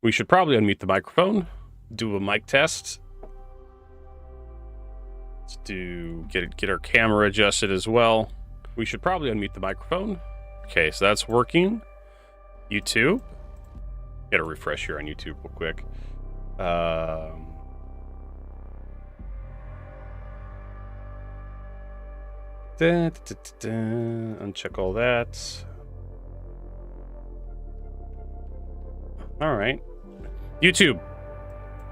We should probably unmute the microphone, do a mic test. Let's get our camera adjusted as well. We should probably unmute the microphone. Okay, so that's working. YouTube. Got to refresh here on YouTube real quick. Uncheck all that. All right. YouTube.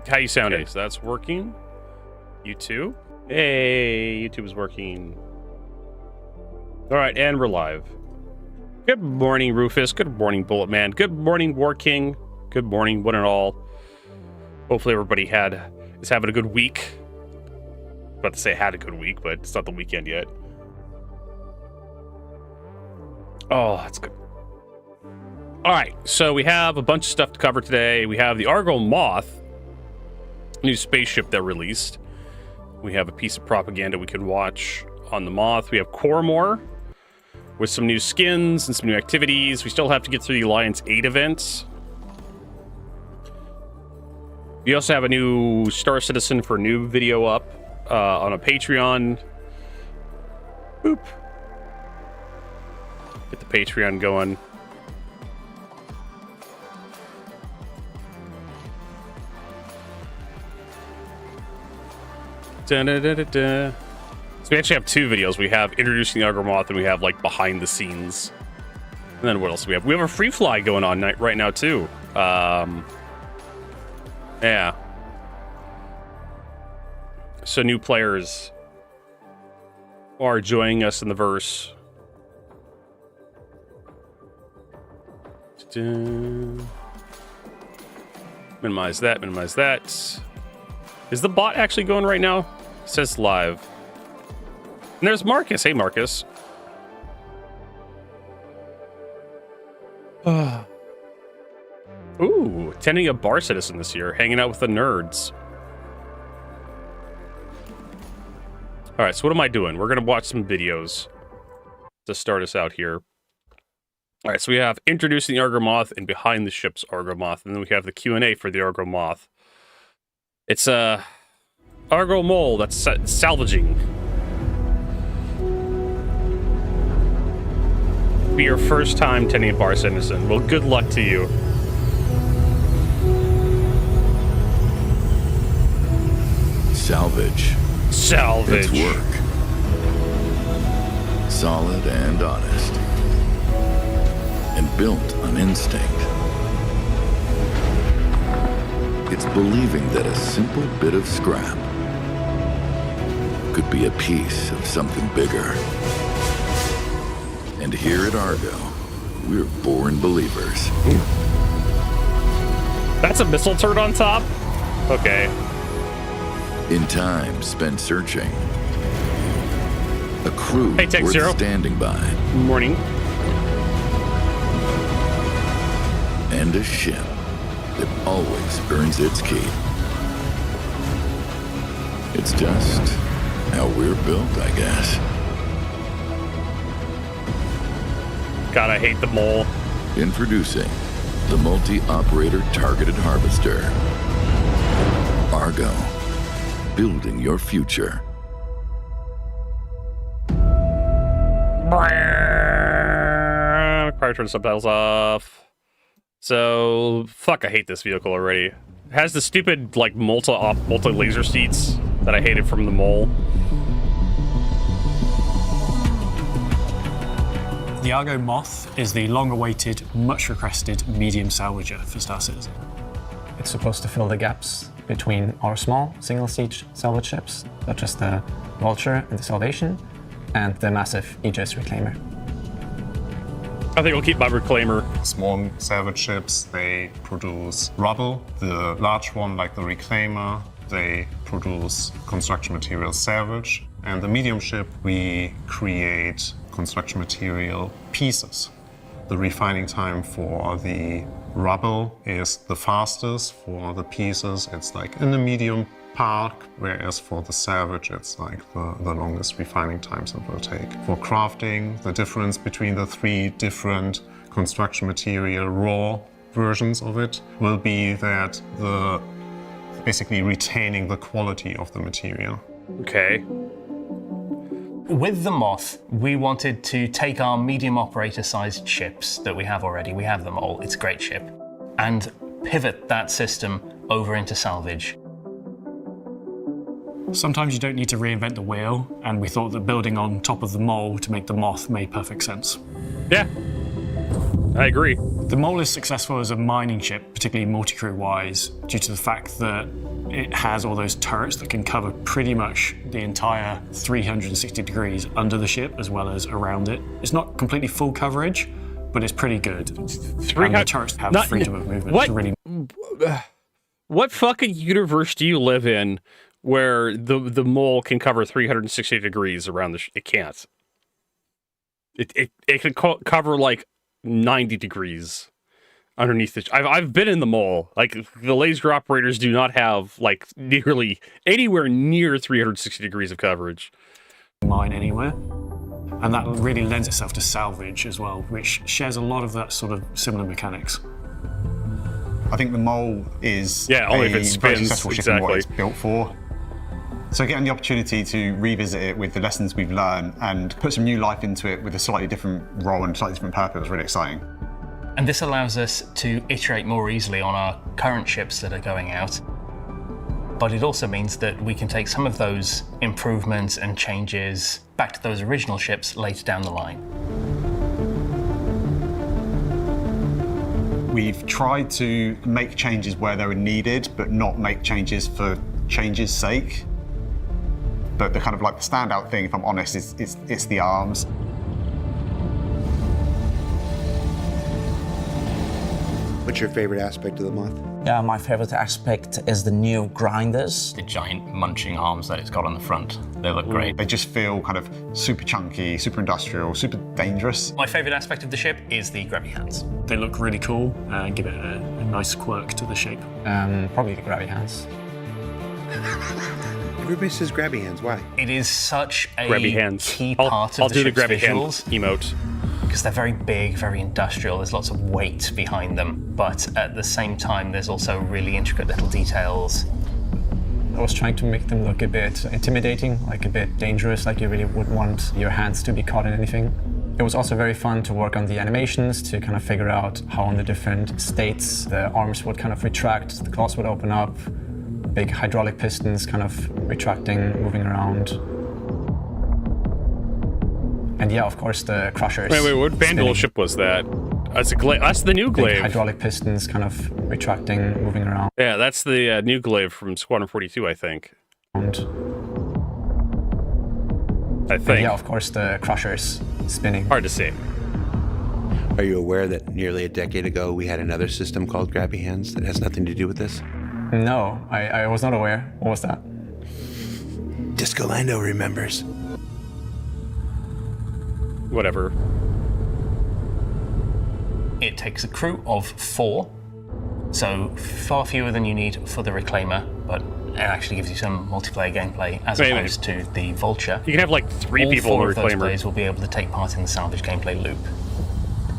How you sounding? Okay, so that's working. YouTube. Hey, YouTube is working. All right, and we're live. Good morning, Rufus. Good morning, Bullet Man. Good morning, War King. Good morning, one and all. Hopefully everybody is having a good week. I'm about to say had a good week, but it's not the weekend yet. Oh, that's good. All right, so we have a bunch of stuff to cover today. We have the Argo Moth, new spaceship that released. We have a piece of propaganda we can watch on the Moth. We have Coramor with some new skins and some new activities. We still have to get through the Alliance 8 events. We also have a new Star Citizen for Noob video up on a Patreon. Boop. Get the Patreon going. Da, da, da, da, da. So we actually have two videos. We have introducing the Argo Moth, and we have like behind the scenes. And then what else do we have? We have a free fly going on right now too. Yeah. So new players are joining us in the verse. Minimize that, minimize that. Is the bot actually going right now? It says live. And there's Marcus. Hey, Marcus. Ooh, attending a bar citizen this year, hanging out with the nerds. All right, so what am I doing? We're going to watch some videos to start us out here. All right, so we have introducing the Argo Moth and behind the ship's Argo Moth, and then we have the Q&A for the Argo Moth. It's a Argo mole that's salvaging. Be your first time tending a bar citizen. Well, good luck to you. Salvage. Salvage. It's work. Solid and honest. And built on instinct. It's believing that a simple bit of scrap could be a piece of something bigger. And here at Argo, we're born believers. That's a missile turret on top? Okay. In time spent searching, a crew hey, Tech worth Zero. Standing by. Morning. And a ship that always earns its keep. It's just how we're built, I guess. God, I hate the mole. Introducing the multi-operator targeted harvester. Argo, building your future. Probably turn the subtitles off. So, fuck, I hate this vehicle already. It has the stupid, like, multi-laser seats that I hated from the mole. The Argo Moth is the long-awaited, much-requested medium salvager for Star Citizen. It's supposed to fill the gaps between our small single-siege salvage ships, such as the Vulture and the Salvation, and the massive Aegis Reclaimer. I think I'll keep my Reclaimer. Small salvage ships, they produce rubble. The large one, like the Reclaimer, they produce construction material salvage. And the medium ship, we create construction material pieces. The refining time for the rubble is the fastest. For the pieces, it's like in the medium part, whereas for the salvage, it's like the longest refining times it will take. For crafting, the difference between the three different construction material, raw, versions of it will be that basically retaining the quality of the material. Okay. With the Moth, we wanted to take our medium operator-sized ships that we have already. We have them all. It's a great ship. And pivot that system over into salvage. Sometimes you don't need to reinvent the wheel, and we thought that building on top of the Mole to make the Moth made perfect sense. Yeah, I agree. The Mole is successful as a mining ship, particularly multi-crew wise, due to the fact that it has all those turrets that can cover pretty much the entire 360 degrees under the ship as well as around it. It's not completely full coverage, but it's pretty good. And the turrets have freedom of movement. What? To really... What fucking universe do you live in where the Mole can cover 360 degrees around the it can't. It can cover like 90 degrees underneath the... I've been in the Mole. Like, the laser operators do not have, like, nearly anywhere near 360 degrees of coverage. Mine anywhere. And that really lends itself to salvage as well, which shares a lot of that sort of similar mechanics. I think the Mole is only if it spins, very successful ship in what it's built for. So getting the opportunity to revisit it with the lessons we've learned and put some new life into it with a slightly different role and slightly different purpose was really exciting. And this allows us to iterate more easily on our current ships that are going out. But it also means that we can take some of those improvements and changes back to those original ships later down the line. We've tried to make changes where they were needed, but not make changes for change's sake. But the kind of like the standout thing, if I'm honest, is it's the arms. What's your favorite aspect of the Moth? Yeah, my favorite aspect is the new grinders. The giant munching arms that it's got on the front, they look great. They just feel kind of super chunky, super industrial, super dangerous. My favorite aspect of the ship is the grabby hands. They look really cool and give it a nice quirk to the shape. Probably the grabby hands. Everybody says grabby hands. Why? It is such a Grabby hands. key part I'll of the do the ship's grabby visuals. hand emote. Because they're very big, very industrial, there's lots of weight behind them, but at the same time there's also really intricate little details. I was trying to make them look a bit intimidating, like a bit dangerous, like you really would want your hands to be caught in anything. It was also very fun to work on the animations, to kind of figure out how in the different states the arms would kind of retract, the claws would open up, big hydraulic pistons kind of retracting, moving around. And yeah, of course, the crushers. Wait, what Bandol ship was that? That's the new big glaive. hydraulic pistons kind of retracting, moving around. Yeah, that's the new glaive from Squadron 42, I think. And yeah, of course, the crushers spinning. Hard to say. Are you aware that nearly a decade ago we had another system called grabby hands that has nothing to do with this? No, I was not aware. What was that? Discolando remembers. Whatever. It takes a crew of 4, so far fewer than you need for the Reclaimer, but it actually gives you some multiplayer gameplay as opposed to the Vulture. You can have like 3 people in the All 4 of those Reclaimer. players will be able to take part in the salvage gameplay loop.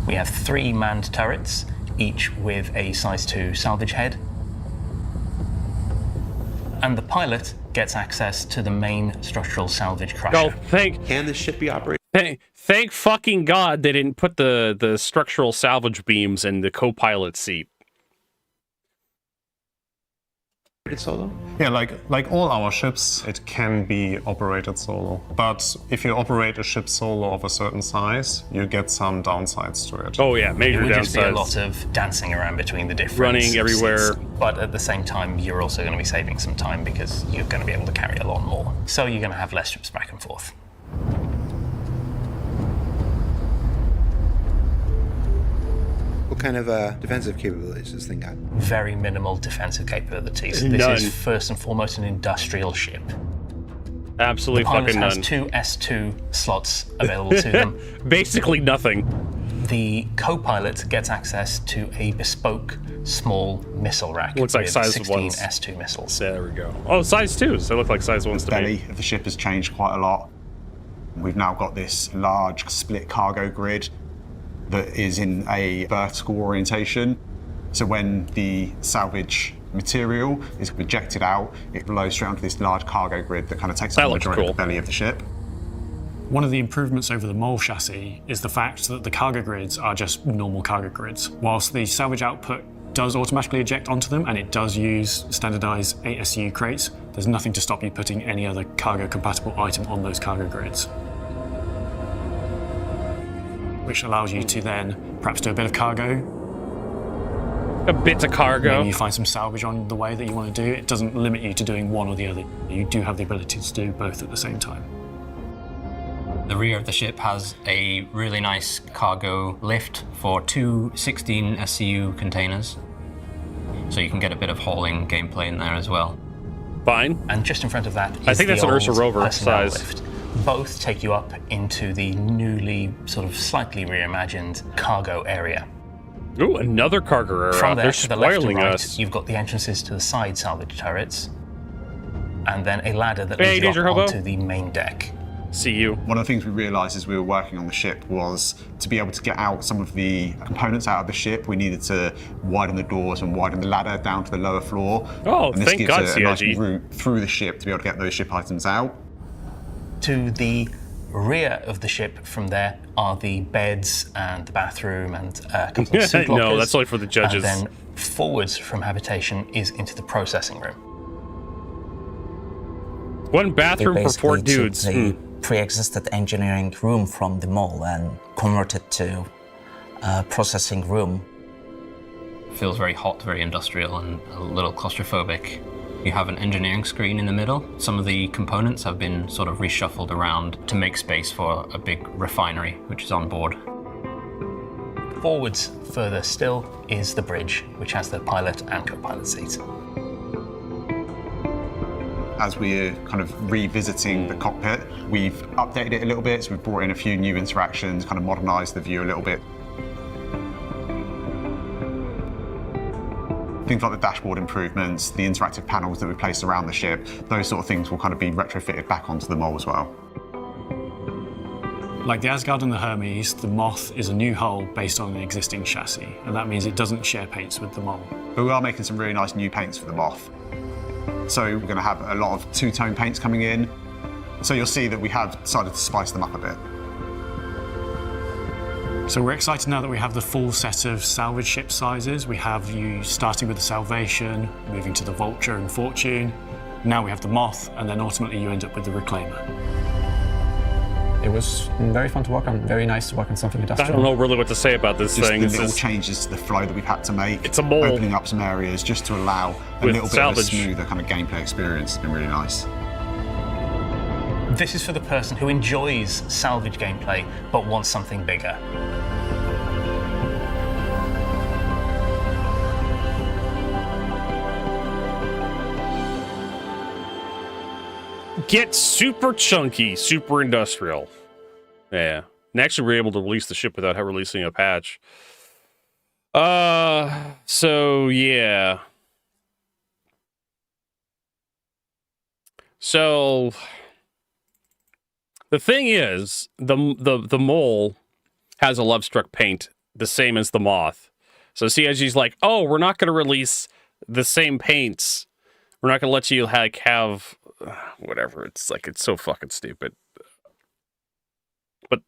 We have 3 manned turrets, each with a size 2 salvage head. And the pilot gets access to the main structural salvage crusher. Oh, Can this ship be operated? Thank fucking God they didn't put the structural salvage beams in the co-pilot seat. Solo? Yeah, like all our ships, it can be operated solo. But if you operate a ship solo of a certain size, you get some downsides to it. Oh yeah, major It would just be a downsides. lot of dancing around between the different Running seats. everywhere. But at the same time, you're also going to be saving some time because you're going to be able to carry a lot more. So you're going to have less trips back and forth. What kind of defensive capabilities does this thing got? Very minimal defensive capabilities. None. This is first and foremost an industrial ship. Absolutely The pilot fucking has none. 2 S2 slots available to them. Basically nothing. The co-pilot gets access to a bespoke small missile rack Looks like with size 16 ones. S2 missiles. There we go. Oh, size 2s. So they look like size 1s The to belly me. of the ship has changed quite a lot. We've now got this large split cargo grid that is in a vertical orientation. So when the salvage material is rejected out, it flows straight onto this large cargo grid that kind of takes up the majority of the belly of the ship. One of the improvements over the Mole chassis is the fact that the cargo grids are just normal cargo grids. Whilst the salvage output does automatically eject onto them, and it does use standardized ASU crates, there's nothing to stop you putting any other cargo compatible item on those cargo grids. Which allows you to then perhaps do a bit of cargo. A bit of cargo. Maybe you find some salvage on the way that you want to do. It doesn't limit you to doing one or the other. You do have the ability to do both at the same time. The rear of the ship has a really nice cargo lift for 2 16 SCU containers. So you can get a bit of hauling gameplay in there as well. Fine. And just in front of that is I think that's the an Ursa old Rover personnel size. lift. Both take you up into the newly, sort of slightly reimagined cargo area. Ooh, another cargo area. From there They're to the left and spoiling right, us. you've got the entrances to the side salvage turrets, and then a ladder that Hey, leads Danger you up Hobo. onto the main deck. See you. One of the things we realised as we were working on the ship was to be able to get out some of the components out of the ship, we needed to widen the doors and widen the ladder down to the lower floor. Oh, and this thank gives God, a nice CIG. route through the ship to be able to get those ship items out. To the rear of the ship from there are the beds and the bathroom and a couple of seat No, lockers. that's only for the judges. And then forwards from habitation is into the processing room. One bathroom for Basically 4 took dudes. the pre-existed engineering room from the mall and converted to a processing room. Feels very hot, very industrial, and a little claustrophobic. You have an engineering screen in the middle. Some of the components have been sort of reshuffled around to make space for a big refinery, which is on board. Forwards further still is the bridge, which has the pilot and co-pilot seats. As we're kind of revisiting the cockpit, we've updated it a little bit, so we've brought in a few new interactions, kind of modernised the view a little bit. Things like the dashboard improvements, the interactive panels that we placed around the ship, those sort of things will kind of be retrofitted back onto the Mole as well. Like the Asgard and the Hermes, the Moth is a new hull based on an existing chassis, and that means it doesn't share paints with the Mole. But we are making some really nice new paints for the Moth. So we're going to have a lot of two-tone paints coming in. So you'll see that we have decided to spice them up a bit. So we're excited now that we have the full set of salvage ship sizes. We have you starting with the Salvation, moving to the Vulture and Fortune. Now we have the Moth, and then ultimately you end up with the Reclaimer. It was very fun to work on, very nice to work on something I industrial. don't know really what to say about this Just thing. the This little is changes to the flow that we've had to make. It's a mole. Opening up some areas just to allow a With little bit salvage. of a smoother kind of gameplay experience. It's been really nice. This is for the person who enjoys salvage gameplay but wants something bigger. get super chunky, super industrial. Yeah. And actually, we're able to release the ship without releasing a patch. So yeah. So the thing is, the mole has a love-struck paint the same as the moth. So CIG's like, oh, we're not going to release the same paints. We're not going to let you like have whatever. It's like, it's so fucking stupid. But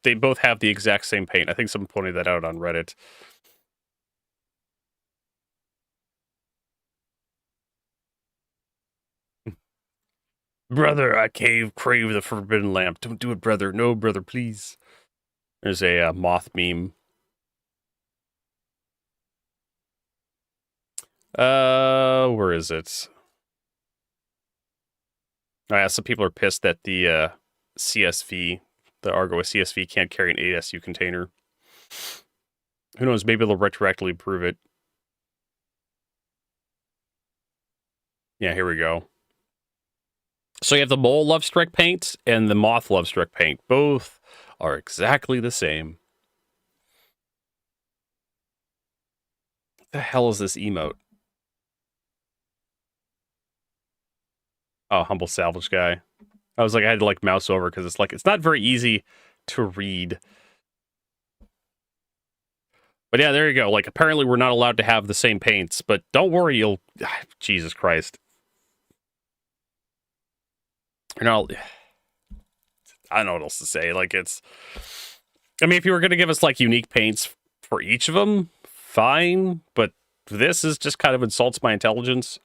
they both have the exact same paint. I think someone pointed that out on Reddit. Brother, I crave the forbidden lamp. Don't do it, brother. No, brother, please. There's a moth meme. Where is it? Oh, yeah, some people are pissed that the CSV, the Argo CSV, can't carry an ASU container. Who knows? Maybe they'll retroactively improve it. Yeah, here we go. So you have the Mole Love Strike paint and the Moth Love Strike paint. Both are exactly the same. What the hell is this emote? Oh, humble salvage guy. I was like, I had to like mouse over because it's not very easy to read. But yeah, there you go. Like, apparently we're not allowed to have the same paints, but don't worry, you'll... Jesus Christ. You're not... I don't know what else to say. Like, it's... I mean, if you were going to give us, like, unique paints for each of them, fine, but this is just kind of insults my intelligence.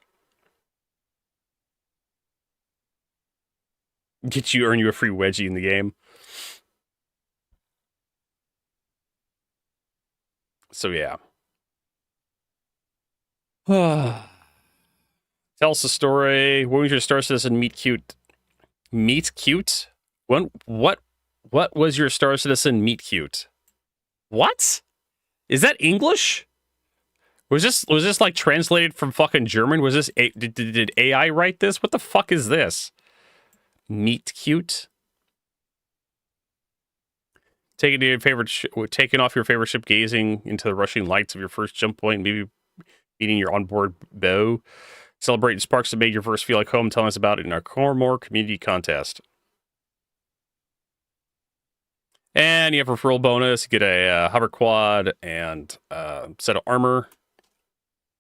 Earn you a free wedgie in the game. So, yeah. Tell us a story. What was your star citizen meet cute? Meet cute? What was your star citizen meet cute? What? Is that English? Was this like translated from fucking German? Was this did AI write this? What the fuck is this? Meet cute? Taking off your favorite ship, gazing into the rushing lights of your first jump point, maybe meeting your onboard beau, celebrating sparks that made your verse feel like home, telling us about it in our Coramor community contest. And you have a referral bonus. You get a hover quad and a set of armor.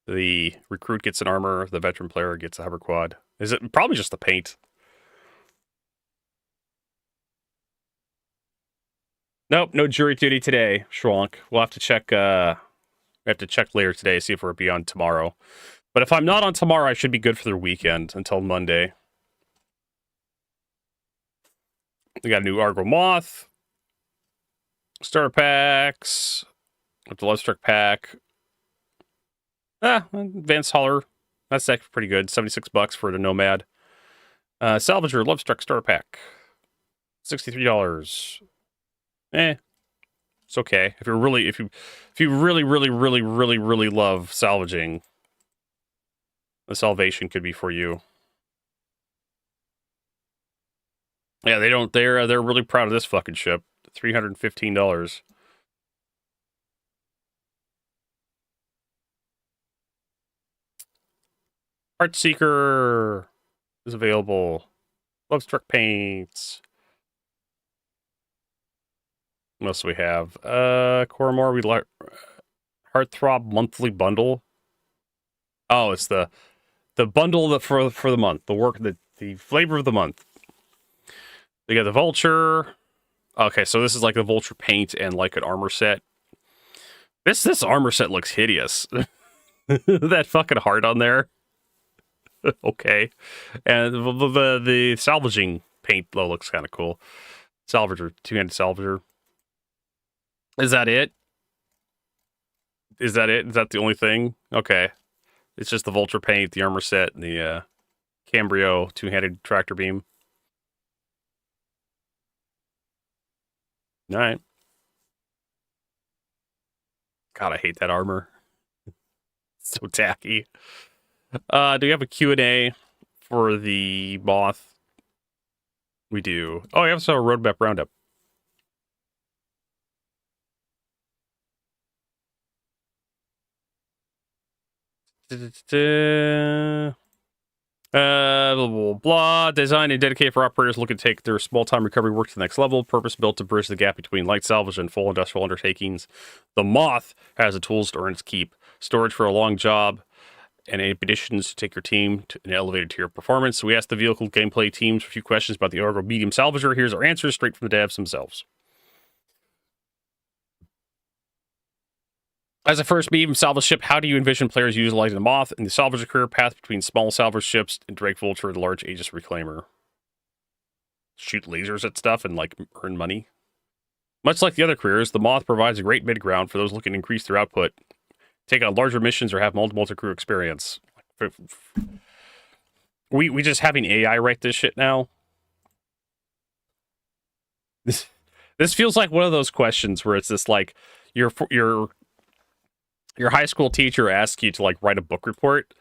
The recruit gets an armor. The veteran player gets a hover quad. Is it probably just the paint? Nope, no jury duty today, Schwank. We'll have to check. We have to check later today, see if we'll be on tomorrow. But if I'm not on tomorrow, I should be good for the weekend until Monday. We got a new Argo Moth. Starter packs. With the Lovestruck pack. Advanced Hauler. That's actually pretty good. $76 for the Nomad. Salvager Lovestruck Starter pack. $63. It's okay. If you really love salvaging, the Salvation could be for you. Yeah, they're really proud of this fucking ship. $315. Heartseeker is available. Lovestruck paints. What else do we have? Coramor, we like Heartthrob monthly bundle. Oh, it's the bundle that for the month. The flavor of the month. We got the Vulture. Okay, so this is like the Vulture paint and like an armor set. This armor set looks hideous. That fucking heart on there. Okay. And the salvaging paint though looks kind of cool. Salvager, two-handed salvager. Is that it? Is that the only thing? Okay. It's just the Vulture paint, the armor set, and the Cambrio two-handed tractor beam. All right. God, I hate that armor. So tacky. Do we have a Q&A for the Moth? We do. Oh, we also have a roadmap roundup. Blah, blah. Designed and dedicated for operators looking to take their small-time recovery work to the next level. Purpose-built to bridge the gap between light salvage and full industrial undertakings. The Moth has the tools to earn its keep. Storage for a long job and ambitions to take your team to an elevated tier of performance. So we asked the vehicle gameplay teams a few questions about the Argo Medium Salvager. Here's our answers straight from the devs themselves. As a first medium salvage ship, how do you envision players utilizing the Moth and the salvage career path between small salvage ships and Drake Vulture and the large Aegis Reclaimer? Shoot lasers at stuff and, like, earn money? Much like the other careers, the Moth provides a great mid-ground for those looking to increase their output, take on larger missions, or have multiple crew experience. We just having AI write this shit now? This feels like one of those questions where it's just like, your high school teacher asks you to, like, write a book report.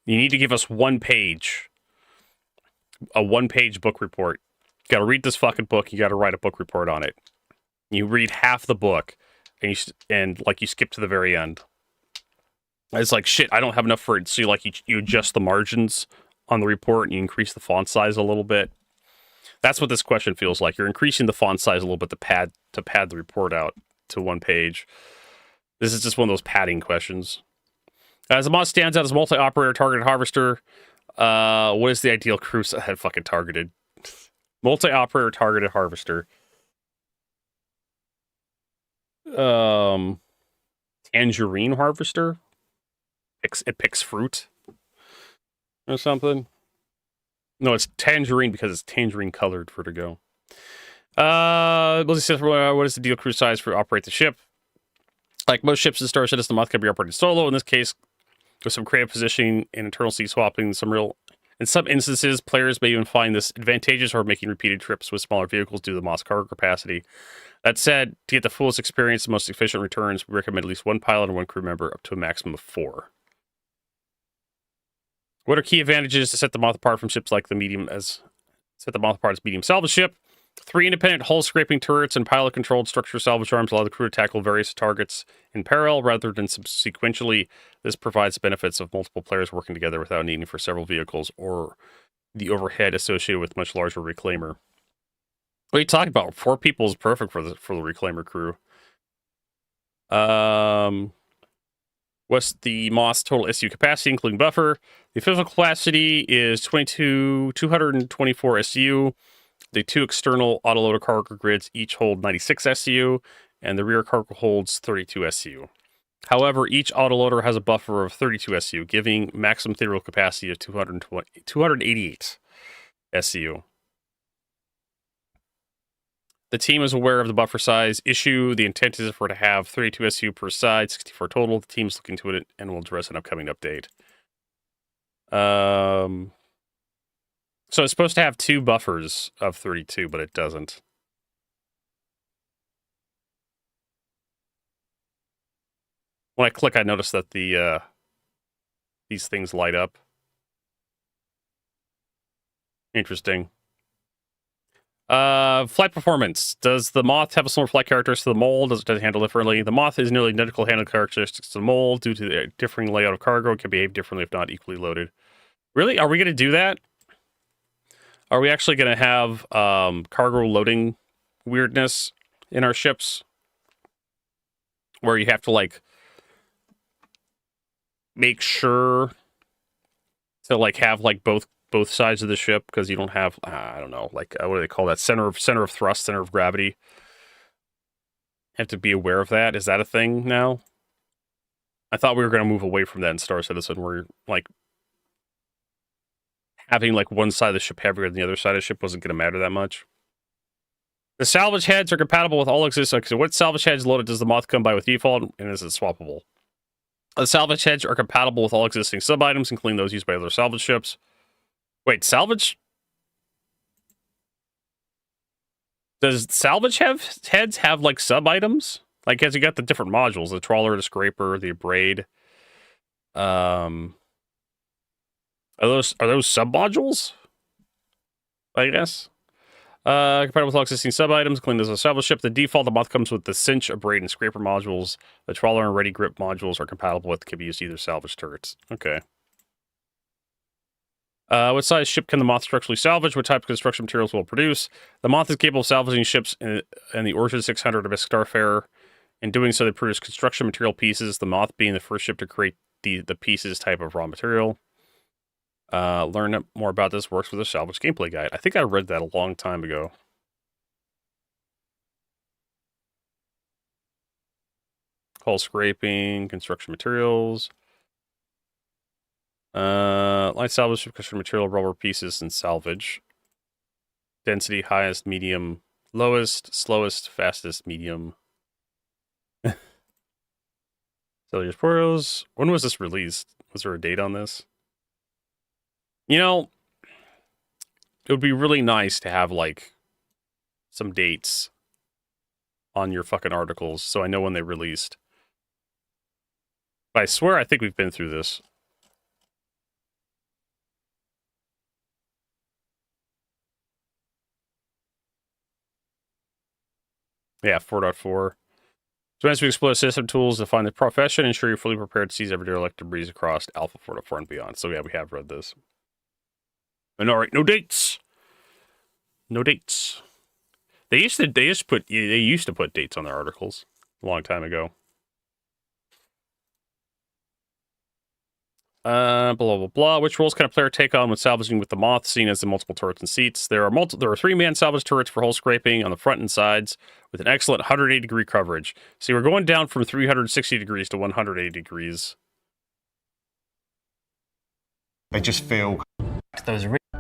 You need to give us 1 page. A 1-page book report. You gotta read this fucking book. You gotta write a book report on it. You read half the book, and you skip to the very end. It's like, shit, I don't have enough for it. So you adjust the margins on the report, and you increase the font size a little bit. That's what this question feels like. You're increasing the font size a little bit to pad the report out to 1 page. This is just one of those padding questions. As the mod stands out as multi-operator targeted harvester, what is the ideal crew? Fucking targeted. Multi-operator targeted harvester. Tangerine harvester? It picks fruit? Or something? No, it's tangerine because it's tangerine colored vertigo. What is the deal crew size for operate the ship? Like most ships in Star Citizen, the moth can be operated solo. In this case, with some creative positioning and internal seat swapping, in some instances, players may even find this advantageous or making repeated trips with smaller vehicles due to the moth's cargo capacity. That said, to get the fullest experience, the most efficient returns, we recommend at least one pilot and one crew member up to a maximum of 4. What are key advantages to set the moth apart from ships like the medium as medium salvage ship? 3 independent hull scraping turrets and pilot-controlled structure salvage arms allow the crew to tackle various targets in parallel rather than sequentially. This provides the benefits of multiple players working together without needing for several vehicles or the overhead associated with much larger reclaimer. What are you talking about? 4 people is perfect for the reclaimer crew. What's the Moth's total SU capacity, including buffer? The official capacity is 224 SU. The 2 external autoloader cargo grids each hold 96 SU, and the rear cargo holds 32 SU. However, each autoloader has a buffer of 32 SU, giving maximum theoretical capacity of 288 SU. The team is aware of the buffer size issue. The intent is for it to have 32 SU per side, 64 total. The team's looking into it and will address an upcoming update. So it's supposed to have 2 buffers of 32, but it doesn't. When I click, I notice that these things light up. Interesting. Flight performance. Does the Moth have a similar flight characteristics to the Mole? Does it handle differently? The Moth is nearly identical handling characteristics to the Mole. Due to the differing layout of cargo, it can behave differently if not equally loaded. Really? Are we going to do that? Are we actually going to have cargo loading weirdness in our ships? Where you have to, like, make sure to, like, have, like, both sides of the ship, because you don't have, I don't know, like, what do they call that? Center of thrust, center of gravity. Have to be aware of that. Is that a thing now? I thought we were going to move away from that in Star Citizen, where, like, having, like, one side of the ship heavier than the other side of the ship wasn't going to matter that much. The salvage heads are compatible with all existing. So what salvage heads loaded does the Moth come by with default, and is it swappable? The salvage heads are compatible with all existing sub-items, including those used by other salvage ships. Wait, salvage? Does salvage heads have, like, sub-items? Like, has you got the different modules, the trawler, the scraper, the abrade. Are those sub-modules? I guess. Compatible with all existing sub-items, including those salvage ship. The default, the Moth comes with the cinch, abrade, and scraper modules. The trawler and ready grip modules are compatible with, can be used either salvage turrets. Okay. What size ship can the Moth structurally salvage? What type of construction materials will it produce? The Moth is capable of salvaging ships in the Origin 600 of a Starfarer. In doing so, they produce construction material pieces, the Moth being the first ship to create the pieces type of raw material. Learn more about this works with a salvage gameplay guide. I think I read that a long time ago. Hull scraping, construction materials. Light salvage, construction material, rubber pieces, and salvage. Density, highest, medium, lowest, slowest, fastest, medium. Cellular tutorials. When was this released? Was there a date on this? You know, it would be really nice to have, like, some dates on your fucking articles so I know when they released. But I swear I think we've been through this. Yeah, 4.4. So as we explore system tools to find the profession, ensure you're fully prepared to seize every derelict to breeze across Alpha 4.4 and beyond. So yeah, we have read this. And all right, no dates. No dates. They used to put dates on their articles a long time ago. Blah, blah, blah. Which roles can a player take on when salvaging with the Moth, seen as the multiple turrets and seats? There are 3-man salvage turrets for hull scraping on the front and sides with an excellent 180-degree coverage. See, we're going down from 360 degrees to 180 degrees. They just feel.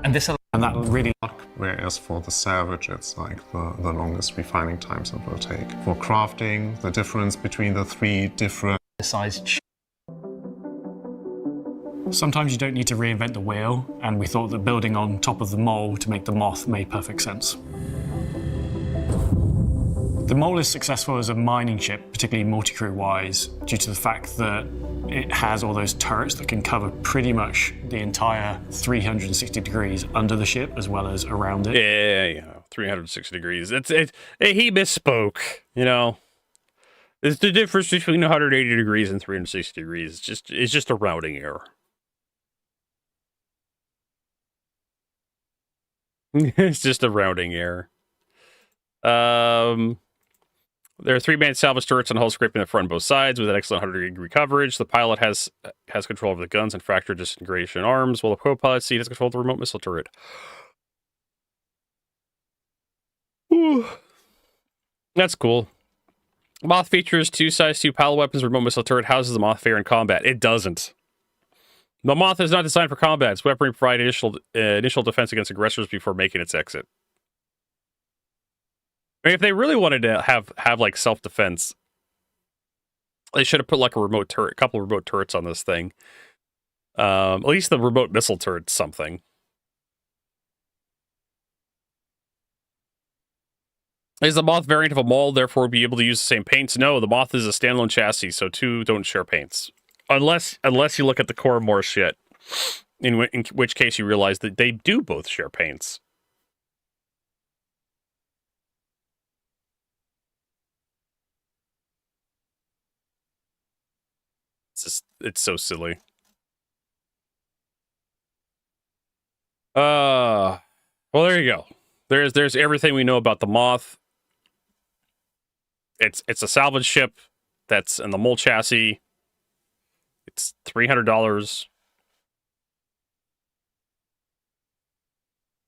And this And that really. Whereas for the salvage, it's like the longest refining times it will take. For crafting, the difference between the 3 different size. Sometimes you don't need to reinvent the wheel, and we thought that building on top of the mole to make the Moth made perfect sense. The mole is successful as a mining ship, particularly multi-crew wise, due to the fact that it has all those turrets that can cover pretty much the entire 360 degrees under the ship as well as around it. Yeah, 360 degrees. He misspoke, you know. It's the difference between 180 degrees and 360 degrees. It's just a routing error. It's just a rounding error. There are 3-man salvage turrets and hull scraping the front and both sides with an excellent 100-degree coverage. The pilot has control over the guns and fracture disintegration arms, while the co-pilot seat has control of the remote missile turret. Ooh. That's cool. Moth features 2 size 2 pilot weapons. Remote missile turret houses the Moth fair in combat. It doesn't. The Moth is not designed for combat. Its weaponry provide initial defense against aggressors before making its exit. I mean, if they really wanted to have like self-defense, they should have put like a couple of remote turrets on this thing. At least the remote missile turret, something. Is the Moth variant of a mole, therefore be able to use the same paints? No, the Moth is a standalone chassis, so 2 don't share paints. Unless you look at the Coramor shit, in which case you realize that they do both share paints. It's so silly. Well, there you go. There's everything we know about the Moth. It's a salvage ship that's in the mole chassis. It's $300.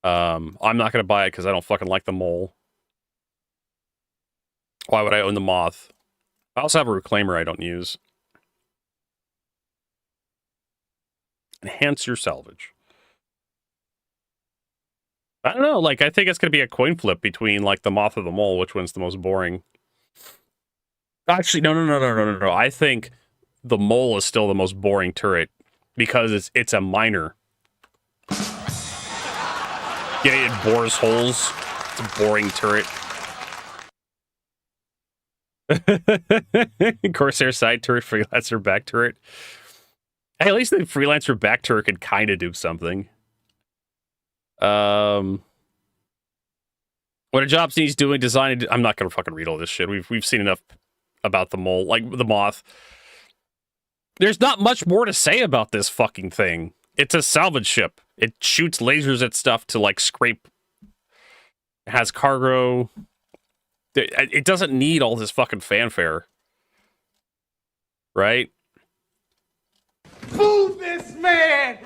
I'm not gonna buy it because I don't fucking like the mole. Why would I own the Moth? I also have a reclaimer I don't use. Enhance your salvage. I don't know, like, I think it's going to be a coin flip between, like, the Moth or the Mole, which one's the most boring. Actually, no. I think the Mole is still the most boring turret, because it's a miner. Yeah, it bores holes. It's a boring turret. Corsair side turret, Freelancer back turret. Hey, at least the Freelancer back turret could kind of do something. What a job he's doing, designing. I'm not gonna fucking read all this shit. We've seen enough about the mole, like the Moth. There's not much more to say about this fucking thing. It's a salvage ship. It shoots lasers at stuff to like scrape. It has cargo. It doesn't need all this fucking fanfare, right? Move this man!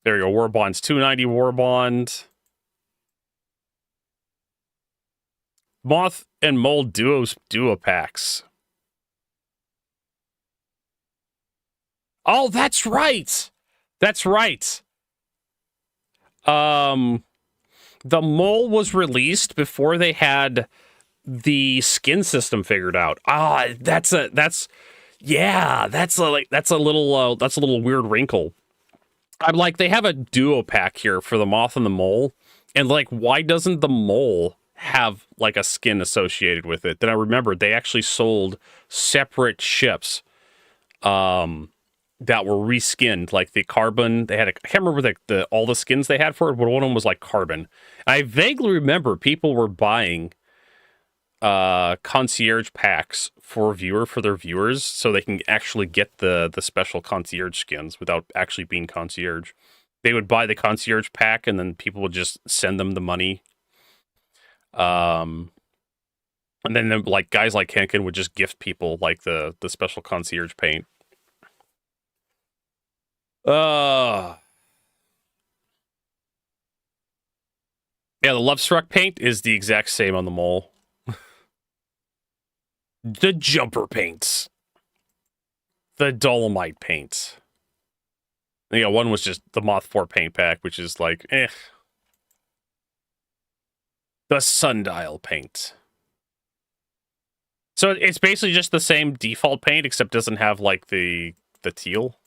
There you go. War Bond's 290 War Bond. Moth and Mole duo packs. Oh, that's right. That's right. The Mole was released before they had the skin system figured out. That's a little weird wrinkle. I'm like, they have a duo pack here for the Moth and the Mole, and like, why doesn't the Mole have like a skin associated with it? Then I remembered they actually sold separate ships that were reskinned, like the carbon. They had I can't remember all the skins they had for it, but one of them was like carbon. I vaguely remember people were buying concierge packs for their viewers, so they can actually get the special concierge skins without actually being concierge. They would buy the concierge pack, and then people would just send them the money. And then like guys like Henkin would just gift people like the special concierge paint. Yeah, the Lovestruck paint is the exact same on the mole. The jumper paints. The Dolomite paints. Yeah, one was just the Moth 4 paint pack, which is like, eh. The Sundial paint. So it's basically just the same default paint, except doesn't have like the teal.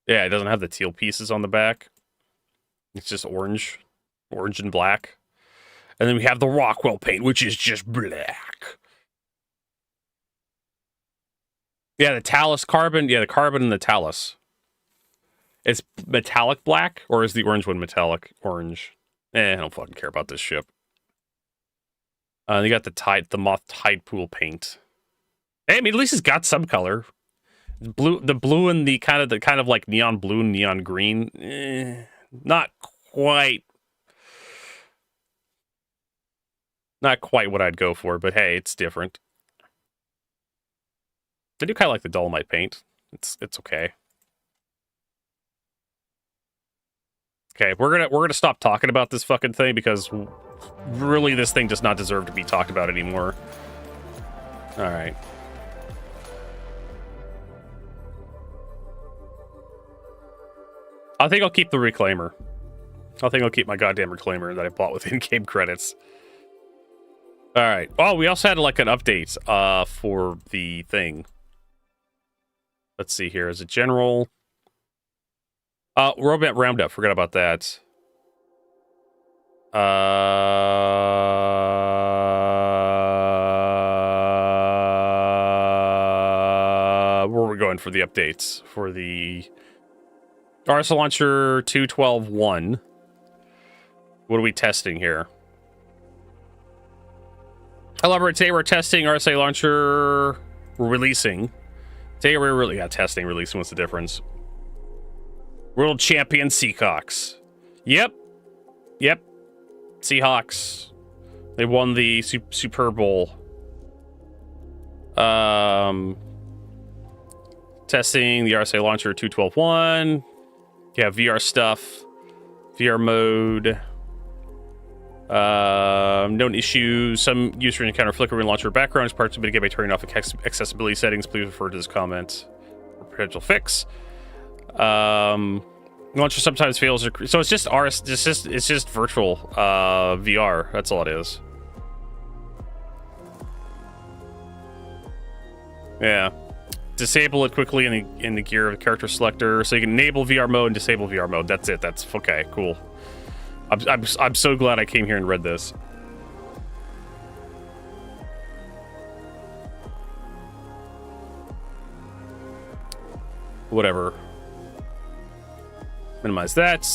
Yeah, it doesn't have the teal pieces on the back. It's just orange and black. And then we have the Rockwell paint, which is just black. Yeah, the Talus carbon. Yeah, the carbon and the Talus. It's metallic black, or is the orange one metallic orange? I don't fucking care about this ship. You got the Moth Tide Pool paint. Hey, I mean, at least it's got some color. The blue and the kind of like neon blue and neon green. Not quite what I'd go for, but hey, it's different. I do kind of like the Dolomite paint. It's okay. Okay, we're gonna stop talking about this fucking thing because really this thing does not deserve to be talked about anymore. All right. I think I'll keep the Reclaimer. I think I'll keep my goddamn Reclaimer that I bought with in-game credits. All right. Oh, we also had like an update for the thing. Let's see here. Is it general? Robot Roundup. Forgot about that. Where are we going for the updates? For the RSA Launcher 2.12.1. What are we testing here? However, today we're testing RSA Launcher. We're releasing. Today we're really testing, releasing. What's the difference? World Champion Seahawks. Yep. Seahawks. They won the Super Bowl. Testing the RSA Launcher 2.12.1. Yeah, VR stuff. VR mode. Known issues. Some user encounter flickering launcher background is parts to mitigate by turning off accessibility settings. Please refer to this comment for potential fix. Launcher sometimes fails. So it's just it's just virtual VR. That's all it is. Yeah. Disable it quickly in the gear of the character selector, so you can enable VR mode and disable VR mode. That's it. That's okay. Cool. I'm so glad I came here and read this. Whatever. Minimize that.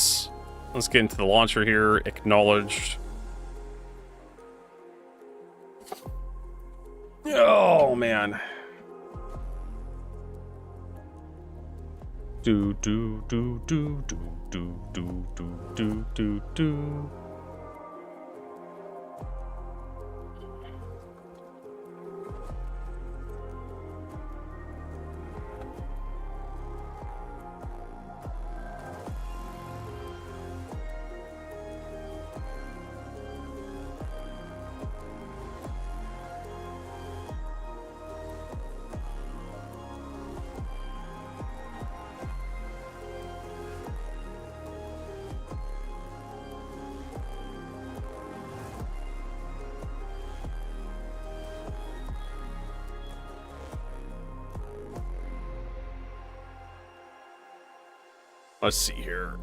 Let's get into the launcher here. Acknowledged. Oh man. Do do do do do do do do do do do. Let's see here.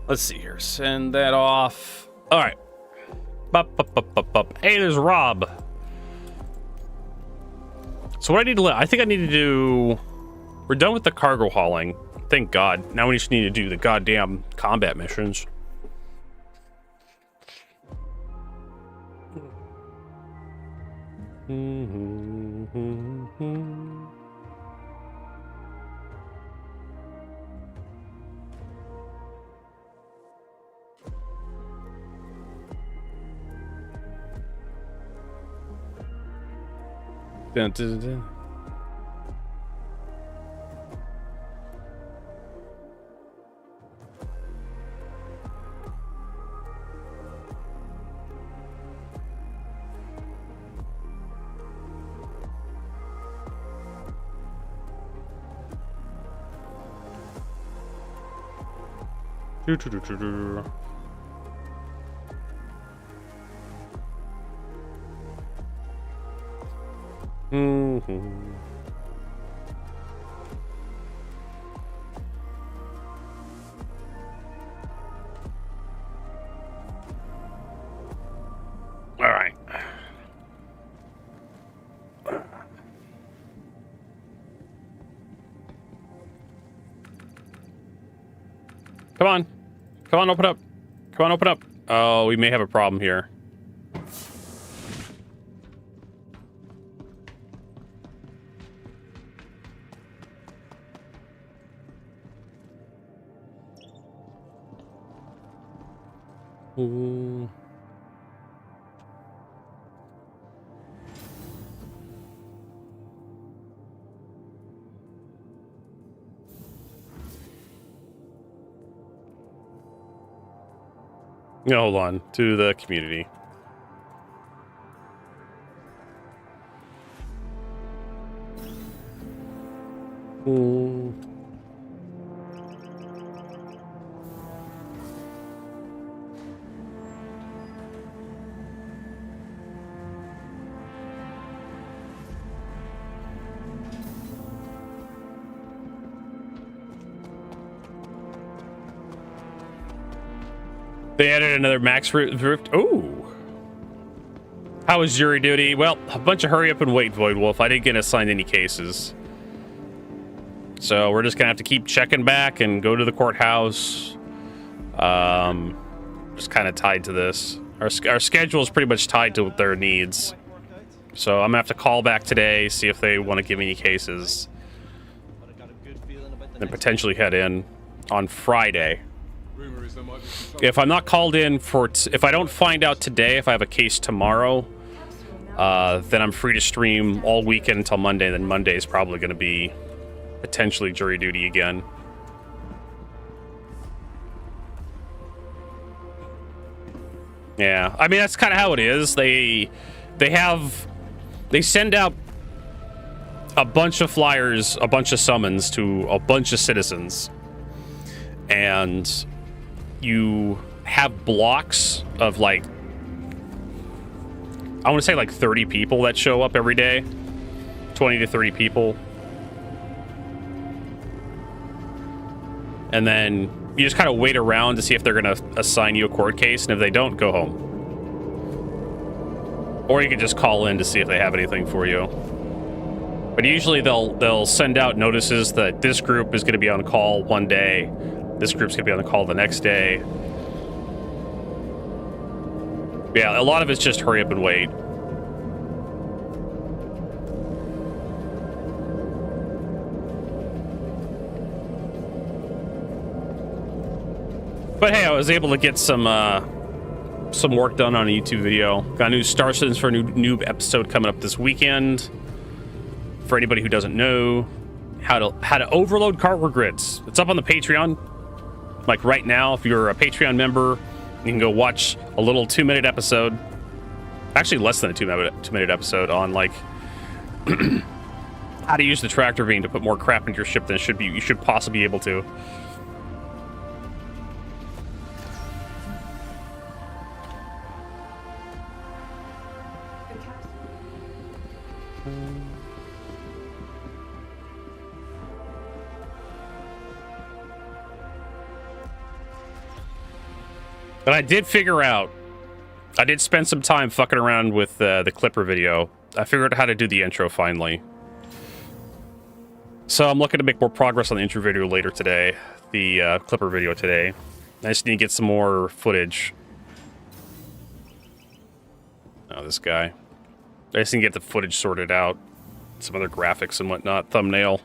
Let's see here. Send that off. All right. Hey, there's Rob. So what I need to I think I need to do... We're done with the cargo hauling. Thank God. Now we just need to do the goddamn combat missions. Dun, dun, dun. Do, do, do, do, do. Mm-hmm. All right. Come on. Come on, open up. Come on, open up. Oh, we may have a problem here. Ooh. No, hold on. To the community. Ooh. They added another max rift. Ooh. How was jury duty? Well, a bunch of hurry up and wait, Void Wolf. I didn't get assigned any cases. So we're just gonna have to keep checking back and go to the courthouse. Just kind of tied to this. Our schedule is pretty much tied to their needs. So I'm gonna have to call back today, see if they want to give me any cases. Then potentially head in on Friday. If I'm not called in for, if I don't find out today if I have a case tomorrow, then I'm free to stream all weekend until Monday. Then Monday is probably going to be potentially jury duty again. Yeah, I mean that's kind of how it is. They send out a bunch of flyers, a bunch of summons to a bunch of citizens, and you have blocks of like, I want to say like 30 people that show up every day, 20 to 30 people. And then you just kind of wait around to see if they're going to assign you a court case. And if they don't, go home. Or you can just call in to see if they have anything for you. But usually they'll send out notices that this group is going to be on call one day. This group's going to be on the call the next day. Yeah, a lot of it's just hurry up and wait. But hey, I was able to get some work done on a YouTube video. Got a new Star Citizens for a new episode coming up this weekend. For anybody who doesn't know how to overload cartwheel grids, it's up on the Patreon. Like right now, if you're a Patreon member, you can go watch a little 2-minute episode. Actually, less than a 2-minute episode on like how to use the tractor beam to put more crap into your ship than you should possibly be able to. But I did figure out, I did spend some time fucking around with the Clipper video. I figured out how to do the intro finally. So I'm looking to make more progress on the intro video later today. The Clipper video today. I just need to get some more footage. Oh, this guy. I just need to get the footage sorted out. Some other graphics and whatnot. Thumbnail.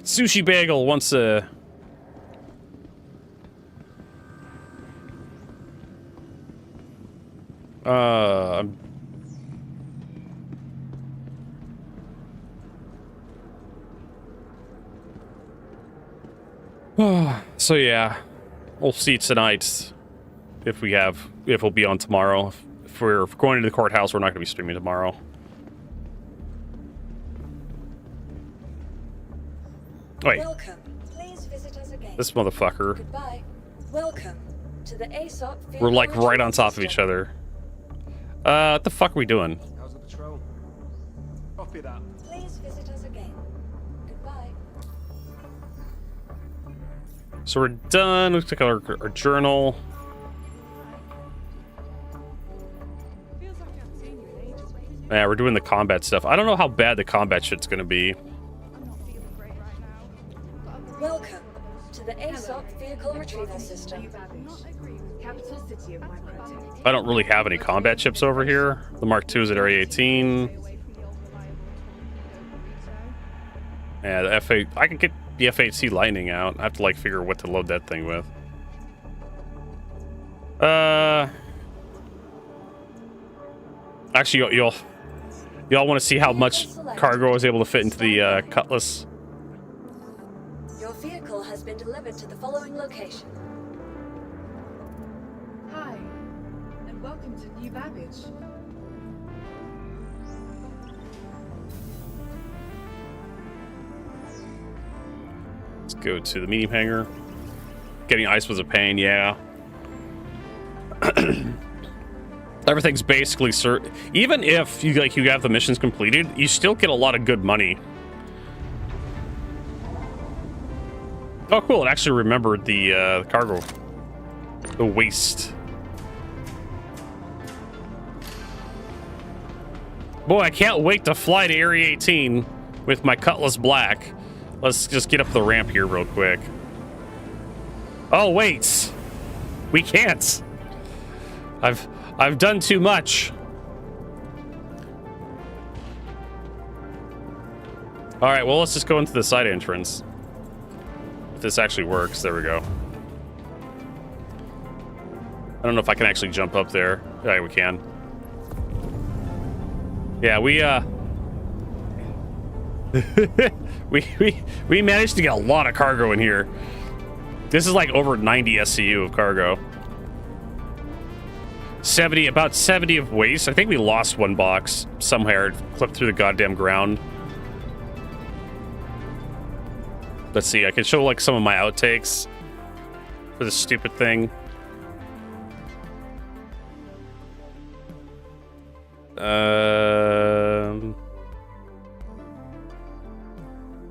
Sushi Bagel wants a... So yeah, we'll see tonight if we'll be on tomorrow. If we're going to the courthouse, we're not going to be streaming tomorrow. Wait. Welcome. Please visit us again. This motherfucker. Goodbye. Welcome to the ASOP. We're like right on top of each other. What the fuck are we doing? How's the patrol? Copy that. Please visit us again. Goodbye. So we're done. We took our journal. Yeah, we're doing the combat stuff. I don't know how bad the combat shit's gonna be. Welcome to the ASOP vehicle retrieval system. I don't really have any combat chips over here. The Mark II is at Area 18. Yeah, the F8. I can get the F8C Lightning out. I have to like figure what to load that thing with. Actually, y'all want to see how much cargo I was able to fit into the Cutlass? Your vehicle has been delivered to the following location. Hi, and welcome to New Babbage. Let's go to the medium hangar. Getting ice was a pain, yeah. Everything's basically even if you have the missions completed, you still get a lot of good money. Oh, cool! It actually remembered the cargo, the waste. Boy, I can't wait to fly to Area 18 with my Cutlass Black. Let's just get up the ramp here real quick. Oh wait, we can't. I've done too much. All right, well, let's just go into the side entrance. If this actually works, there we go. I don't know if I can actually jump up there. Yeah, we can. Yeah, we managed to get a lot of cargo in here. This is like over 90 SCU of cargo. About 70 of waste. I think we lost one box somewhere. It clipped through the goddamn ground. Let's see. I can show like some of my outtakes for this stupid thing.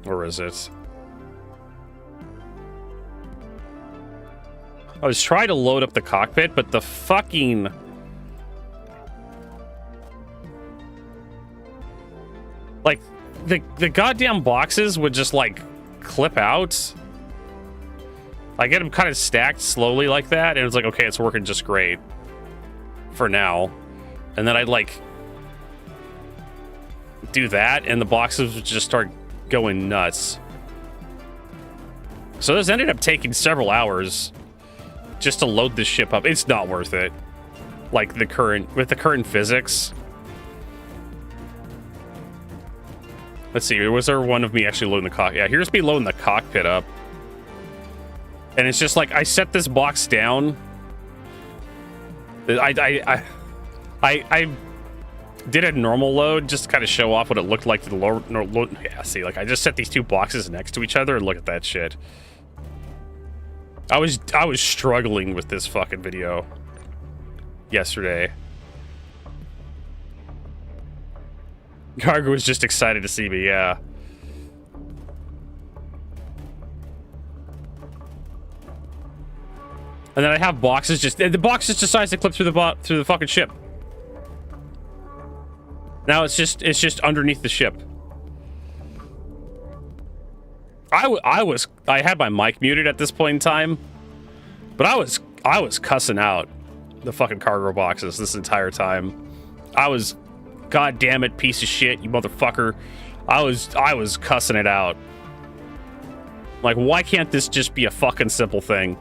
Where is it? I was trying to load up the cockpit, but the fucking... like, the goddamn boxes would just, like, clip out. I get them kind of stacked slowly like that, and it's like, okay, it's working just great. For now. And then I'd, like, do that, and the boxes would just start going nuts. So this ended up taking several hours just to load this ship up. It's not worth it. Like with the current physics. Let's see, was there one of me actually loading the cockpit? Yeah, here's me loading the cockpit up. And it's just like, I set this box down. I did a normal load just to kind of show off what it looked like to the lower load. Yeah, see, like I just set these two boxes next to each other and look at that shit. I was struggling with this fucking video yesterday. Cargo was just excited to see me, yeah. And then I have boxes the box just decides to clip through the fucking ship. Now it's just underneath the ship. I had my mic muted at this point in time, but I was cussing out the fucking cargo boxes this entire time. I was, god damn it, piece of shit, you motherfucker. I was cussing it out. Like, why can't this just be a fucking simple thing?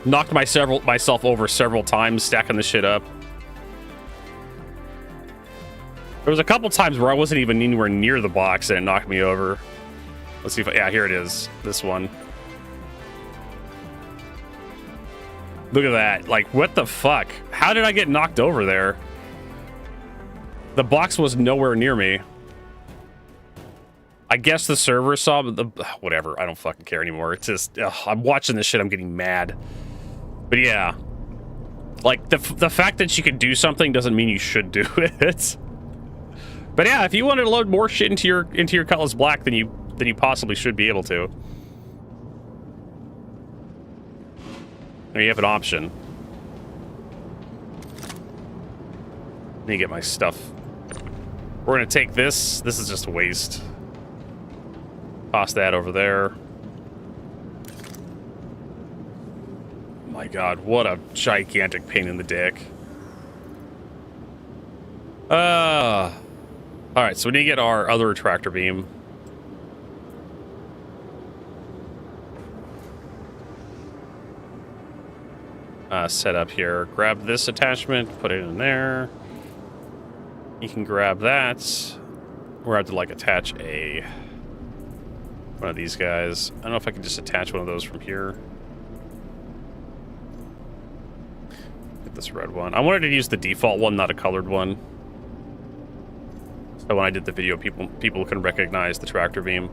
Knocked myself over several times, stacking the shit up. There was a couple times where I wasn't even anywhere near the box and it knocked me over. Let's see if yeah, here it is. This one. Look at that. Like, what the fuck? How did I get knocked over there? The box was nowhere near me. I guess the server saw whatever. I don't fucking care anymore. It's just, I'm watching this shit. I'm getting mad. But yeah. Like, the fact that you can do something doesn't mean you should do it. But yeah, if you wanted to load more shit into your Cutlass Black than you possibly should be able to. There you have an option. Let me get my stuff. We're gonna take this. This is just a waste. Toss that over there. My god, what a gigantic pain in the dick. Alright, so we need to get our other tractor beam. Set up here. Grab this attachment, put it in there. You can grab that. We're going to have to, like, attach one of these guys. I don't know if I can just attach one of those from here. Get this red one. I wanted to use the default one, not a colored one. So when I did the video, people can recognize the tractor beam.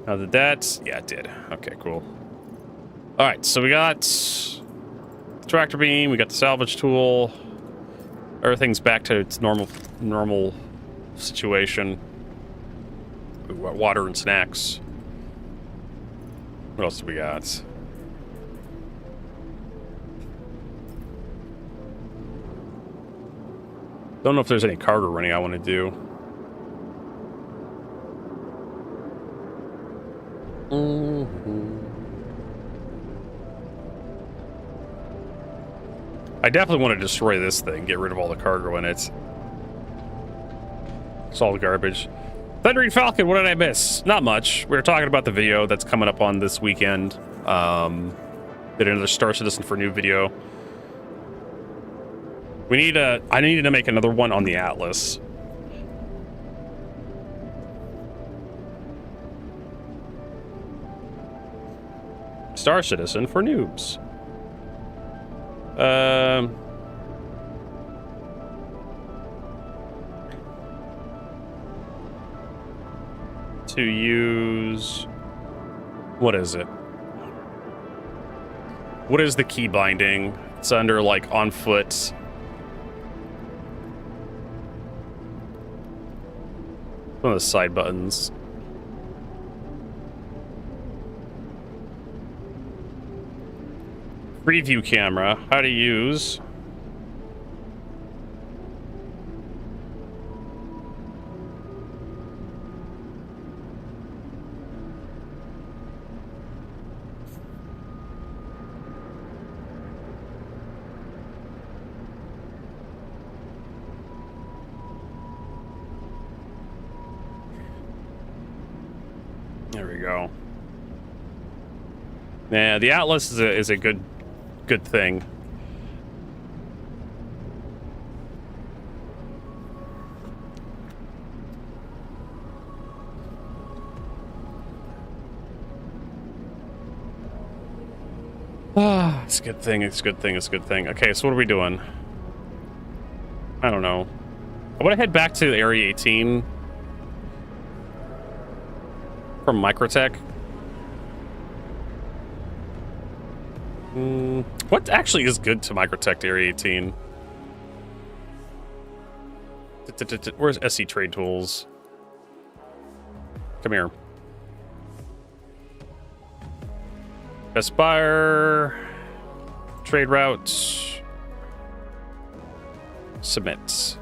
Now did that? Yeah, it did. Okay, cool. All right, so we got the tractor beam, we got the salvage tool. Everything's back to its normal situation. We got water and snacks. What else do we got? Don't know if there's any cargo running I want to do. I definitely want to destroy this thing, get rid of all the cargo in it. It's all garbage. Thundering Falcon, what did I miss? Not much. We were talking about the video that's coming up on this weekend. Did another Star Citizen for New video. I need to make another one on the Atlas. Star Citizen for noobs. To use... What is it? What is the key binding? It's under, like, on foot. One of the side buttons. Preview camera. How to use. There we go. Yeah, the Atlas is a good thing. It's a good thing, it's a good thing, it's a good thing. Okay, so what are we doing? I don't know. I want to head back to Area 18. from Microtech. What actually is good to Microtech to Area 18? Where's SC Trade Tools? Come here. Best buyer. Trade routes. Submit.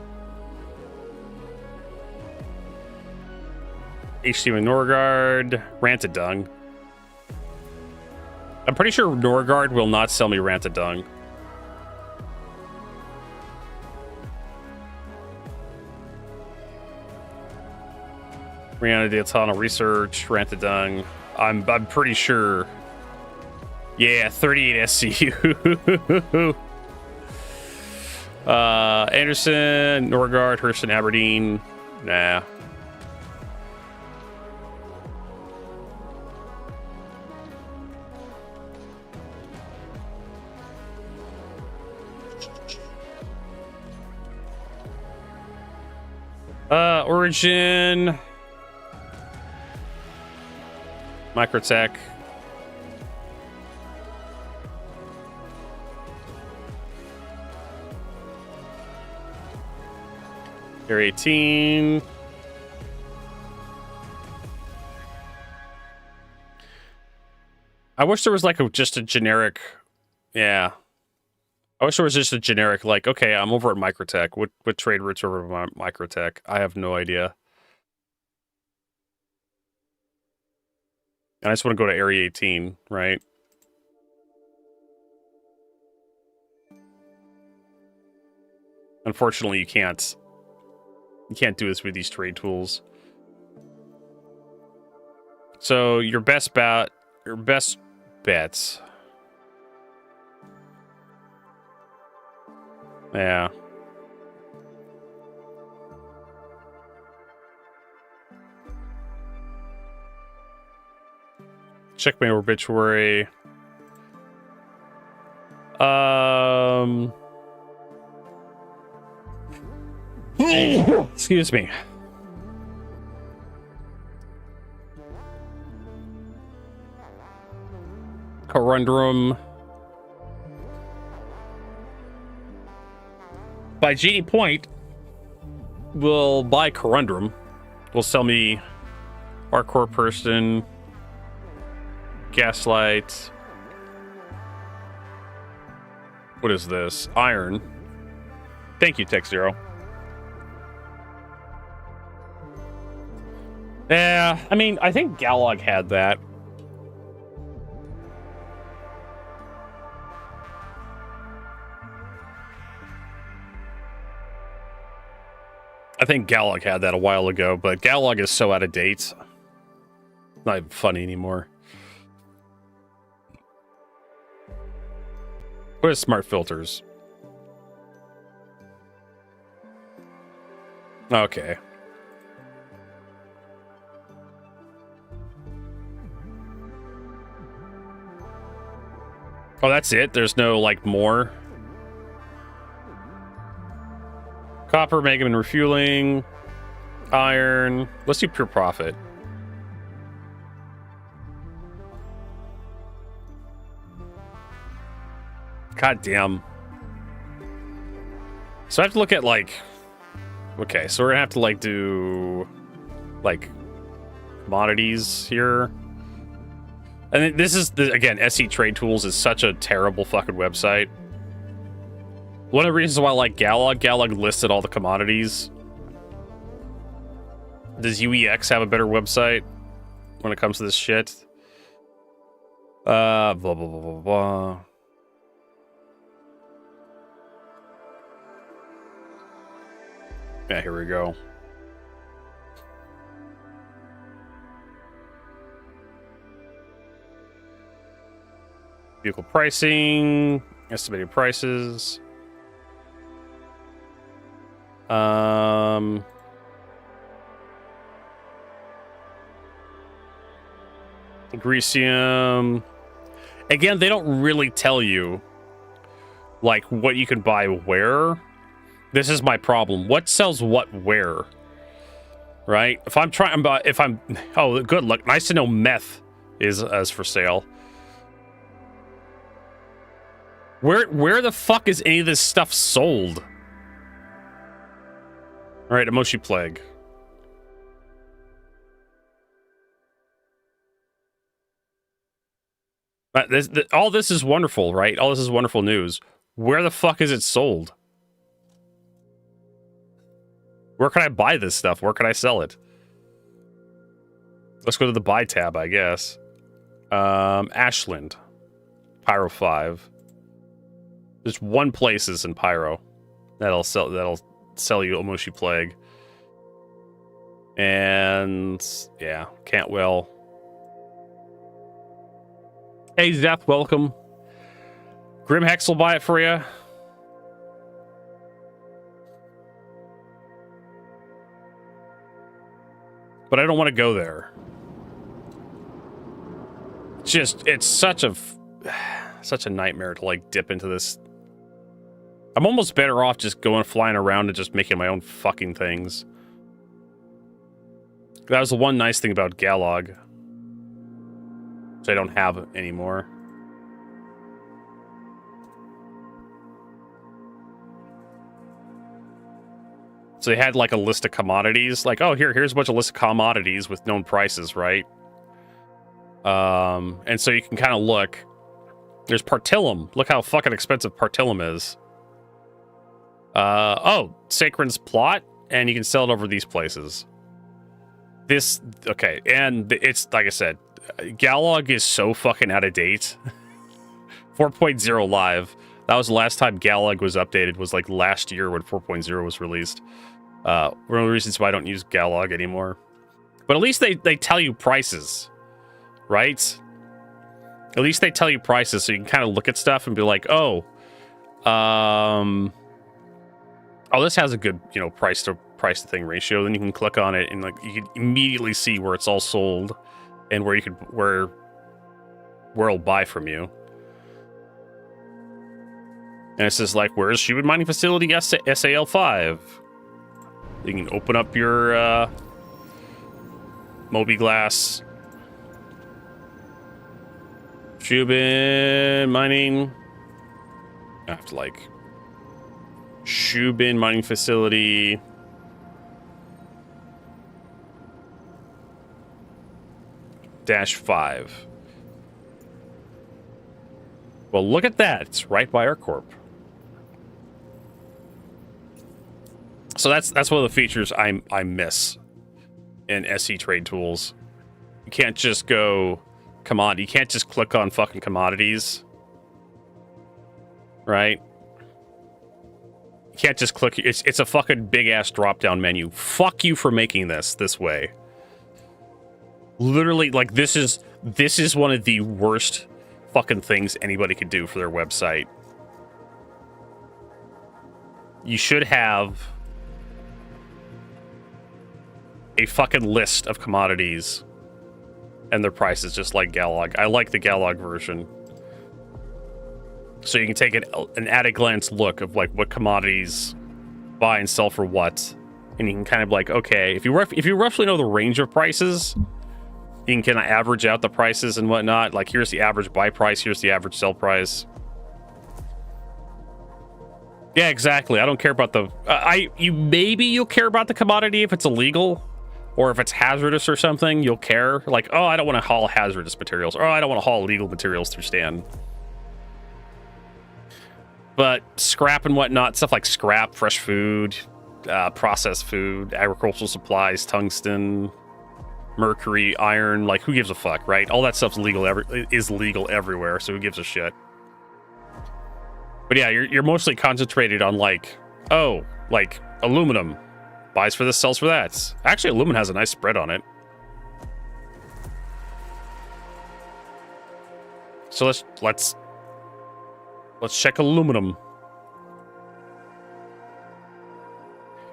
HT Norgard. Rantadung. I'm pretty sure Norgard will not sell me Rantadung. Rihanna Diatana Research, Rantadung. I'm pretty sure. Yeah, 38 SCU. Anderson, Norgard, Hurston, Aberdeen. Nah. Origin. Microtech. Area 18. I wish there was like just a generic, yeah. I wish there was just a generic, like, okay, I'm over at Microtech. What trade routes are over at Microtech? I have no idea. And I just want to go to Area 18, right? Unfortunately, you can't. You can't do this with these trade tools. So your best bets. Yeah. Checkmate obituary. Excuse me. Corundrum. By Genie Point, will buy Corundrum. Will sell me Hardcore Person, Gaslight. What is this? Iron. Thank you, Tech Zero. Yeah, I mean, I think Galog had that. I think Galog had that a while ago, but Galog is so out of date. Not even funny anymore. What is smart filters? Okay. Oh, that's it? There's no, like, more? Copper, Megaman refueling. Iron. Let's do pure profit. God damn. So I have to look at, like... Okay, so we're gonna have to, like, do... Like... commodities here. And this is, again, SC Trade Tools is such a terrible fucking website. One of the reasons why I like Galog listed all the commodities. Does UEX have a better website when it comes to this shit? Blah, blah, blah, blah, blah. Yeah, here we go. Vehicle pricing, estimated prices. Grecium. Again, they don't really tell you like what you can buy where. This is my problem. What sells what where? right? Oh, good luck. Nice to know meth is for sale. Where the fuck is any of this stuff sold? All right, Emoshi Plague. All this is wonderful, right? All this is wonderful news. Where the fuck is it sold? Where can I buy this stuff? Where can I sell it? Let's go to the buy tab, I guess. Ashland. Pyro 5. There's one place is in Pyro. That'll sell you Omoshi Plague. And yeah, Cantwell. Hey Zeth, welcome. Grimhex will buy it for you. But I don't want to go there. It's such a nightmare to like dip into this. I'm almost better off just flying around and just making my own fucking things. That was the one nice thing about Galog, which I don't have anymore. So they had like a list of commodities, like, oh, here's a bunch of list of commodities with known prices, right? And so you can kind of look. There's Partillum. Look how fucking expensive Partillum is. Oh, Sacren's Plot, and you can sell it over these places. Okay, and it's, like I said, Galog is so fucking out of date. 4.0 live. That was the last time Galog was updated, was like last year when 4.0 was released. One of the reasons why I don't use Galog anymore. But at least they tell you prices, right? At least they tell you prices, so you can kind of look at stuff and be like, oh, this has a good, price to thing ratio. Then you can click on it and like you can immediately see where it's all sold and where it'll buy from you. And it says like, where's Shubin Mining Facility SAL5? You can open up your Moby Glass. Shubin Mining. I have to like Shubin Mining Facility. -5. Well, look at that. It's right by our corp. So that's one of the features I miss in SE Trade Tools. You can't just go commodity. You can't just click on fucking commodities. Right? You can't just click. It's a fucking big ass drop down menu. Fuck you for making this way. Literally, like, this is one of the worst fucking things anybody could do for their website. You should have a fucking list of commodities and their prices, just like Galog. I like the Galog version. So you can take an at-a-glance look of like what commodities buy and sell for what, and you can kind of like, okay, if you roughly know the range of prices, you can kind of average out the prices and whatnot. Like, here's the average buy price, here's the average sell price. Yeah, exactly. I don't care about the maybe you'll care about the commodity if it's illegal or if it's hazardous or something. You'll care, like, oh, I don't want to haul hazardous materials, or I don't want to haul illegal materials through Stan. But scrap and whatnot, stuff like scrap, fresh food, processed food, agricultural supplies, tungsten, mercury, iron, like, who gives a fuck, right? All that stuff's legal is legal everywhere, so who gives a shit? But yeah, you're mostly concentrated on like, oh, like aluminum buys for this, sells for that. Actually, aluminum has a nice spread on it. So let's check aluminum.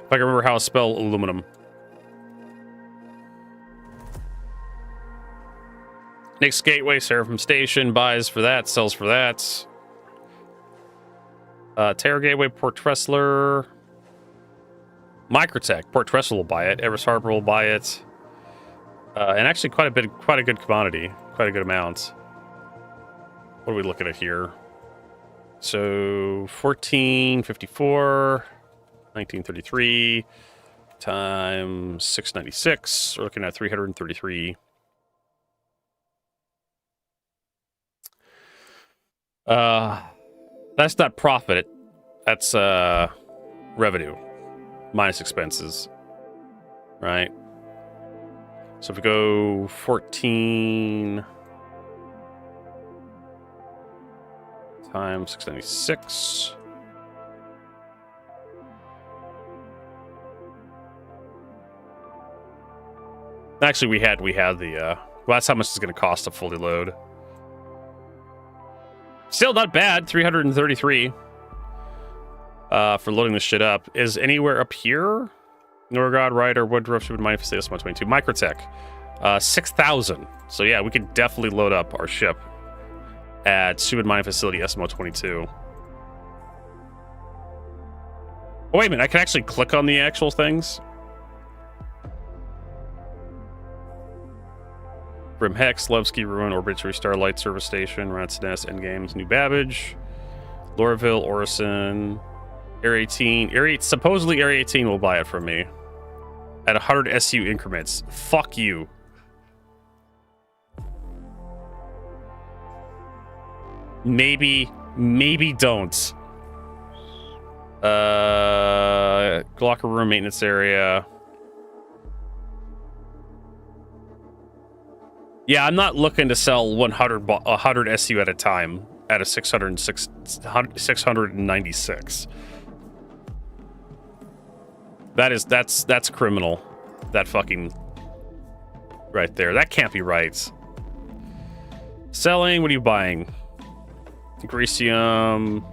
If I can remember how to spell aluminum. Nick's Gateway, Seraphim Station, buys for that, sells for that. Terror Gateway, Port Tressler. Microtech, Port Trestle will buy it. Everest Harbor will buy it. And actually quite a good commodity. Quite a good amount. What are we looking at here? So 1454, 1933 times 696. We're looking at 333. That's not profit. That's revenue minus expenses, right? So if we go 14 times 696. Actually, we had the well, that's how much it's going to cost to fully load. Still not bad, 333 for loading this shit up. Is anywhere up here? Norgod, Ryder, Woodruff, Shipment Mining Facility, SM-22. Microtech, 6,000. So yeah, we could definitely load up our ship at Subid Mining Facility, SMO-22. Oh, wait a minute, I can actually click on the actual things. Brim Hex, Bluesky, Ruin, Orbitary, Starlight, Service Station, Rat's Nest, Endgames, New Babbage, Lorville, Orison, Area 18. Supposedly Area 18 will buy it from me at 100 SU increments. Fuck you. Maybe don't. Locker room maintenance area. Yeah, I'm not looking to sell 100 SU at a time at a 696. That's criminal. That fucking right there. That can't be right. Selling, what are you buying? Grecium.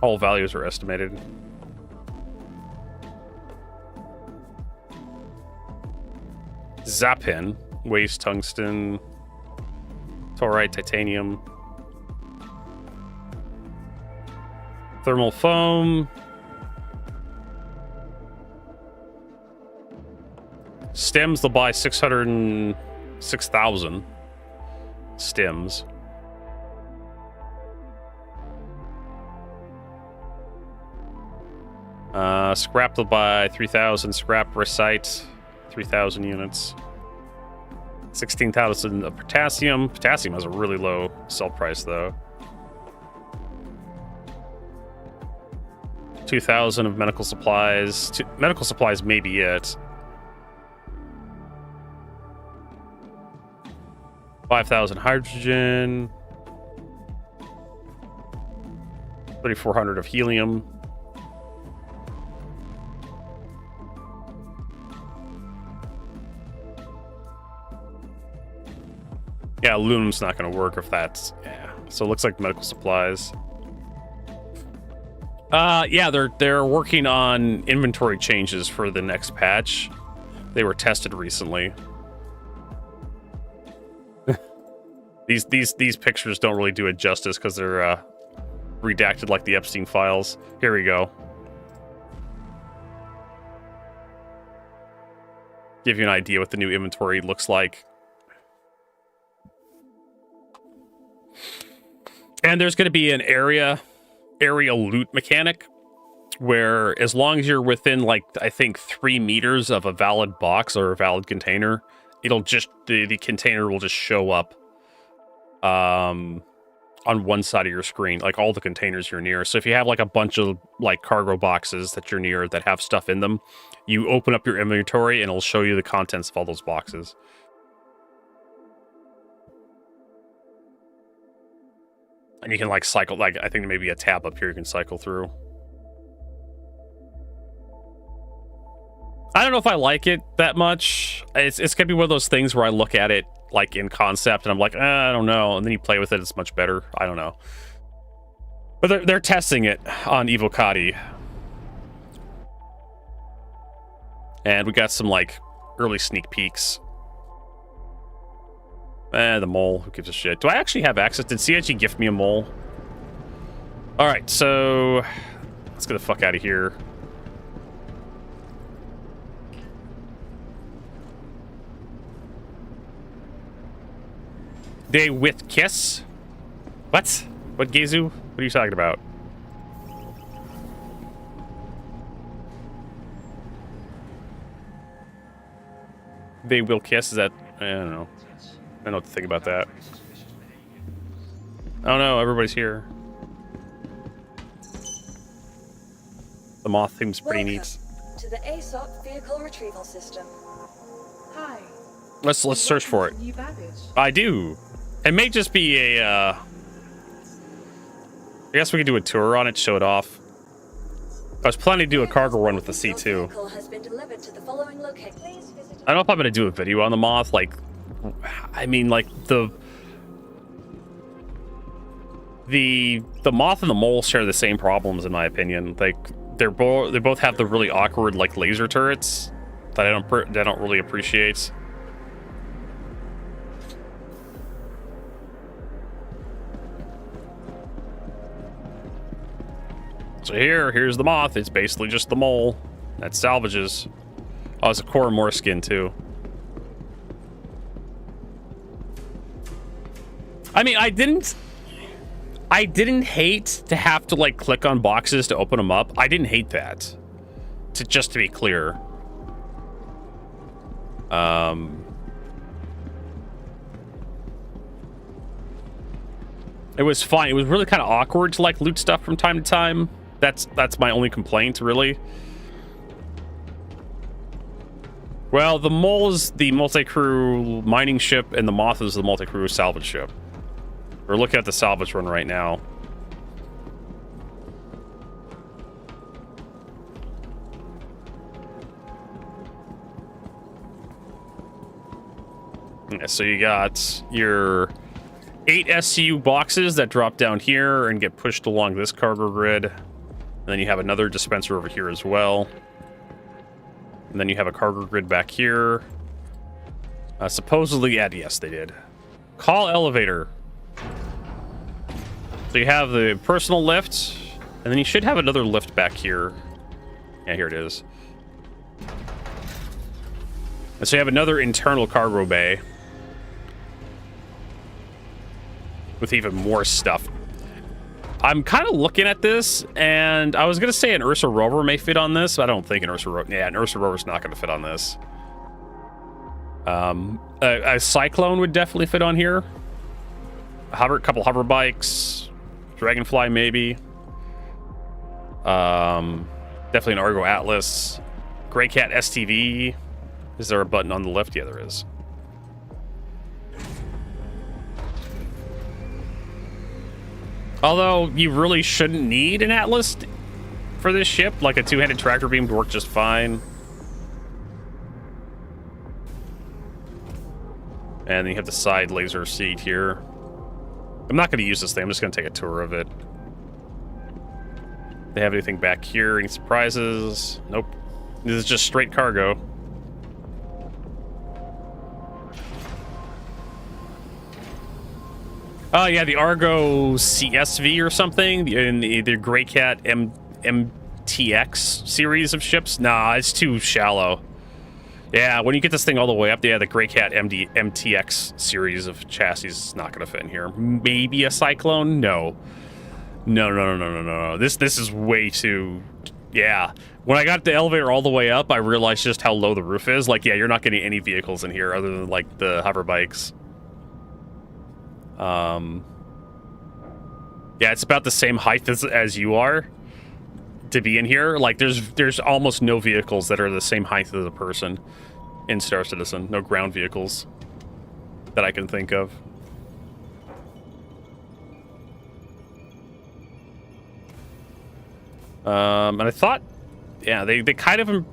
All values are estimated. Zapin, waste tungsten, taurite, titanium, thermal foam, stems. They'll buy 6,000 stems. Scrap, they'll buy 3,000. Scrap, recite 3,000 units. 16,000 of potassium. Potassium has a really low sell price, though. 2,000 of medical supplies. Medical supplies may be it. 5,000 hydrogen. 3,400 of helium. Yeah, aluminum's not going to work if that's... Yeah. So it looks like medical supplies. Yeah, they're working on inventory changes for the next patch. They were tested recently. These pictures don't really do it justice because they're redacted like the Epstein files. Here we go. Give you an idea what the new inventory looks like. And there's going to be an area loot mechanic where as long as you're within, like, I think 3 meters of a valid box or a valid container, it'll just, the container will just show up on one side of your screen, like all the containers you're near. So if you have like a bunch of like cargo boxes that you're near that have stuff in them, you open up your inventory and it'll show you the contents of all those boxes. And you can like cycle, like I think there may be a tab up here you can cycle through. I don't know if I like it that much. It's gonna be one of those things where I look at it like in concept and I'm like, I don't know. And then you play with it, it's much better. I don't know. But they're testing it on Evocati. And we got some like early sneak peeks. The mole, who gives a shit? Do I actually have access? Did CIG gift me a mole? All right, so let's get the fuck out of here. They with kiss? What? What, Gezu? What are you talking about? They will kiss? Is that... I don't know. I don't know what to think about that. Oh no, everybody's here. The moth seems pretty neat. To the ASOP vehicle retrieval system. Hi. Let's search for it. New baggage. I do. It may just be a I guess we could do a tour on it, show it off. I was planning to do a cargo run with the C2. Has been delivered to the following location. I don't know if I'm gonna do a video on the moth. Like, I mean, like the moth and the mole share the same problems, in my opinion. Like, they both have the really awkward like laser turrets that I don't really appreciate. So here's the moth. It's basically just the mole that salvages. Oh, it's a Coramor skin too. I mean, I didn't hate to have to like click on boxes to open them up. I didn't hate that. Just to be clear. It was fine. It was really kind of awkward to like loot stuff from time to time. That's my only complaint, really. Well, the mole is the multi-crew mining ship, and the moth is the multi-crew salvage ship. We're looking at the salvage run right now. Yeah, so you got your 8 SCU boxes that drop down here and get pushed along this cargo grid. And then you have another dispenser over here as well. And then you have a cargo grid back here. Supposedly, yes, they did. Call elevator. So you have the personal lift, and then you should have another lift back here. Yeah, here it is. And so you have another internal cargo bay with even more stuff. I'm kind of looking at this, and I was going to say an Ursa rover may fit on this. But I don't think an Ursa rover... Yeah, an Ursa rover's not going to fit on this. A Cyclone would definitely fit on here. A couple hover bikes. Dragonfly, maybe. Definitely an Argo Atlas. Greycat STV. Is there a button on the left? Yeah, there is. Although, you really shouldn't need an Atlas for this ship. Like, a two-handed tractor beam would work just fine. And then you have the side laser seat here. I'm not going to use this thing. I'm just going to take a tour of it. They have anything back here? Any surprises? Nope. This is just straight cargo. Oh, yeah, the Argo CSV or something. In the Greycat MTX series of ships. Nah, it's too shallow. Yeah, when you get this thing all the way up, yeah, the Greycat MTX series of chassis is not going to fit in here. Maybe a Cyclone? No. No. This is way too... Yeah. When I got the elevator all the way up, I realized just how low the roof is. Like, yeah, you're not getting any vehicles in here other than, like, the hover bikes. Yeah, it's about the same height as you are to be in here. Like, there's almost no vehicles that are the same height as a person in Star Citizen. No ground vehicles that I can think of. And I thought, yeah, they kind of...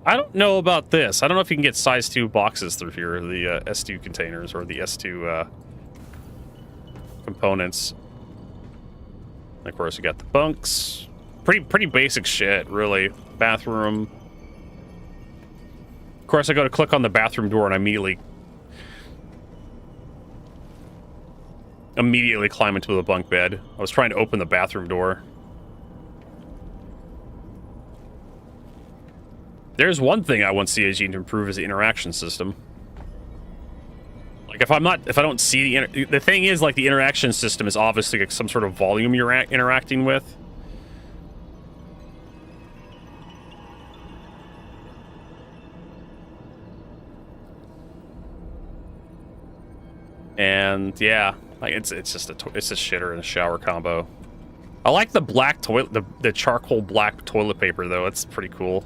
I don't know about this. I don't know if you can get size 2 boxes through here, the S2 containers or the S2 components. And of course, you got the bunks. Pretty basic shit, really. Bathroom. Of course, I go to click on the bathroom door and I immediately immediately climb into the bunk bed. I was trying to open the bathroom door. There's one thing I want CIG to improve is the interaction system. Like, if I don't see the thing is, like, the interaction system is obviously like some sort of volume you're interacting with. And yeah, like it's just it's a shitter and a shower combo. I like the black toilet, the charcoal black toilet paper though. It's pretty cool.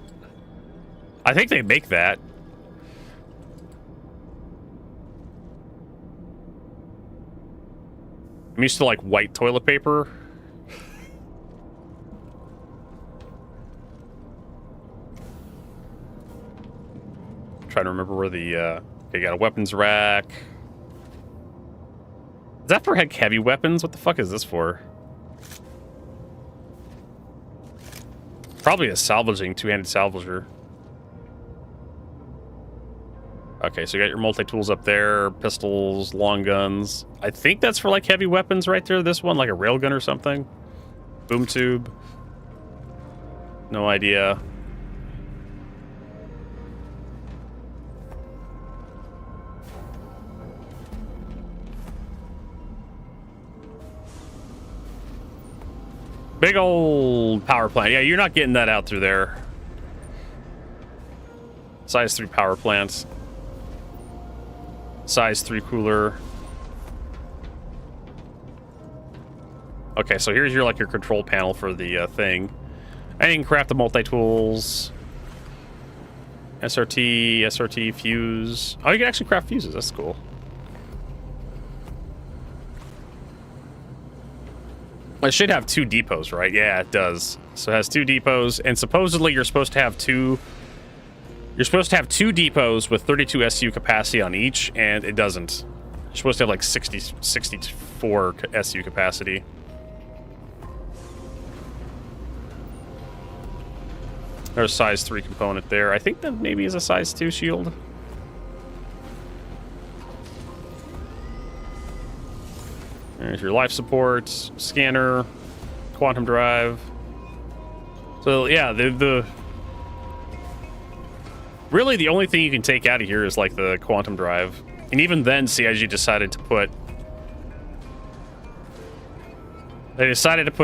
I think they make that. I'm used to like white toilet paper. Trying to remember where the okay, got a weapons rack. Is that for heavy weapons? What the fuck is this for? Probably a salvaging, two-handed salvager. Okay, so you got your multi-tools up there, pistols, long guns. I think that's for like heavy weapons right there. This one, like a railgun or something. Boom tube. No idea. Big old power plant. Yeah, you're not getting that out through there. Size 3 power plants. Size 3 cooler. Okay, so here's your your control panel for the thing. And you can craft the multi-tools. SRT, fuse. Oh, you can actually craft fuses. That's cool. It should have 2 depots, right? Yeah, it does. So it has 2 depots, and supposedly you're supposed to have 2... You're supposed to have 2 depots with 32 SU capacity on each, and it doesn't. You're supposed to have like 64 SU capacity. There's a size 3 component there. I think that maybe is a size 2 shield. There's your life support, scanner, quantum drive. So yeah, really the only thing you can take out of here is like the quantum drive. And even then CIG decided to put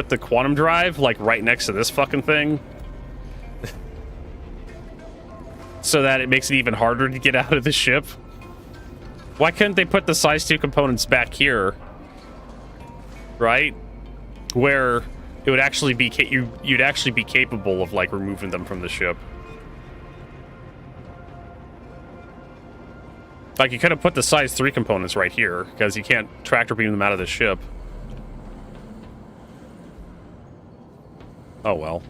the quantum drive like right next to this fucking thing. So that it makes it even harder to get out of the ship. Why couldn't they put the size 2 components back here? Right? Where it would actually be you'd actually be capable of like removing them from the ship. Like you could have put the size 3 components right here because you can't tractor beam them out of the ship. Oh well.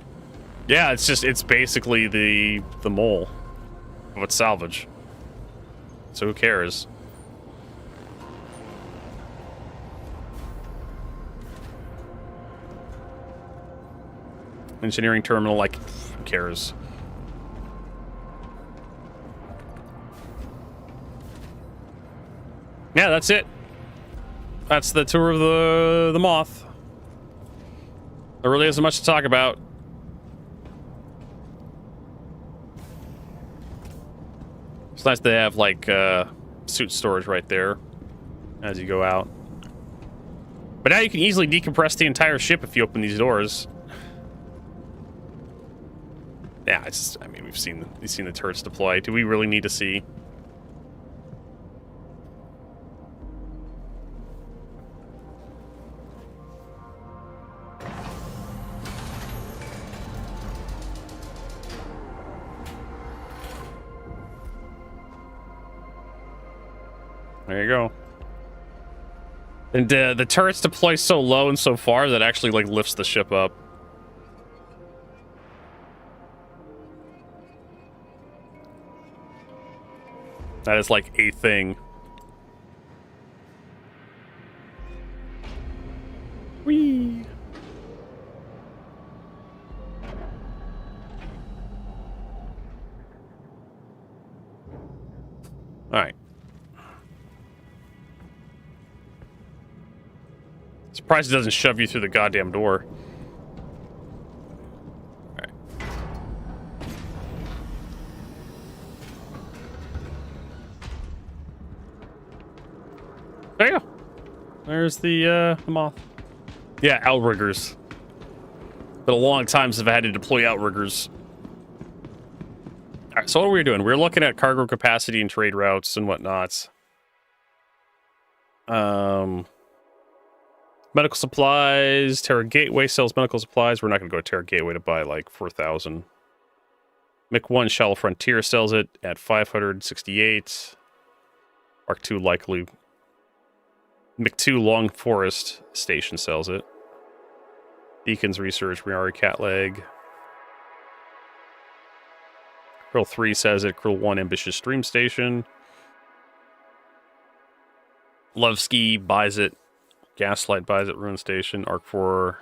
Yeah, it's basically the mole of its salvage. So who cares? Engineering terminal, like, who cares? Yeah, that's it. That's the tour of the Moth. There really isn't much to talk about. It's nice to have, like, suit storage right there as you go out. But now you can easily decompress the entire ship if you open these doors. Yeah, it's just, I mean, we've seen the turrets deploy. Do we really need to see? There you go. And the turrets deploy so low and so far that actually like lifts the ship up. That is like a thing. Whee! All right. Surprised it doesn't shove you through the goddamn door. Alright. There you go. There's the moth. Yeah, outriggers. Been a long time since I've had to deploy outriggers. Alright, so what are we doing? We're looking at cargo capacity and trade routes and whatnot. Medical supplies. Terra Gateway sells medical supplies. We're not going to go to Terra Gateway to buy like 4,000. Mick 1 Shallow Frontier sells it at 568. Mark 2 likely. Mick 2 Long Forest Station sells it. Deacon's Research, Miari Cat Leg. Krill 3 says it. Krill 1 Ambitious Stream Station. Bluesky buys it. Gaslight buys it. Ruin Station. Arc 4.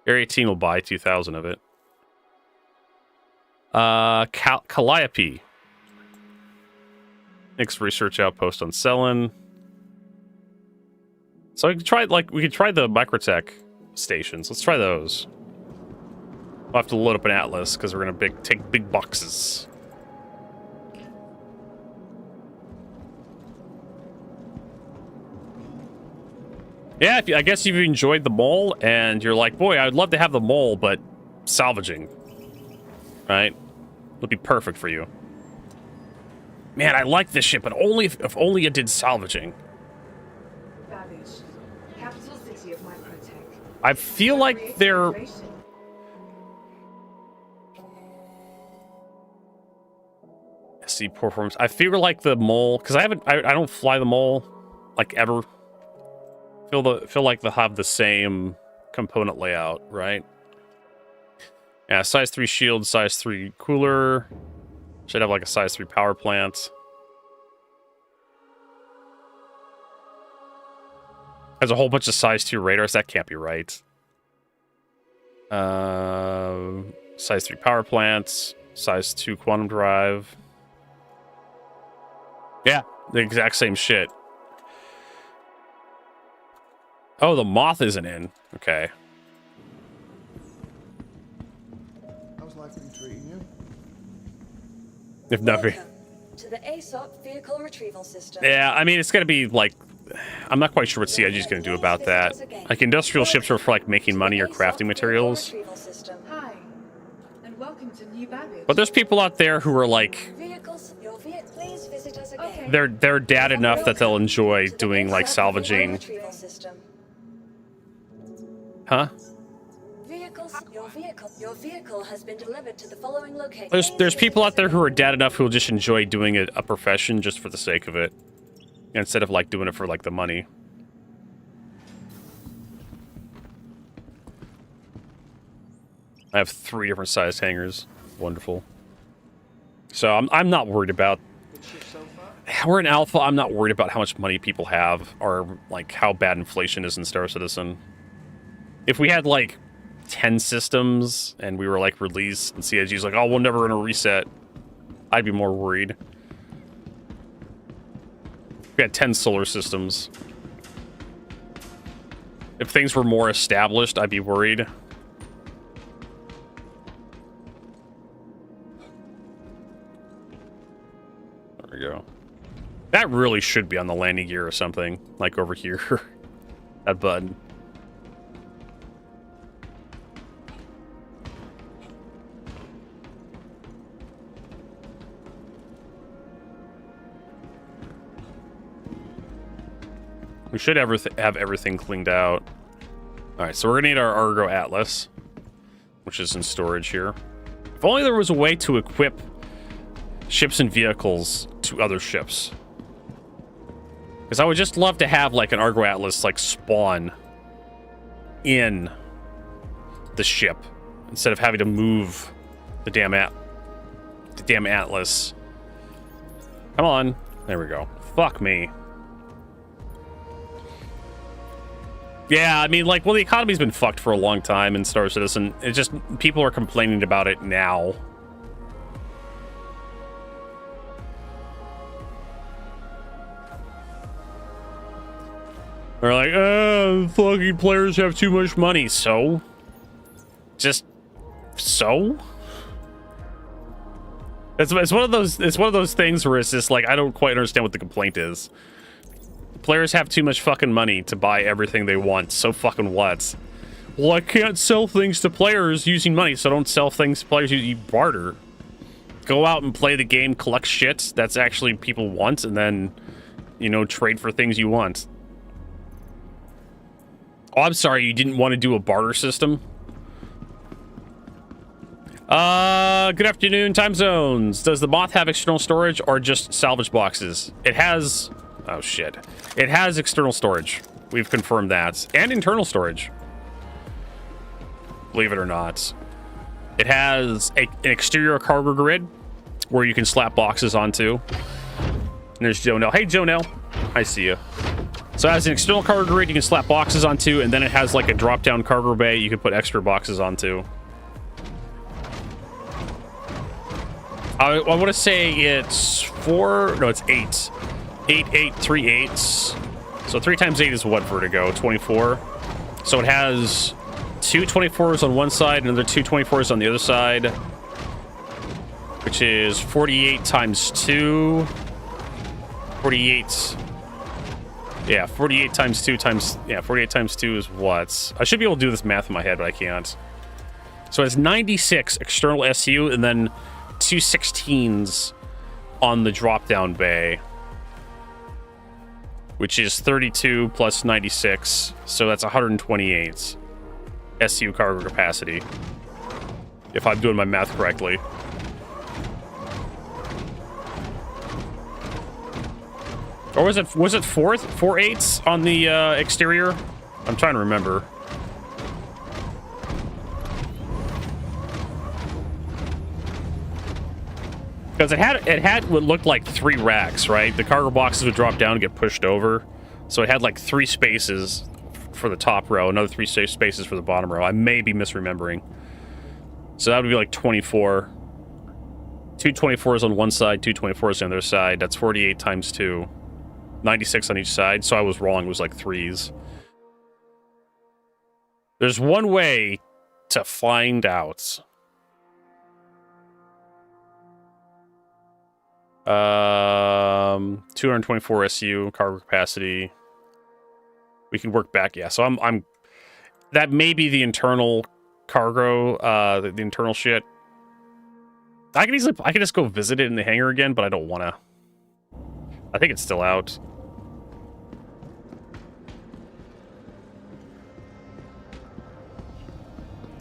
Area 18 will buy 2,000 of it. Calliope. Next research outpost on Selen. So we could try the microtech stations. Let's try those. We'll have to load up an atlas because we're gonna take big boxes. Yeah, I guess you've enjoyed the mole and you're like, boy, I'd love to have the mole, but salvaging. Right? It'll be perfect for you. Man, I like this ship, but only if only it did salvaging. Babbage, capital city of microtech. I feel like they're... See performance. I feel like the mole, because I don't fly the mole like ever. Feel like they'll have the same component layout, right? Yeah, size 3 shield, size 3 cooler. Should have like a size 3 power plant. Has a whole bunch of size 2 radars. That can't be right. Size 3 power plants, size 2 quantum drive. Yeah, the exact same shit. Oh, the moth isn't in. Okay. How's life been treating you? If nothing. Welcome to the ASOP vehicle retrieval system. Yeah, I mean, it's going to be like... I'm not quite sure what CIG is going to do about that. Like, industrial ships are for, like, making money or crafting materials. Hi, and welcome to New Babbage. But there's people out there who are, like... Please visit us again. They're dad enough that they'll enjoy doing, like, salvaging... Huh? Your vehicle has been delivered to the following location. There's people out there who are dad enough who will just enjoy doing a profession just for the sake of it. Instead of, like, doing it for, like, the money. I have 3 different sized hangars. Wonderful. So I'm not worried about... We're in Alpha. I'm not worried about how much money people have or, like, how bad inflation is in Star Citizen. If we had, like, 10 systems and we were, like, released and CIG's like, oh, we're never gonna reset, I'd be more worried. If we had 10 solar systems. If things were more established, I'd be worried. There we go. That really should be on the landing gear or something, like over here. That button. We should have everything cleaned out. Alright, so we're gonna need our Argo Atlas, which is in storage here. If only there was a way to equip ships and vehicles to other ships. Because I would just love to have, like, an Argo Atlas, like, spawn in the ship instead of having to move the damn Atlas. Come on. There we go. Fuck me. Yeah, I mean, like, well, the economy's been fucked for a long time in Star Citizen. It's just, people are complaining about it now. They're like, oh, fucking players have too much money. So? Just so? It's one of those things where it's just like, I don't quite understand what the complaint is. Players have too much fucking money to buy everything they want. So fucking what? Well, I can't sell things to players using money, so don't sell things to players using barter. Go out and play the game, collect shit that's actually people want, and then, you know, trade for things you want. Oh, I'm sorry, you didn't want to do a barter system? Good afternoon, time zones. Does the Moth have external storage or just salvage boxes? It has... Oh, shit. It has external storage. We've confirmed that. And internal storage. Believe it or not. It has an exterior cargo grid where you can slap boxes onto. And there's Jonell. Hey, Jonell. I see you. So it has an external cargo grid you can slap boxes onto, and then it has like a drop-down cargo bay you can put extra boxes onto. I want to say it's 4... No, it's 8. 8, 8, 3 8s. So 3 times 8 is what, Vertigo? 24. So it has 2 24s on one side, and another 2 24s on the other side. Which is 48 times 2. 48... Yeah, 48 times 2 times... Yeah, 48 times 2 is what? I should be able to do this math in my head, but I can't. So it's 96 external SU, and then 2 16s on the drop-down bay. Which is 32 plus 96, so that's 128 SU cargo capacity. If I'm doing my math correctly. Or was it 4 8s on the exterior? I'm trying to remember. Because it had what looked like 3 racks, right? The cargo boxes would drop down and get pushed over. So it had like 3 spaces for the top row, another 3 spaces for the bottom row. I may be misremembering. So that would be like 24. 2 24s on one side, 2 24s on the other side. That's 48 times 2. 96 on each side. So I was wrong. It was like 3s. There's one way to find out. 224 SU cargo capacity. We can work back, yeah. So I'm that may be the internal cargo, the internal shit. I can just go visit it in the hangar again, but I don't wanna. I think it's still out.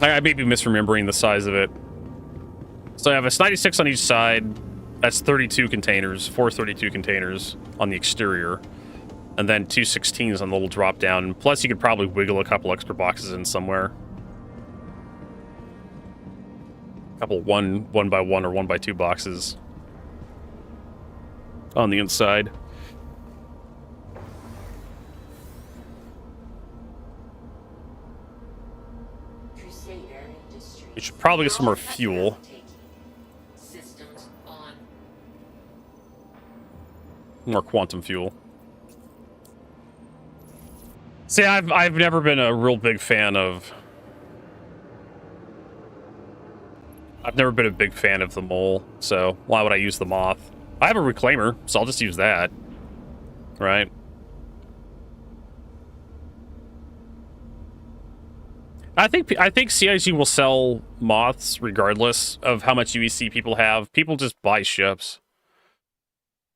I may be misremembering the size of it. So I have a 96 on each side. That's 32 containers, 432 containers on the exterior. And then 2 16s on the little drop down. Plus you could probably wiggle a couple extra boxes in somewhere. A couple 1 by 1 or 1 by 2 boxes on the inside. You should probably get some more fuel. More quantum fuel. See, I've never been a real big fan of... I've never been a big fan of the mole, so why would I use the moth? I have a reclaimer, so I'll just use that. Right? I think CIG will sell moths regardless of how much UEC people have. People just buy ships.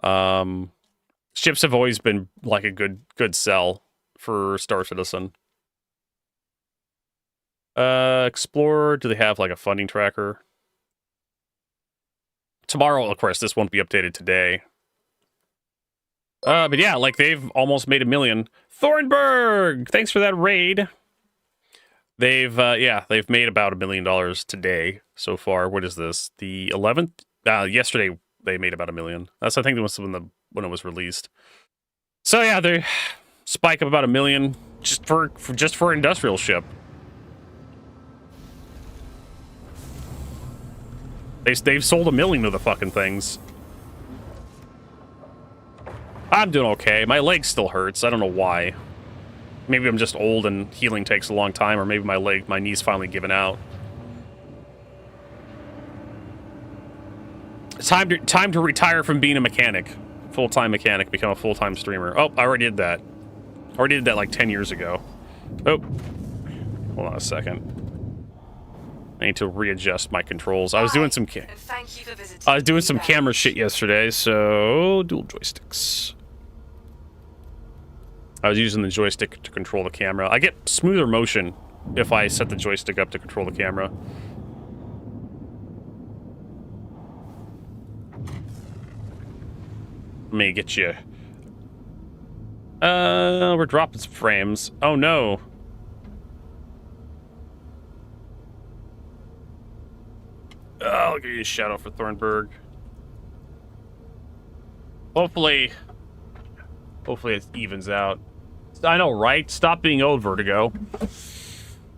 Ships have always been like a good sell for Star Citizen. Explorer, do they have like a funding tracker? Tomorrow, of course, this won't be updated today. But yeah, like they've almost made $1 million. Thornburg, thanks for that raid. They've made about $1 million today so far. What is this? The 11th? Yesterday they made about $1 million. That's, I think, when it was released. So yeah, they spike up about $1 million just for industrial ship. They've sold $1 million of the fucking things. I'm doing okay. My leg still hurts. I don't know why. Maybe I'm just old and healing takes a long time, or maybe my knee's finally given out. It's time to retire from being a mechanic. Full-time mechanic, become a full-time streamer. Oh, I already did that. I already did that like 10 years ago. Oh. Hold on a second. I need to readjust my controls. I was doing some camera shit yesterday, so dual joysticks. I was using the joystick to control the camera. I get smoother motion if I set the joystick up to control the camera. Let me get you. We're dropping some frames. Oh no. Oh, I'll give you a shout out for Thornburg. Hopefully it evens out. I know, right? Stop being old, Vertigo.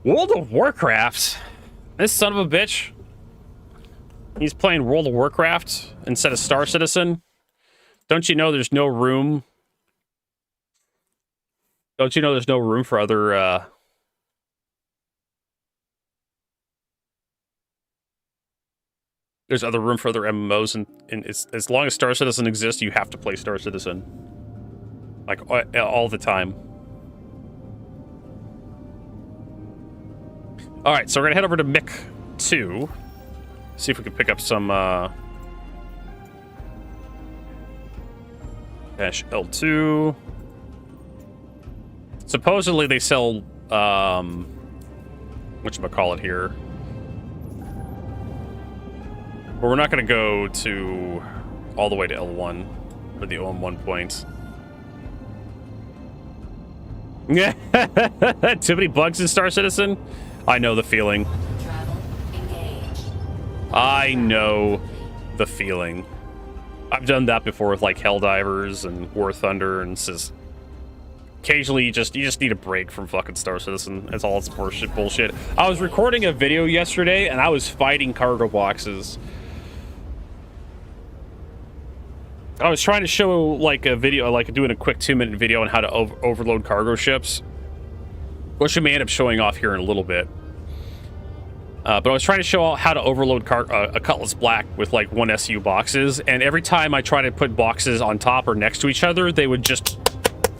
World of Warcraft. This son of a bitch. He's playing World of Warcraft instead of Star Citizen. Don't you know there's no room? Don't you know there's no room for other, there's other room for other MMOs, and as long as Star Citizen exists, you have to play Star Citizen. Like, all the time. Alright, so we're gonna head over to Mick 2. See if we can pick up some, dash L2. Supposedly they sell, whatchamacallit here. But we're not gonna go to all the way to L1 for the OM1 point. Yeah, too many bugs in Star Citizen? I know the feeling. I know the feeling. I've done that before with like Helldivers and War Thunder, and says occasionally you just need a break from fucking Star Citizen. That's all it's bullshit. I was recording a video yesterday and I was fighting cargo boxes. I was trying to show like a video, like doing a quick 2-minute video on how to overload cargo ships, which we may end up showing off here in a little bit. But I was trying to show how to overload a Cutlass Black with like 1 SU boxes, and every time I try to put boxes on top or next to each other, they would just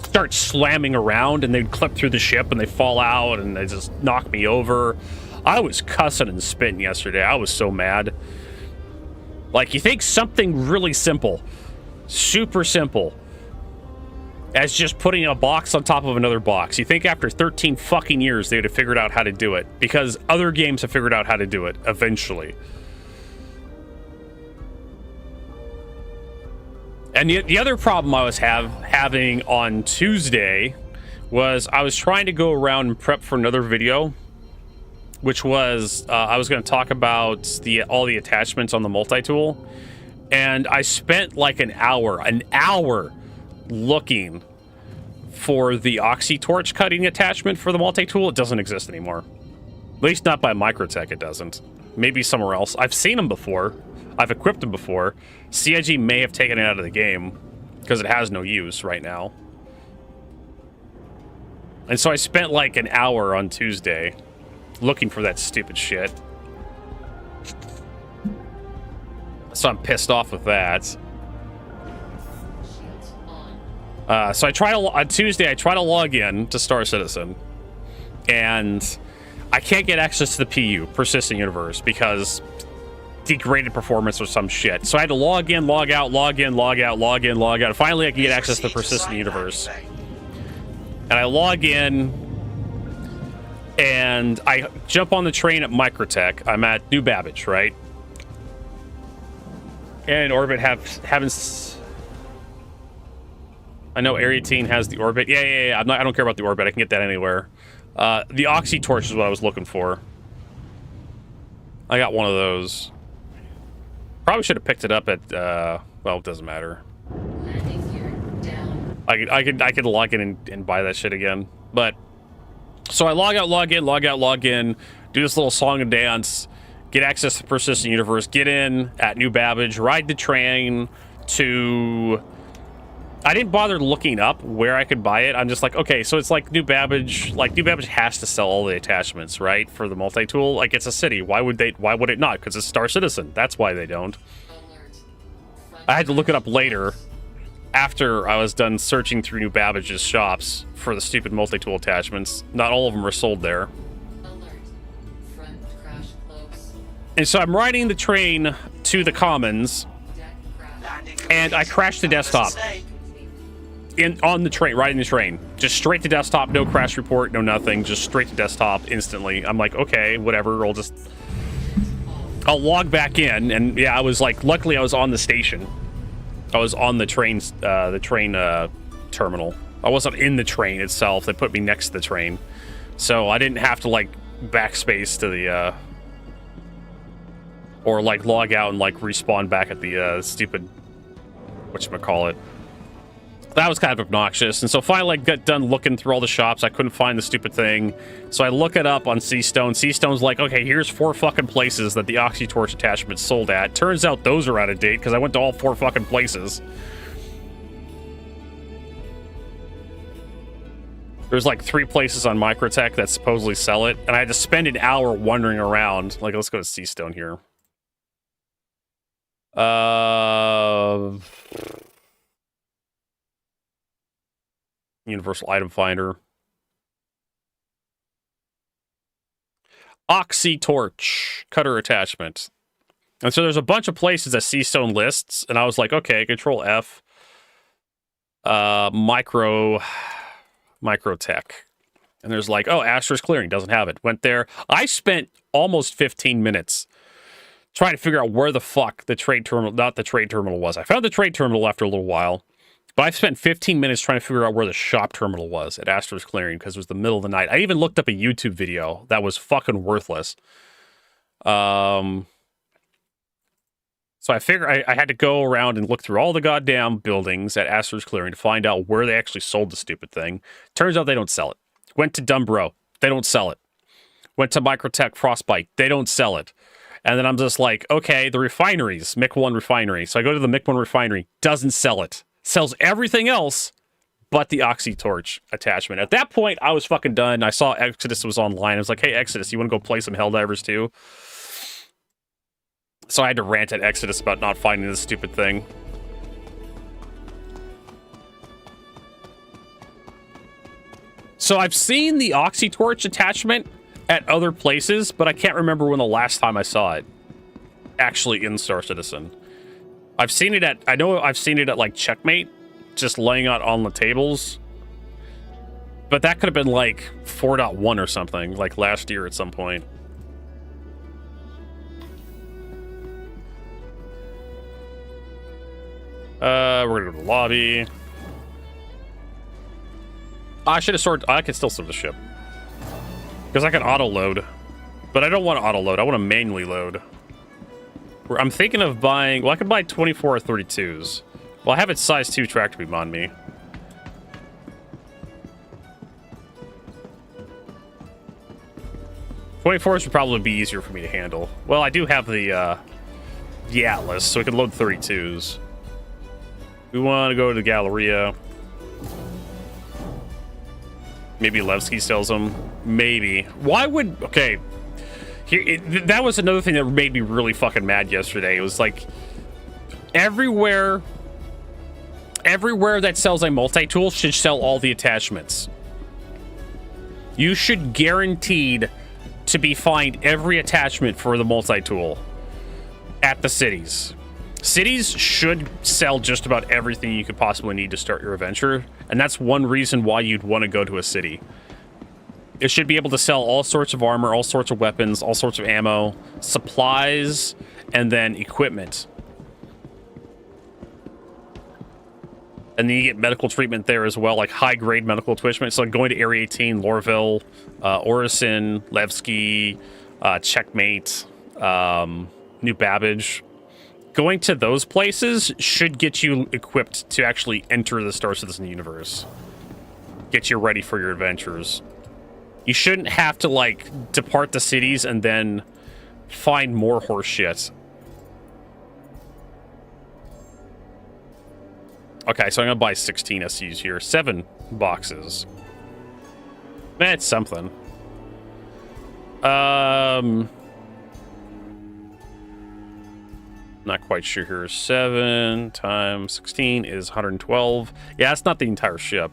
start slamming around and they'd clip through the ship and they fall out and they just knock me over. I was cussing and spitting yesterday. I was so mad. Like, you think something really simple, super simple, as just putting a box on top of another box. You think after 13 fucking years they would have figured out how to do it, because other games have figured out how to do it eventually. And the other problem I was having on Tuesday was I was trying to go around and prep for another video, which was I was going to talk about all the attachments on the multi-tool, and I spent like an hour looking for the Oxy torch cutting attachment for the multi-tool. It doesn't exist anymore. At least not by Microtech, it doesn't. Maybe somewhere else. I've seen them before. I've equipped them before. CIG may have taken it out of the game because it has no use right now. And so I spent like an hour on Tuesday looking for that stupid shit. So I'm pissed off with that. So I try to, on Tuesday, I try to log in to Star Citizen, and I can't get access to the PU, Persistent Universe, because degraded performance or some shit. So I had to log in, log out, log in, log out, log in, log out. Finally, I can get access to the Persistent Universe. And I log in, and I jump on the train at Microtech. I'm at New Babbage, right? And Orbit haven't. I know Area Teen has the Orbit. Yeah. I don't care about the Orbit. I can get that anywhere. The Oxy Torch is what I was looking for. I got one of those. Probably should have picked it up at, well, it doesn't matter. I could log in and buy that shit again. But, so I log out, log in, do this little song and dance, get access to Persistent Universe, get in at New Babbage, ride the train to I didn't bother looking up where I could buy it. I'm just like, okay, so it's like New Babbage. Like, New Babbage has to sell all the attachments, right? For the multi-tool. Like, it's a city. Why would it not? Because it's Star Citizen. That's why they don't. I had to look it up later, after I was done searching through New Babbage's shops for the stupid multi-tool attachments. Not all of them are sold there. And so I'm riding the train to the Commons, and I crashed the desktop. On the train, riding the train. Just straight to desktop, no crash report, no nothing, just straight to desktop instantly. I'm like, okay, whatever, I'll log back in, and yeah, I was like, luckily I was on the station. I was on the train terminal. I wasn't in the train itself. They put me next to the train. So I didn't have to, like, backspace to the, or, like, log out and, like, respawn back at the, stupid, whatchamacallit. That was kind of obnoxious. And so finally I got done looking through all the shops. I couldn't find the stupid thing. So I look it up on Seastone. Seastone's like, okay, here's 4 fucking places that the Oxytorch attachment sold at. Turns out those are out of date because I went to all 4 fucking places. There's like 3 places on Microtech that supposedly sell it. And I had to spend an hour wandering around. Like, let's go to Seastone here. Universal Item Finder. Oxytorch cutter attachment. And so there's a bunch of places that Seastone lists, and I was like, okay, Control F. Microtech. And there's like, oh, Asterisk Clearing doesn't have it. Went there. I spent almost 15 minutes trying to figure out where the fuck the trade terminal, not the trade terminal was. I found the trade terminal after a little while. But I spent 15 minutes trying to figure out where the shop terminal was at Asterisk Clearing because it was the middle of the night. I even looked up a YouTube video that was fucking worthless. So I figured I had to go around and look through all the goddamn buildings at Asterisk Clearing to find out where they actually sold the stupid thing. Turns out they don't sell it. Went to Dumbro. They don't sell it. Went to Microtech Frostbite. They don't sell it. And then I'm just like, okay, the refineries. MIC-1 refinery. So I go to the MIC-1 refinery. Doesn't sell it. Sells everything else but the Oxytorch attachment. At that point, I was fucking done. I saw Exodus was online. I was like, hey, Exodus, you want to go play some Helldivers too? So I had to rant at Exodus about not finding this stupid thing. So I've seen the Oxytorch attachment at other places, but I can't remember when the last time I saw it actually in Star Citizen. I've seen it at, I know I've seen it at like Checkmate, just laying out on the tables. But that could have been like 4.1 or something, like last year at some point. We're gonna go to the lobby. I should have sorted, I can still sort the ship. Because I can auto-load. But I don't want to auto-load, I want to manually load. I'm thinking of buying, well, I could buy 24 or 32s. Well, I have its size 2 tractor beam on me. '24s would probably be easier for me to handle. Well, I do have the Atlas, so we can load 32s. We want to go to the Galleria. Maybe Levski sells them. Maybe. Why would... Okay. That was another thing that made me really fucking mad yesterday. It was like... Everywhere that sells a multi-tool should sell all the attachments. You should guaranteed to be find every attachment for the multi-tool at the cities. Cities should sell just about everything you could possibly need to start your adventure, and that's one reason why you'd want to go to a city. It should be able to sell all sorts of armor, all sorts of weapons, all sorts of ammo, supplies, and then equipment. And then you get medical treatment there as well, like high-grade medical treatment. So like going to Area 18, Lorville, Orison, Levski, Checkmate, New Babbage. Going to those places should get you equipped to actually enter the Star Citizen universe. Get you ready for your adventures. You shouldn't have to, like, depart the cities and then find more horse shit. Okay, so I'm gonna buy 16 SUs here. 7 boxes. That's something. Not quite sure here. 7 times 16 is 112. Yeah, that's not the entire ship.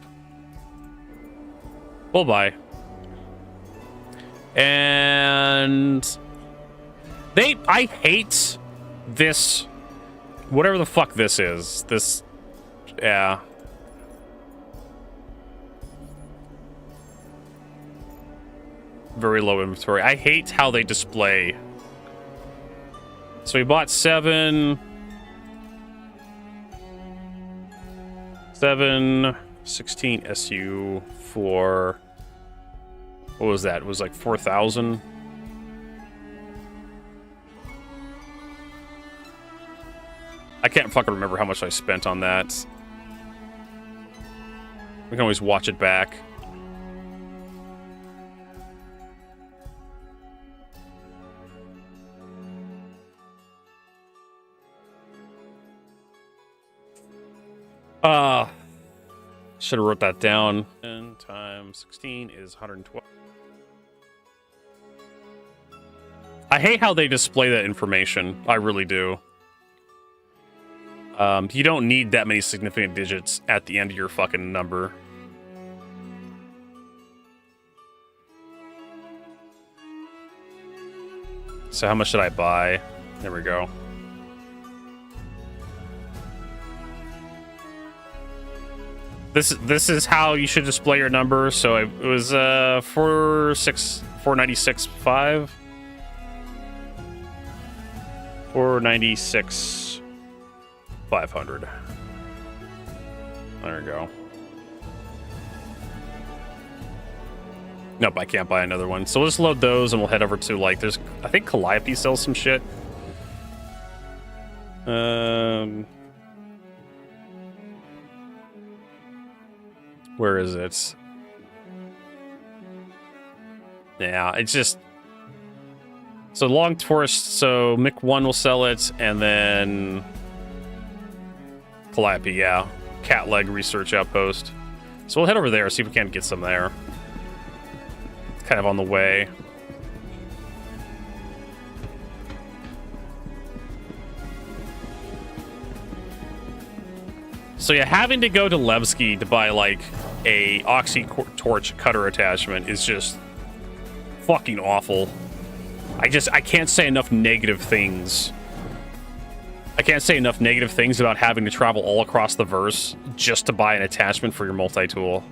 We'll buy. And I hate this, whatever the fuck this is. This, yeah. Very low inventory. I hate how they display. So we bought 7, 16 SU for, what was that? It was like 4,000. I can't fucking remember how much I spent on that. We can always watch it back. Should have wrote that down. 10 times 16 is 112. I hate how they display that information. I really do. You don't need that many significant digits at the end of your fucking number. So how much should I buy? There we go. This is how you should display your number. So it was 496.5. 496,500. There we go. Nope, I can't buy another one. So let's load those and we'll head over to, like, there's, I think Calliope sells some shit. Where is it? Yeah, it's just... So Long Tourist, so Mick 1 will sell it, and then... Calliope, yeah. Cat Leg Research Outpost. So we'll head over there, see if we can't get some there. It's kind of on the way. So yeah, having to go to Bluesky to buy, like, a Oxy Torch cutter attachment is just fucking awful. I can't say enough negative things. I can't say enough negative things about having to travel all across the verse just to buy an attachment for your multi-tool.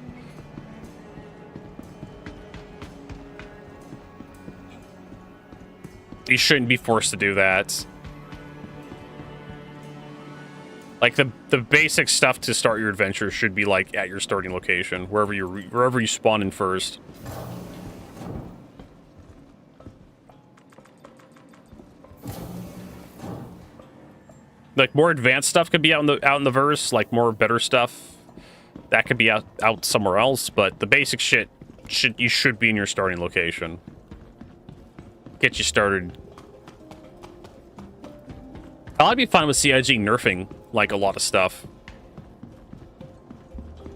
You shouldn't be forced to do that. Like, the basic stuff to start your adventure should be, like, at your starting location, wherever you spawn in first. Like, more advanced stuff could be out in the verse, like more better stuff that could be out somewhere else, but the basic shit should be in your starting location. Get you started. I'd be fine with CIG nerfing, like, a lot of stuff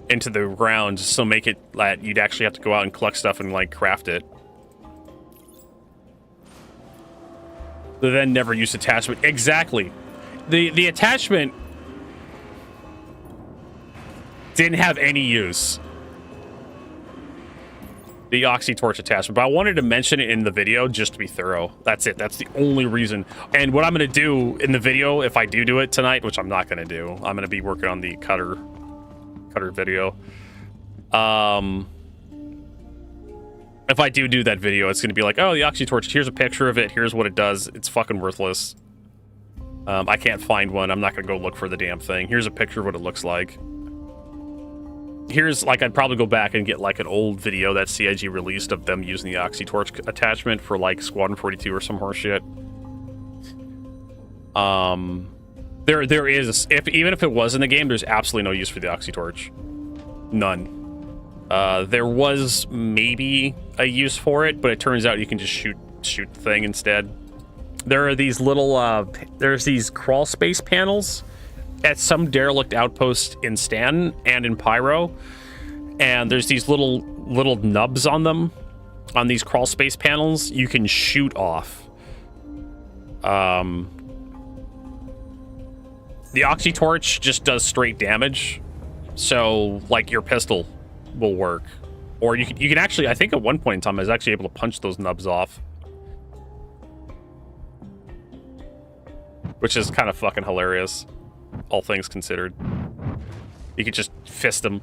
into the ground, so make it that you'd actually have to go out and collect stuff and, like, craft it. But then never use attachment. Exactly. The attachment didn't have any use. The Oxy Torch attachment, but I wanted to mention it in the video just to be thorough. That's it. That's the only reason. And what I'm going to do in the video, if I do it tonight, which I'm not going to do, I'm going to be working on the cutter video. If I do that video, it's going to be like, oh, the Oxy Torch, here's a picture of it, here's what it does. It's fucking worthless. I can't find one. I'm not going to go look for the damn thing. Here's a picture of what it looks like. Here's, like, I'd probably go back and get, like, an old video that CIG released of them using the Oxy Torch attachment for, like, Squadron 42 or some horse shit. There is, even if it was in the game, there's absolutely no use for the Oxy Torch. None. There was maybe a use for it, but it turns out you can just shoot the thing instead. There are these little, there's these crawl space panels at some derelict outpost in Stan and in Pyro, and there's these little nubs on them, on these crawl space panels you can shoot off. The Oxy Torch just does straight damage, so like your pistol will work, or you can actually, I think at one point in time I was actually able to punch those nubs off, which is kind of fucking hilarious, all things considered. You could just fist them.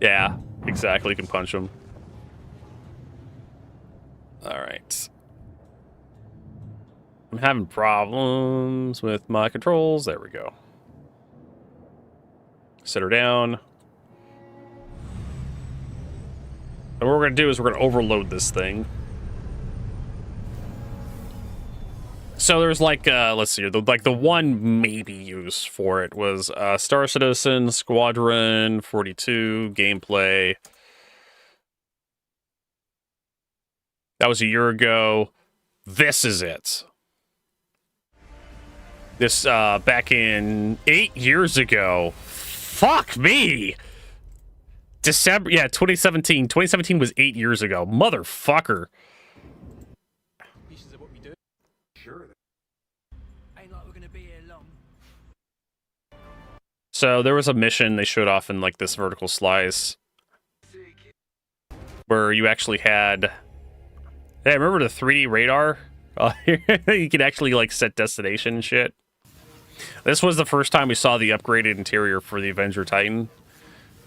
Yeah, exactly. You can punch them. All right. I'm having problems with my controls. There we go. Sit her down. And what we're going to do is we're going to overload this thing. So there's like, let's see, the one maybe use for it was Star Citizen, Squadron, 42, gameplay. That was a year ago. This is it. This, back in 8 years ago. Fuck me! December, yeah, 2017. 2017 was 8 years ago. Motherfucker. So there was a mission they showed off in like this vertical slice where you actually had, hey, remember the 3D radar? You could actually like set destination and shit. This was the first time we saw the upgraded interior for the Avenger Titan.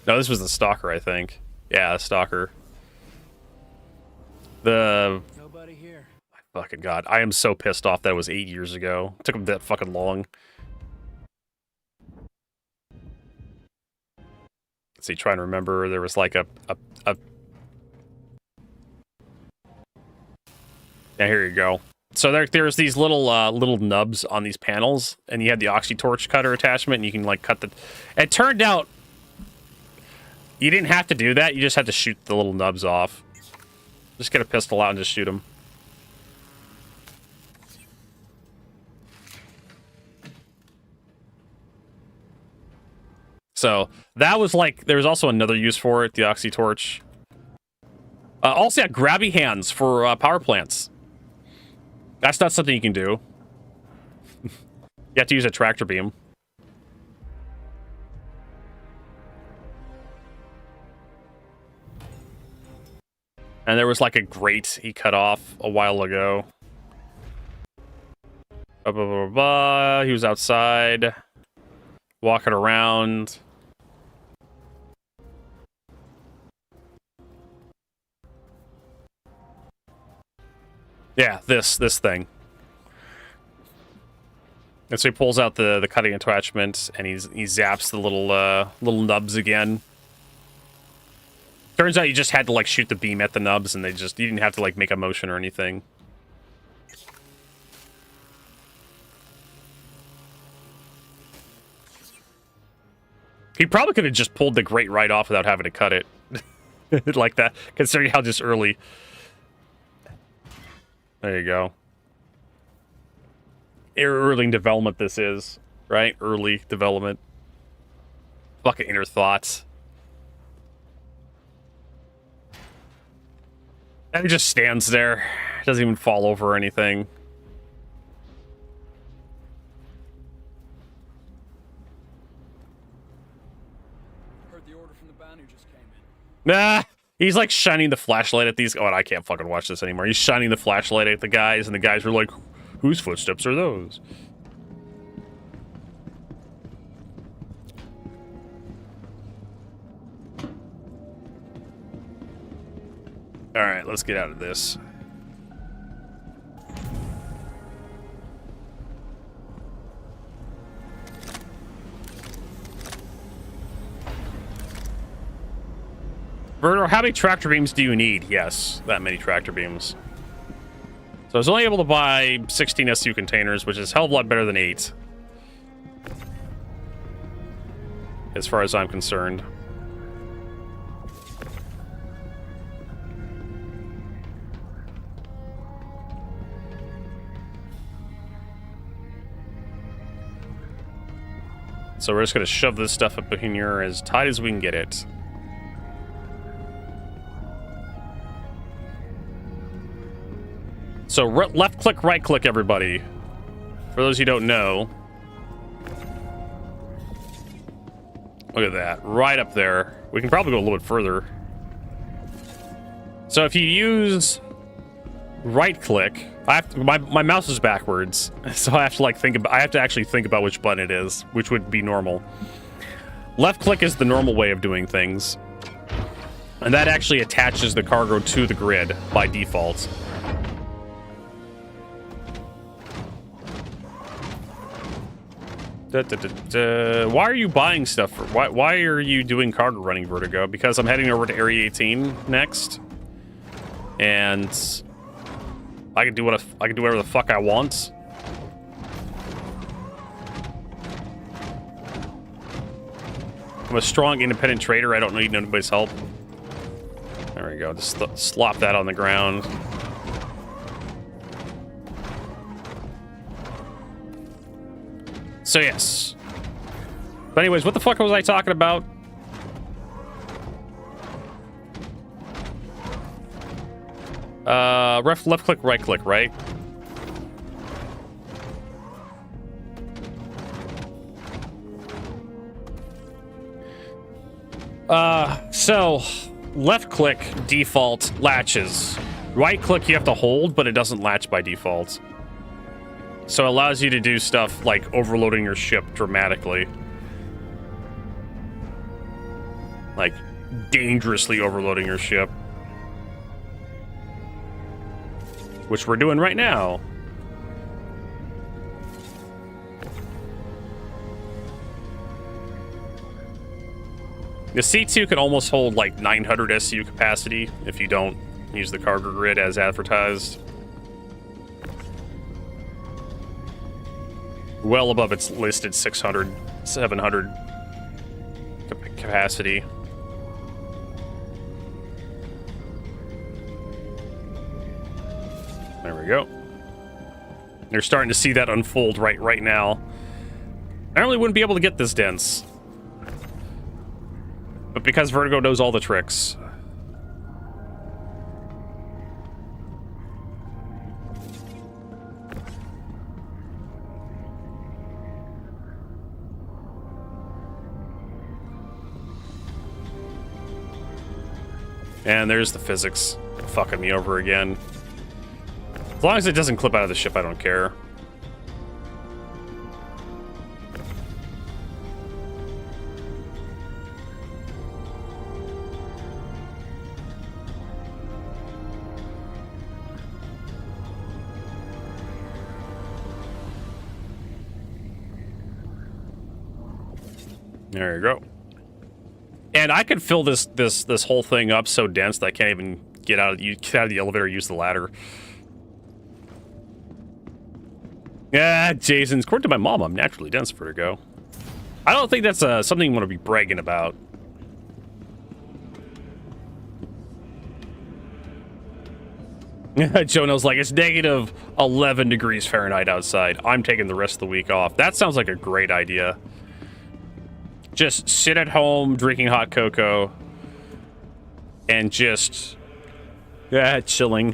No, this was the Stalker, I think. Yeah, the Stalker. Nobody here. Fucking God, I am so pissed off that it was 8 years ago. It took them that fucking long. Let's see, trying to remember, there was like a yeah, here you go. So there's these little nubs on these panels, and you had the Oxy Torch cutter attachment, and you can like cut the. It turned out you didn't have to do that. You just had to shoot the little nubs off. Just get a pistol out and just shoot them. So that was like, there was also another use for it, the Oxy Torch. Also, yeah, grabby hands for power plants. That's not something you can do. You have to use a tractor beam. And there was like a grate he cut off a while ago. Blah, blah, blah, blah. He was outside, walking around. Yeah, this thing. And so he pulls out the cutting attachment and he zaps the little nubs again. Turns out you just had to like shoot the beam at the nubs, and you didn't have to like make a motion or anything. He probably could have just pulled the grate right off without having to cut it. Like that, considering how just early. There you go. Early development this is, right? Early development. Fucking inner thoughts. And it just stands there. Doesn't even fall over or anything. Heard the order from the band who just came in. Nah! He's like shining the flashlight at these. Oh, and I can't fucking watch this anymore. He's shining the flashlight at the guys, and the guys were like, whose footsteps are those? Alright, let's get out of this. Verno, how many tractor beams do you need? Yes, that many tractor beams. So I was only able to buy 16 SU containers, which is a hell of a lot better than 8. As far as I'm concerned. So we're just going to shove this stuff up in here as tight as we can get it. So left click, right click, everybody. For those who don't know. Look at that, right up there. We can probably go a little bit further. So if you use right click, I have to, my mouse is backwards, so I have to like I have to actually think about which button it is, which would be normal. Left click is the normal way of doing things, and that actually attaches the cargo to the grid by default. Why are you buying stuff? Why are you doing cargo running, Vertigo? Because I'm heading over to Area 18 next, and I can do whatever the fuck I want. I'm a strong, independent trader. I don't need anybody's help. There we go. Just slop that on the ground. So yes. But anyways, what the fuck was I talking about? Left click, right click, right? So left click default latches. Right click you have to hold, but it doesn't latch by default. So it allows you to do stuff like overloading your ship dramatically. Like dangerously overloading your ship. Which we're doing right now. The C2 can almost hold like 900 SCU capacity if you don't use the cargo grid as advertised. Well above its listed 600, 700 capacity. There we go. You're starting to see that unfold right now. I normally wouldn't be able to get this dense. But because Vertigo knows all the tricks. And there's the physics fucking me over again. As long as it doesn't clip out of the ship, I don't care. There you go. And I could fill this whole thing up so dense that I can't even get out of the elevator or use the ladder. Yeah, Jason's. According to my mom, I'm naturally dense, Vertigo. I don't think that's something you want to be bragging about. Jono's like, it's negative 11 degrees Fahrenheit outside. I'm taking the rest of the week off. That sounds like a great idea. Just sit at home drinking hot cocoa and just chilling.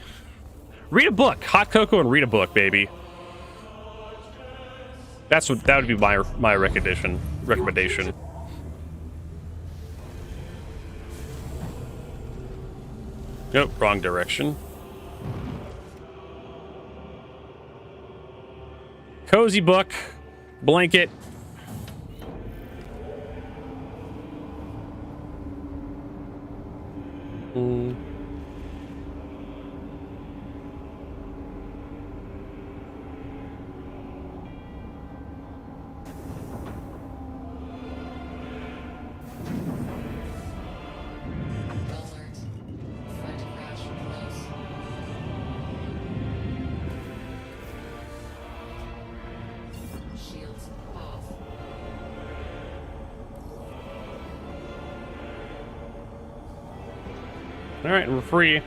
Read a book. Hot cocoa and read a book, baby. That would be my recommendation. Nope, wrong direction. Cozy book, blanket. All right, we're free.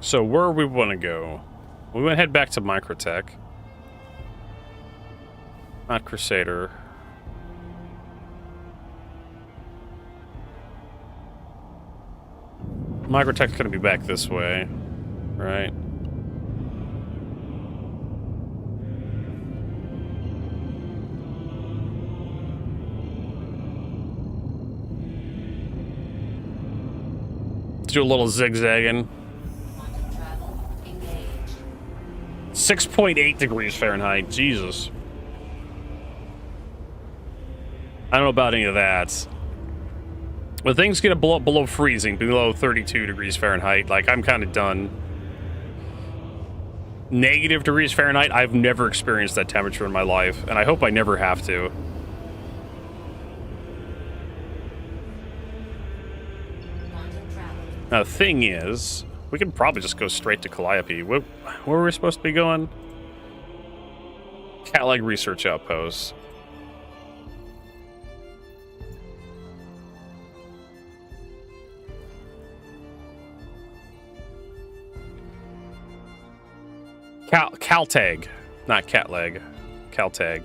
So where we want to go? We went head back to Microtech. Not Crusader. Microtech's gonna be back this way, right? Let's do a little zigzagging. 6.8 degrees Fahrenheit. Jesus. I don't know about any of that. When things get below freezing, below 32 degrees Fahrenheit, like, I'm kind of done. Negative degrees Fahrenheit, I've never experienced that temperature in my life, and I hope I never have to. Now, the thing is, we can probably just go straight to Calliope. Where were we supposed to be going? Catleg Research Outpost. Caltag, not Catleg. Caltag.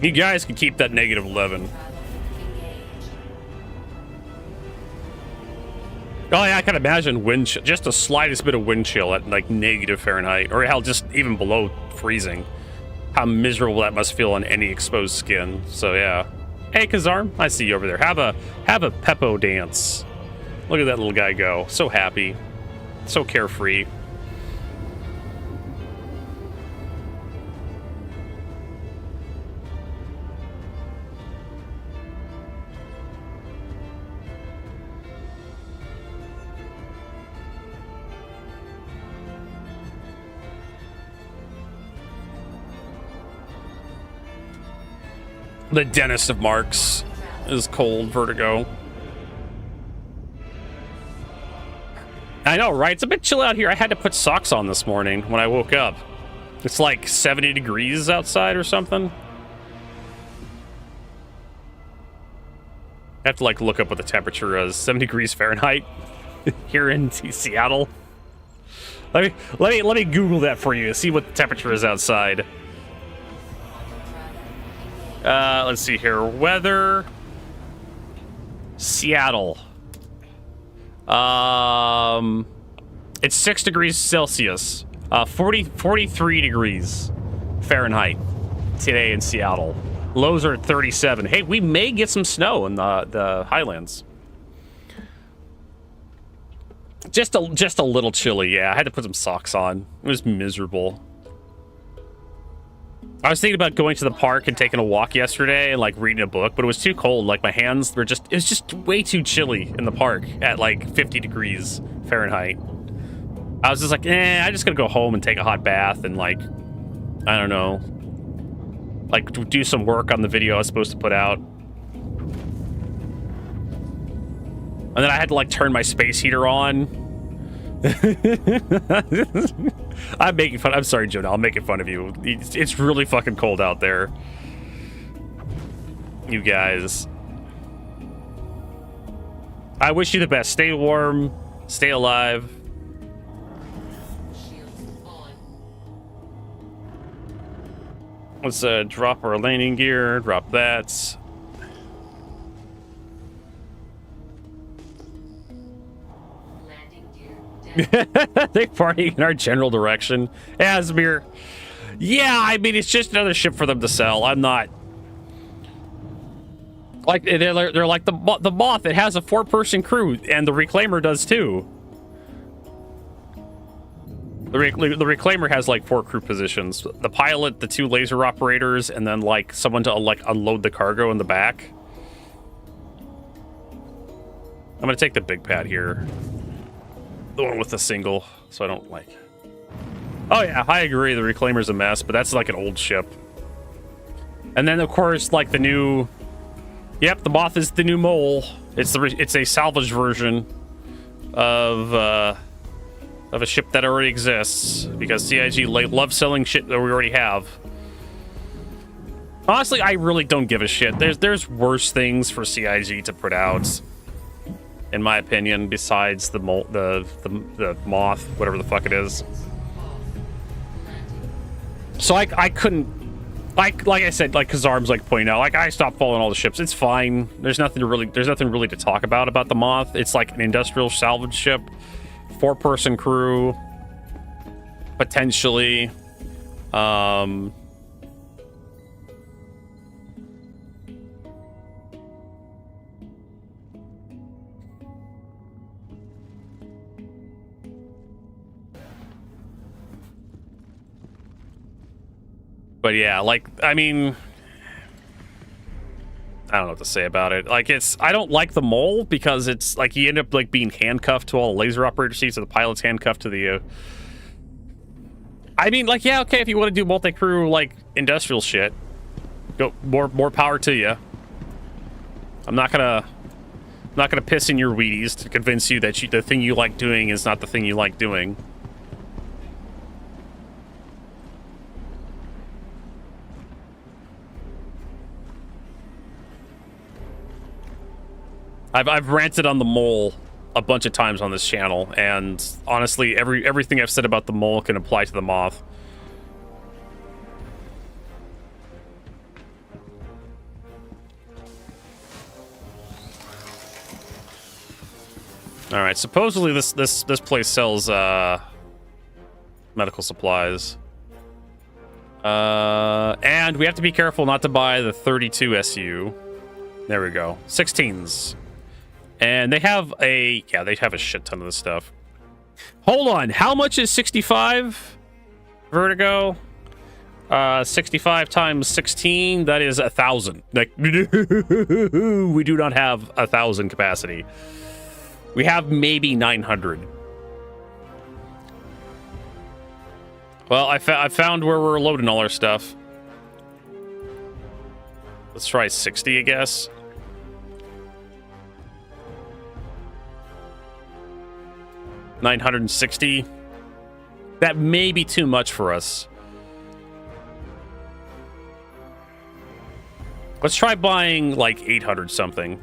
You guys can keep that negative 11. Oh yeah, I can imagine wind chill, just the slightest bit of wind chill at like negative Fahrenheit, or hell, just even below freezing. How miserable that must feel on any exposed skin. So yeah. Hey Kazarm, I see you over there. Have a Peppo dance. Look at that little guy go. So happy. So carefree. The dentist of Marks is cold vertigo. I know, right? It's a bit chill out here. I had to put socks on this morning when I woke up. It's like 70 degrees outside or something. I have to like look up what the temperature is. 7 degrees Fahrenheit here in Seattle. Let me Google that for you. See what the temperature is outside. Let's see here. Weather. Seattle. It's 6 degrees Celsius. 43 degrees Fahrenheit today in Seattle. Lows are at 37. Hey, we may get some snow in the Highlands. Just a little chilly, yeah. I had to put some socks on. It was miserable. I was thinking about going to the park and taking a walk yesterday and like reading a book, but it was too cold. Like my hands were it was just way too chilly in the park at like 50 degrees Fahrenheit. I was just like, I'm just gonna go home and take a hot bath and like, I don't know, like do some work on the video I was supposed to put out. And then I had to like turn my space heater on. I'm making fun. I'm sorry, Jonah. I'm making fun of you. It's really fucking cold out there. You guys. I wish you the best. Stay warm. Stay alive. Let's drop our landing gear. Drop that. They party in our general direction. Asmir. Yeah, I mean, it's just another ship for them to sell. I'm not... Like, they're like the Moth. It has a 4-person crew, and the Reclaimer does too. The Reclaimer has like 4 crew positions. The pilot, the 2 laser operators, and then like someone to like unload the cargo in the back. I'm gonna take the big pad here. The one with the single, so I don't like... Oh yeah, I agree, the Reclaimer's a mess, but that's like an old ship. And then of course, like the new... Yep, the Moth is the new Mole. It's a salvaged version of a ship that already exists, because CIG loves selling shit that we already have. Honestly, I really don't give a shit. There's worse things for CIG to put out, in my opinion, besides the moth, whatever the fuck it is. So I couldn't, like I said, like Kazarm's like pointing out, like I stopped following all the ships. It's fine. There's nothing really to talk about the moth. It's like an industrial salvage ship, 4-person crew, potentially. But yeah, like, I mean, I don't know what to say about it. Like, I don't like the mole because it's like you end up like being handcuffed to all the laser operator seats, or the pilot's handcuffed to the. I mean, like, yeah, okay, if you want to do multi-crew like industrial shit, go more power to you. I'm not gonna piss in your Wheaties to convince you that the thing you like doing is not the thing you like doing. I've ranted on the mole a bunch of times on this channel, and honestly, everything I've said about the mole can apply to the moth. All right, supposedly this place sells medical supplies, and we have to be careful not to buy the 32 SU. There we go, 16s. And they have a shit ton of this stuff. Hold on, how much is 65 Vertigo? 65 times 16, that is 1,000. Like, we do not have 1,000 capacity. We have maybe 900. Well, I found where we're loading all our stuff. Let's try 60, I guess. $960. That may be too much for us. Let's try buying like 800 something.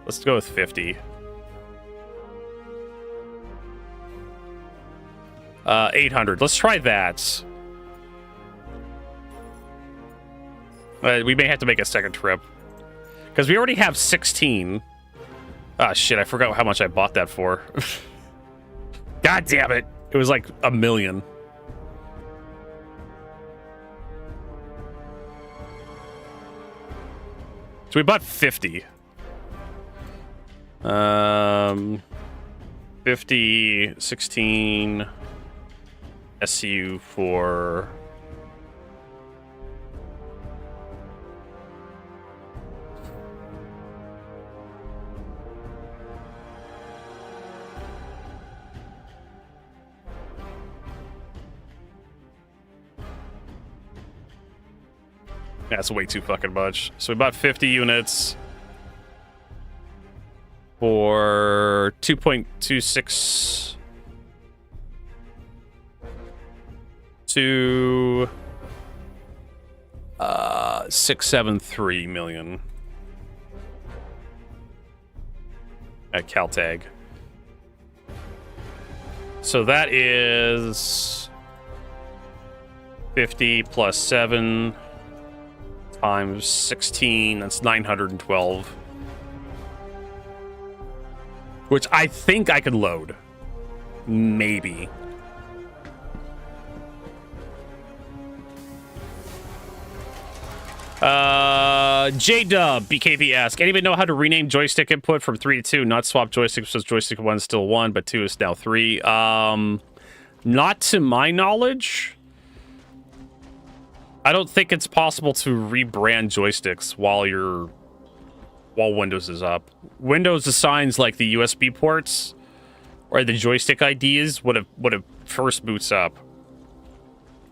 Let's go with 50. 800. Let's try that. We may have to make a second trip, because we already have 16. Ah, shit, I forgot how much I bought that for. God damn it. It was like $1 million. So we bought 50. 50, 16 SU for... Yeah, that's way too fucking much. So we bought 50 units for 2.26 to 673 million at Caltag. So that is 50 plus 7 times 16, that's 912. Which I think I could load. Maybe. J-Dub, BKB asks, anybody know how to rename joystick input from 3 to 2? Not swap joysticks, so joystick 1 is still 1, but 2 is now 3. Not to my knowledge. I don't think it's possible to rebrand joysticks while Windows is up. Windows assigns like the USB ports or the joystick IDs when it first boots up.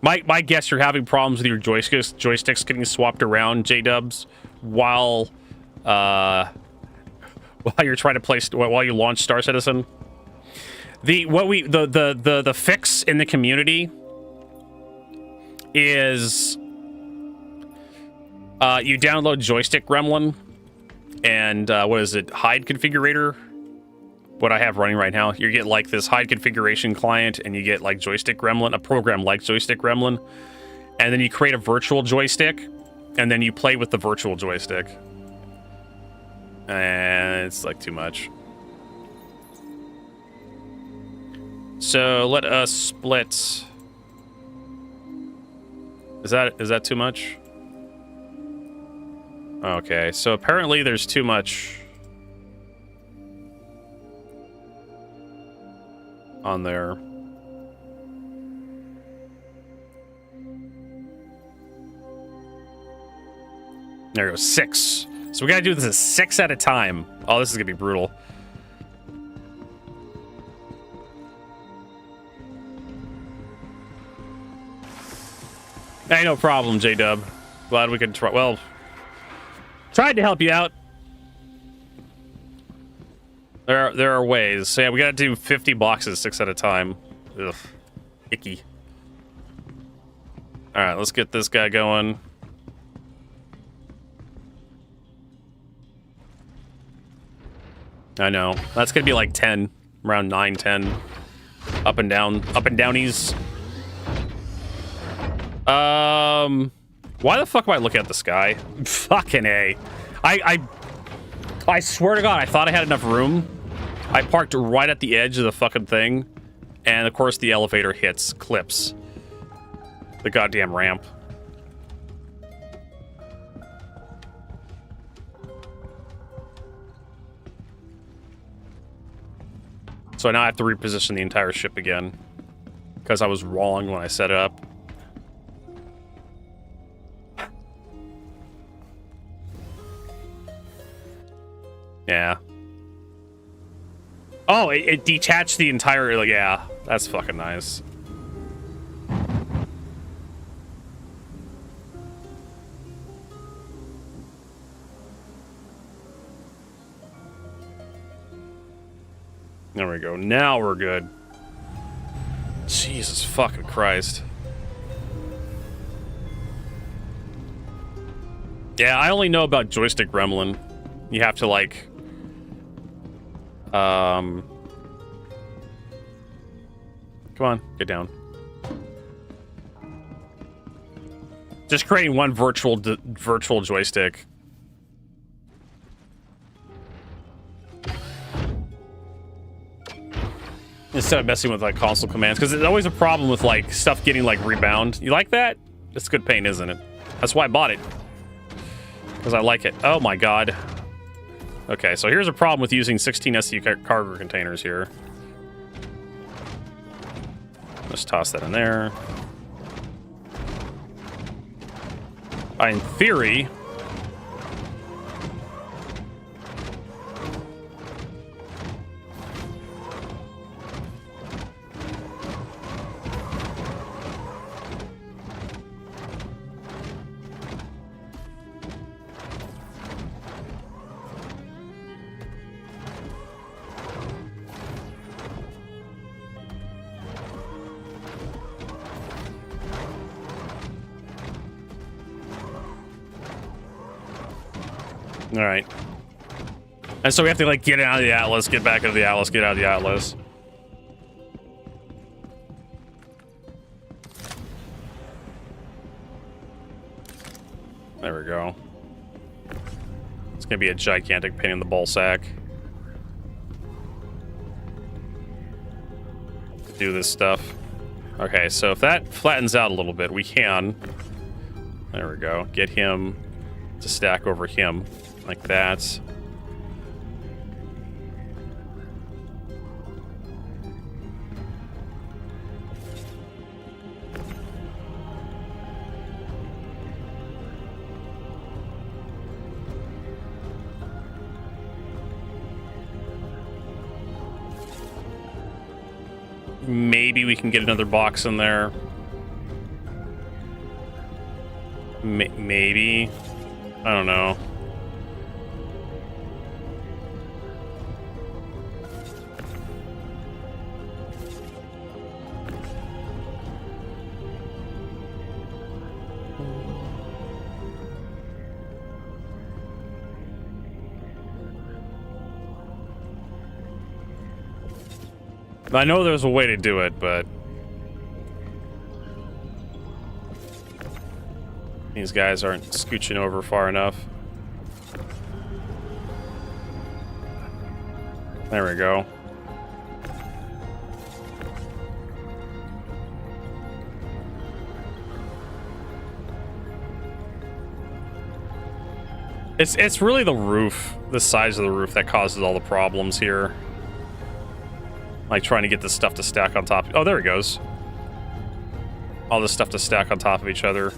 My guess, you're having problems with your joysticks getting swapped around, J-Dubs, while you're trying to while you launch Star Citizen. The fix in the community is You download Joystick Gremlin and what is it? Hide Configurator. What I have running right now. You get like this hide configuration client, and you get like Joystick Gremlin, a program like Joystick Gremlin, and then you create a virtual joystick, and then you play with the virtual joystick. And it's like too much. So let us split. Is that too much? Okay, so apparently there's too much on there. There goes 6. So we gotta do this 6 at a time. Oh, this is gonna be brutal. Hey, no problem, J-Dub. Glad we could try. Well, tried to help you out. There are ways. So yeah, we gotta do 50 boxes 6 at a time. Ugh, icky. All right, let's get this guy going. I know. That's gonna be like 10, around 9, 10. Up and downies. Why the fuck am I looking at the sky? Fucking A. I swear to God, I thought I had enough room. I parked right at the edge of the fucking thing. And of course the elevator clips the goddamn ramp. So now I have to reposition the entire ship again. Because I was wrong when I set it up. Yeah. Oh, it detached the entire... Like, yeah, that's fucking nice. There we go. Now we're good. Jesus fucking Christ. Yeah, I only know about Joystick Gremlin. You have to, like... Come on, get down. Just creating one virtual joystick. Instead of messing with like console commands, because there's always a problem with like stuff getting like rebound. You like that? It's good pain, isn't it? That's why I bought it. Because I like it. Oh my god. Okay, so here's a problem with using 16 SD cargo containers here. Let's toss that in there. In theory... All right. And so we have to like get out of the Atlas, get back into the Atlas, get out of the Atlas. There we go. It's gonna be a gigantic pain in the ball sack to do this stuff. Okay, so if that flattens out a little bit, we can. There we go. Get him to stack over him. Like that. Maybe we can get another box in there. Maybe. I don't know. I know there's a way to do it, but these guys aren't scooching over far enough. There we go. It's really the roof, the size of the roof that causes all the problems here. Like trying to get this stuff to stack on top. Oh, there it goes. All this stuff to stack on top of each other.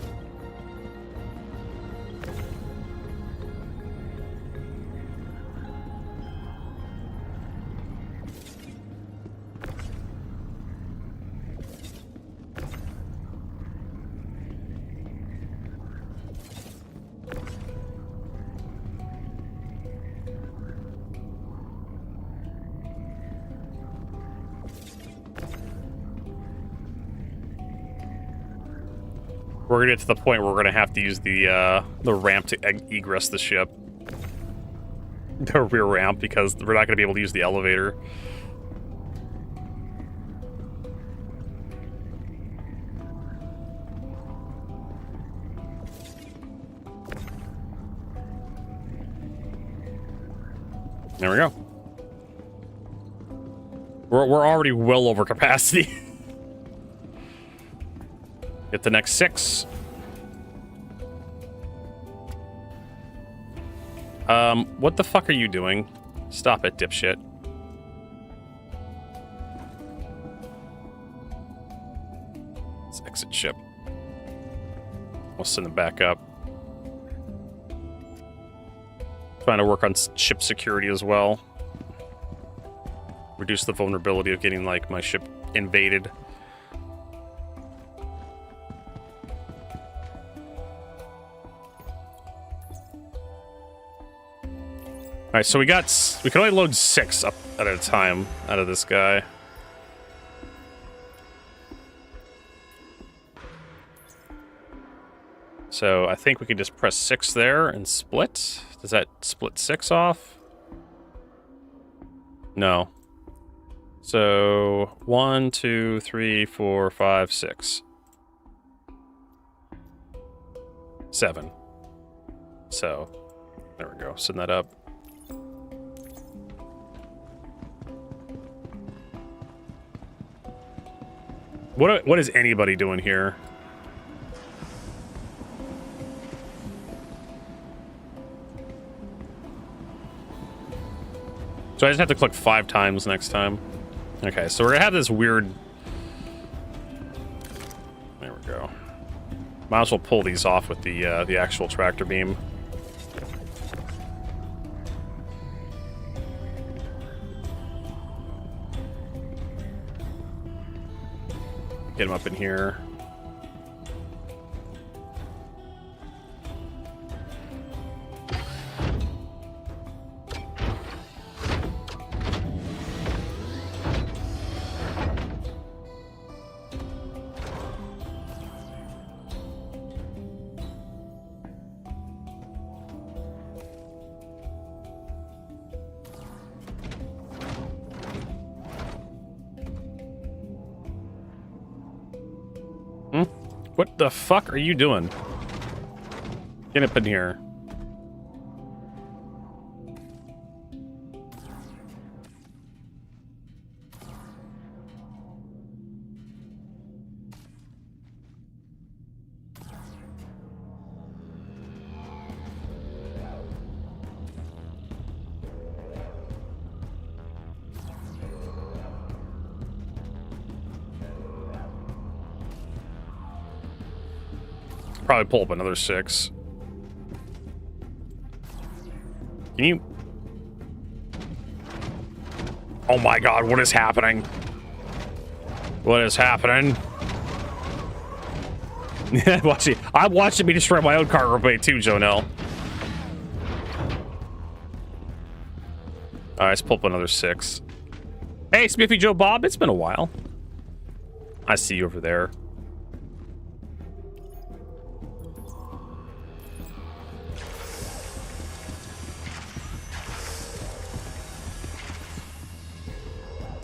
We're gonna get to the point where we're gonna have to use the ramp to egress the ship. The rear ramp, because we're not gonna be able to use the elevator. There we go. We're already well over capacity. Get the next 6. What the fuck are you doing? Stop it, dipshit. Let's exit ship. We'll send them back up. Trying to work on ship security as well. Reduce the vulnerability of getting, like, my ship invaded. Alright, so we can only load 6 up at a time out of this guy. So I think we can just press 6 there and split. Does that split 6 off? No. So 1, 2, 3, 4, 5, 6. 7. So there we go. Send that up. What is anybody doing here? So I just have to click 5 times next time. Okay, so we're gonna have this weird... There we go. Might as well pull these off with the actual tractor beam. Get him up in here. What the fuck are you doing? Get up in here. Probably pull up another 6. Can you... Oh my god, what is happening? What is happening? I'm watching me destroy my own cargo bay too, Jonelle. Alright, let's pull up another 6. Hey, Spiffy Joe Bob, it's been a while. I see you over there.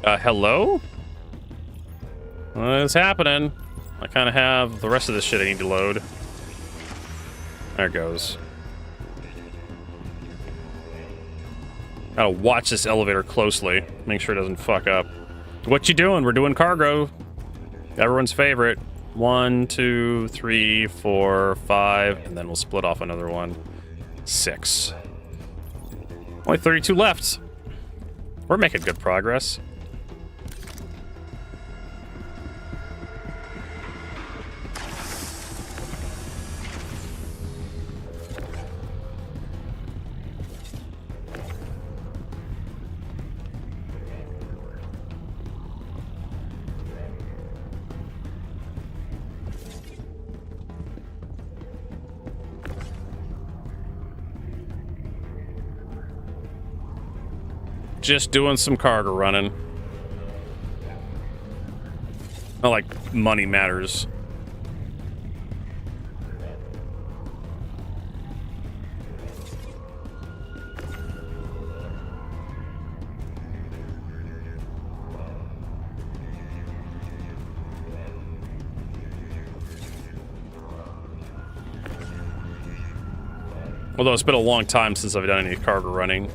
Hello? It's happening. I kind of have the rest of this shit I need to load. There it goes. Gotta watch this elevator closely. Make sure it doesn't fuck up. What you doing? We're doing cargo. Everyone's favorite. 1, 2, 3, 4, 5, and then we'll split off another one. 6. Only 32 left. We're making good progress. Just doing some cargo running. Not like money matters. Although it's been a long time since I've done any cargo running.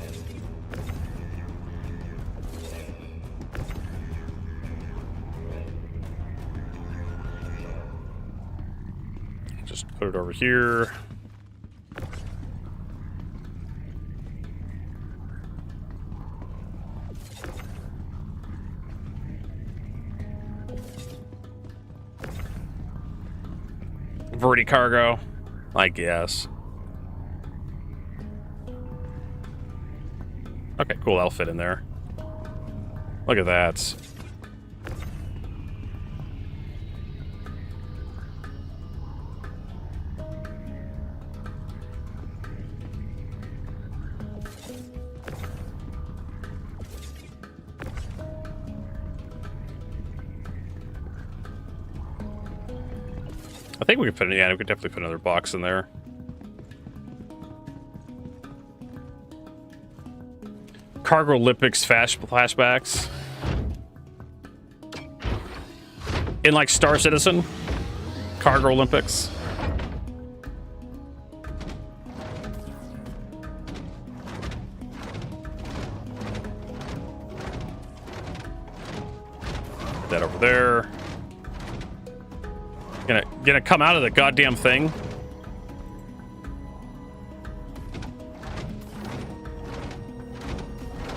Put it over here. Verticargo, I guess. Okay, cool. That'll fit in there. Look at that. I think we could put, yeah, we could definitely put another box in there. Cargo Olympics flashbacks. In like Star Citizen. Cargo Olympics. That over there. Gonna come out of the goddamn thing.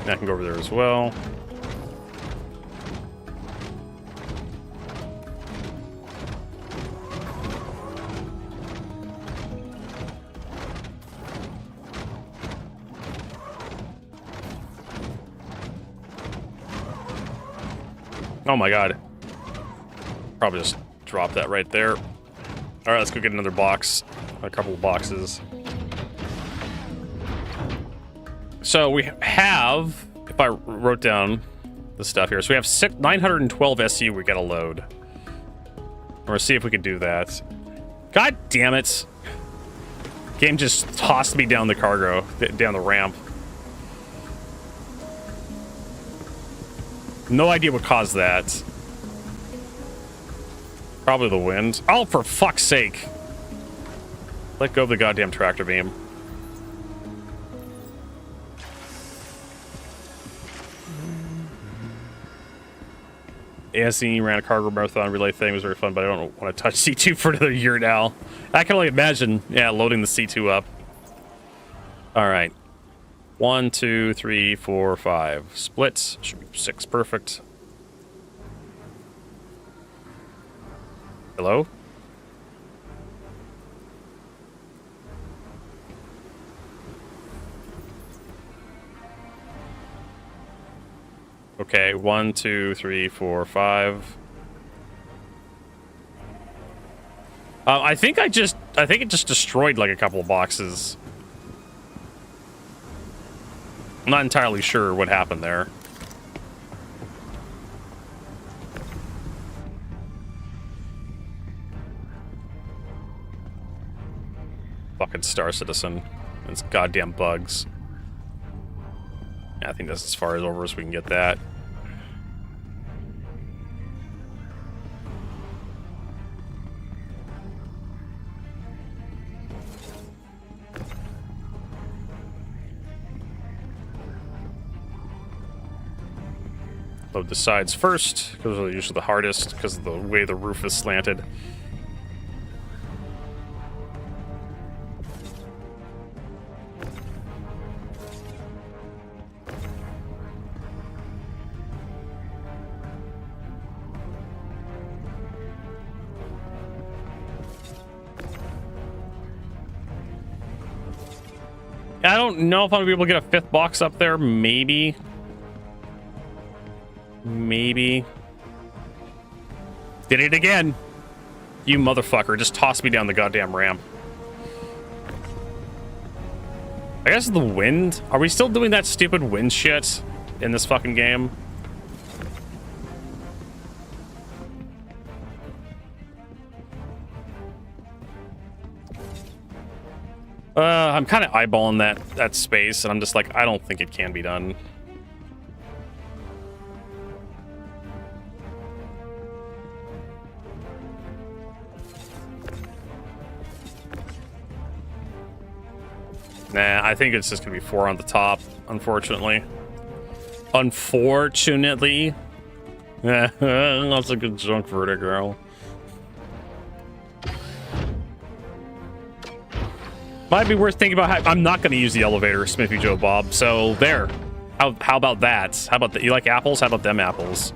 I can go over there as well. Oh my god. Probably just drop that right there. All right, let's go get another box. A couple of boxes. So we have, if I wrote down the stuff here, so we have 912 SU we gotta load. We're gonna see if we can do that. God damn it. Game just tossed me down the cargo, down the ramp. No idea what caused that. Probably the wind. Oh, for fuck's sake. Let go of the goddamn tractor beam. ASE ran a cargo marathon relay thing. It was very fun, but I don't want to touch C2 for another year now. I can only imagine, yeah, loading the C2 up. All right. 1, 2, 3, 4, 5. Splits. Should be 6. Perfect. Hello? Okay, 1, 2, 3, 4, 5. I think it just destroyed like a couple of boxes. I'm not entirely sure what happened there. Fucking Star Citizen and its goddamn bugs. Yeah, I think that's as far as over as we can get that. load the sides first, because they're usually the hardest, because of the way the roof is slanted. I don't know if I'm gonna be able to get a 5th box up there. Maybe. Maybe. Did it again. You motherfucker. Just toss me down the goddamn ramp. I guess the wind. Are we still doing that stupid wind shit in this fucking game? I'm kind of eyeballing that space, and I'm just like, I don't think it can be done. Nah, I think it's just gonna be 4 on the top, unfortunately. Unfortunately. That's a good junk vertigo. Might be worth thinking about how I'm not going to use the elevator, Smithy Joe Bob. So there. How about that? How about that? You like apples? How about them apples?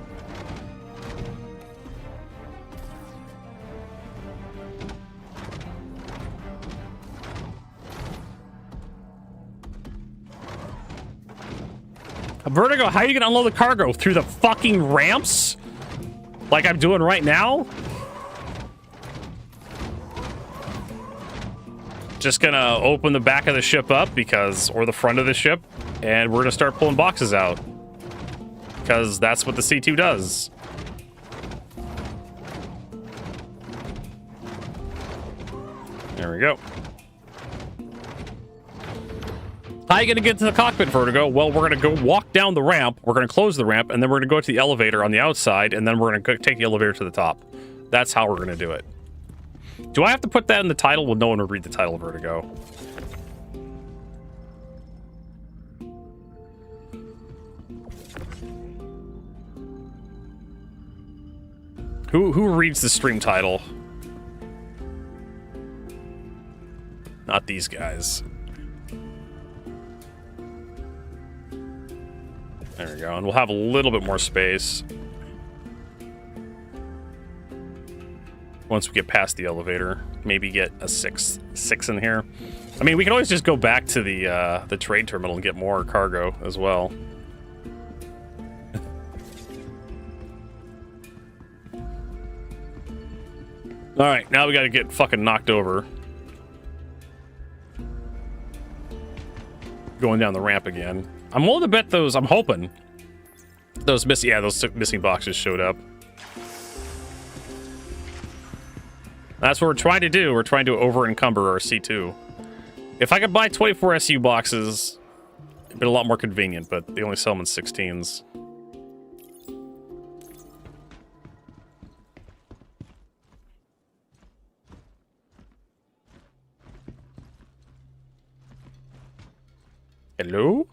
Vertigo, how are you going to unload the cargo? Through the fucking ramps? Like I'm doing right now? Just gonna open the back of the ship up or the front of the ship, and we're gonna start pulling boxes out because that's what the C2 does. There we go. How are you gonna get to the cockpit, Vertigo? Well, we're gonna go walk down the ramp, we're gonna close the ramp, and then we're gonna go to the elevator on the outside, and then we're gonna go take the elevator to the top. That's how we're gonna do it. Do I have to put that in the title? Well, no one would read the title, Vertigo. Who reads the stream title? Not these guys. There we go, and we'll have a little bit more space once we get past the elevator. Maybe get a six in here. I mean, we can always just go back to the trade terminal and get more cargo as well. All right, now we got to get fucking knocked over. Going down the ramp again. I'm willing to bet those. I'm hoping those missing boxes showed up. That's what we're trying to do. We're trying to over-encumber our C2. If I could buy 24 SU boxes, it'd be a lot more convenient, but they only sell them in 16s. Hello?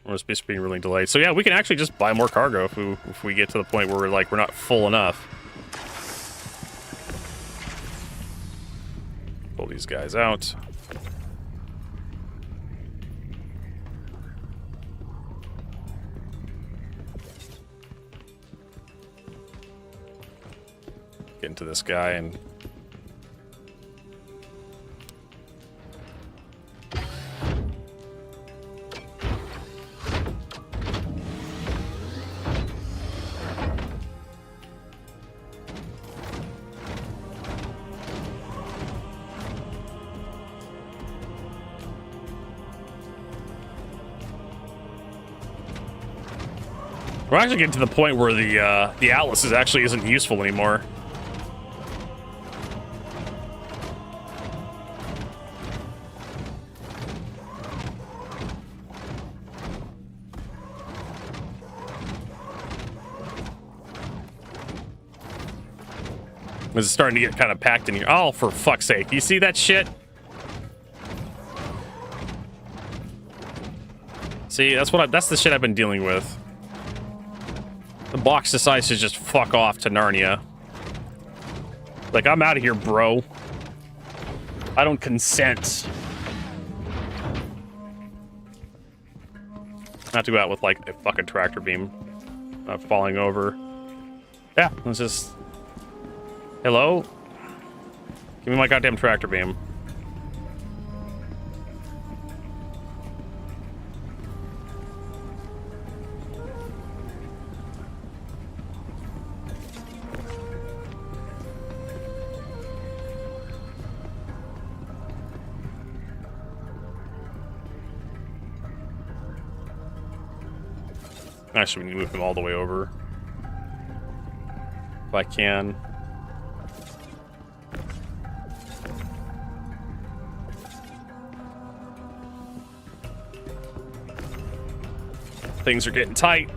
Or is this being really delayed? So yeah, we can actually just buy more cargo if we get to the point where we're not full enough. Pull these guys out. Get into this guy and we're actually getting to the point where the Atlas isn't useful anymore. It's starting to get kind of packed in here. Oh, for fuck's sake. You see that shit? See, that's the shit I've been dealing with. The box decides to just fuck off to Narnia. Like, I'm out of here, bro. I don't consent. Not to go out with, like, a fucking tractor beam falling over. Yeah, let's just... Hello? Give me my goddamn tractor beam. Actually, we need to move him all the way over. If I can. Things are getting tight.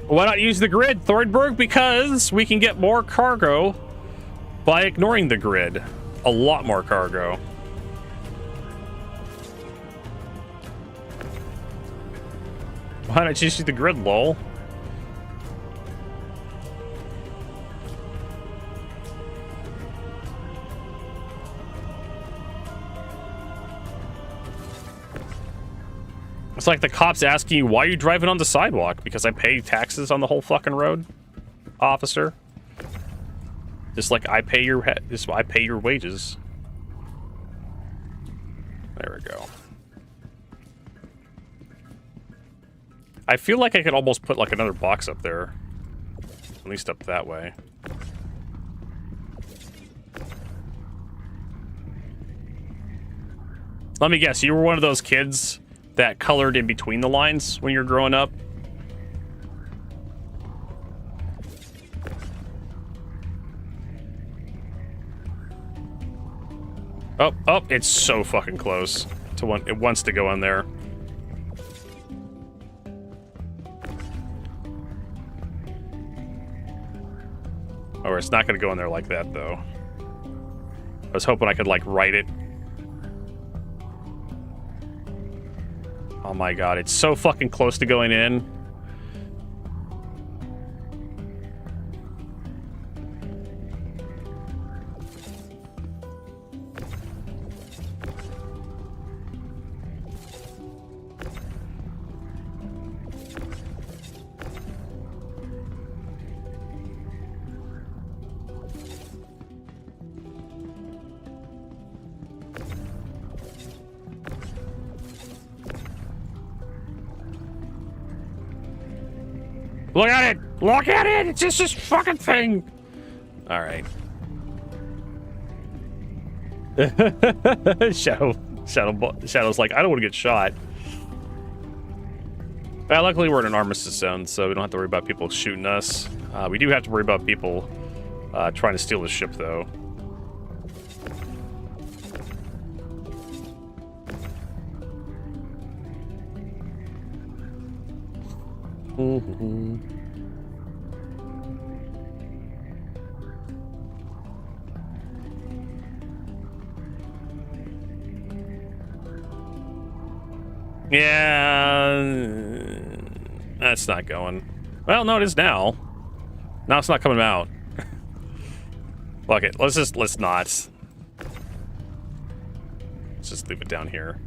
Why not use the grid, Thornburg? Because we can get more cargo by ignoring the grid. A lot more cargo. Why not just use the grid, lol? It's like the cops asking you, why are you driving on the sidewalk? Because I pay taxes on the whole fucking road, officer. Just like I pay your wages. There we go. I feel like I could almost put like another box up there. At least up that way. Let me guess, you were one of those kids that colored in between the lines when you're growing up? Oh, it's so fucking close to one. It wants to go in there. Or it's not gonna go in there like that, though. I was hoping I could, like, write it. Oh my god, it's so fucking close to going in. Look at it! Look at it! It's just this fucking thing! Alright. Shadow's like, I don't want to get shot. Luckily we're in an armistice zone, so we don't have to worry about people shooting us. We do have to worry about people trying to steal the ship, though. Mm-hmm. Yeah, that's not going. Well, no, it is now. Now it's not coming out. Fuck it. Let's not. Let's just leave it down here.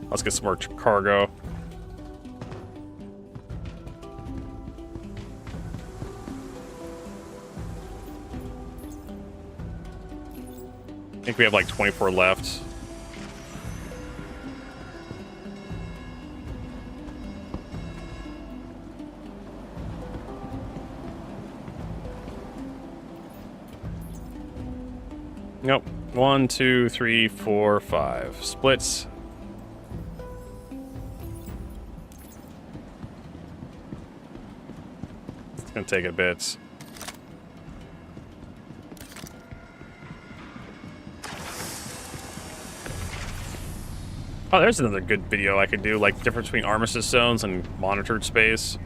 Let's get some more cargo. I think we have like 24 left. Nope. 1, 2, 3, 4, 5. Splits. gonna take a bit. Oh, there's another good video I could do, like difference between armistice zones and monitored space.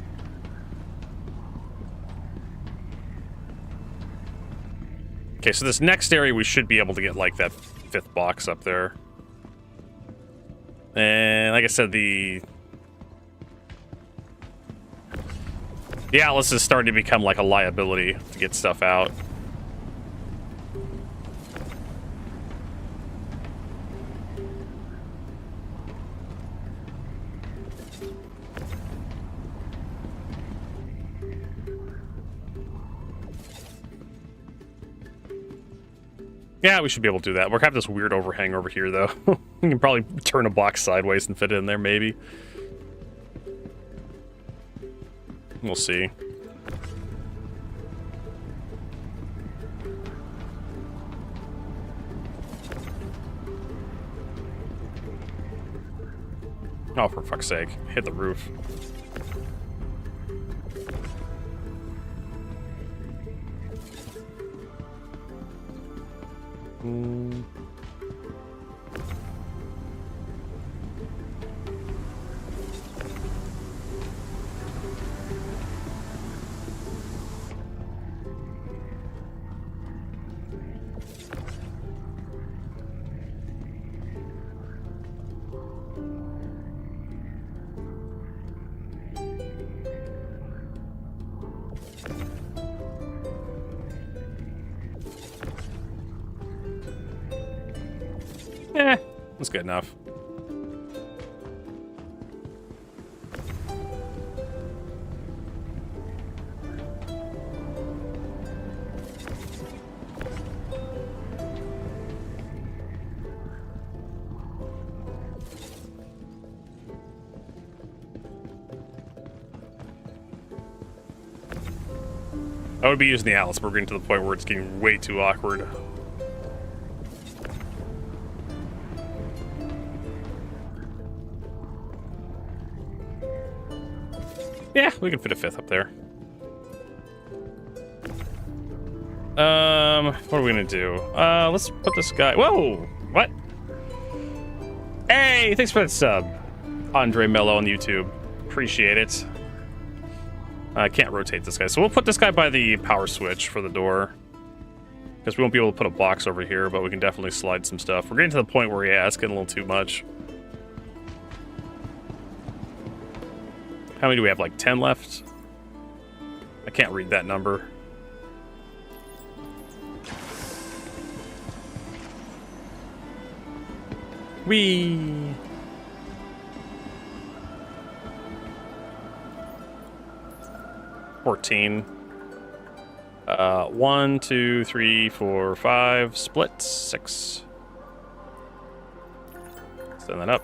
Okay, so this next area we should be able to get like that 5th box up there. And like I said, the Atlas is starting to become like a liability to get stuff out. Yeah, we should be able to do that. We're have this weird overhang over here, though. We can probably turn a box sideways and fit it in there, maybe. We'll see. Oh, for fuck's sake. Hit the roof. That's good enough. I would be using the Atlas, but we're getting to the point where it's getting way too awkward. Yeah, we can fit a 5th up there. What are we gonna do? Let's put this guy. Whoa! What? Hey, thanks for that sub, Andre Mello on YouTube. Appreciate it. I can't rotate this guy, so we'll put this guy by the power switch for the door, because we won't be able to put a box over here, but we can definitely slide some stuff. We're getting to the point where, yeah, it's getting a little too much. How many do we have? Like 10 left? I can't read that number. Whee! $14. 1, 2, 3, 4, 5. Split 6. Send that up.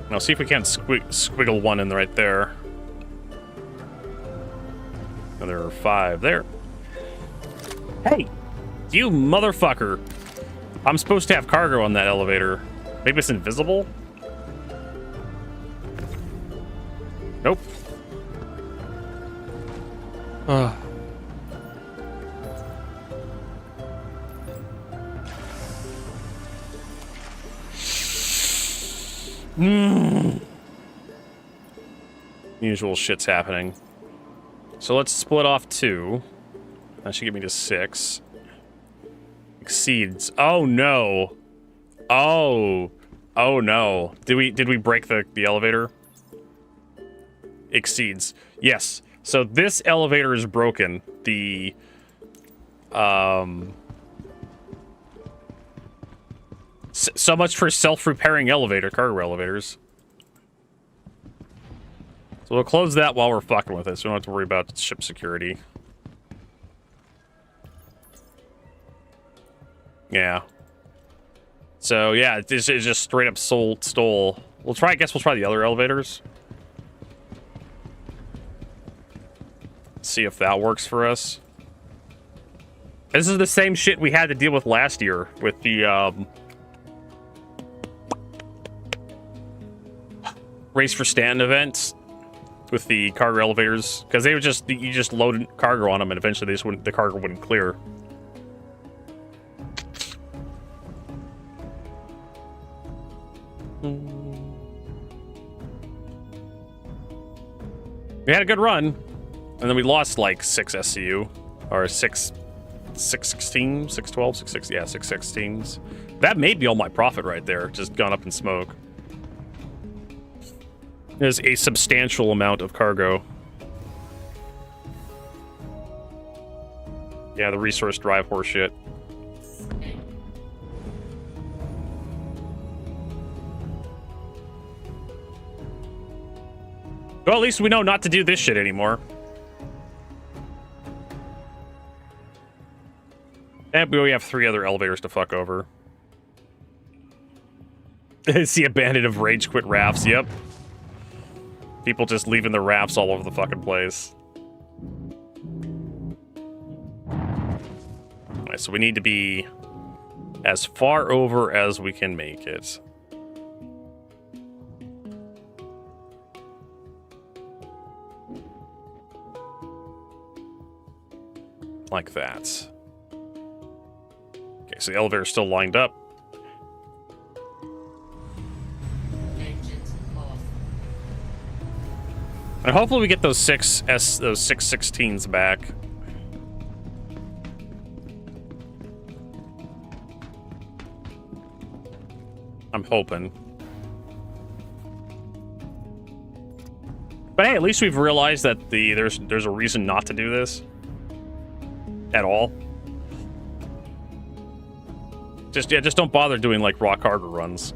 Now see if we can't squiggle 1 in right there. Another 5 there. Hey, you motherfucker! I'm supposed to have cargo on that elevator. Maybe it's invisible? Nope. Usual shit's happening. So let's split off 2. That should get me to 6. Exceeds. Oh no. Oh no. Did we break the elevator? Exceeds. Yes. So this elevator is broken. The so much for self-repairing cargo elevators. So we'll close that while we're fucking with it, so we don't have to worry about ship security. Yeah. So yeah, it just straight up stole. I guess we'll try the other elevators. See if that works for us. This is the same shit we had to deal with last year with the Race for Stanton event with the cargo elevators, because they would just, you just load cargo on them and eventually they just wouldn't, the cargo wouldn't clear. We had a good run, and then we lost like 6 SCU, or 616, 612, 66, yeah, 616s. That made me all my profit right there, just gone up in smoke. There's a substantial amount of cargo. Yeah, the resource drive horseshit. Well, at least we know not to do this shit anymore. And we only have 3 other elevators to fuck over. See a bandit of rage quit rafts, yep. People just leaving their rafts all over the fucking place. Alright, so we need to be as far over as we can make it. Like that. Okay, so the elevator's still lined up. And hopefully we get those 616s back. I'm hoping. But hey, at least we've realized that there's a reason not to do this. At all. Just don't bother doing like raw cargo runs.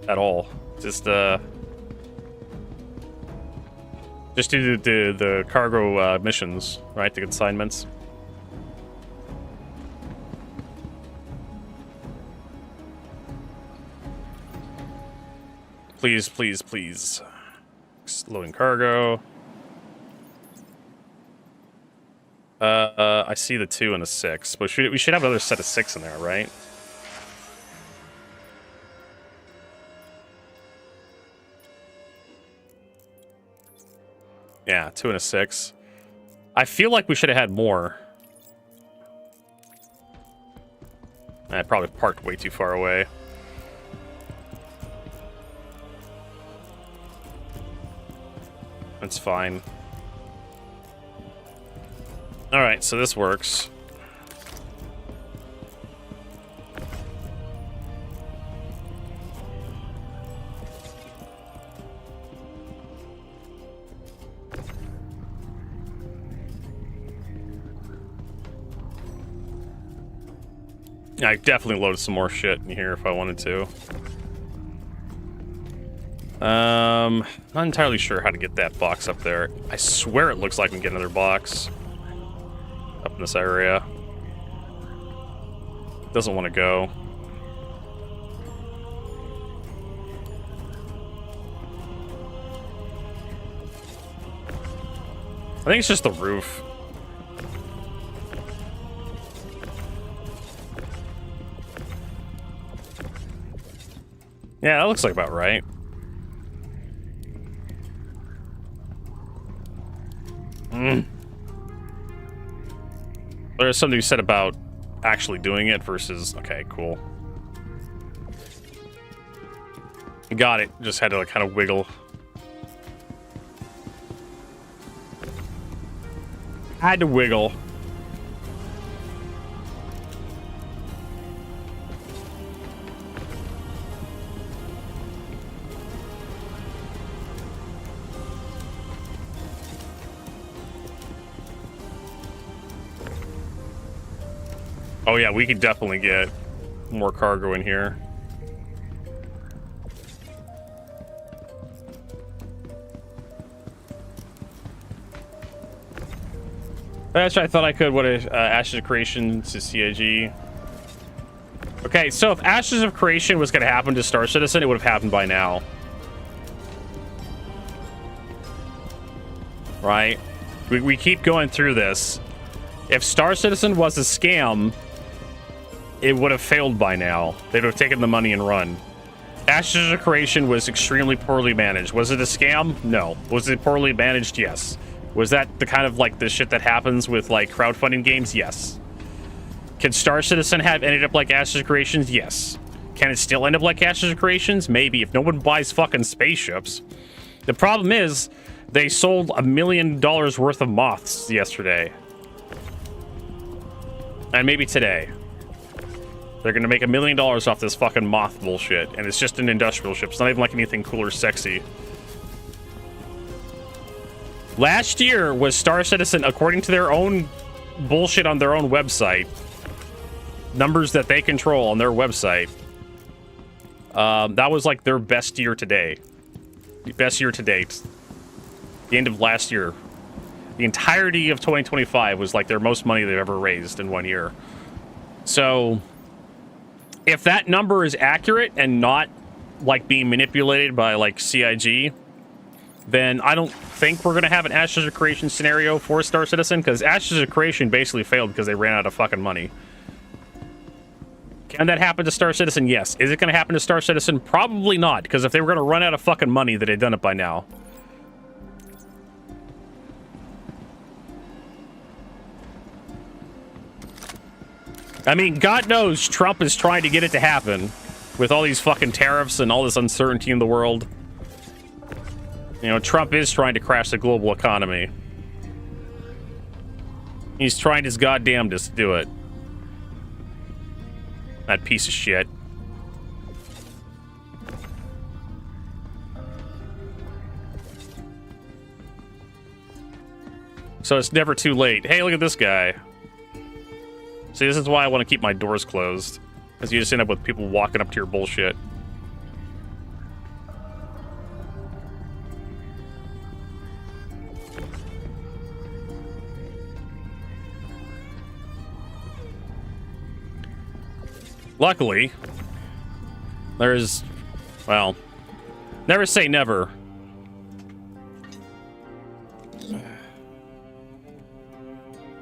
At all. Just do the cargo missions, right? The consignments. Please, please, please. Loading cargo. I see the 2 and a 6, but we should have another set of 6 in there, right? Yeah, 2 and a 6. I feel like we should have had more. I probably parked way too far away. That's fine. Alright, so this works. I definitely loaded some more shit in here if I wanted to. Not entirely sure how to get that box up there. I swear it looks like we can get another box up in this area. Doesn't want to go. I think it's just the roof. Yeah, that looks like about right. There's something you said about actually doing it versus... Okay, cool. Got it. Just had to like kind of wiggle. Had to wiggle. Oh yeah, we could definitely get more cargo in here. Actually, I thought I could. What is Ashes of Creation to CIG? Okay, so if Ashes of Creation was going to happen to Star Citizen, it would have happened by now. Right? We keep going through this. If Star Citizen was a scam, it would have failed by now. They'd have taken the money and run. Ashes of Creation was extremely poorly managed. Was it a scam? No. Was it poorly managed? Yes. Was that the kind of like the shit that happens with like crowdfunding games? Yes. Can Star Citizen have ended up like Ashes of Creations? Yes. Can it still end up like Ashes of Creations? Maybe, if no one buys fucking spaceships. The problem is, they sold $1 million worth of moths yesterday. And maybe today. They're gonna make $1 million off this fucking moth bullshit, and it's just an industrial ship. It's not even like anything cool or sexy. Last year was Star Citizen, according to their own bullshit on their own website, numbers that they control on their website, that was like their best year today. Best year to date. The end of last year. The entirety of 2025 was like their most money they've ever raised in 1 year. So, if that number is accurate and not like being manipulated by like CIG, then I don't think we're gonna have an Ashes of Creation scenario for Star Citizen, because Ashes of Creation basically failed because they ran out of fucking money. Can that happen to Star Citizen? Yes. Is it gonna happen to Star Citizen? Probably not, because if they were gonna run out of fucking money, they'd have done it by now. I mean, God knows Trump is trying to get it to happen with all these fucking tariffs and all this uncertainty in the world. You know, Trump is trying to crash the global economy. He's trying his goddamnedest to do it. That piece of shit. So it's never too late. Hey, look at this guy. See, this is why I want to keep my doors closed. Because you just end up with people walking up to your bullshit. Luckily, there's, well, never say never.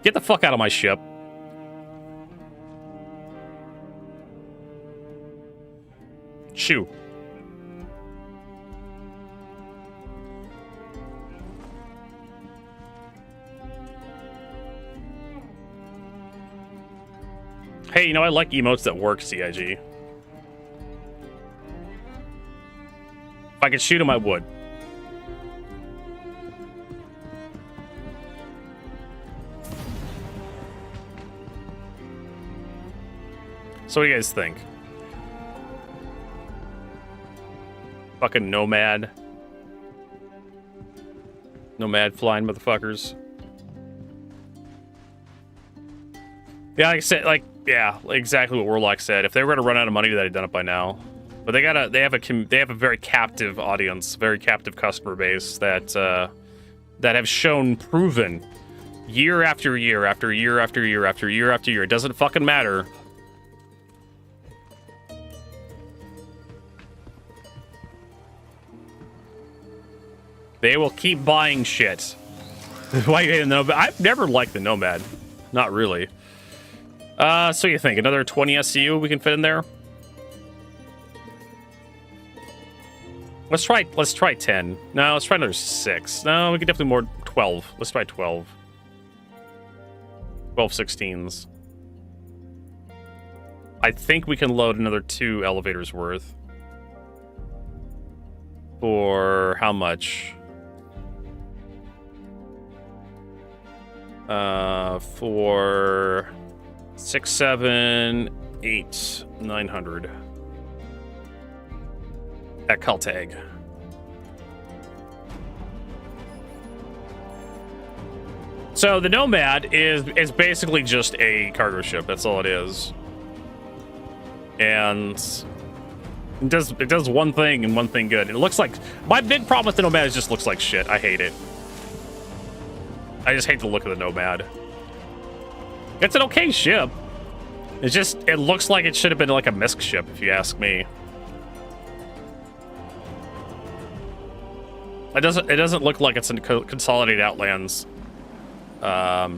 Get the fuck out of my ship. Shoo. Hey, you know, I like emotes that work, CIG. If I could shoot him, I would. So what do you guys think? Fucking nomad. Nomad flying motherfuckers. Yeah, like I said, like, yeah, exactly what Warlock said. If they were gonna run out of money, they'd have done it by now. But they have a very captive audience, very captive customer base that have shown proven year after year after year after year after year after year. It doesn't fucking matter. They will keep buying shit. Why you hate the Nomad? I've never liked the Nomad. Not really. So you think another 20 SCU we can fit in there? Let's try 10. No, let's try another 6. No, we could definitely more 12. Let's try 12. 12 16s. I think we can load another 2 elevators worth. For how much? For 6, 7, 8, 900 at Caltag. So the Nomad is basically just a cargo ship. That's all it is, and it does one thing and one thing good. It looks like, my big problem with the Nomad is just looks like shit. I hate it. I just hate the look of the Nomad. It's an okay ship. It's just, it looks like it should have been like a MISC ship, if you ask me. It doesn't look like it's a Consolidated Outlands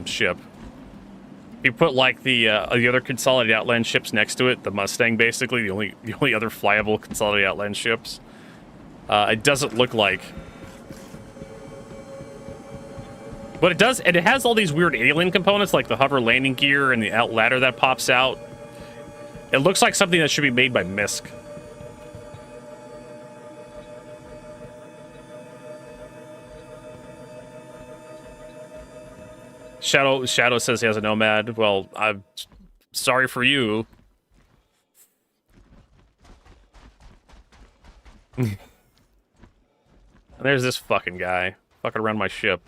ship. If you put like the other consolidated outland ships next to it, the Mustang basically, the only other flyable consolidated outland ships, it doesn't look like. But it does, and it has all these weird alien components like the hover landing gear and the out ladder that pops out. It looks like something that should be made by Misk. Shadow says he has a Nomad. Well, I'm sorry for you. And there's this fucking guy fucking around my ship.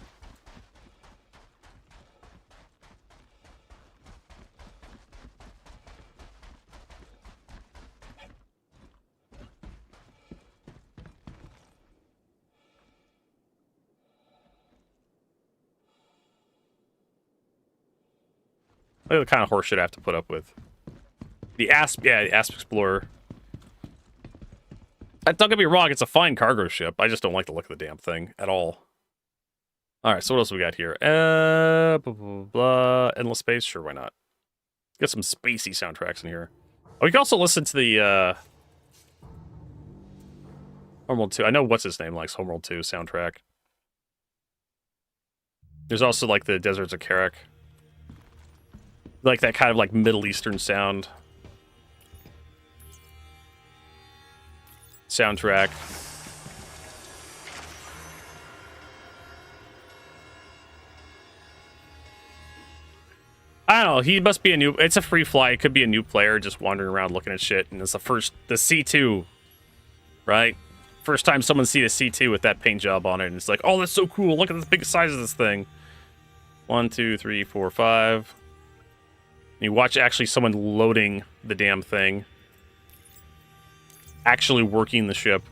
Look at the kind of horseshit I have to put up with. The Asp Explorer. Don't get me wrong, it's a fine cargo ship. I just don't like the look of the damn thing at all. Alright, so what else we got here? Blah, blah, blah. Endless Space? Sure, why not? Get some spacey soundtracks in here. Oh, you can also listen to the, Homeworld 2. I know what's his name likes Homeworld 2 soundtrack. There's also, like, the Deserts of Karak. Like that kind of like Middle Eastern sound. Soundtrack. I don't know, he must be a new, it's a free fly, it could be a new player just wandering around looking at shit, and it's the C2, right? First time someone sees a C2 with that paint job on it, and it's like, oh, that's so cool, look at the big size of this thing. 1, 2, 3, 4, 5. You watch actually someone loading the damn thing. Actually working the ship.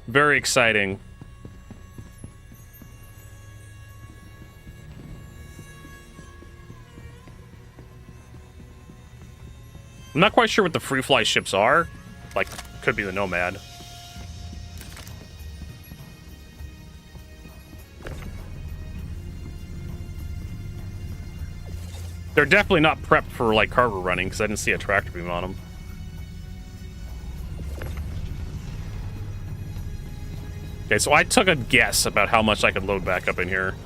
Very exciting. I'm not quite sure what the free fly ships are. Like, could be the Nomad. They're definitely not prepped for, like, cargo running, because I didn't see a tractor beam on them. Okay, so I took a guess about how much I could load back up in here.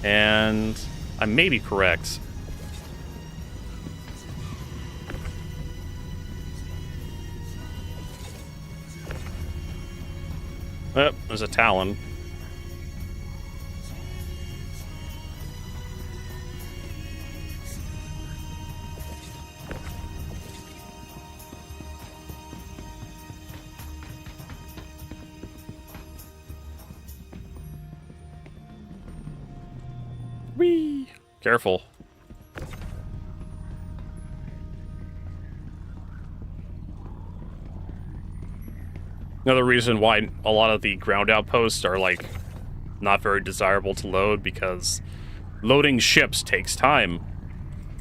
And I may be correct. Oh, there's a Talon. Whee! Careful. Another reason why a lot of the ground outposts are, like, not very desirable to load, because loading ships takes time.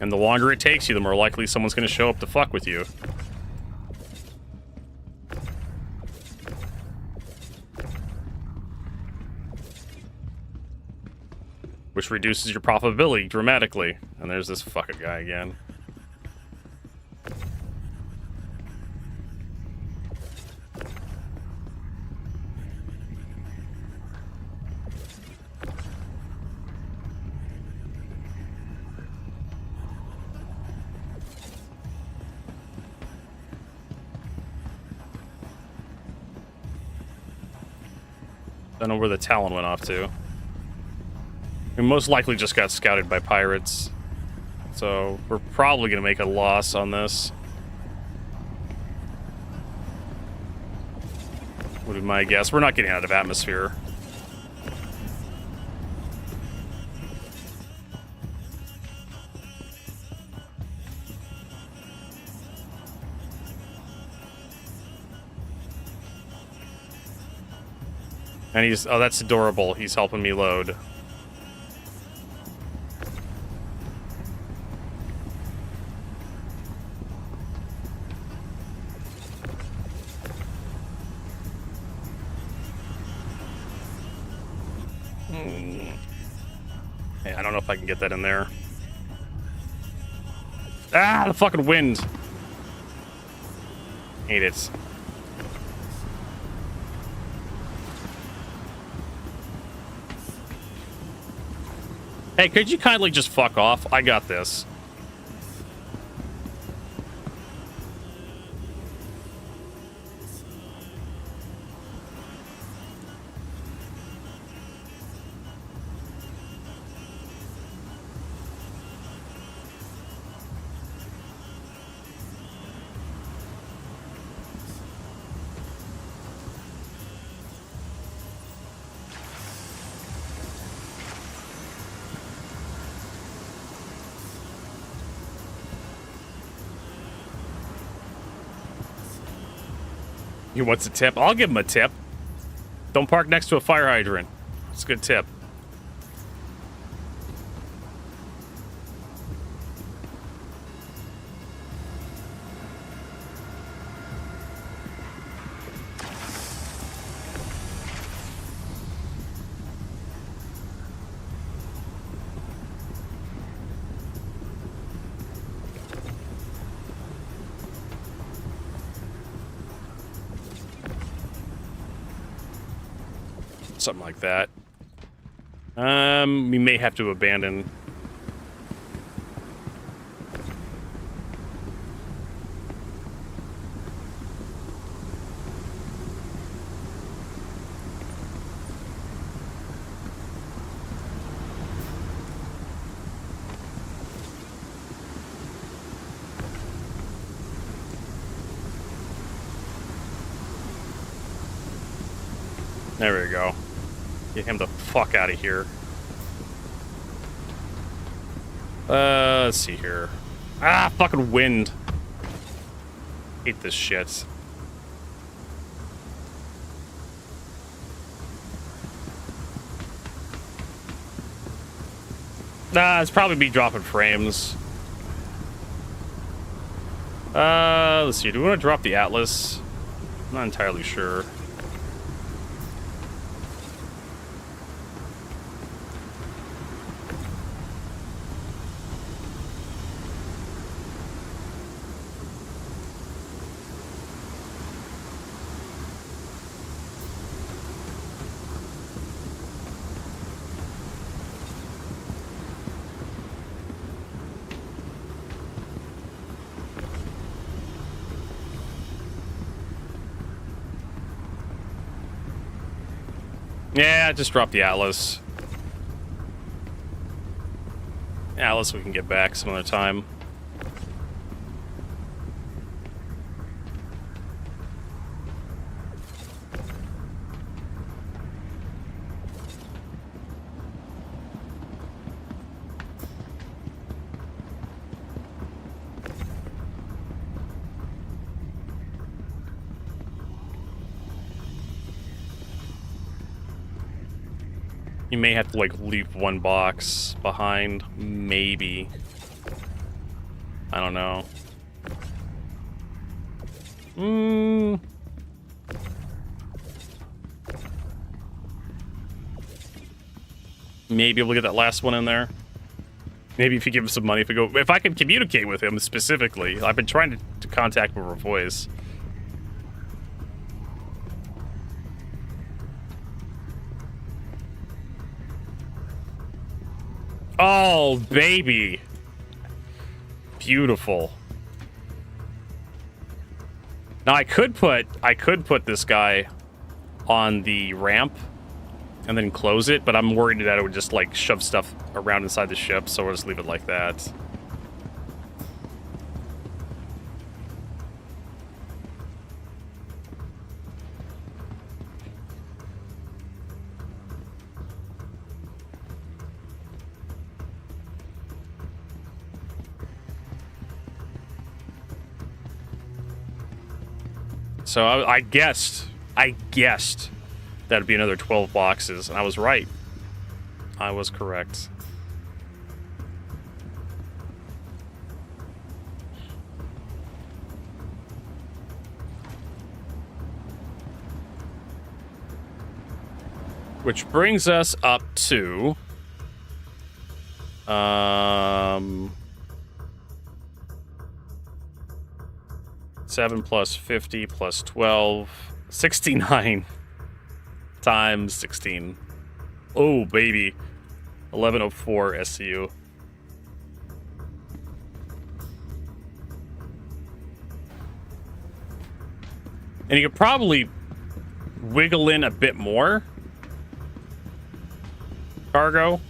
And the longer it takes you, the more likely someone's going to show up to fuck with you. Which reduces your profitability dramatically. And there's this fucking guy again. Don't know where the Talon went off to. It most likely just got scouted by pirates. So we're probably going to make a loss on this. Would be my guess. We're not getting out of atmosphere. And he's... Oh, that's adorable. He's helping me load. Hey, I don't know if I can get that in there. Ah, the fucking wind. Hate it. Hey, could you kindly just fuck off? I got this. He wants a tip. I'll give him a tip. Don't park next to a fire hydrant. It's a good tip. Something like that. We may have to abandon. There we go. Get him the fuck out of here. Let's see here. Ah, fucking wind. Hate this shit. Nah, it's probably me dropping frames. Let's see. Do we want to drop the Atlas? I'm not entirely sure. Yeah, just drop the Atlas. Atlas we can get back some other time. You may have to, like, leave one box behind. Maybe. I don't know. Maybe we'll get that last one in there. Maybe if you give him some money, if I can communicate with him specifically. I've been trying to contact him over voice. Oh, baby. Beautiful. Now I could put this guy on the ramp and then close it, but I'm worried that it would just like shove stuff around inside the ship, so we'll just leave it like that. So I guessed that'd be another 12 boxes, and I was right. I was correct. Which brings us up to Seven plus 50 plus 12, 69 times 16. Oh, baby. 1104 SCU. And you could probably wiggle in a bit more cargo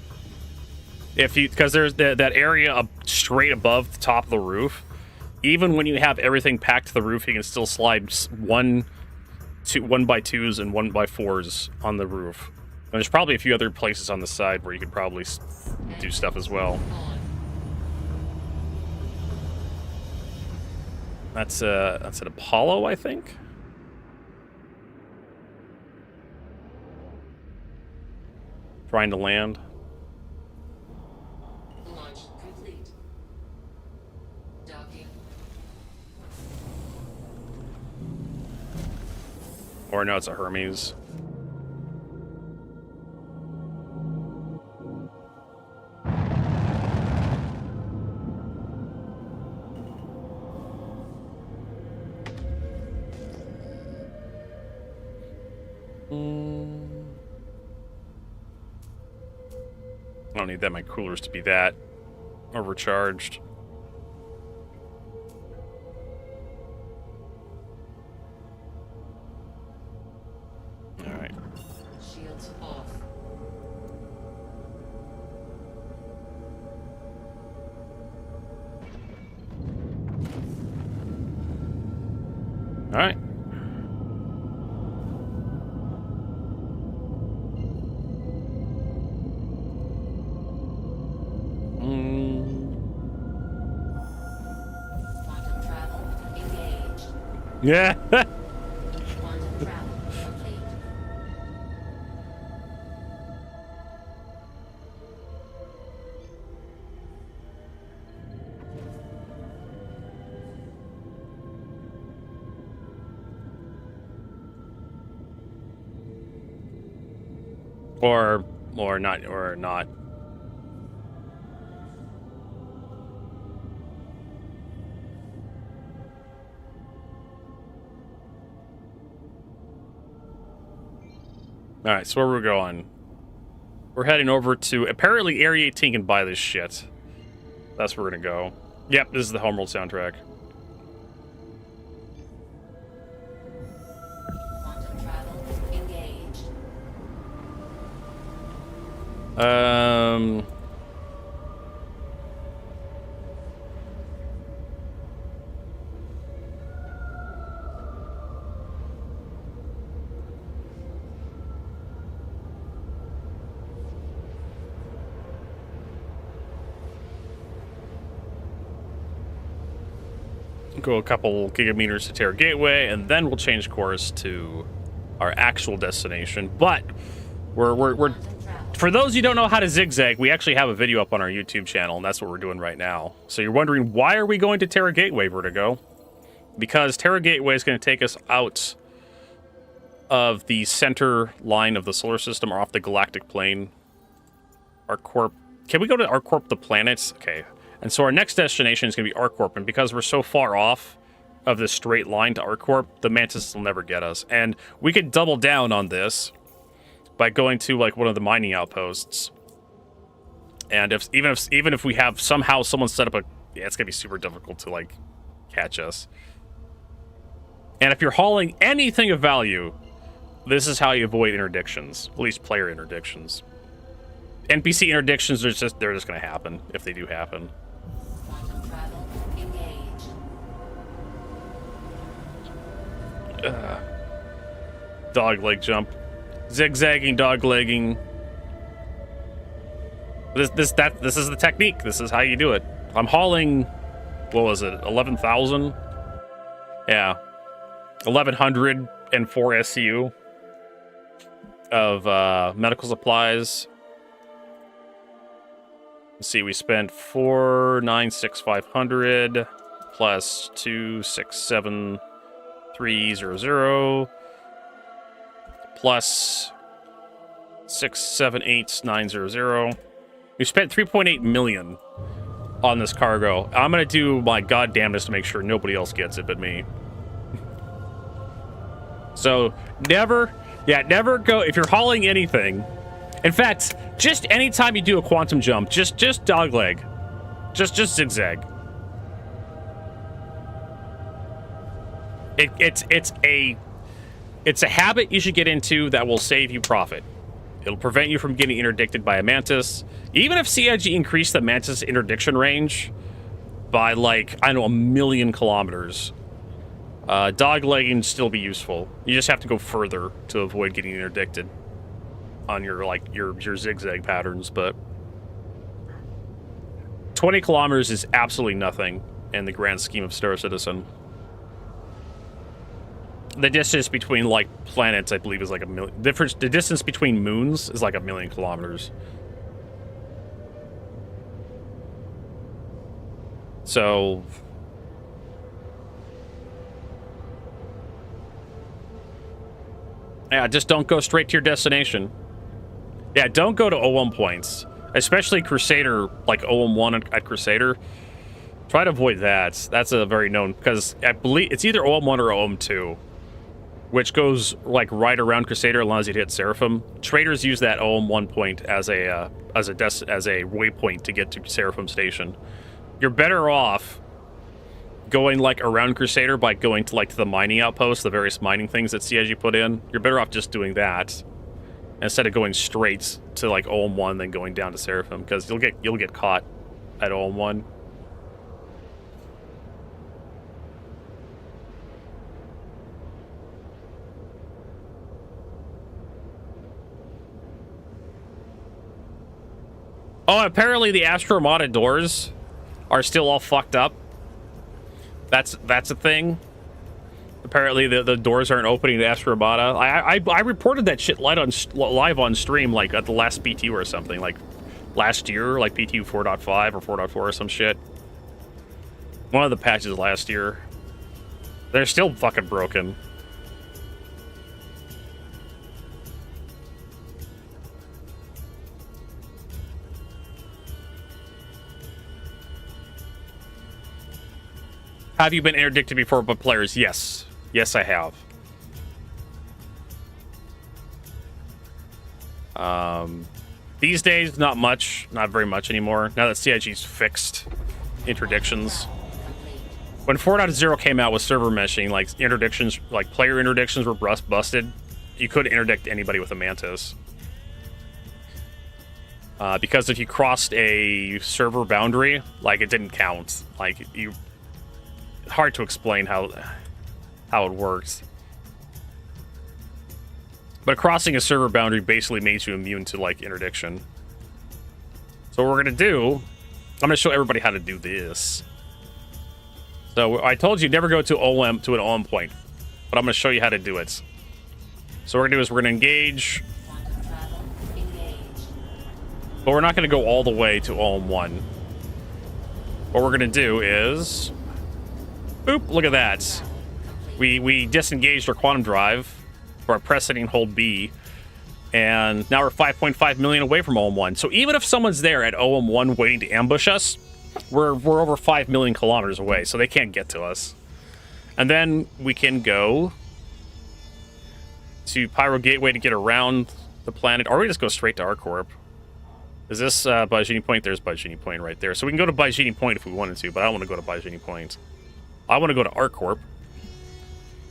if you, because there's that area up straight above the top of the roof. Even when you have everything packed to the roof, you can still slide 1 by 2s and 1 by 4s on the roof. And there's probably a few other places on the side where you could probably do stuff as well. That's an Apollo, I think. Trying to land. Launch complete. Docking. Or no, it's a Hermes. I don't need that my coolers to be that overcharged. All right. Shields off. All right. Quantum travel engaged. Yeah. Quantum travel complete. or not. All right, so where we're going? We're heading over to, apparently Area 18 can buy this shit. That's where we're gonna go. Yep, this is the Homeworld soundtrack. Quantum travel engaged. Go a couple gigameters to Terra Gateway, and then we'll change course to our actual destination. But we're for those you don't know how to zigzag, we actually have a video up on our YouTube channel, and that's what we're doing right now. So you're wondering, why are we going to Terra Gateway, Vertigo? Because Terra Gateway is going to take us out of the center line of the solar system, or off the galactic plane. ArcCorp. Can we go to ArcCorp the planets? Okay. And so our next destination is going to be ArcCorp, and because we're so far off of this straight line to ArcCorp, the Mantis will never get us. And we could double down on this by going to like one of the mining outposts. And even if we have somehow someone set up a, yeah, it's gonna be super difficult to like catch us. And if you're hauling anything of value, this is how you avoid interdictions, at least player interdictions. NPC interdictions are they're just gonna happen if they do happen. Quantum travel engaged. Dog leg jump. Zigzagging, dog legging. This is the technique. This is how you do it. I'm hauling, what was it, 11,000? Yeah. 1,104 SCU of medical supplies. Let's see, we spent 4,96500 plus 2,67300 plus 6,78900 We spent 3.8 million on this cargo. I'm gonna do my goddamnedest to make sure nobody else gets it but me. So never go if you're hauling anything. In fact, just anytime you do a quantum jump, just dogleg, just zigzag. It's a habit you should get into that will save you profit. It'll prevent you from getting interdicted by a mantis. Even if CIG increased the mantis interdiction range by, like, I don't know, 1,000,000 kilometers, doglegging still be useful. You just have to go further to avoid getting interdicted on your, like, your zigzag patterns, but 20 kilometers is absolutely nothing in the grand scheme of Star Citizen. The distance between, like, planets, I believe, is like 1,000,000. The distance between moons is like 1,000,000 kilometers. So yeah, just don't go straight to your destination. Yeah, don't go to OM points, especially Crusader, like OM1 at Crusader. Try to avoid that. That's a very known, because I believe it's either OM1 or OM2, which goes like right around Crusader, allows you to hit Seraphim. Traders use that OM1 point as a waypoint to get to Seraphim Station. You're better off going like around Crusader by going to like to the mining outposts, the various mining things that CIG put in. You're better off just doing that instead of going straight to like OM1 then going down to Seraphim, because you'll get caught at OM1. Oh, apparently the Astro Armada doors are still all fucked up. That's a thing. Apparently the doors aren't opening to Astro Armada. I reported that shit live on stream, like at the last PTU or something, like last year, like PTU 4.5 or 4.4 or some shit. One of the patches last year. They're still fucking broken. Have you been interdicted before by players? Yes. Yes, I have. These days, not much. Not very much anymore. Now that CIG's fixed interdictions. When 4.0 came out with server meshing, like interdictions, like player interdictions were busted. You couldn't interdict anybody with a mantis. Because if you crossed a server boundary, like it didn't count. Like you... Hard to explain how it works, but crossing a server boundary basically makes you immune to like interdiction. So what we're gonna do, I'm gonna show everybody how to do this. So I told you never go to an OM point, but I'm gonna show you how to do it. So what we're gonna do is we're gonna engage, but we're not gonna go all the way to OM1. What we're gonna do is, oop, look at that. We disengaged our quantum drive by pressing and hold B, and now we're 5.5 million away from OM1. So even if someone's there at OM1 waiting to ambush us, we're over 5 million kilometers away, so they can't get to us. And then we can go to Pyro Gateway to get around the planet, or we just go straight to ArcCorp. Is this Bajini Point? There's Bajini Point right there. So we can go to Bajini Point if we wanted to, but I don't want to go to Bajini Point. I want to go to ArcCorp,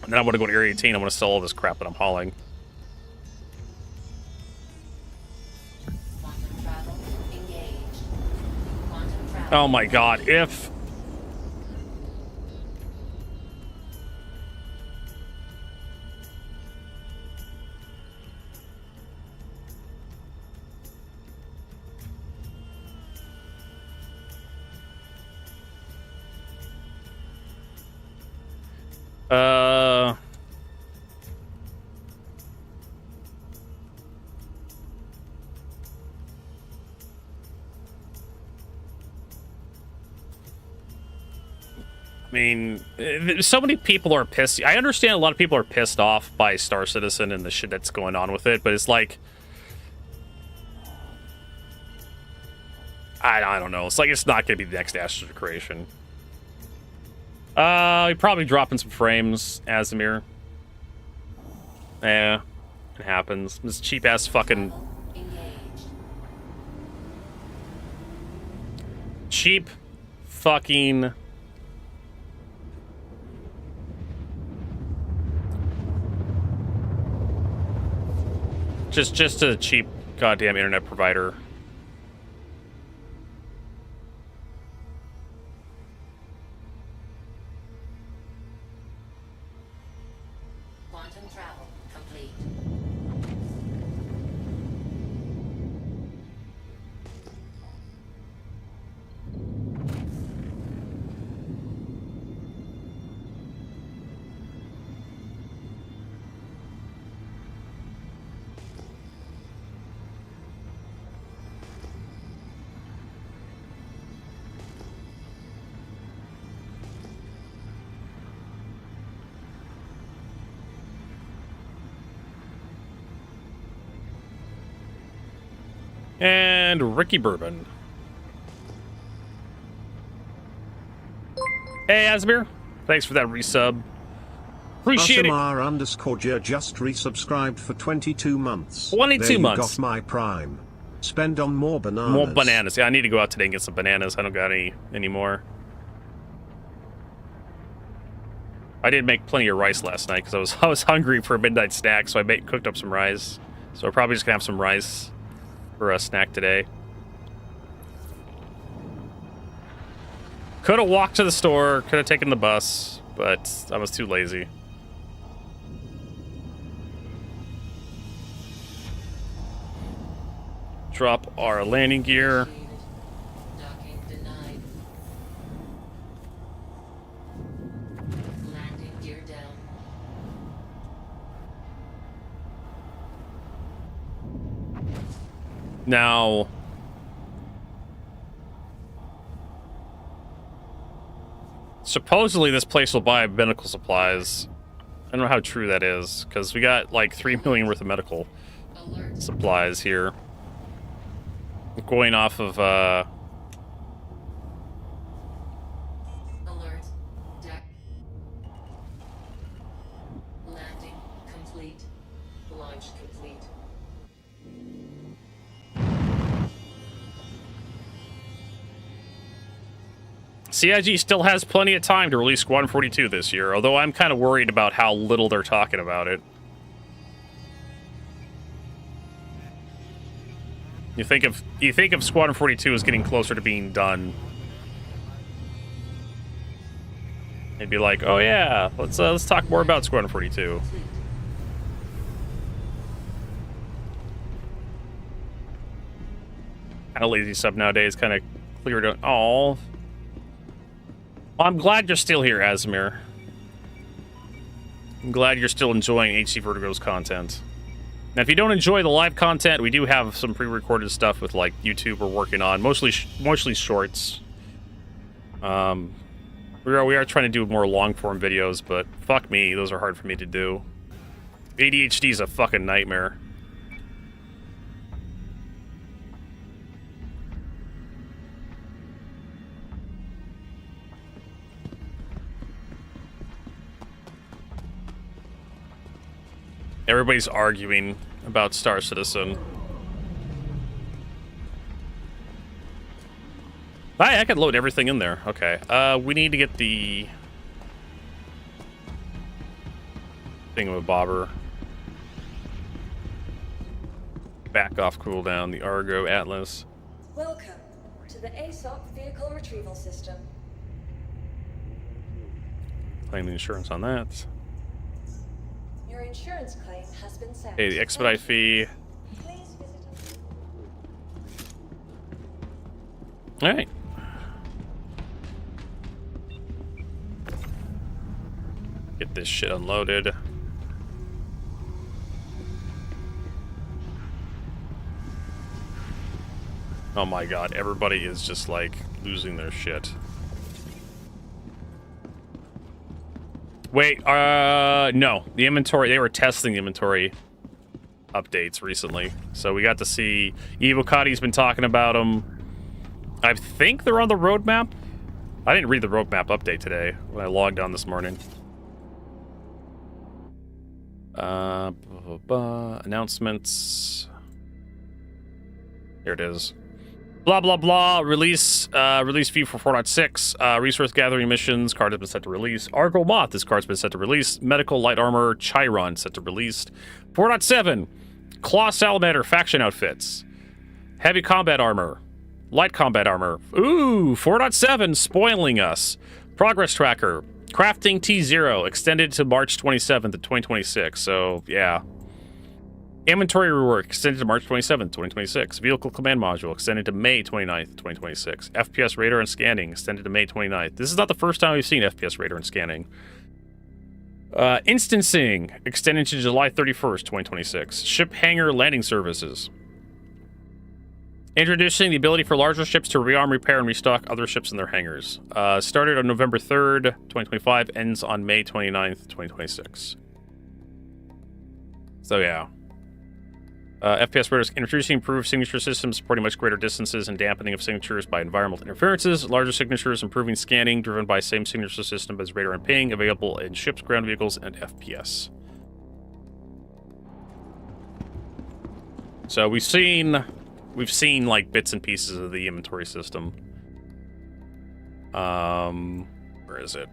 and then I want to go to Area 18. I want to sell all this crap that I'm hauling. Oh my god, if... I mean, so many people are pissed. I understand a lot of people are pissed off by Star Citizen and the shit that's going on with it, but it's like... I don't know. It's like it's not going to be the next Ashes of Creation. You're probably dropping some frames, Azimir. Yeah, it happens. This cheap-ass fucking... Cheap fucking... Just a cheap goddamn internet provider. Quantum travel complete. And Ricky Bourbon. Hey, Asmir. Thanks for that resub. Appreciate it. _Jer just resubscribed for 22 months. 22 there months. You got my prime. Spend on more bananas. More bananas. Yeah, I need to go out today and get some bananas. I don't got any anymore. I did make plenty of rice last night because I was hungry for a midnight snack, so I cooked up some rice. So I'm probably just gonna have some rice for a snack today. Could have walked to the store, could have taken the bus, but I was too lazy. Drop our landing gear. Docking denied. Landing gear down. Now, supposedly this place will buy medical supplies. I don't know how true that is, because we got like 3 million worth of medical supplies here. Going off of, Alert. Deck. Landing complete. Launch complete. CIG still has plenty of time to release Squadron 42 this year, although I'm kind of worried about how little they're talking about it. You think if Squadron 42 is getting closer to being done, they'd be like, "Oh yeah, let's talk more about Squadron 42." Kind of lazy sub nowadays, kind of cleared out. Oh, well, I'm glad you're still here, Asmir. I'm glad you're still enjoying HC Vertigo's content. Now, if you don't enjoy the live content, we do have some pre-recorded stuff with like YouTube we're working on, mostly shorts. We are trying to do more long-form videos, but fuck me, those are hard for me to do. ADHD is a fucking nightmare. Everybody's arguing about Star Citizen. I could load everything in there. Okay. We need to get the thingamabobber back off cooldown, the Argo Atlas. Welcome to the ASOP Vehicle Retrieval System. Claim the insurance on that. Your insurance claim has been sent. Hey, the expedite fee. Please visit us. All right. Get this shit unloaded. Oh my god, everybody is just like losing their shit. Wait, no. The inventory, they were testing the inventory updates recently. So we got to see, Evocati's been talking about them. I think they're on the roadmap. I didn't read the roadmap update today when I logged on this morning. Announcements. Here it is. Blah, blah, blah. Release view for 4.6. Resource gathering missions. Card has been set to release. Argo Moth. This card's been set to release. Medical light armor. Chiron set to release. 4.7. Claw Salamander faction outfits. Heavy combat armor. Light combat armor. Ooh, 4.7 spoiling us. Progress tracker. Crafting T0 extended to March 27th of 2026. So, yeah. Inventory rework extended to March 27th, 2026. Vehicle command module extended to May 29th, 2026. FPS radar and scanning extended to May 29th. This is not the first time we've seen FPS radar and scanning. Instancing extended to July 31st, 2026. Ship hangar landing services. Introducing the ability for larger ships to rearm, repair, and restock other ships in their hangars. Started on November 3rd, 2025. Ends on May 29th, 2026. So, yeah. FPS radars introducing improved signature systems, supporting much greater distances and dampening of signatures by environmental interferences. Larger signatures, improving scanning, driven by same signature system as radar and ping, available in ships, ground vehicles, and FPS. So we've seen like bits and pieces of the inventory system. Where is it?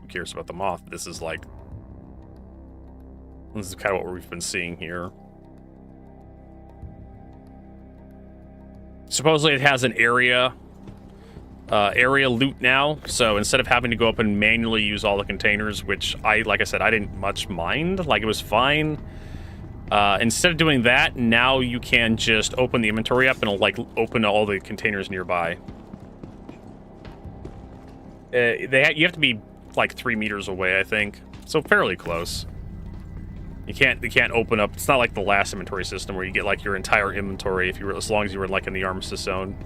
I'm curious about the Moth. This is kind of what we've been seeing here. Supposedly it has an area loot now, so instead of having to go up and manually use all the containers, which like I said, I didn't much mind, like it was fine. Instead of doing that, now you can just open the inventory up and it'll like open all the containers nearby. You have to be like 3 meters away, I think, so fairly close. You can't open up. It's not like the last inventory system where you get like your entire inventory as long as you were like in the armistice zone.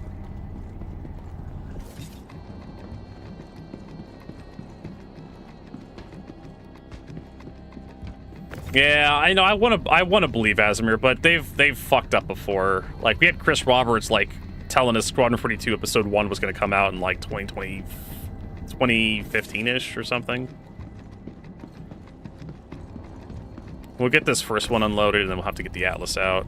Yeah, I know. I want to believe Asimir, but they've fucked up before. Like we had Chris Roberts like telling us Squadron 42 episode 1 was going to come out in like 2015-ish or something. We'll get this first one unloaded, and then we'll have to get the Atlas out.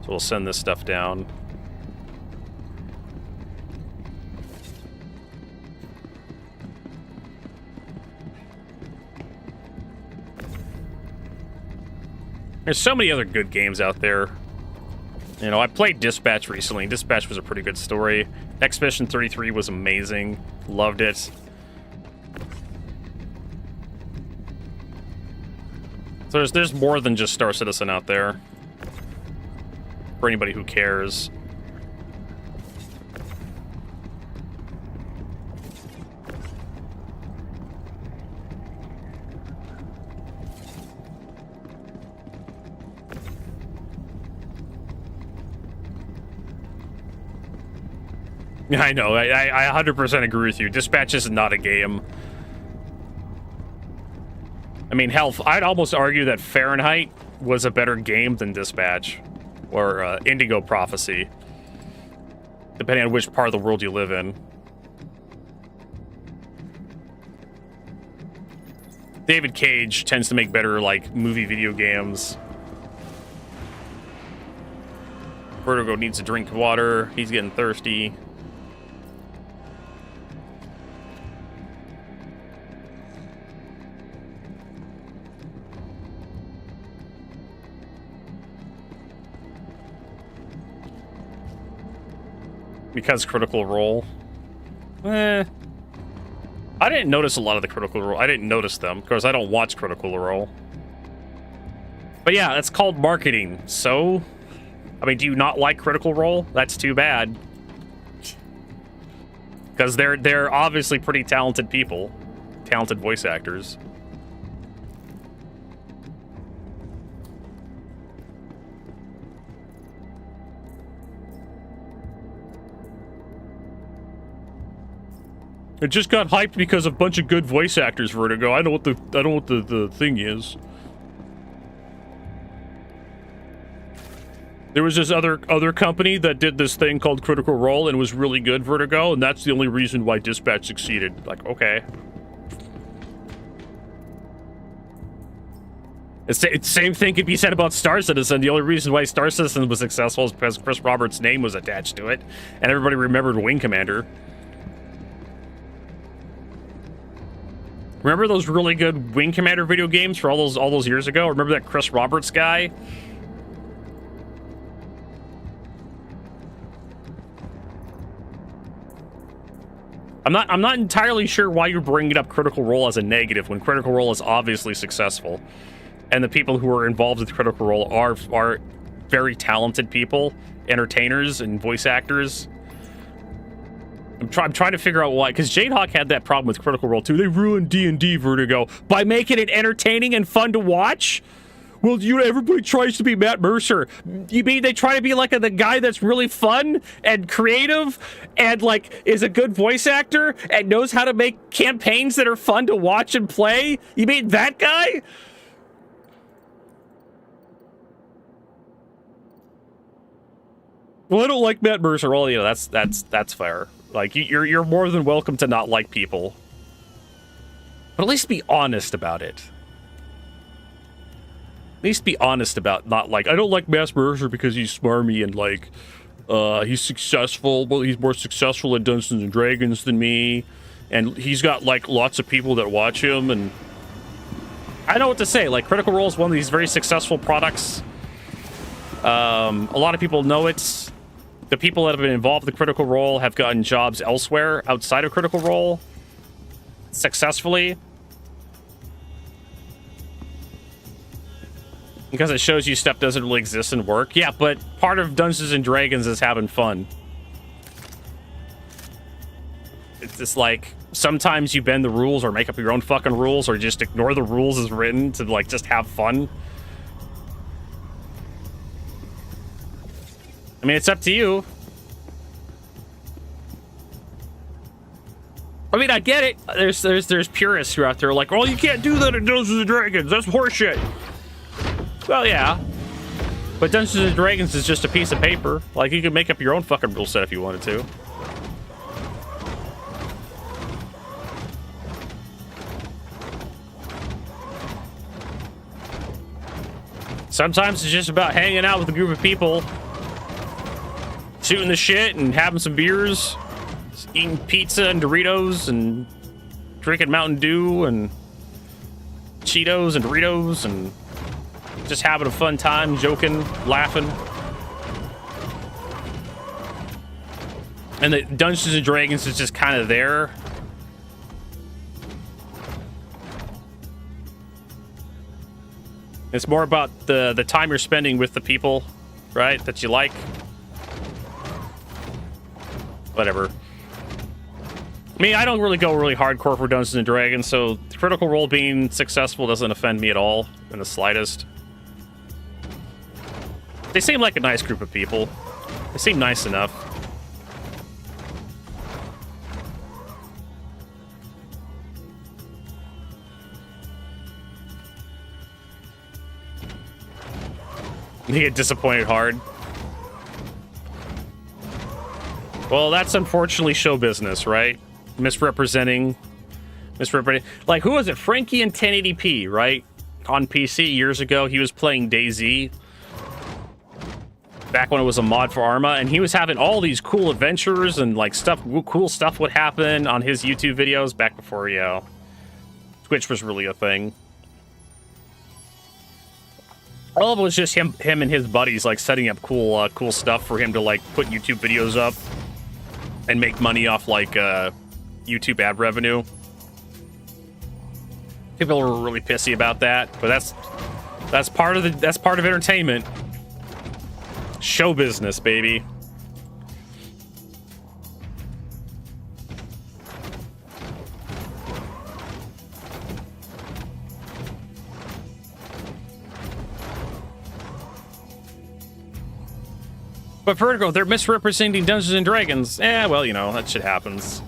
So we'll send this stuff down. There's so many other good games out there. You know, I played Dispatch recently. Dispatch was a pretty good story. Expedition 33 was amazing. Loved it. So there's more than just Star Citizen out there. For anybody who cares. I know, I 100% agree with you. Dispatch is not a game. I mean, hell, I'd almost argue that Fahrenheit was a better game than Dispatch. Or Indigo Prophecy. Depending on which part of the world you live in. David Cage tends to make better, like, movie video games. Vertigo needs to drink water. He's getting thirsty. Because Critical Role. I didn't notice a lot of the Critical Role. I didn't notice them, because I don't watch Critical Role. But yeah, that's called marketing. So, I mean, do you not like Critical Role? That's too bad. Because they're obviously pretty talented people. Talented voice actors. It just got hyped because of a bunch of good voice actors, Vertigo. I know what the thing is. There was this other company that did this thing called Critical Role and it was really good, Vertigo, and that's the only reason why Dispatch succeeded. Like, okay. Same thing could be said about Star Citizen. The only reason why Star Citizen was successful is because Chris Roberts' name was attached to it, and everybody remembered Wing Commander. Remember those really good Wing Commander video games for all those years ago? Remember that Chris Roberts guy? I'm not entirely sure why you're bringing up Critical Role as a negative when Critical Role is obviously successful. And the people who are involved with Critical Role are very talented people, entertainers and voice actors. I'm trying to figure out why, because Jadehawk had that problem with Critical Role too. They ruined D&D, Vertigo, by making it entertaining and fun to watch. Well, everybody tries to be Matt Mercer. You mean they try to be like the guy that's really fun and creative and like is a good voice actor and knows how to make campaigns that are fun to watch and play? You mean that guy? Well, I don't like Matt Mercer. Well, you know, that's fair. Like, you're more than welcome to not like people. But at least be honest about it. At least be honest about not like, I don't like Matt Mercer because he's smarmy and like, he's successful. Well, he's more successful at Dungeons and Dragons than me. And he's got like lots of people that watch him, and I know what to say. Like, Critical Role is one of these very successful products. A lot of people know it. The people that have been involved with Critical Role have gotten jobs elsewhere outside of Critical Role successfully. Because it shows you stuff doesn't really exist and work. Yeah, but part of Dungeons and Dragons is having fun. It's just like, sometimes you bend the rules or make up your own fucking rules or just ignore the rules as written to like just have fun. I mean, it's up to you. I mean, I get it. There's purists who are out there like, oh, you can't do that in Dungeons and Dragons. That's horseshit. Well, yeah. But Dungeons and Dragons is just a piece of paper. Like, you can make up your own fucking rule set if you wanted to. Sometimes it's just about hanging out with a group of people, shooting the shit and having some beers, eating pizza and Doritos and drinking Mountain Dew and Cheetos and Doritos and just having a fun time, joking, laughing. And the Dungeons and Dragons is just kind of there. It's more about the time you're spending with the people, right, that you like. Whatever. I mean, I don't really go really hardcore for Dungeons and Dragons, so Critical Role being successful doesn't offend me at all in the slightest. They seem like a nice group of people. They seem nice enough. They get disappointed hard. Well, that's unfortunately show business, right? Misrepresenting. Like, who was it? Frankie in 1080p, right? On PC years ago, he was playing DayZ. Back when it was a mod for Arma, and he was having all these cool adventures and like cool stuff would happen on his YouTube videos back before, you know, Twitch was really a thing. All of it was just him and his buddies like setting up cool stuff for him to like put YouTube videos up and make money off like YouTube ad revenue. People were really pissy about that, but that's part of entertainment. Show business, baby. But Vertigo, they're misrepresenting Dungeons and Dragons. Eh, well, you know, that shit happens.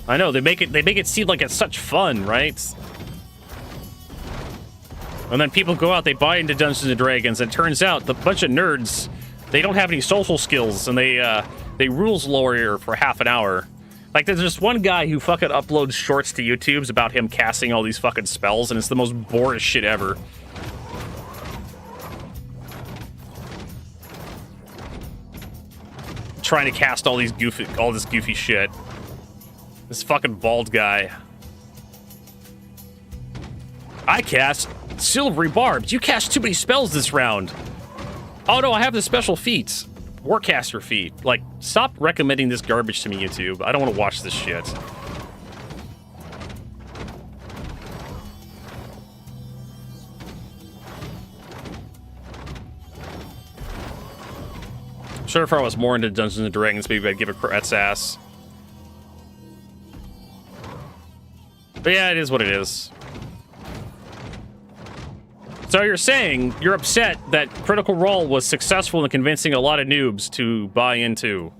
I know, they make it seem like it's such fun, right? And then people go out, they buy into Dungeons & Dragons, and it turns out the bunch of nerds, they don't have any social skills, and they rules lawyer for half an hour. Like, there's just one guy who fucking uploads shorts to YouTubes about him casting all these fucking spells, and it's the most boring shit ever. Trying to cast all this goofy shit. This fucking bald guy. I cast Silvery Barbs. You cast too many spells this round. Oh no, I have the special feats. Warcaster feat. Like, stop recommending this garbage to me, YouTube. I don't want to watch this shit. Sure, if I was more into Dungeons & Dragons, maybe I'd give a rat's ass. But yeah, it is what it is. So you're saying you're upset that Critical Role was successful in convincing a lot of noobs to buy into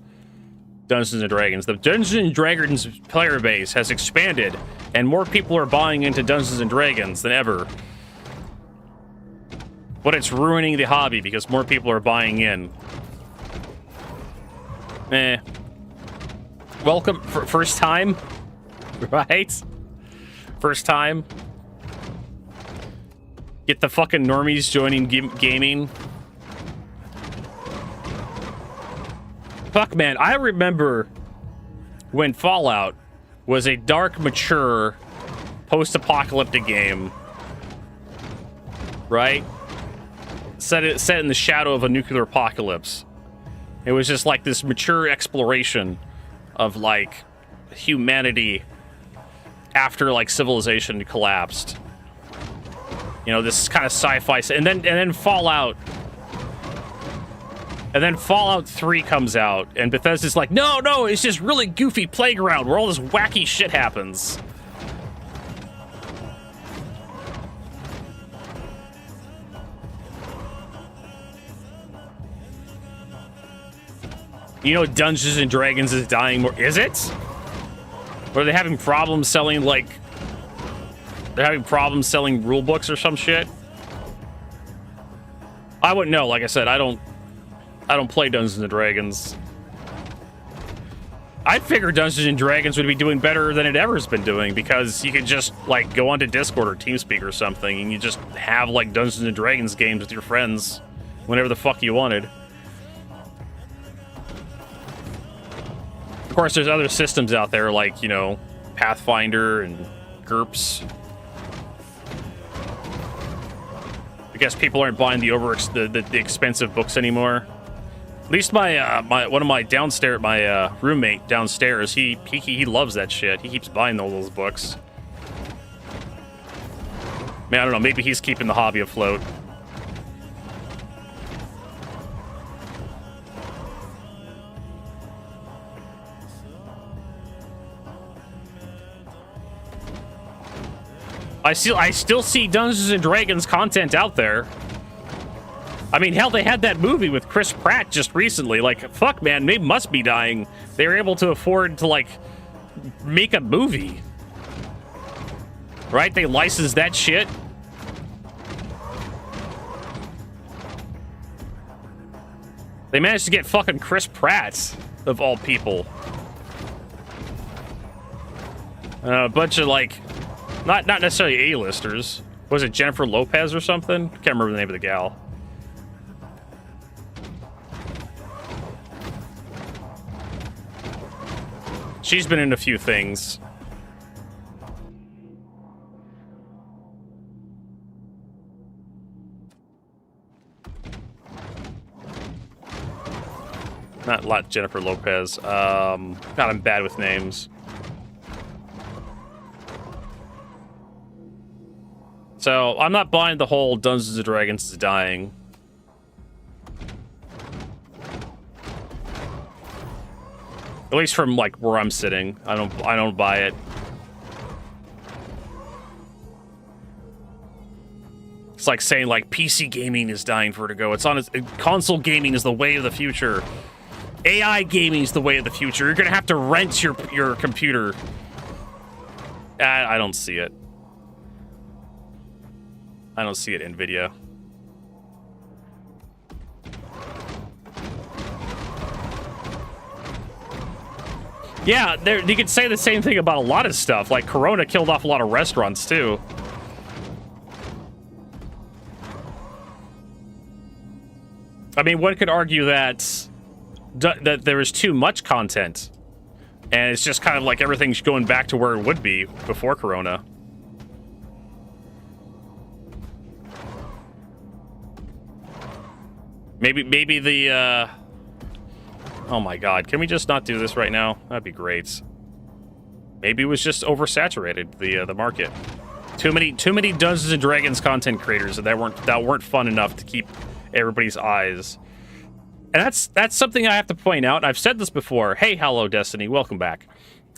Dungeons & Dragons. The Dungeons & Dragons player base has expanded, and more people are buying into Dungeons & Dragons than ever. But it's ruining the hobby because more people are buying in. Welcome, first time, right? First time. Get the fucking normies joining gaming. Fuck, man, I remember when Fallout was a dark, mature, post-apocalyptic game, right? Set in the shadow of a nuclear apocalypse. It was just like this mature exploration of like humanity after like civilization collapsed. You know, this kind of sci-fi, and then Fallout 3 comes out, and Bethesda's like, no, it's just really goofy playground where all this wacky shit happens. You know, Dungeons & Dragons is dying more. Is it? Or are they having problems selling, like... They're having problems selling rule books or some shit? I wouldn't know. Like I said, I don't play Dungeons & Dragons. I figured Dungeons & Dragons would be doing better than it ever has been doing, because you could just, like, go onto Discord or TeamSpeak or something, and you just have, like, Dungeons & Dragons games with your friends whenever the fuck you wanted. Of course, there's other systems out there, like, you know, Pathfinder and GURPS. I guess people aren't buying the expensive books anymore. At least my roommate downstairs, he loves that shit. He keeps buying all those books. Man, I don't know, maybe he's keeping the hobby afloat. I still see Dungeons & Dragons content out there. I mean, hell, they had that movie with Chris Pratt just recently. Like, fuck, man, they must be dying. They were able to afford to, like, make a movie. Right? They licensed that shit. They managed to get fucking Chris Pratt, of all people. A bunch of, like... Not necessarily A-listers. Was it Jennifer Lopez or something? Can't remember the name of the gal. She's been in a few things. Not Jennifer Lopez. God, I'm bad with names. So, I'm not buying the whole Dungeons & Dragons is dying. At least from, like, where I'm sitting. I don't buy it. It's like saying, like, PC gaming is dying for it to go. Console gaming is the way of the future. AI gaming is the way of the future. You're gonna have to rent your computer. I don't see it. I don't see it, NVIDIA. Yeah, you could say the same thing about a lot of stuff. Like, Corona killed off a lot of restaurants, too. I mean, one could argue that there is too much content. And it's just kind of like everything's going back to where it would be before Corona. Maybe the, oh my god, can we just not do this right now? That'd be great. Maybe it was just oversaturated, the market. Too many Dungeons and Dragons content creators that weren't fun enough to keep everybody's eyes. And that's something I have to point out. I've said this before. Hey, hello, Destiny. Welcome back.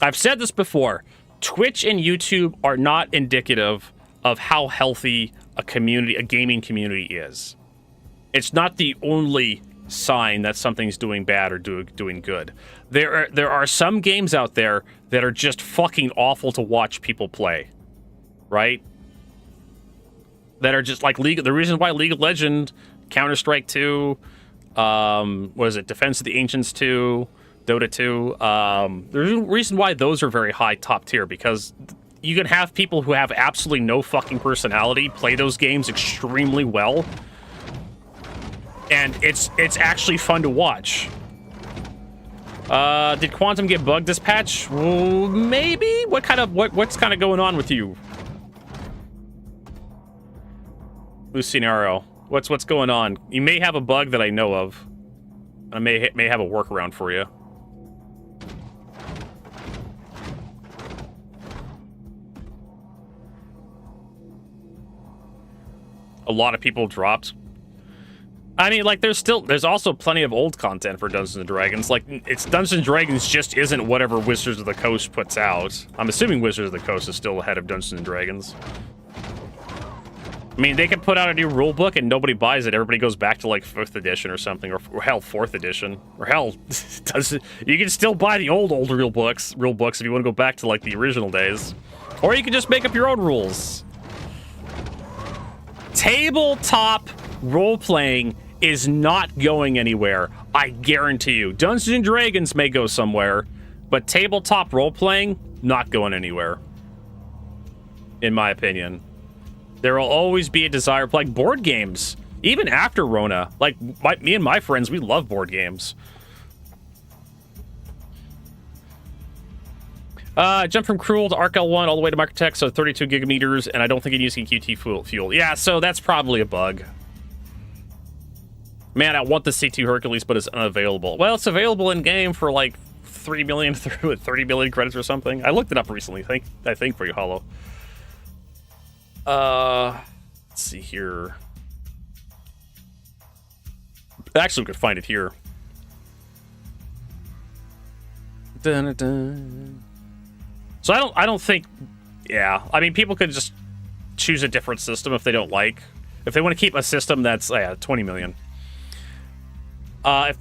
I've said this before. Twitch and YouTube are not indicative of how healthy a gaming community is. It's not the only sign that something's doing bad or doing good. There are some games out there that are just fucking awful to watch people play, right? That are just like the reason why League of Legends, Counter-Strike 2, what is it, Defense of the Ancients 2, Dota 2, there's a reason why those are very high top tier, because you can have people who have absolutely no fucking personality play those games extremely well, and it's actually fun to watch. Did Quantum get bugged this patch? Well, maybe. What's kind of going on with you? Lucinaro, what's going on? You may have a bug that I know of. I may have a workaround for you. A lot of people dropped. I mean, like, there's also plenty of old content for Dungeons and Dragons. Like, it's Dungeons and Dragons just isn't whatever Wizards of the Coast puts out. I'm assuming Wizards of the Coast is still ahead of Dungeons and Dragons. I mean, they can put out a new rulebook and nobody buys it. Everybody goes back to, like, 5th edition or something, or hell, 4th edition, or hell, you can still buy the old rulebooks if you want to go back to, like, the original days, or you can just make up your own rules. Tabletop role-playing is not going anywhere. I guarantee you. Dungeons and Dragons may go somewhere, but tabletop role-playing, not going anywhere. In my opinion. There will always be a desire for, like, board games. Even after Rona. Like, me and my friends, we love board games. Jump from Cruel to Arc L1 all the way to Microtech, so 32 gigameters, and I don't think it's using QT fuel. Yeah, so that's probably a bug. Man, I want the C2 Hercules, but it's unavailable. Well, it's available in-game for, like, 3 million, 30 million credits or something. I looked it up recently, I think for you, Hollow. Let's see here. Actually, we could find it here. Dun-dun-dun. So I don't think, yeah. I mean, people could just choose a different system if they don't like. If they want to keep a system that's 20 million. If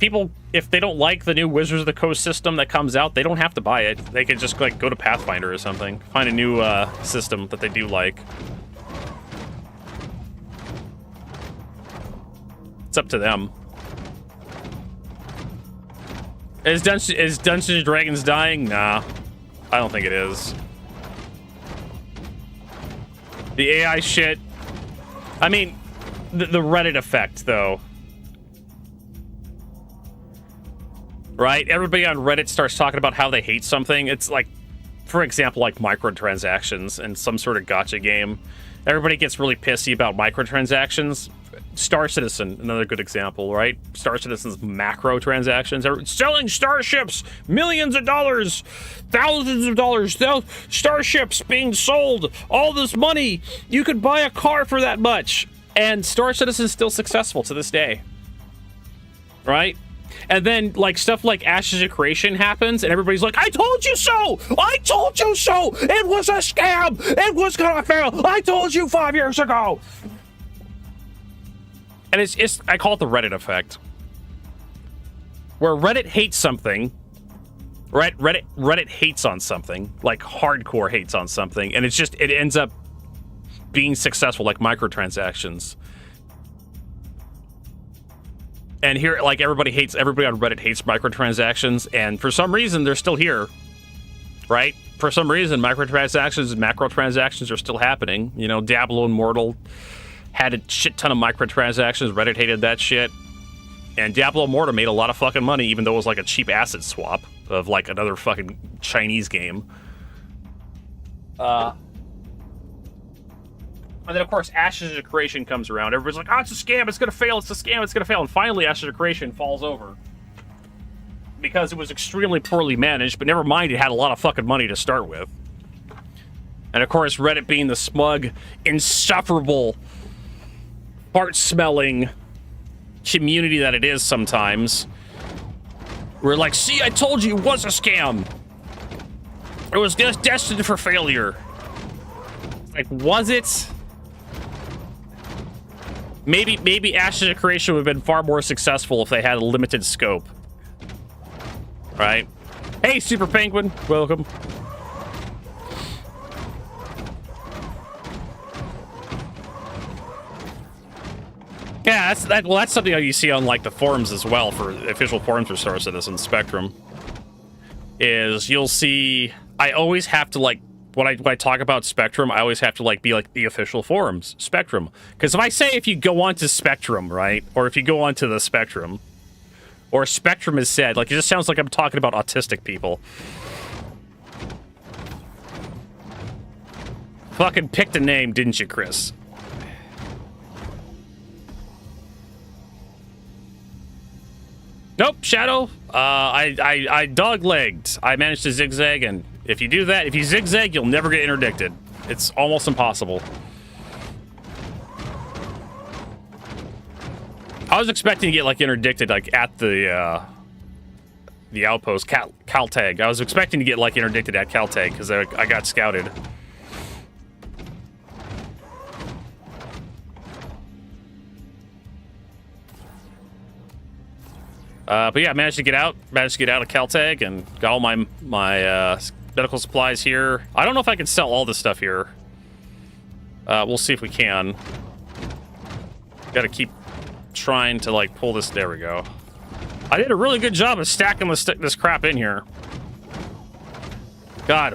they don't like the new Wizards of the Coast system that comes out, they don't have to buy it. They could just, like, go to Pathfinder or something, find a new system that they do like. It's up to them. Is Dungeons and Dragons dying? Nah, I don't think it is. The AI shit. I mean, the Reddit effect, though. Right? Everybody on Reddit starts talking about how they hate something. It's like, for example, like microtransactions and some sort of gacha game. Everybody gets really pissy about microtransactions. Star Citizen, another good example, right? Star Citizen's macro transactions. Selling starships, millions of dollars, thousands of dollars, starships being sold, all this money. You could buy a car for that much. And Star Citizen's still successful to this day. Right? And then, like, stuff like Ashes of Creation happens, and everybody's like, I told you so! I told you so! It was a scam! It was gonna fail! I told you 5 years ago! And it's I call it the Reddit effect. Where Reddit hates something, right? Reddit hates on something, like hardcore hates on something, and it ends up being successful, like microtransactions. And here, like, everybody on Reddit hates microtransactions, and for some reason, they're still here, right? For some reason, microtransactions and macrotransactions are still happening. You know, Diablo Immortal had a shit ton of microtransactions. Reddit hated that shit. And Diablo Immortal made a lot of fucking money, even though it was like a cheap asset swap of like another fucking Chinese game. And then, of course, Ashes of Creation comes around. Everybody's like, oh, it's a scam, it's gonna fail, it's a scam, it's gonna fail. And finally, Ashes of Creation falls over. Because it was extremely poorly managed, but never mind, it had a lot of fucking money to start with. And of course, Reddit being the smug, insufferable, fart-smelling community that it is sometimes, we're like, see, I told you it was a scam. It was just destined for failure. Like, was it? Maybe Ashes of Creation would have been far more successful if they had a limited scope. Right? Hey, Super Penguin, welcome. Yeah, that's something that you see on like the forums as well, for official forums for Star Citizen Spectrum. Is you'll see, I always have to like, when I talk about Spectrum, I always have to like be like the official forums, Spectrum. Because if you go onto Spectrum, right, or if you go onto the Spectrum, or Spectrum is said, like, it just sounds like I'm talking about autistic people. Fucking picked a name, didn't you, Chris? Nope, Shadow. I dog-legged. I managed to zigzag, and if you do that, if you zigzag, you'll never get interdicted. It's almost impossible. I was expecting to get like interdicted like at the outpost, Caltag. I was expecting to get like interdicted at Caltag because I got scouted. But yeah, I managed to get out of Caltag and got all my medical supplies here. I don't know if I can sell all this stuff here. We'll see if we can. Got to keep trying to like pull this. There we go. I did a really good job of stacking this crap in here. God,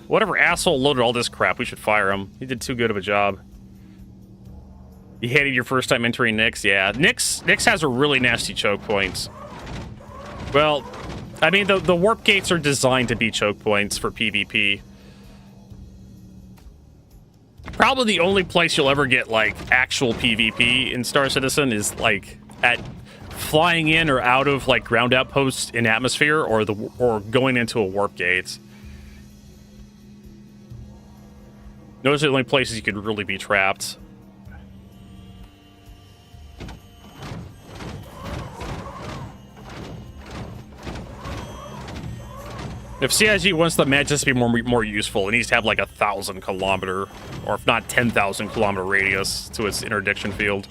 whatever asshole loaded all this crap, we should fire him. He did too good of a job. You hated your first time entering Nyx? Yeah, Nyx has a really nasty choke point. Well, I mean, the warp gates are designed to be choke points for PvP. Probably the only place you'll ever get, like, actual PvP in Star Citizen is, like, at flying in or out of, like, ground outposts in atmosphere or going into a warp gate. Those are the only places you could really be trapped. If CIG wants the Mantis to be more useful, it needs to have like 1,000 kilometer, or if not 10,000 kilometer radius to its interdiction field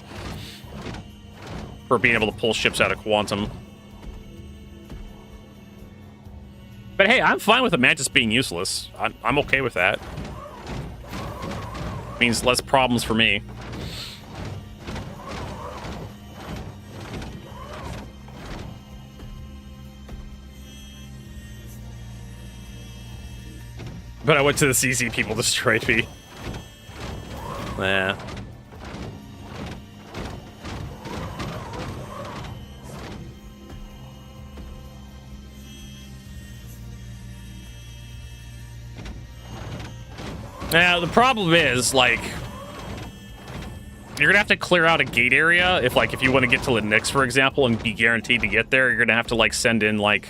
for being able to pull ships out of Quantum. But hey, I'm fine with the Mantis being useless. I'm okay with that. Means less problems for me. But I went to the CZ, people destroyed me. Nah. Now, the problem is, like, you're gonna have to clear out a gate area if you want to get to the Nyx, for example, and be guaranteed to get there. You're gonna have to, like, send in, like,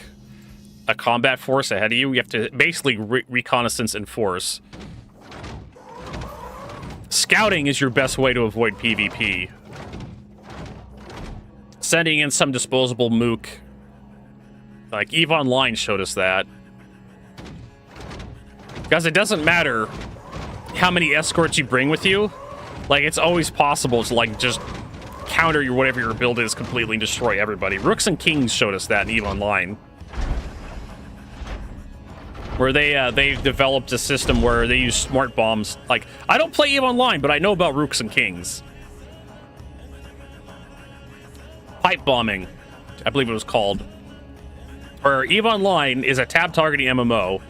a combat force ahead of you. You have to basically reconnaissance and force. Scouting is your best way to avoid PvP. Sending in some disposable mook. Like, EVE Online showed us that. Because it doesn't matter how many escorts you bring with you. Like, it's always possible to, like, just counter whatever your build is completely and destroy everybody. Rooks and Kings showed us that in EVE Online. where they've developed a system where they use smart bombs. Like, I don't play EVE Online, but I know about Rooks and Kings. Pipe bombing, I believe it was called. Where EVE Online is a tab targeting MMO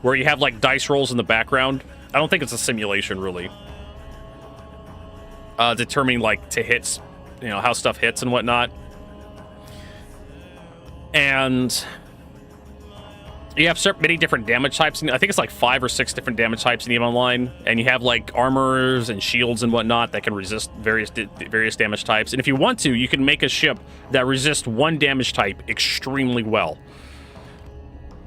where you have like dice rolls in the background. I don't think it's a simulation really. Determining like to hits, you know, how stuff hits and whatnot. And you have many different damage types. I think it's like 5 or 6 different damage types in EVE Online. And you have like armors and shields and whatnot that can resist various damage types. And if you want to, you can make a ship that resists one damage type extremely well.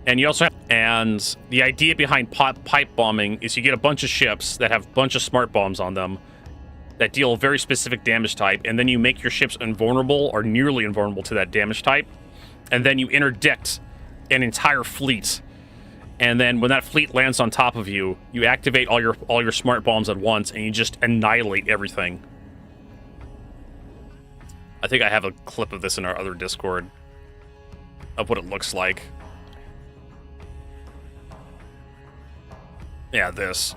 And you also have, and the idea behind pipe bombing is you get a bunch of ships that have a bunch of smart bombs on them that deal a very specific damage type, and then you make your ships invulnerable or nearly invulnerable to that damage type, and then you interdict an entire fleet. And then when that fleet lands on top of you, you activate all your smart bombs at once, and you just annihilate everything. I think I have a clip of this in our other Discord of what it looks like. Yeah, this.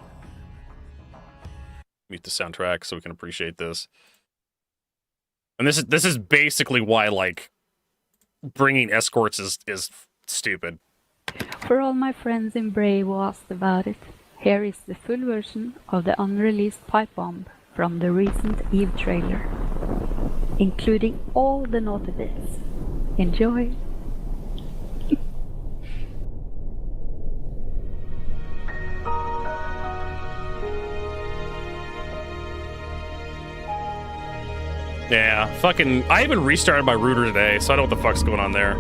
Mute the soundtrack so we can appreciate this. And this is basically why, like, bringing escorts is stupid. For all my friends in Brave who asked about it, here is the full version of the unreleased pipe bomb from the recent EVE trailer, including all the naughty bits. Enjoy! Yeah, fucking... I even restarted my router today, so I don't know what the fuck's going on there.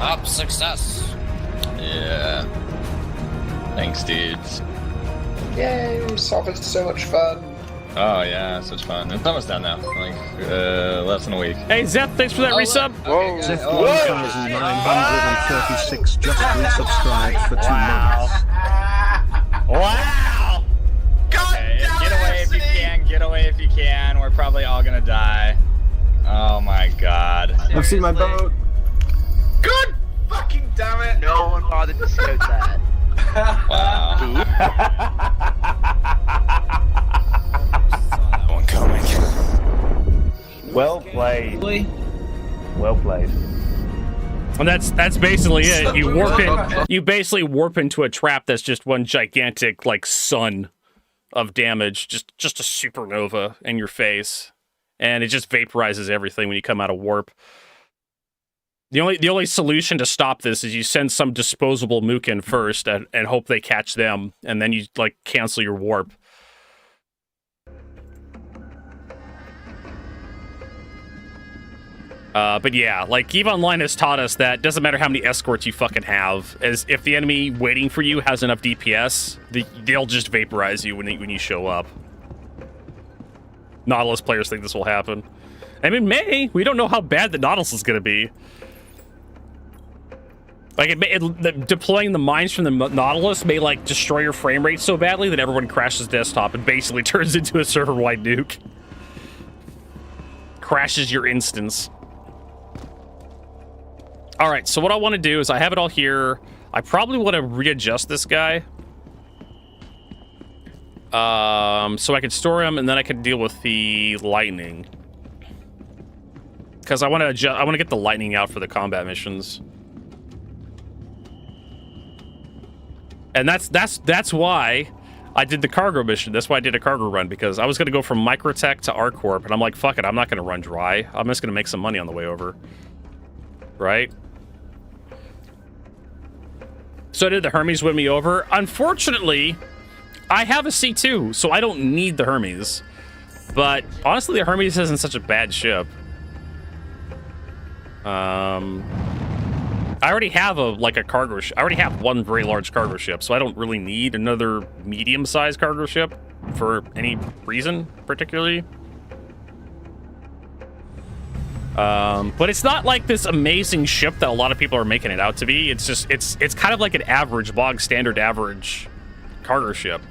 Up success. Yeah. Thanks, dudes. Yay, Solvent's so much fun. Oh yeah, such fun. It's almost done now. Like less than a week. Hey Zep, thanks for that resub. Whoa. Zep 1936 just resubscribed for 2 months. Wow! Okay, get away if you can. Get away if you can. We're probably all gonna die. Oh my god. I've seen my boat. God fucking damn it! No one bothered to scout that. Wow. One coming. Well played. Well played. And that's basically it. You warp in. You basically warp into a trap that's just one gigantic like sun of damage, just a supernova in your face, and it just vaporizes everything when you come out of warp. The only solution to stop this is you send some disposable mook in first and hope they catch them, and then you like cancel your warp. But yeah, like EVE Online has taught us that doesn't matter how many escorts you fucking have, as if the enemy waiting for you has enough DPS, they'll just vaporize you when you show up. Nautilus players think this will happen. I mean, we don't know how bad the Nautilus is going to be. Like, deploying the mines from the Nautilus may, like, destroy your frame rate so badly that everyone crashes desktop and basically turns into a server-wide nuke. Crashes your instance. Alright, so what I want to do is I have it all here. I probably want to readjust this guy. So I can store him, and then I can deal with the lightning. Because I want to get the lightning out for the combat missions. And that's why I did the cargo mission. That's why I did a cargo run, because I was going to go from Microtech to ArcCorp, and I'm like, fuck it, I'm not going to run dry. I'm just going to make some money on the way over. Right? So I did the Hermes win me over. Unfortunately, I have a C2, so I don't need the Hermes. But honestly, the Hermes isn't such a bad ship. I already have a cargo ship. I already have one very large cargo ship, so I don't really need another medium-sized cargo ship for any reason, particularly. But it's not like this amazing ship that a lot of people are making it out to be. It's just, it's kind of like an average, bog standard average cargo ship.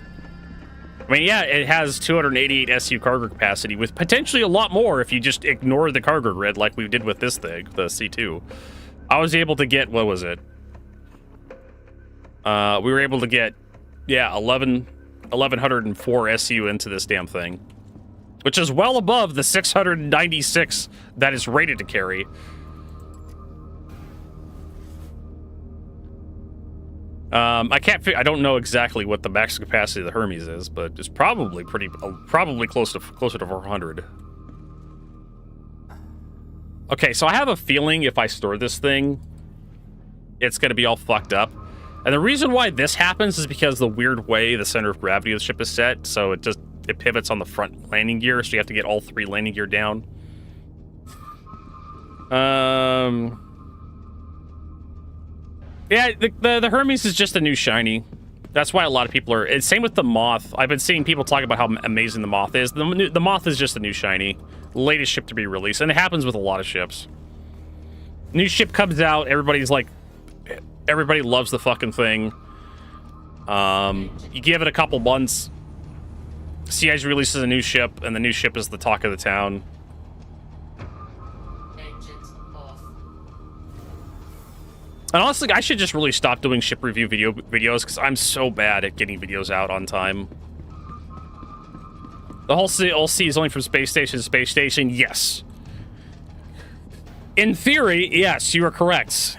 I mean, yeah, it has 288 SU cargo capacity with potentially a lot more if you just ignore the cargo grid like we did with this thing, the C2. I was able to get, what was it? We were able to get, yeah, 1,104 SU into this damn thing, which is well above the 696 that is rated to carry. I don't know exactly what the max capacity of the Hermes is, but it's probably probably closer to 400. Okay, so I have a feeling if I store this thing, it's gonna be all fucked up. And the reason why this happens is because the weird way the center of gravity of the ship is set, so it pivots on the front landing gear, so you have to get all 3 landing gear down. Yeah, the Hermes is just a new shiny. That's why a lot of people are... It's same with the Moth. I've been seeing people talk about how amazing the Moth is. The Moth is just a new shiny. Latest ship to be released. And it happens with a lot of ships. New ship comes out, everybody's like... Everybody loves the fucking thing. You give it a couple months. CIG releases a new ship, and the new ship is the talk of the town. And honestly, I should just really stop doing ship review videos because I'm so bad at getting videos out on time. The whole C is only from space station to space station. Yes. In theory, yes, you are correct.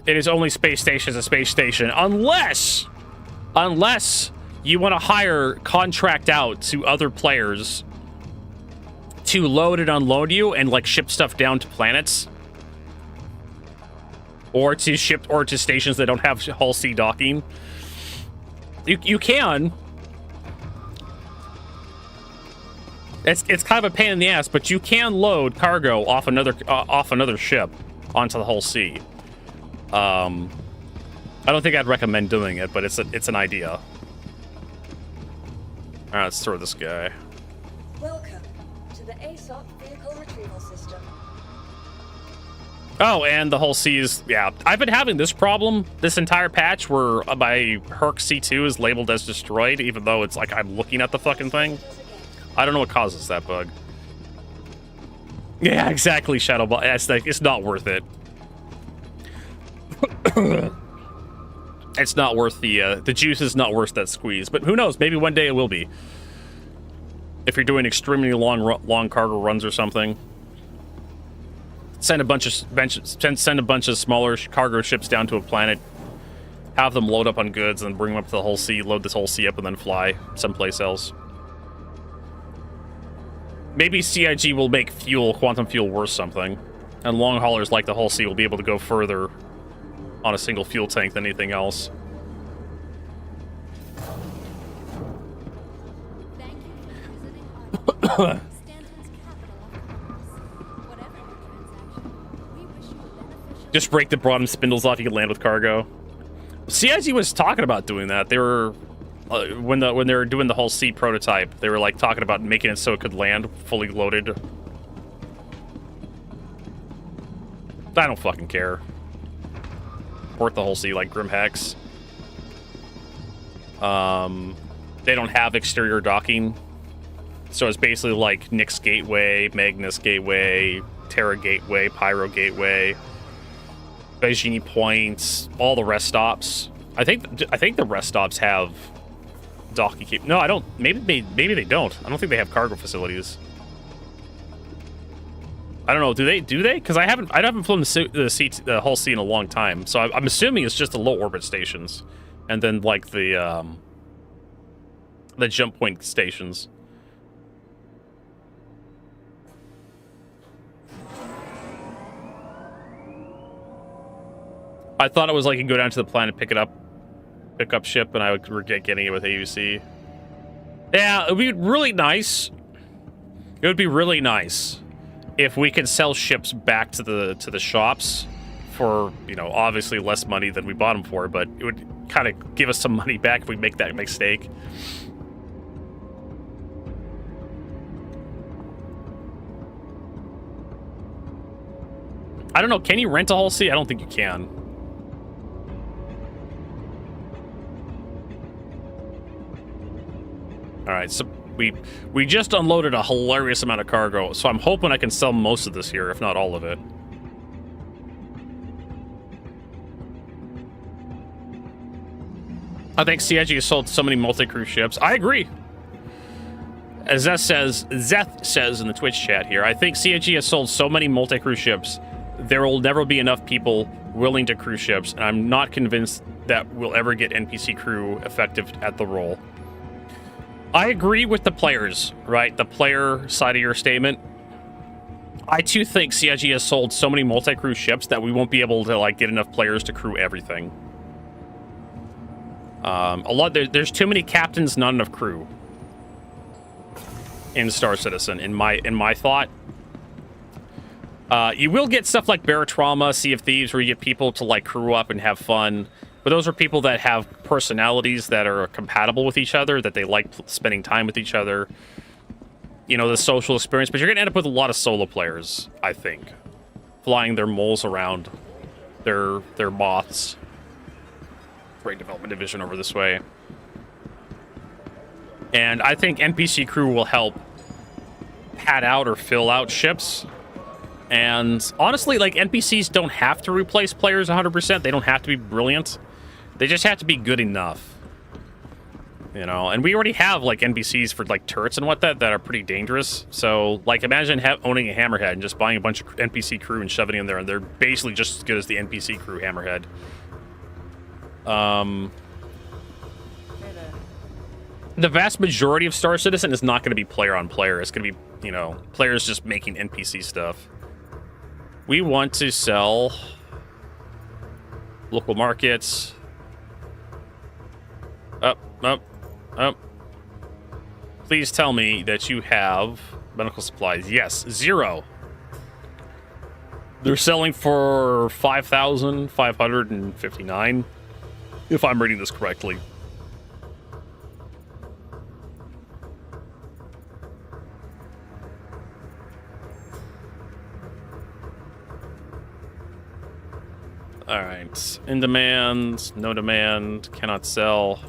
It is only space station to space station, unless you want to contract out to other players to load and unload you and like ship stuff down to planets. Or to stations that don't have hull C docking. You can. It's kind of a pain in the ass, but you can load cargo off another ship onto the hull C. I don't think I'd recommend doing it, but it's an idea. All right, let's throw this guy. Welcome to the ASOP vehicle retrieval system. Oh, and the whole C is, yeah. I've been having this problem this entire patch where my Herc C2 is labeled as destroyed, even though it's like I'm looking at the fucking thing. I don't know what causes that bug. Yeah, exactly, Shadowball. It's not worth it. It's not worth the juice is not worth that squeeze. But who knows? Maybe one day it will be. If you're doing extremely long cargo runs or something. Send a bunch of smaller cargo ships down to a planet, have them load up on goods, and bring them up to the whole sea, load this whole sea up, and then fly someplace else. Maybe CIG will make quantum fuel worth something, and long haulers like the whole sea will be able to go further on a single fuel tank than anything else. Just break the bottom spindles off, you can land with cargo. CIG was talking about doing that. They were when they were doing the whole C prototype, they were like talking about making it so it could land fully loaded. I don't fucking care. Port the whole C like Grim Hex. They don't have exterior docking, so it's basically like Nyx Gateway, Magnus Gateway, Terra Gateway, Pyro Gateway, Beijing Points, all the rest stops. I think the rest stops have docking. No, I don't. Maybe they don't. I don't think they have cargo facilities. I don't know. Do they? Because I haven't flown the whole sea in a long time, so I'm assuming it's just the low orbit stations, and then like the jump point stations. I thought it was like you go down to the planet, pick up ship, and I would regret getting it with AUC. Yeah, it would be really nice. It would be really nice if we could sell ships back to the shops for, you know, obviously less money than we bought them for, but it would kind of give us some money back if we make that mistake. I don't know, can you rent a whole sea? I don't think you can. All right, so we just unloaded a hilarious amount of cargo, so I'm hoping I can sell most of this here, if not all of it. I think CIG has sold so many multi-crew ships. I agree. As Zeth says in the Twitch chat here, I think CIG has sold so many multi-crew ships, there will never be enough people willing to crew ships, and I'm not convinced that we'll ever get NPC crew effective at the role. I agree with the players, right? The player side of your statement. I too think CIG has sold so many multi-crew ships that we won't be able to like get enough players to crew everything. There's too many captains, not enough crew in Star Citizen, in my thought. You will get stuff like Barotrauma, Sea of Thieves, where you get people to like crew up and have fun. But those are people that have personalities that are compatible with each other, that they like spending time with each other. You know, the social experience. But you're going to end up with a lot of solo players, I think. Flying their moles around. Their moths. Great development division over this way. And I think NPC crew will help pad out or fill out ships. And honestly, like, NPCs don't have to replace players 100%. They don't have to be brilliant. They just have to be good enough. You know, and we already have, like, NPCs for, like, turrets and whatnot that are pretty dangerous. So, like, imagine owning a Hammerhead and just buying a bunch of NPC crew and shoving it in there, and they're basically just as good as the NPC crew Hammerhead. The vast majority of Star Citizen is not going to be player on player. It's going to be, you know, players just making NPC stuff. We want to sell local markets. Up. Please tell me that you have medical supplies. Yes, 0. They're selling for 5,559, if I'm reading this correctly. All right, in demand, no demand, cannot sell.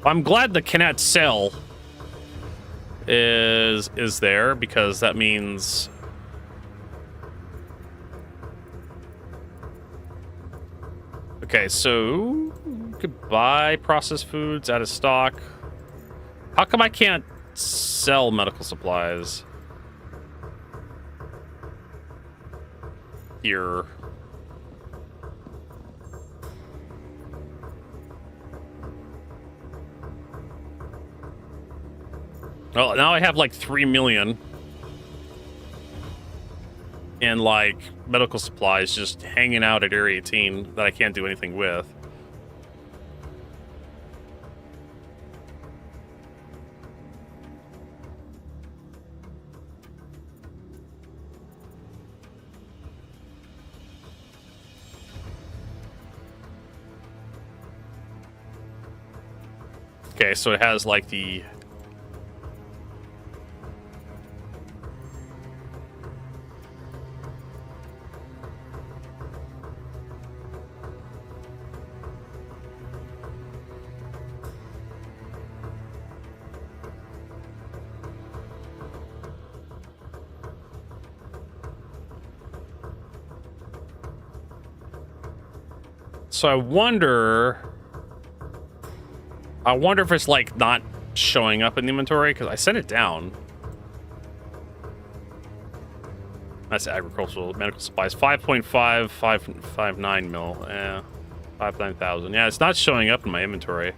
I'm glad the cannot sell is there, because that means okay, so you could buy processed foods out of stock. How come I can't sell medical supplies here? Well, now I have like 3 million in like medical supplies just hanging out at Area 18 that I can't do anything with. Okay, so it has like the so I wonder if it's like not showing up in the inventory, because I set it down. That's agricultural medical supplies, 5.5559 mil. 59,000. Yeah, it's not showing up in my inventory.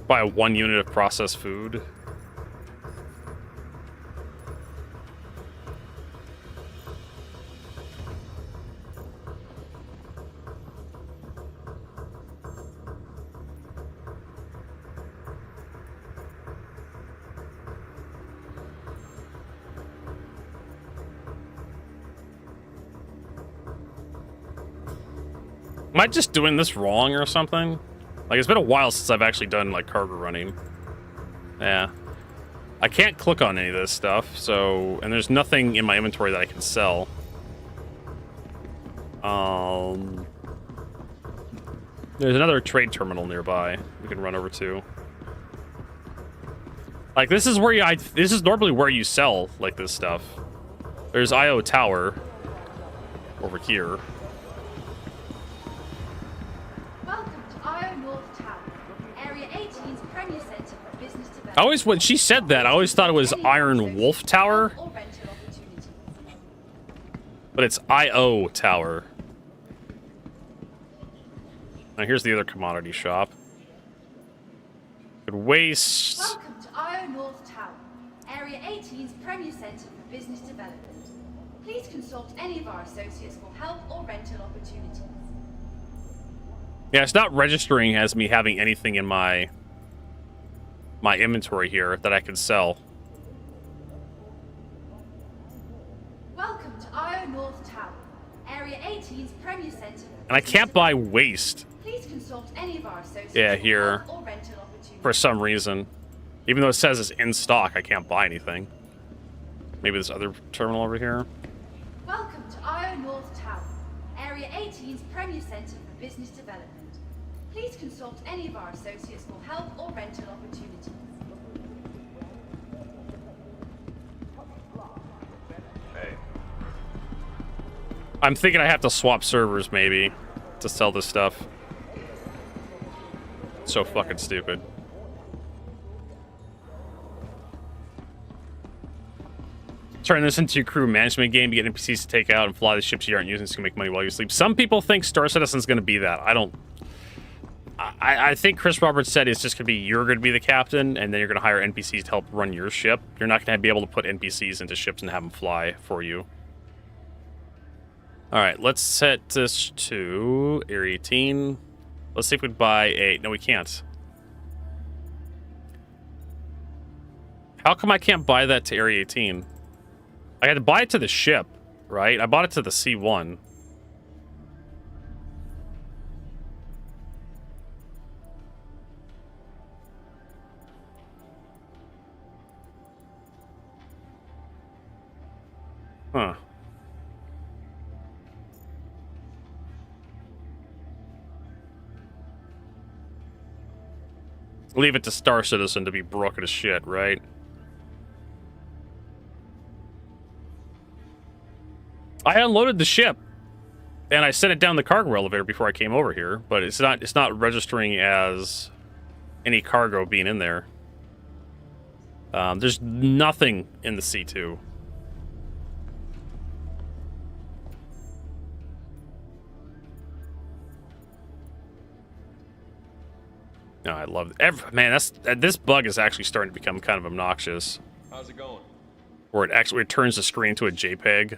Buy 1 unit of processed food. Am I just doing this wrong or something? Like, it's been a while since I've actually done, like, cargo running. Yeah. I can't click on any of this stuff, so... And there's nothing in my inventory that I can sell. There's another trade terminal nearby we can run over to. Like, this is where this is normally where you sell, like, this stuff. There's IO Tower over here. Welcome to IO North Tower, Area 18's premier center for business development. I always, when she said that, I always thought it was Iron Wolf Tower. But it's IO Tower. Now here's the other commodity shop. Good waste. Welcome to IO North Tower, Area 18's premier center for business development. Please consult any of our associates for help or rental opportunities. Yeah, it's not registering as me having anything in my inventory here that I can sell. Welcome to IO North Tower, Area 18's premier center. And I can't buy waste. Please consult any of our associates Yeah, for here. help or rental opportunities. For some reason. Even though it says it's in stock, I can't buy anything. Maybe this other terminal over here. Welcome to IO North Tower, Area 18's premier center for business development. Please consult any of our associates for help or rental opportunities. Hey. I'm thinking I have to swap servers, maybe, to sell this stuff. So fucking stupid. Turn this into a crew management game to get NPCs to take out and fly the ships you aren't using so you can make money while you sleep. Some people think Star Citizen's going to be that. I don't... I think Chris Roberts said it's just going to be you're going to be the captain, and then you're going to hire NPCs to help run your ship. You're not going to be able to put NPCs into ships and have them fly for you. Alright, let's set this to Area 18. Let's see if we can buy a... No, we can't. How come I can't buy that to Area 18? I had to buy it to the ship, right? I bought it to the C1. Huh. Leave it to Star Citizen to be broken as shit, right? I unloaded the ship, and I sent it down the cargo elevator before I came over here, but it's not registering as any cargo being in there. There's nothing in the C2. No, I love it. Man, this bug is actually starting to become kind of obnoxious. How's it going? Where it turns the screen to a JPEG.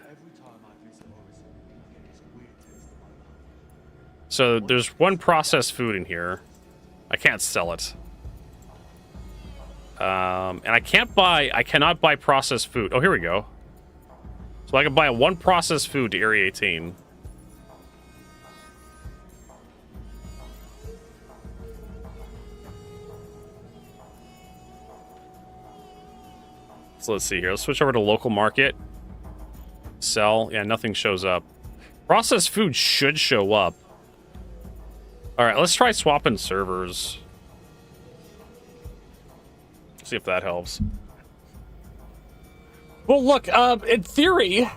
So there's one processed food in here. I can't sell it. And I cannot buy processed food. Oh, here we go. So I can buy one processed food to Area 18. So let's see here. Let's switch over to local market. Sell. Yeah, nothing shows up. Processed food should show up. All right, let's try swapping servers. See if that helps. Well, look, in theory,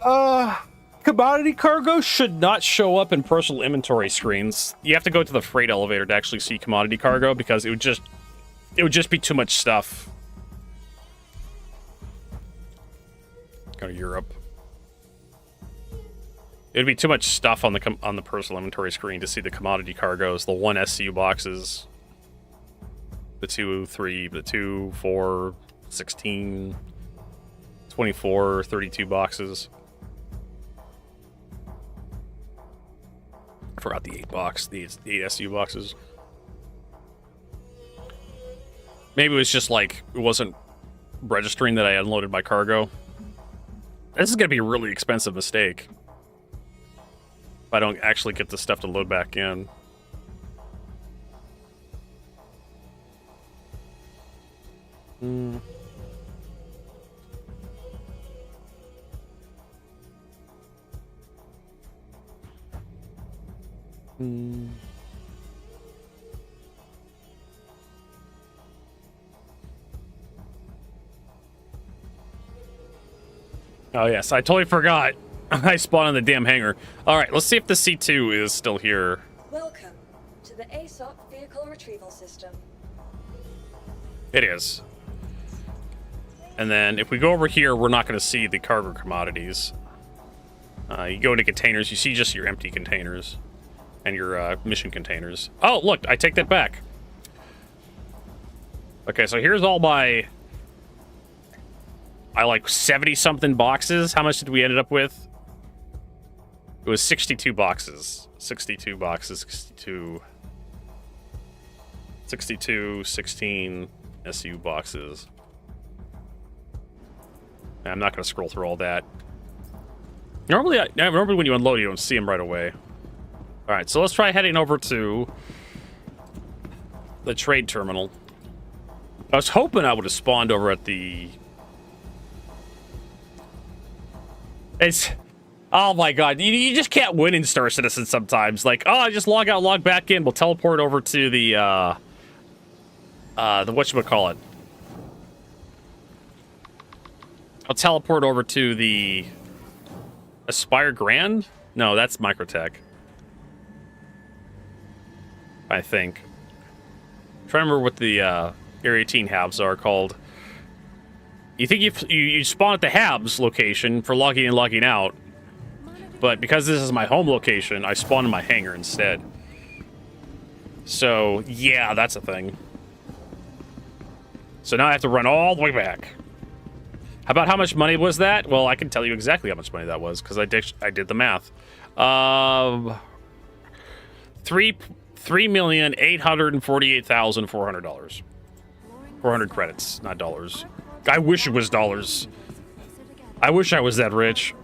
commodity cargo should not show up in personal inventory screens. You have to go to the freight elevator to actually see commodity cargo because it would just be too much stuff. Go to Europe. It'd be too much stuff on the personal inventory screen to see the commodity cargoes, the 1 SCU boxes, the 2, 3, the 2, 4, 16, 24, 32 boxes. I forgot the 8 box, the 8 SCU boxes. Maybe it was just like it wasn't registering that I unloaded my cargo. This is gonna be a really expensive mistake. I don't actually get the stuff to load back in. Hmm. Oh, yes, I totally forgot. I spawned in the damn hangar. All right, let's see if the C2 is still here. Welcome to the ASOP vehicle retrieval system. It is. And then if we go over here, we're not going to see the cargo commodities. You go into containers, you see just your empty containers and your mission containers. Oh, look, I take that back. Okay, so here's all my... I like 70-something boxes. How much did we end up with? It was 62 boxes. 62 boxes, 16 SU boxes. I'm not going to scroll through all that. Normally when you unload, you don't see them right away. All right, so let's try heading over to the trade terminal. I was hoping I would have spawned over at the... Oh my god, you just can't win in Star Citizen sometimes. Like, oh, I just log out, log back in. We'll teleport over to the whatchamacallit. I'll teleport over to the Aspire Grand? No, that's Microtech. I think. I'm trying to remember what the Area 18 habs are called. You think you spawn at the habs location for logging in and logging out, but because this is my home location, I spawn in my hangar instead. So, yeah, that's a thing. So now I have to run all the way back. How about how much money was that? Well, I can tell you exactly how much money that was, because I did the math. $3,848,400. 400 credits, not dollars. I wish it was dollars. I wish I was that rich.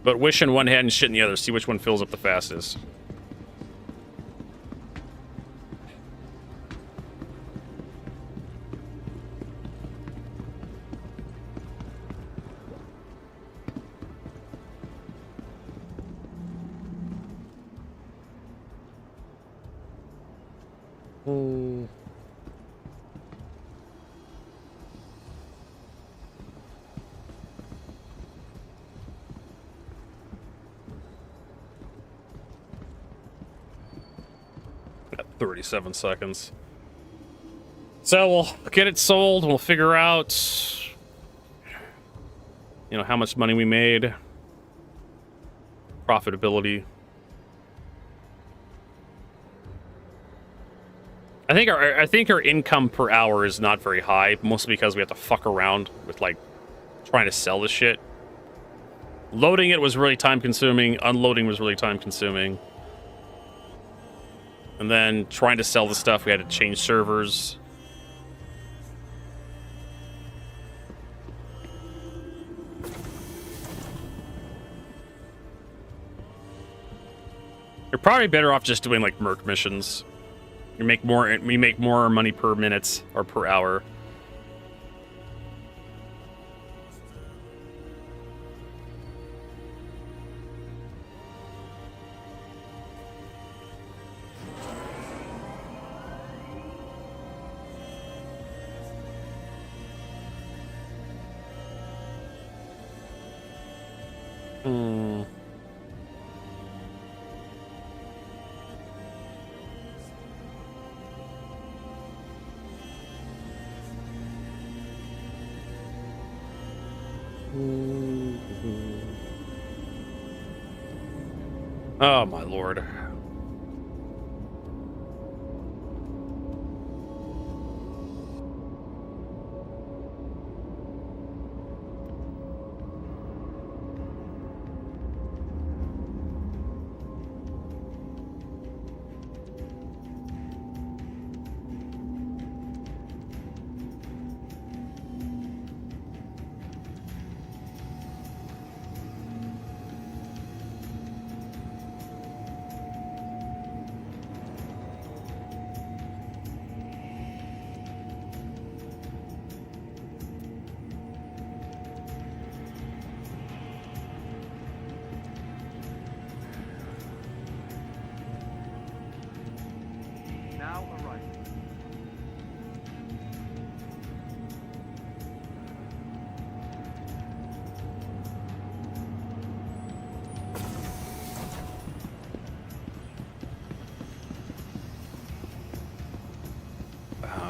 But wish in one hand and shit in the other. See which one fills up the fastest. Got 37 seconds. So we'll get it sold. We'll figure out, you know, how much money we made. Profitability. I think our income per hour is not very high, mostly because we have to fuck around with, like, trying to sell this shit. Loading it was really time consuming, unloading was really time consuming. And then trying to sell the stuff, we had to change servers. You're probably better off just doing, like, merc missions. You make more money per minute or per hour. Oh my lord.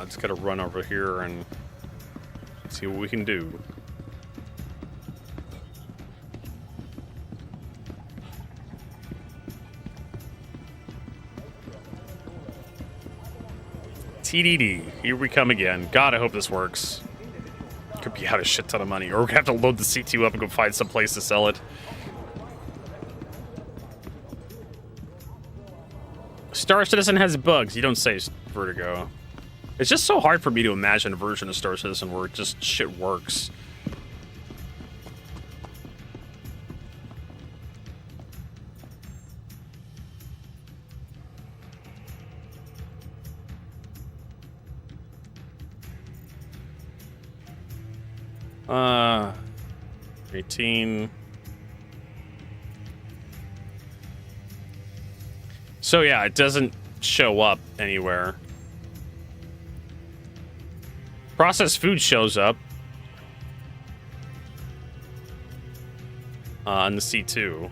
Just gotta run over here and see what we can do. TDD, here we come again. God, I hope this works. Could be out a shit ton of money, or we're gonna have to load the C2 up and go find some place to sell it. Star Citizen has bugs. You don't say, Vertigo. It's just so hard for me to imagine a version of Star Citizen where it just shit works. Uh, 18. So yeah, it doesn't show up anywhere. Processed food shows up on the C2.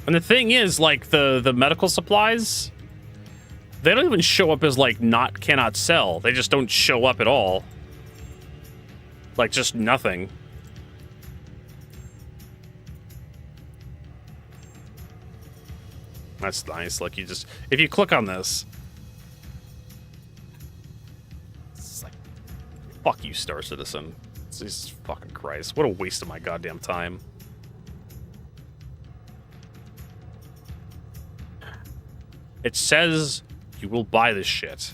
And the thing is, like, the medical supplies, they don't even show up as, like, cannot sell. They just don't show up at all. Like, just nothing. That's nice. Like, you just, if you click on this, it's like, fuck you, Star Citizen. Jesus fucking Christ. What a waste of my goddamn time. It says you will buy this shit,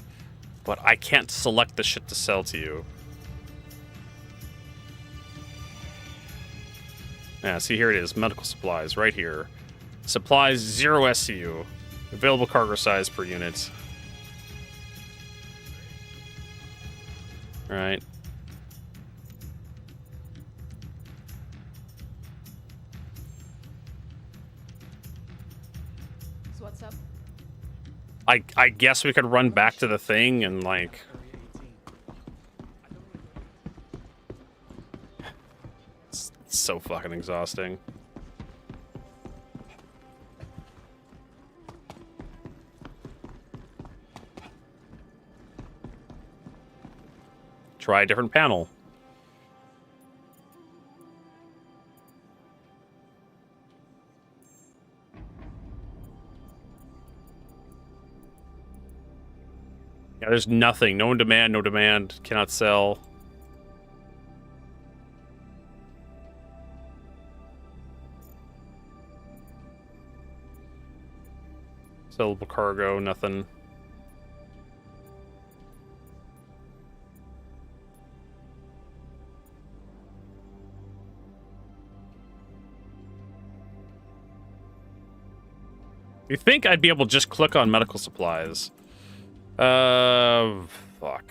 but I can't select the shit to sell to you. Yeah, see, here it is. Medical supplies, right here. Supplies, 0 SCU. Available cargo size per unit. Alright. So what's up? I guess we could run back to the thing and, like... It's so fucking exhausting. Try a different panel. Yeah, there's nothing. No demand, no demand. Cannot sell. Sellable cargo, nothing. You think I'd be able to just click on medical supplies? Fuck.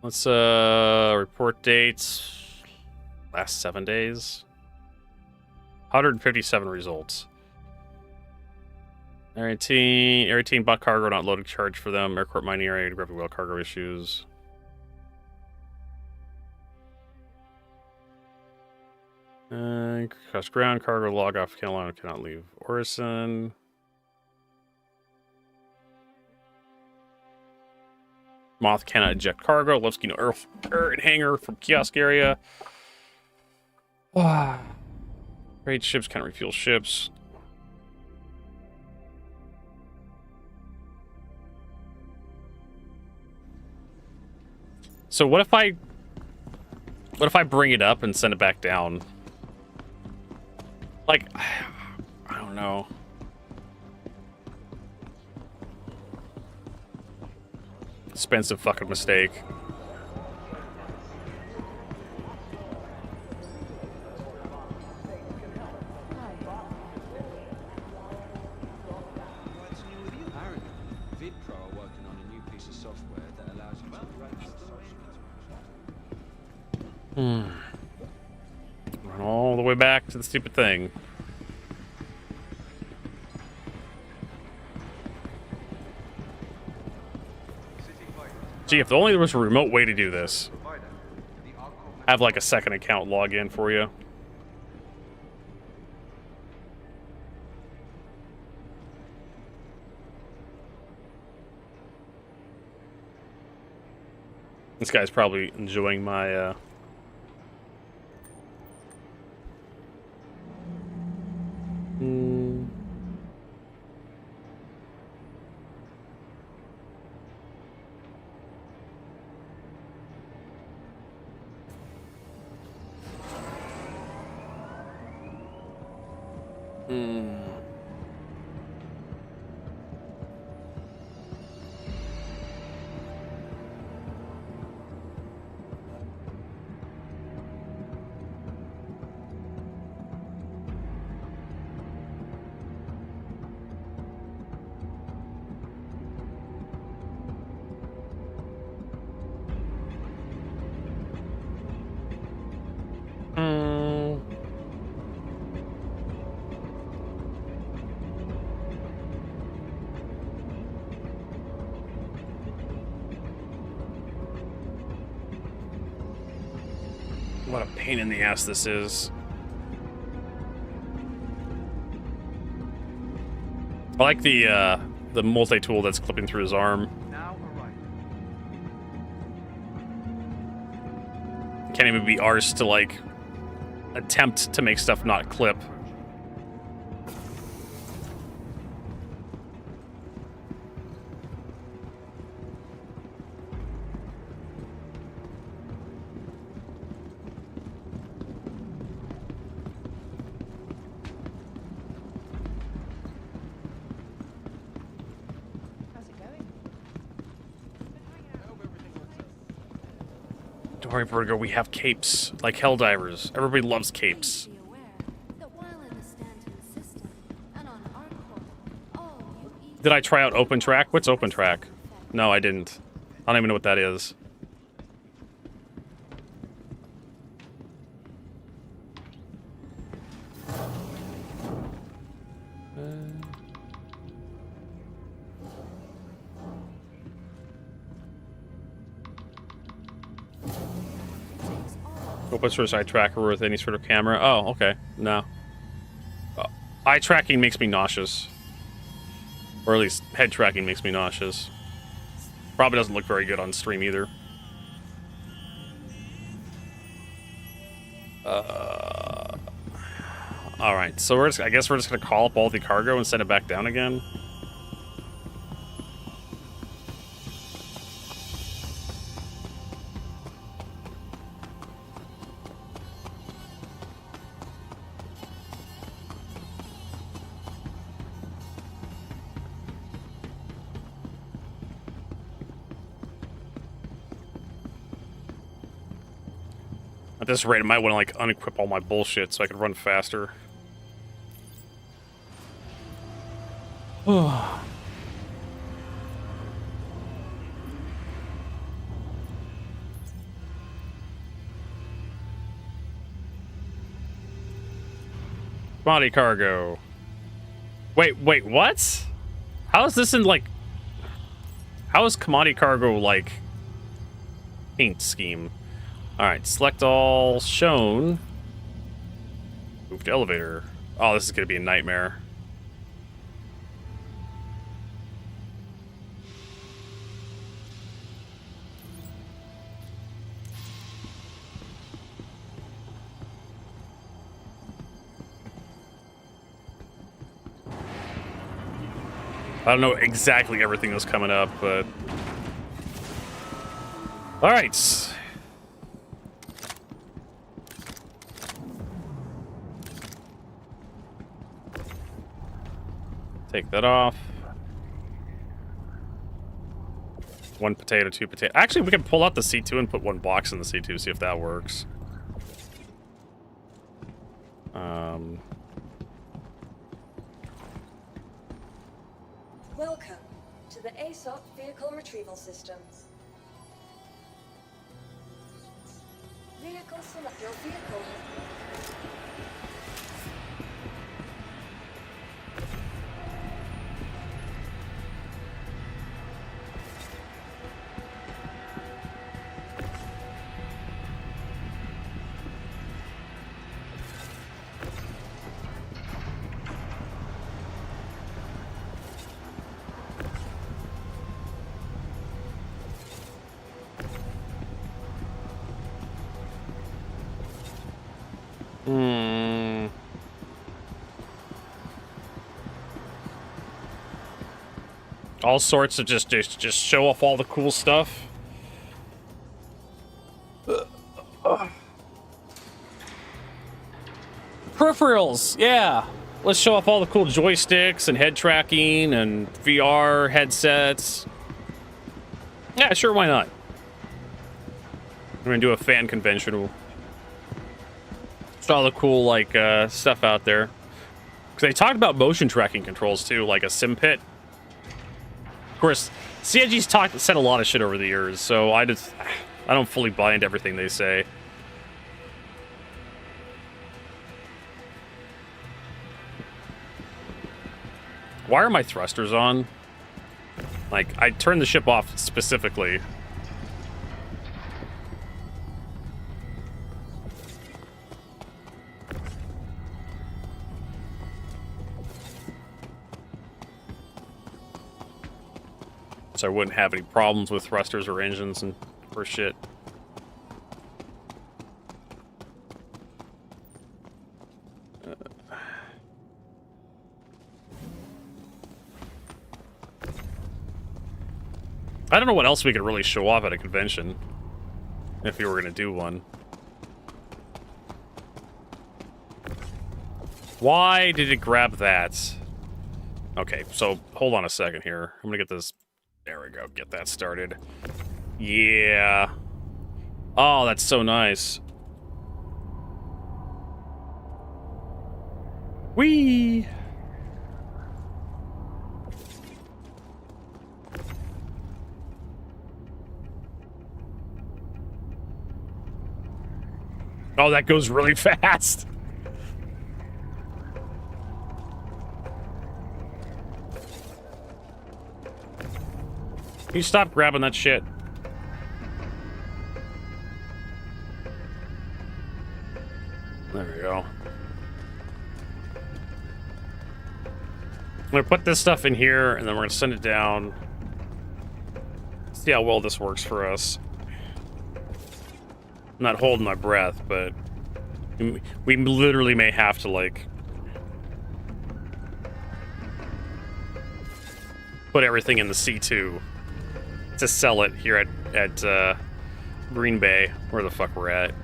Let's report dates. Last 7 days. 157 results. Area 18 bought cargo, not loaded charge for them. Airport mining area, gravity well cargo issues. Cross ground, cargo log off Carolina, cannot leave Orison. Moth cannot eject cargo. Bluesky no air and hangar from kiosk area. Raid ships can't refuel ships. So what if I bring it up and send it back down? Like, I don't know. Expensive fucking mistake. Run all the way back to the stupid thing. Gee, if only there was a remote way to do this. Have like a second account login for you. This guy's probably enjoying my what a pain in the ass this is. I like the multi-tool that's clipping through his arm. Can't even be arsed to like attempt to make stuff not clip. Don't worry, Vertigo, we have capes, like Helldivers. Everybody loves capes. Did I try out OpenTrack? What's OpenTrack? No, I didn't. I don't even know what that is. Open source eye tracker with any sort of camera. Oh, okay. No. Eye tracking makes me nauseous. Or at least head tracking makes me nauseous. Probably doesn't look very good on stream either. Alright, so I guess we're just gonna call up all the cargo and send it back down again. At this rate, I might want to like unequip all my bullshit so I can run faster. Commodity cargo. Wait, what? How is this in like... How is commodity cargo like... paint scheme? Alright, select all shown. Move to elevator. Oh, this is gonna be a nightmare. I don't know exactly everything that's coming up, but... Alright. Take that off. 1 potato, 2 potato. Actually, we can pull out the C2 and put 1 box in the C2, see if that works. Welcome to the ASOP Vehicle Retrieval System. Vehicle select. Your vehicle. All sorts of just show off all the cool stuff. Peripherals, yeah. Let's show off all the cool joysticks and head tracking and VR headsets. Yeah, sure, why not? We're gonna do a fan convention. It's all the cool like stuff out there. Because they talked about motion tracking controls too, like a sim pit. Of course, CIG's said a lot of shit over the years, so I don't fully buy into everything they say. Why are my thrusters on? Like, I turned the ship off specifically. So I wouldn't have any problems with thrusters or engines and or shit. I don't know what else we could really show off at a convention, if we were going to do one. Why did it grab that? Okay, so hold on a second here. I'm going to get this... There we go, get that started. Yeah. Oh, that's so nice. Whee! Oh, that goes really fast. Can you stop grabbing that shit? There we go. I'm gonna put this stuff in here, and then we're gonna send it down. See how well this works for us. I'm not holding my breath, but we literally may have to, like, put everything in the C2 to sell it here at Green Bay, where the fuck we're at.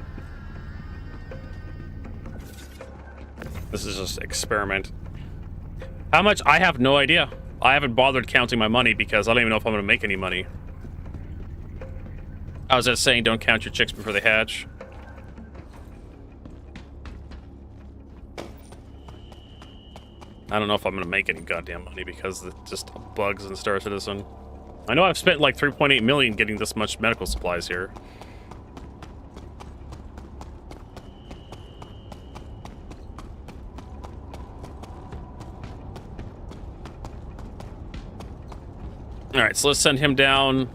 This is just experiment. How much? I have no idea. I haven't bothered counting my money because I don't even know if I'm going to make any money. I was just saying, don't count your chicks before they hatch. I don't know if I'm going to make any goddamn money because of just bugs in Star Citizen. I know I've spent like 3.8 million getting this much medical supplies here. Alright, so let's send him down.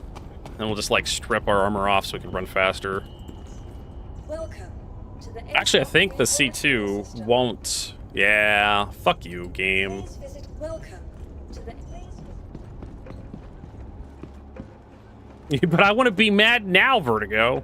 And we'll just like strip our armor off so we can run faster. Welcome to the Actually, I think the C2 won't. Yeah, fuck you, game. Welcome to the But I want to be mad now, Vertigo.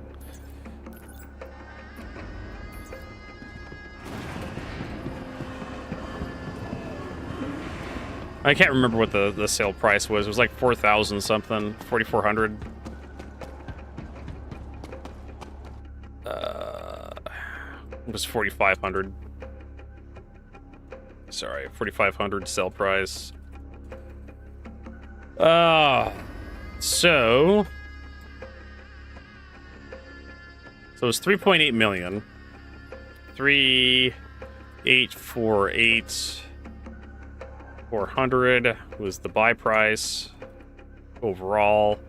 I can't remember what the sale price was. It was like 4,000 something, 4,400. It was 4,500. Sorry, 4,500 sell price. So it's 3.8 million. 3,848. 400 was the buy price overall.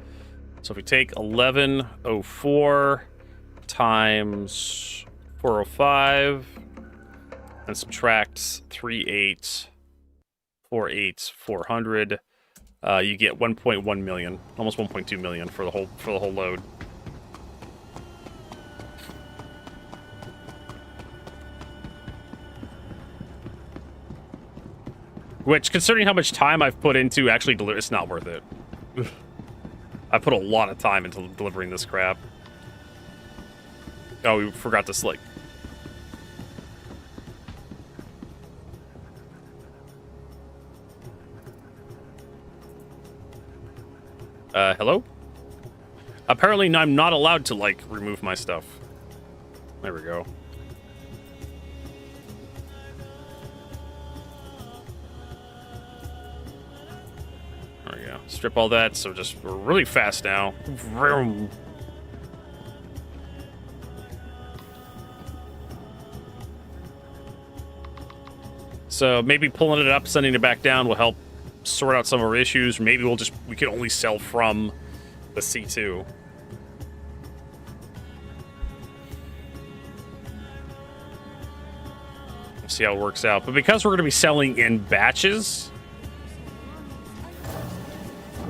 So if we take 1104 times 405 and subtract 3848,400. You get 1.1 million, almost 1.2 million for the whole load. Which, considering how much time I've put into actually deliver, it's not worth it. I put a lot of time into delivering this crap. Oh, we forgot to slick. Hello? Apparently I'm not allowed to, like, remove my stuff. There we go. There we go. Strip all that, so we're really fast now. Vroom. So maybe pulling it up, sending it back down will help sort out some of our issues. Maybe we can only sell from the C2. We'll see how it works out. But because we're going to be selling in batches...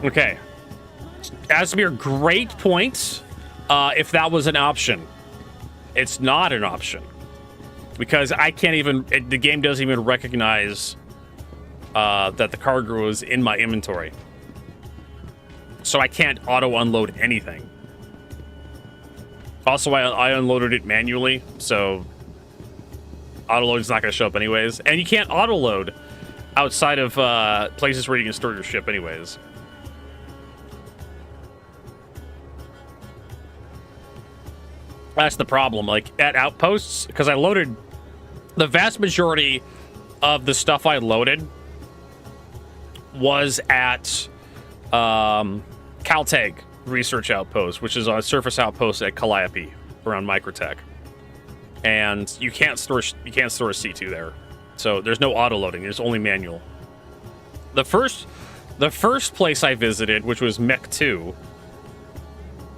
Okay. Asmir, great point. If that was an option. It's not an option. Because I can't even... the game doesn't even recognize that the cargo is in my inventory. So I can't auto-unload anything. Also, I unloaded it manually, so... auto-load is not going to show up anyways. And you can't auto-load outside of places where you can store your ship anyways. That's the problem. Like, at outposts, because I loaded... the vast majority of the stuff I loaded was at Caltech Research Outpost, which is a surface outpost at Calliope around Microtech. And you can't store a C2 there. So there's no auto loading, there's only manual. The first place I visited, which was Mech 2,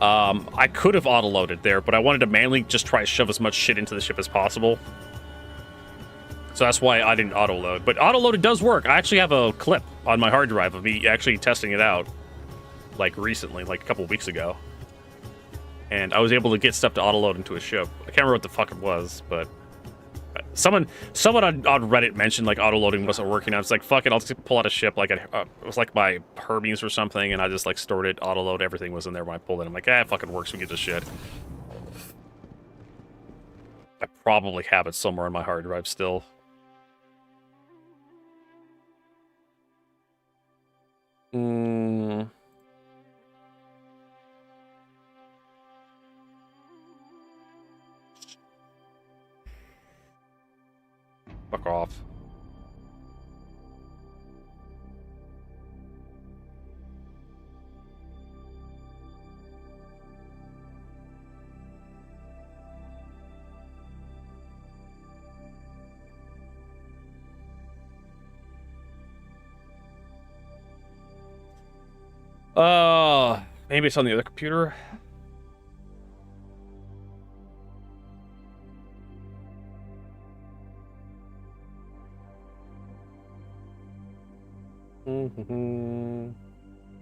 I could have auto loaded there, but I wanted to manually just try to shove as much shit into the ship as possible. So that's why I didn't auto-load. But auto-loaded does work. I actually have a clip on my hard drive of me actually testing it out. Like, recently, like a couple of weeks ago. And I was able to get stuff to auto-load into a ship. I can't remember what the fuck it was, but... Someone on Reddit mentioned, like, auto-loading wasn't working. I was like, fuck it, I'll just pull out a ship. Like, it was like my Hermes or something, and I just, like, stored it, auto-load, everything was in there when I pulled it. I'm like, it fucking works, we get this shit. I probably have it somewhere on my hard drive still. Fuck off. Maybe it's on the other computer.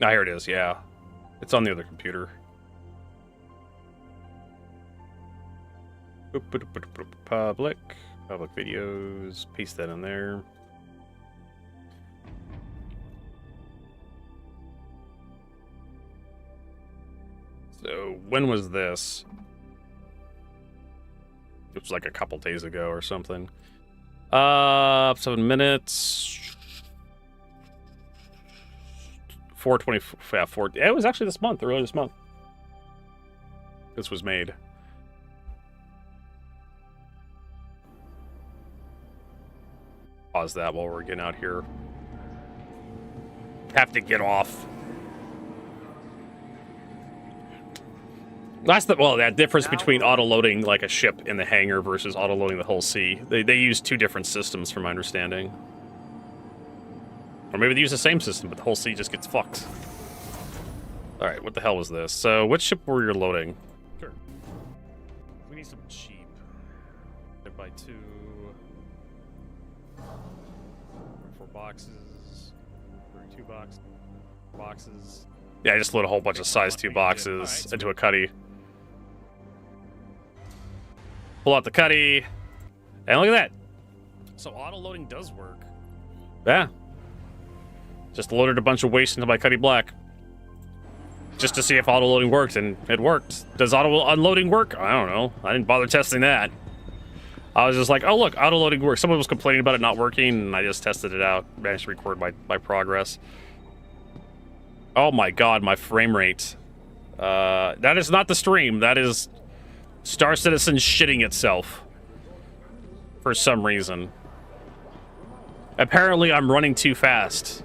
Ah, here it is, yeah. It's on the other computer. Public videos, paste that in there. So, when was this? It was like a couple days ago or something. 7 minutes. 420. Yeah, it was actually this month, earlier this month. This was made. Pause that while we're getting out here. Have to get off. That's that difference between auto-loading like a ship in the hangar versus auto-loading the whole sea. They use two different systems from my understanding. Or maybe they use the same system, but the whole sea just gets fucked. Alright, what the hell was this? So, which ship were you loading? Sure. some cheap. They're by 2. 4 boxes. 32 boxes. Yeah, I just load a whole bunch of size 2 boxes into a cuddy. Pull out the cuddy. And look at that. So auto-loading does work. Yeah. Just loaded a bunch of waste into my cuddy black. Just to see if auto-loading worked, and it worked. Does auto-unloading work? I don't know. I didn't bother testing that. I was just like, oh look, auto-loading works. Someone was complaining about it not working, and I just tested it out. Managed to record my progress. Oh my god, my frame rate. That is not the stream. That is Star Citizen shitting itself. For some reason. Apparently, I'm running too fast.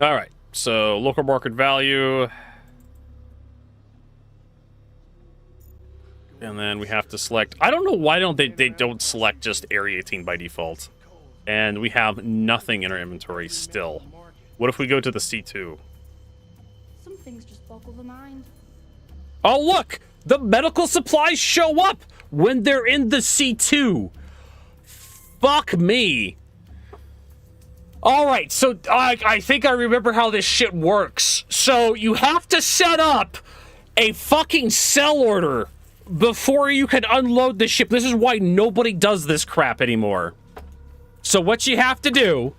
All right, so local market value. And then we have to select, I don't know why they don't select just Area 18 by default. And we have nothing in our inventory still. What if we go to the C2? Some things just boggle the mind. Oh look! The medical supplies show up when they're in the C2. Fuck me. Alright, so I think I remember how this shit works. So you have to set up a fucking sell order before you can unload the ship. This is why nobody does this crap anymore. So what you have to do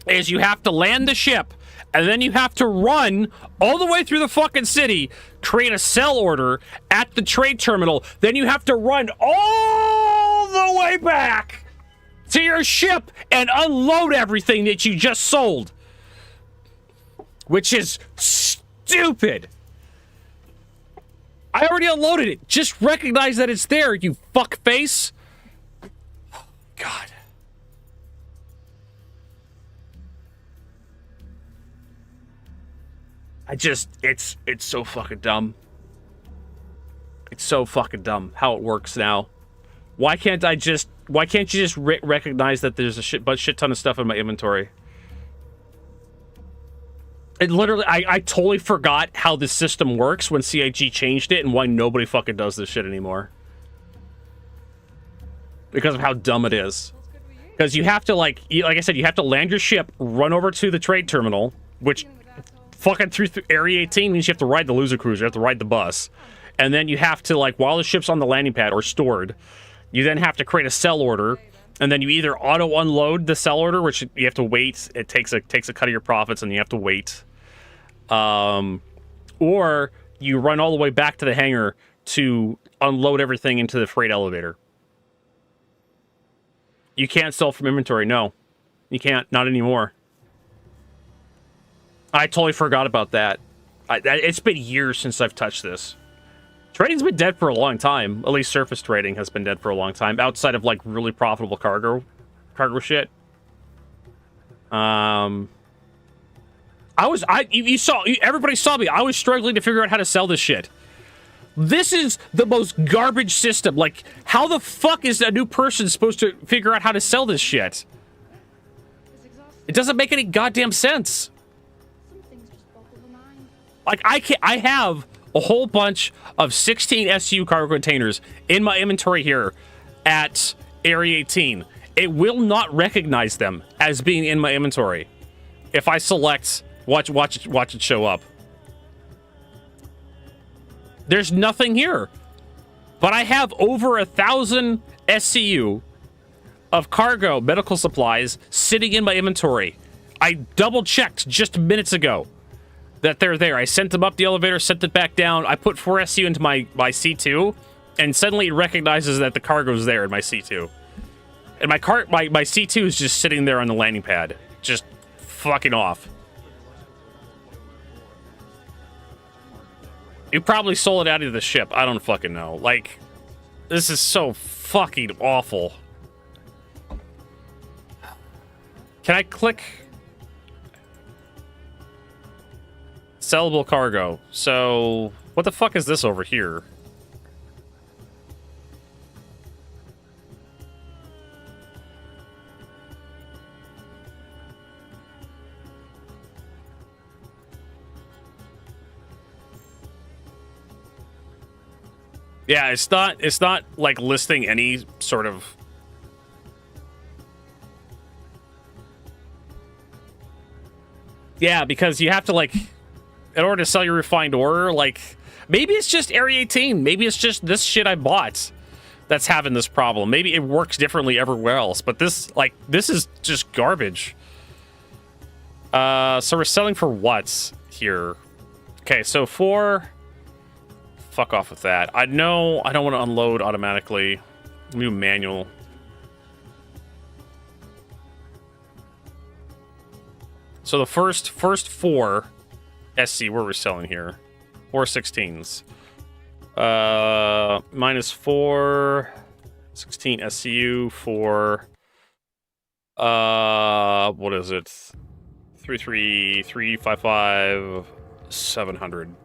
is you have to land the ship, and then you have to run all the way through the fucking city, create a sell order at the trade terminal, then you have to run all the way back to your ship and unload everything that you just sold. Which is stupid. I already unloaded it. Just recognize that it's there, you fuckface. Oh, God. It's so fucking dumb. It's so fucking dumb how it works now. Why can't you just recognize that there's a shit ton of stuff in my inventory? It literally, I totally forgot how the system works when CIG changed it and why nobody fucking does this shit anymore. Because of how dumb it is. Because you have to, like I said, you have to land your ship, run over to the trade terminal, which fucking through Area 18 means you have to ride the loser cruiser, you have to ride the bus. And then you have to, like, while the ship's on the landing pad or stored, you then have to create a sell order, and then you either auto-unload the sell order, which you have to wait. It takes a cut of your profits, and you have to wait. Or you run all the way back to the hangar to unload everything into the freight elevator. You can't sell from inventory. No, you can't. Not anymore. I totally forgot about that. It's been years since I've touched this. Trading's been dead for a long time. At least surface trading has been dead for a long time, outside of like really profitable cargo shit. Everybody saw me. I was struggling to figure out how to sell this shit. This is the most garbage system. Like, how the fuck is a new person supposed to figure out how to sell this shit? It doesn't make any goddamn sense. Like, I have a whole bunch of 16 SU cargo containers in my inventory here at Area 18. It will not recognize them as being in my inventory. If I select, watch it show up. There's nothing here. But I have over 1,000 SCU of cargo medical supplies sitting in my inventory. I double-checked just minutes ago that they're there. I sent them up the elevator, sent it back down. I put 4 SCU into my C2, and suddenly it recognizes that the cargo's there in my C2. And my C2 is just sitting there on the landing pad, just fucking off. You probably sold it out of the ship. I don't fucking know. Like, this is so fucking awful. Can I click sellable cargo? So what the fuck is this over here? Yeah, it's not like listing any sort of yeah, because you have to like in order to sell your refined ore, like maybe it's just Area 18, maybe it's just this shit I bought that's having this problem. Maybe it works differently everywhere else, but this is just garbage. So we're selling for what here? Okay, so for fuck off with that. I know I don't want to unload automatically. New manual. So the first 4 SC where we're selling here. 4 16s. Minus 4 16 SCU for what is it? 33355 700.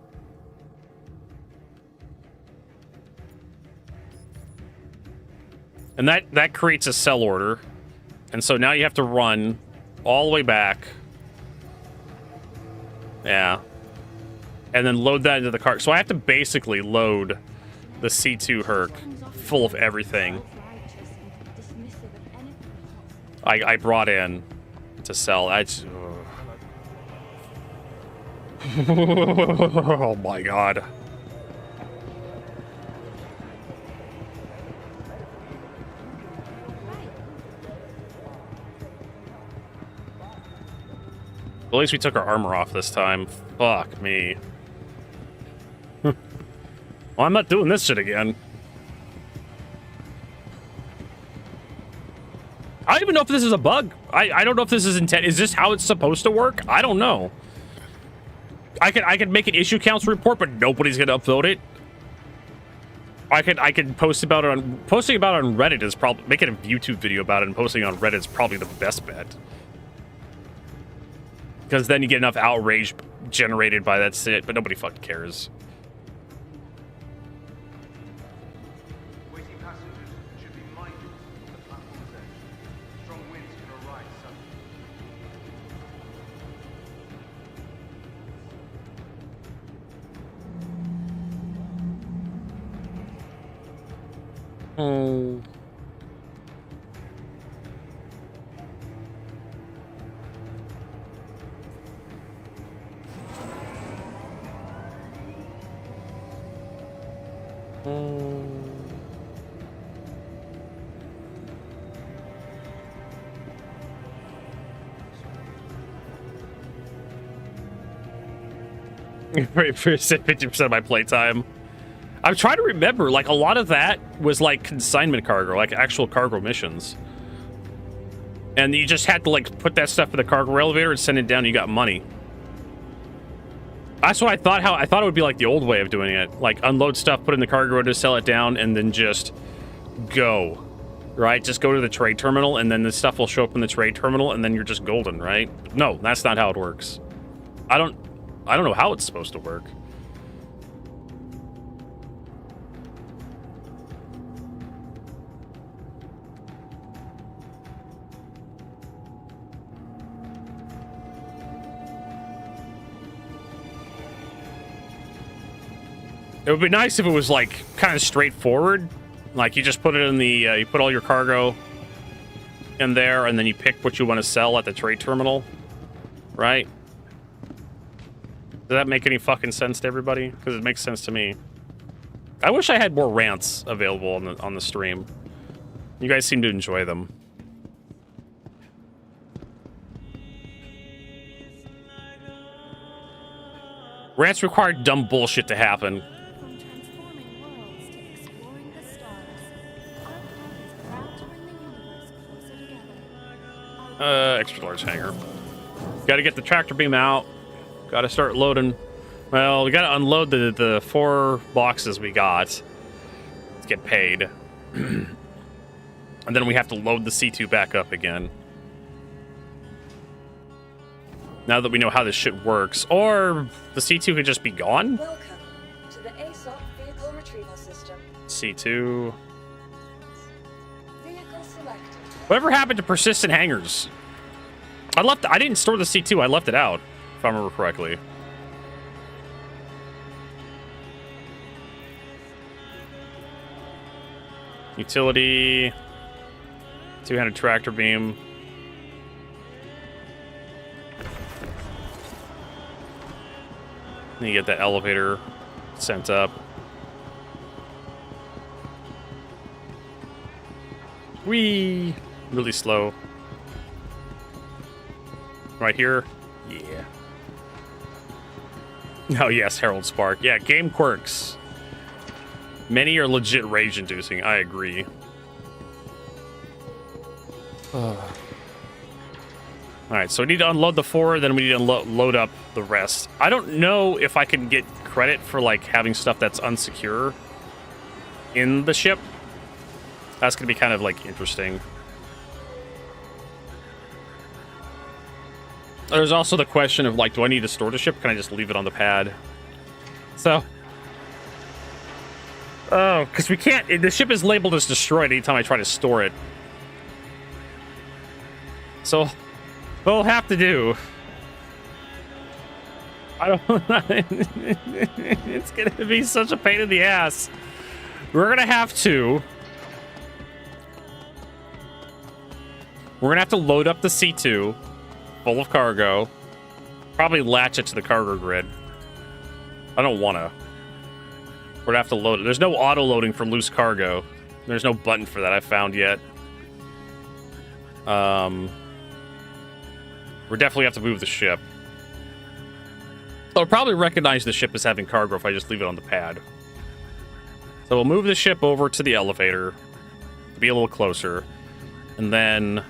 And that creates a sell order. And so now you have to run all the way back. Yeah. And then load that into the cart. So I have to basically load the C2 Herc full of everything I brought in to sell. Oh my god. At least we took our armor off this time. Fuck me. Well, I'm not doing this shit again. I don't even know if this is a bug. I don't know if this is intent. Is this how it's supposed to work? I don't know. I could make an issue counts report, but nobody's gonna upload it. I could post about it on posting about it on Reddit is probably making a YouTube video about it and posting it on Reddit is probably the best bet. Because then you get enough outrage generated by that shit, but nobody fucking cares. Waiting passengers should be mindful of the platform's edge. Strong winds can arise suddenly. Oh. For 50% of my playtime. I'm trying to remember, like, a lot of that was like consignment cargo, like actual cargo missions. And you just had to like put that stuff in the cargo elevator and send it down, and you got money. That's what I thought. I thought it would be like the old way of doing it. Like unload stuff, put it in the cargo to sell it down, and then just go. Right? Just go to the trade terminal, and then the stuff will show up in the trade terminal, and then you're just golden, right? No, that's not how it works. I don't know how it's supposed to work. It would be nice if it was like kind of straightforward. Like you just put it in the, you put all your cargo in there, and then you pick what you want to sell at the trade terminal, right? Does that make any fucking sense to everybody? Because it makes sense to me. I wish I had more rants available on the stream. You guys seem to enjoy them. Rants require dumb bullshit to happen. Extra large hangar. Gotta get the tractor beam out. Gotta start loading. Well, we gotta unload the 4 boxes we got to get paid. And then we have to load the C2 back up again. Now that we know how this shit works. Or the C2 could just be gone? Welcome to the ASOP vehicle retrieval system. C2. Vehicle selected. Whatever happened to persistent hangars? I didn't store the C2, I left it out, if I remember correctly. Utility. Two-handed tractor beam. Then you get that elevator sent up. Whee! Really slow. Right here? Yeah. Oh yes, Herald Spark. Yeah, game quirks. Many are legit rage-inducing, I agree. Alright, so we need to unload the 4, then we need to load up the rest. I don't know if I can get credit for, like, having stuff that's unsecure in the ship. That's going to be kind of, like, interesting. There's also the question of, like, do I need to store the ship? Can I just leave it on the pad? So... Oh, because we can't... The ship is labeled as destroyed anytime I try to store it. So... what we'll have to do... I don't... It's going to be such a pain in the ass. We're going to have to... We're going to have to load up the C2 full of cargo. Probably latch it to the cargo grid. I don't want to. We're going to have to load it. There's no auto-loading for loose cargo. There's no button for that I've found yet. We definitely have to move the ship. They'll probably recognize the ship as having cargo if I just leave it on the pad. So we'll move the ship over to the elevator to be a little closer. And then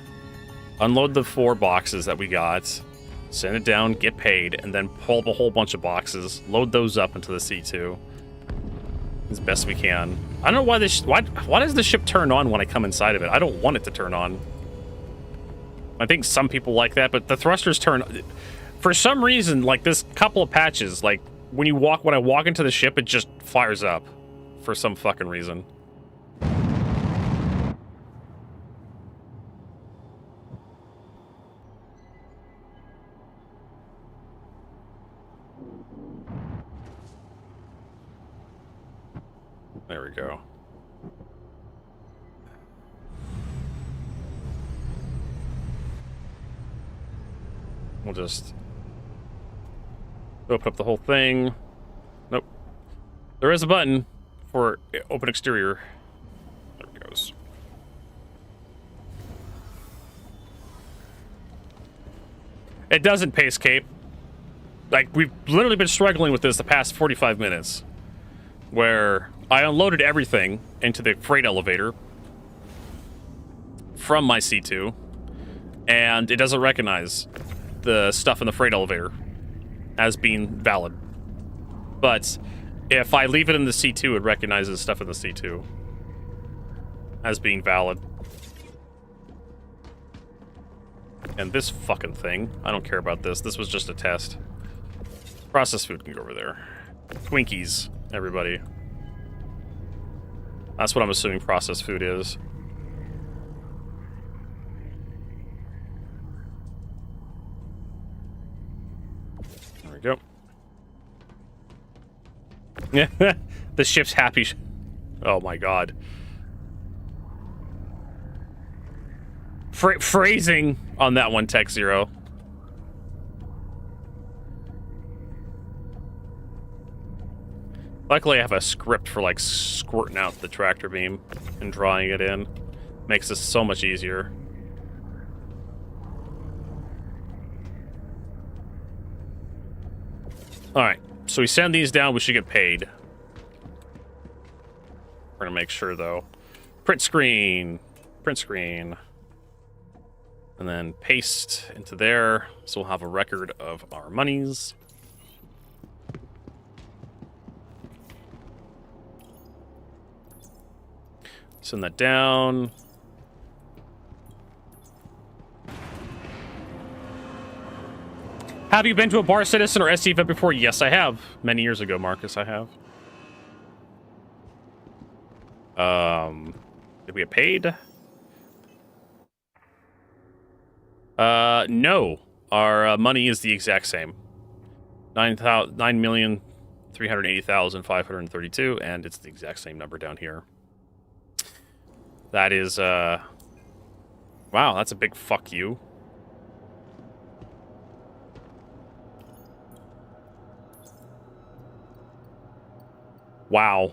unload the 4 boxes that we got. Send it down, get paid, and then pull up a whole bunch of boxes. Load those up into the C2 as best we can. I don't know why this... Why does the ship turn on when I come inside of it? I don't want it to turn on. I think some people like that, but the thrusters turn... For some reason, like this couple of patches, like when I walk into the ship, it just fires up. For some fucking reason. There we go. We'll just open up the whole thing. Nope. There is a button for open exterior. There it goes. It doesn't pace cape. Like, we've literally been struggling with this the past 45 minutes. Where I unloaded everything into the freight elevator from my C2, and it doesn't recognize the stuff in the freight elevator as being valid. But if I leave it in the C2, it recognizes stuff in the C2 as being valid. And this fucking thing, I don't care about this. This was just a test. Processed food can go over there. Twinkies, everybody. That's what I'm assuming processed food is. There we go. Yeah, the ship's happy. Oh my god. Phrasing on that one, Tech Zero. Luckily, I have a script for, like, squirting out the tractor beam and drawing it in. Makes this so much easier. Alright, so we send these down, we should get paid. We're gonna make sure, though. Print screen. Print screen. And then paste into there, so we'll have a record of our monies. Send that down. Have you been to a bar citizen or SC event before? Yes, I have. Many years ago, Marcus, I have. Did we get paid? No. Our money is the exact same. 9,380,532, and it's the exact same number down here. That is, wow, that's a big fuck you. Wow.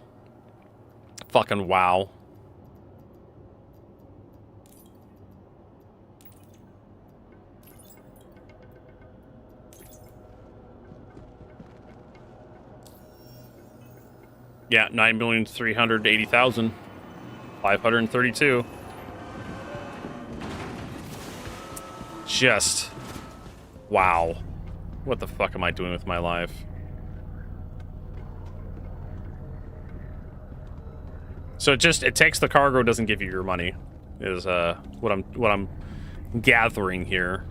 Fucking wow. Yeah, 9,380,532. Just wow. What the fuck am I doing with my life? So it takes the cargo, doesn't give you your money, is what I'm gathering here.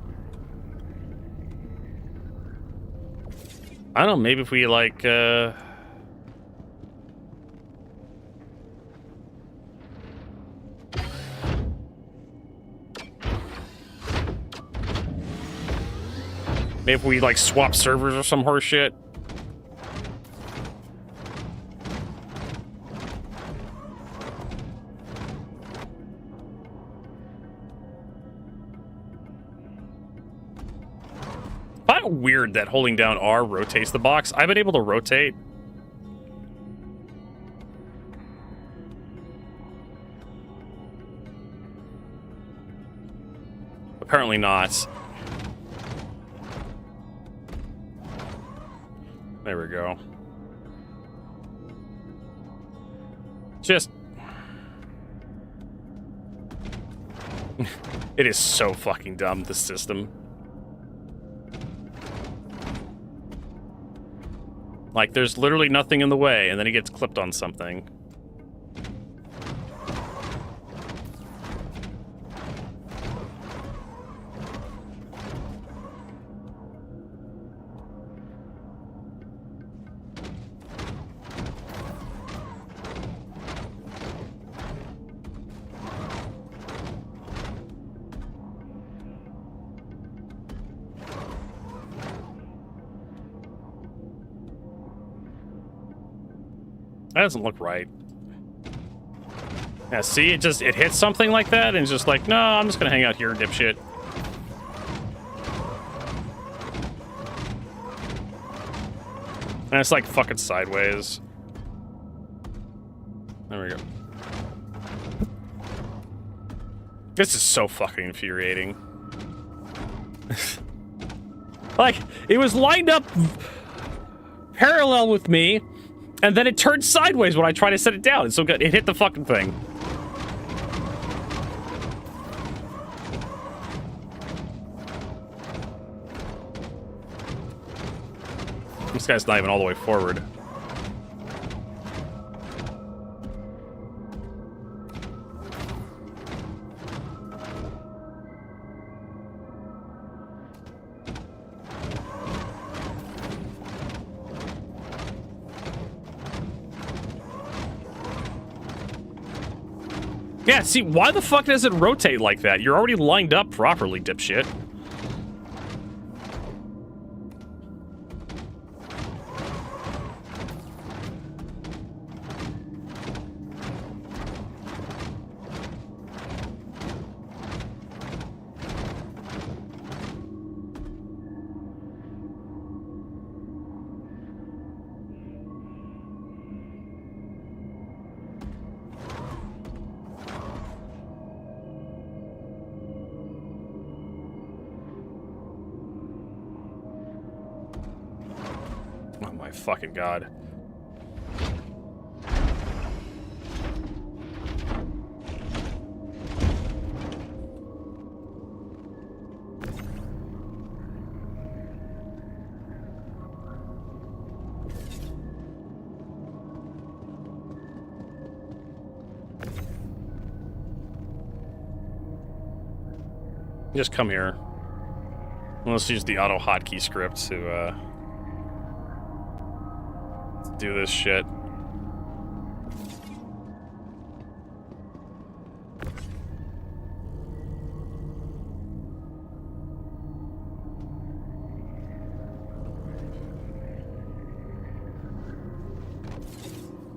I don't know, maybe if we like maybe if we like swap servers or some horse shit. Kind of weird that holding down R rotates the box. I've been able to rotate. Apparently not. There we go. Just... it is so fucking dumb, this system. Like, there's literally nothing in the way, and then he gets clipped on something. That doesn't look right. Yeah, see, it hits something like that, and it's just like, no, I'm just gonna hang out here, dipshit. And it's like fucking sideways. There we go. This is so fucking infuriating. Like, it was lined up parallel with me, and then it turned sideways when I tried to set it down. So it hit the fucking thing. This guy's not even all the way forward. Yeah, see, why the fuck does it rotate like that? You're already lined up properly, dipshit. Fucking God. Just come here. Let's use the auto hotkey script to do this shit.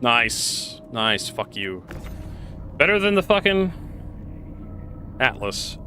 Nice. Nice. Fuck you. Better than the fucking Atlas.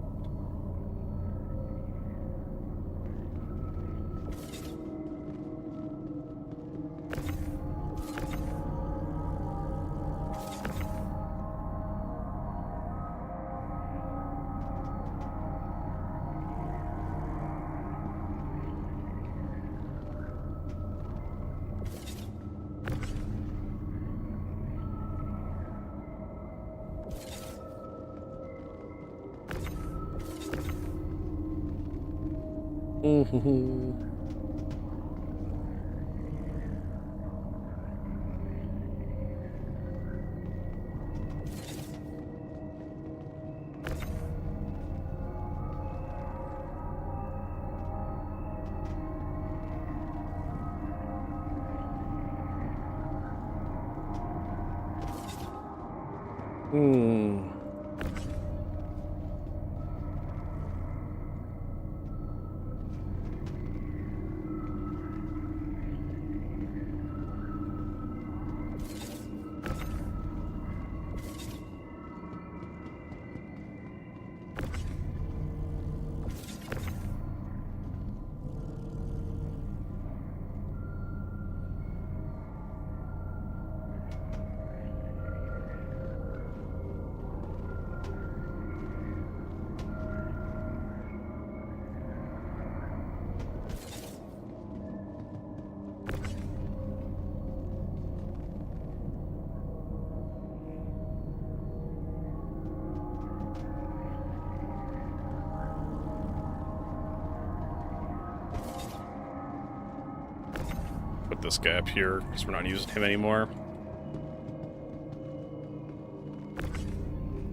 Put this guy up here because we're not using him anymore.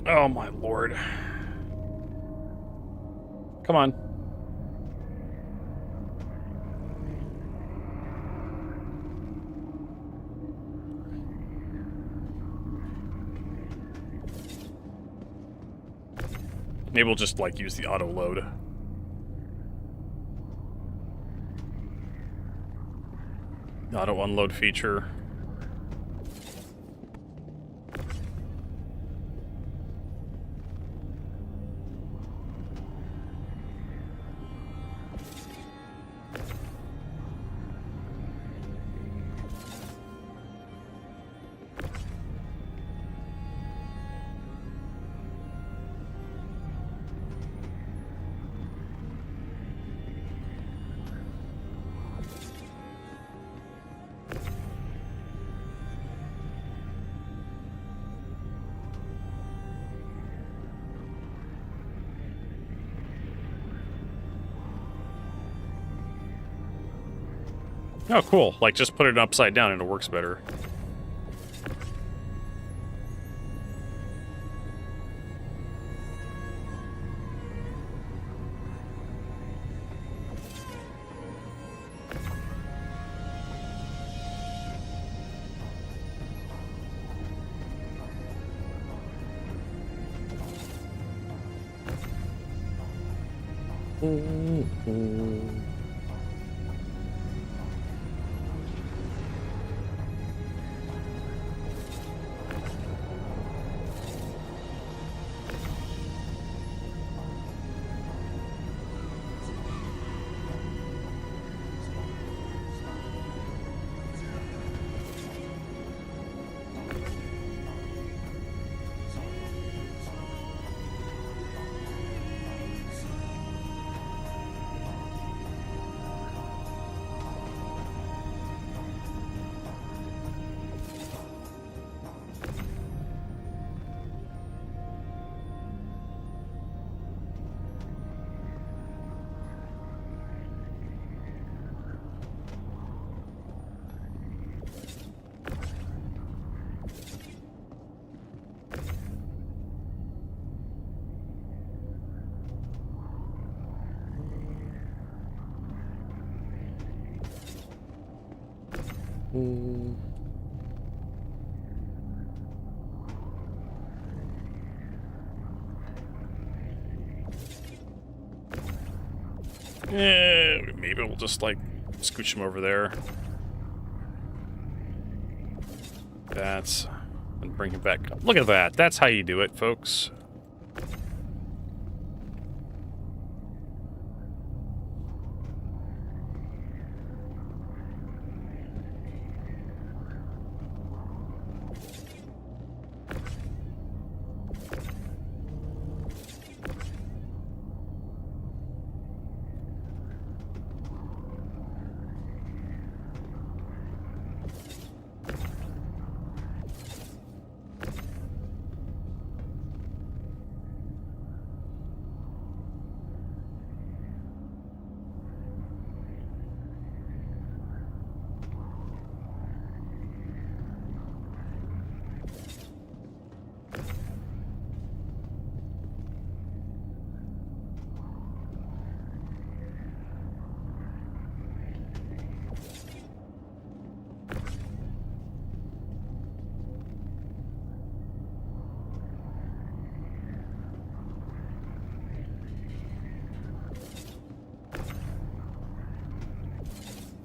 Oh my lord. Come on. Maybe we'll just like use the auto load. Auto unload feature. Oh, cool. Like, just put it upside down and it works better. Yeah, maybe we'll just like scooch him over there. That's and bring him back up. Look at that. That's how you do it, folks.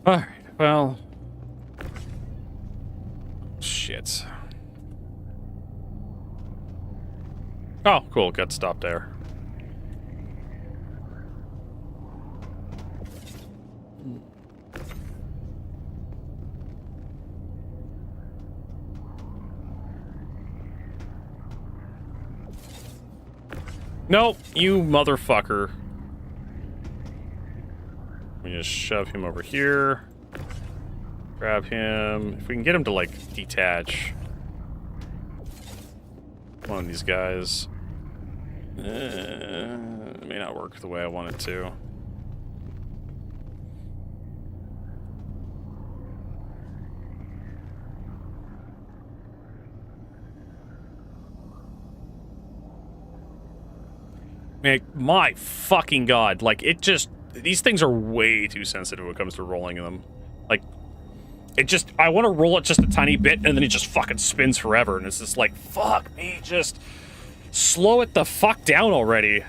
Alright, well... Shit. Oh, cool, got stopped there. Nope, you motherfucker. We just shove him over here. Grab him. If we can get him to, like, detach. One of these guys. It may not work the way I want it to. My fucking god, like, it just... These things are way too sensitive when it comes to rolling them. Like, it just... I want to roll it just a tiny bit, and then it just fucking spins forever, and it's just like, fuck me, just... Slow it the fuck down already.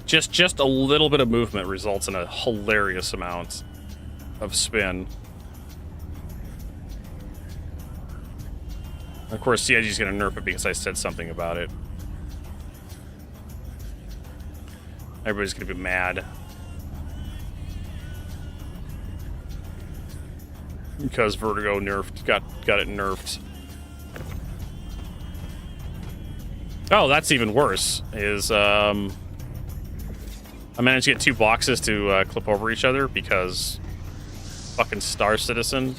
Just a little bit of movement results in a hilarious amount of spin. Of course, CIG's gonna nerf it because I said something about it. Everybody's gonna be mad. Because Vertigo nerfed, got it nerfed. Oh, that's even worse, is, I managed to get 2 boxes to clip over each other because fucking Star Citizen.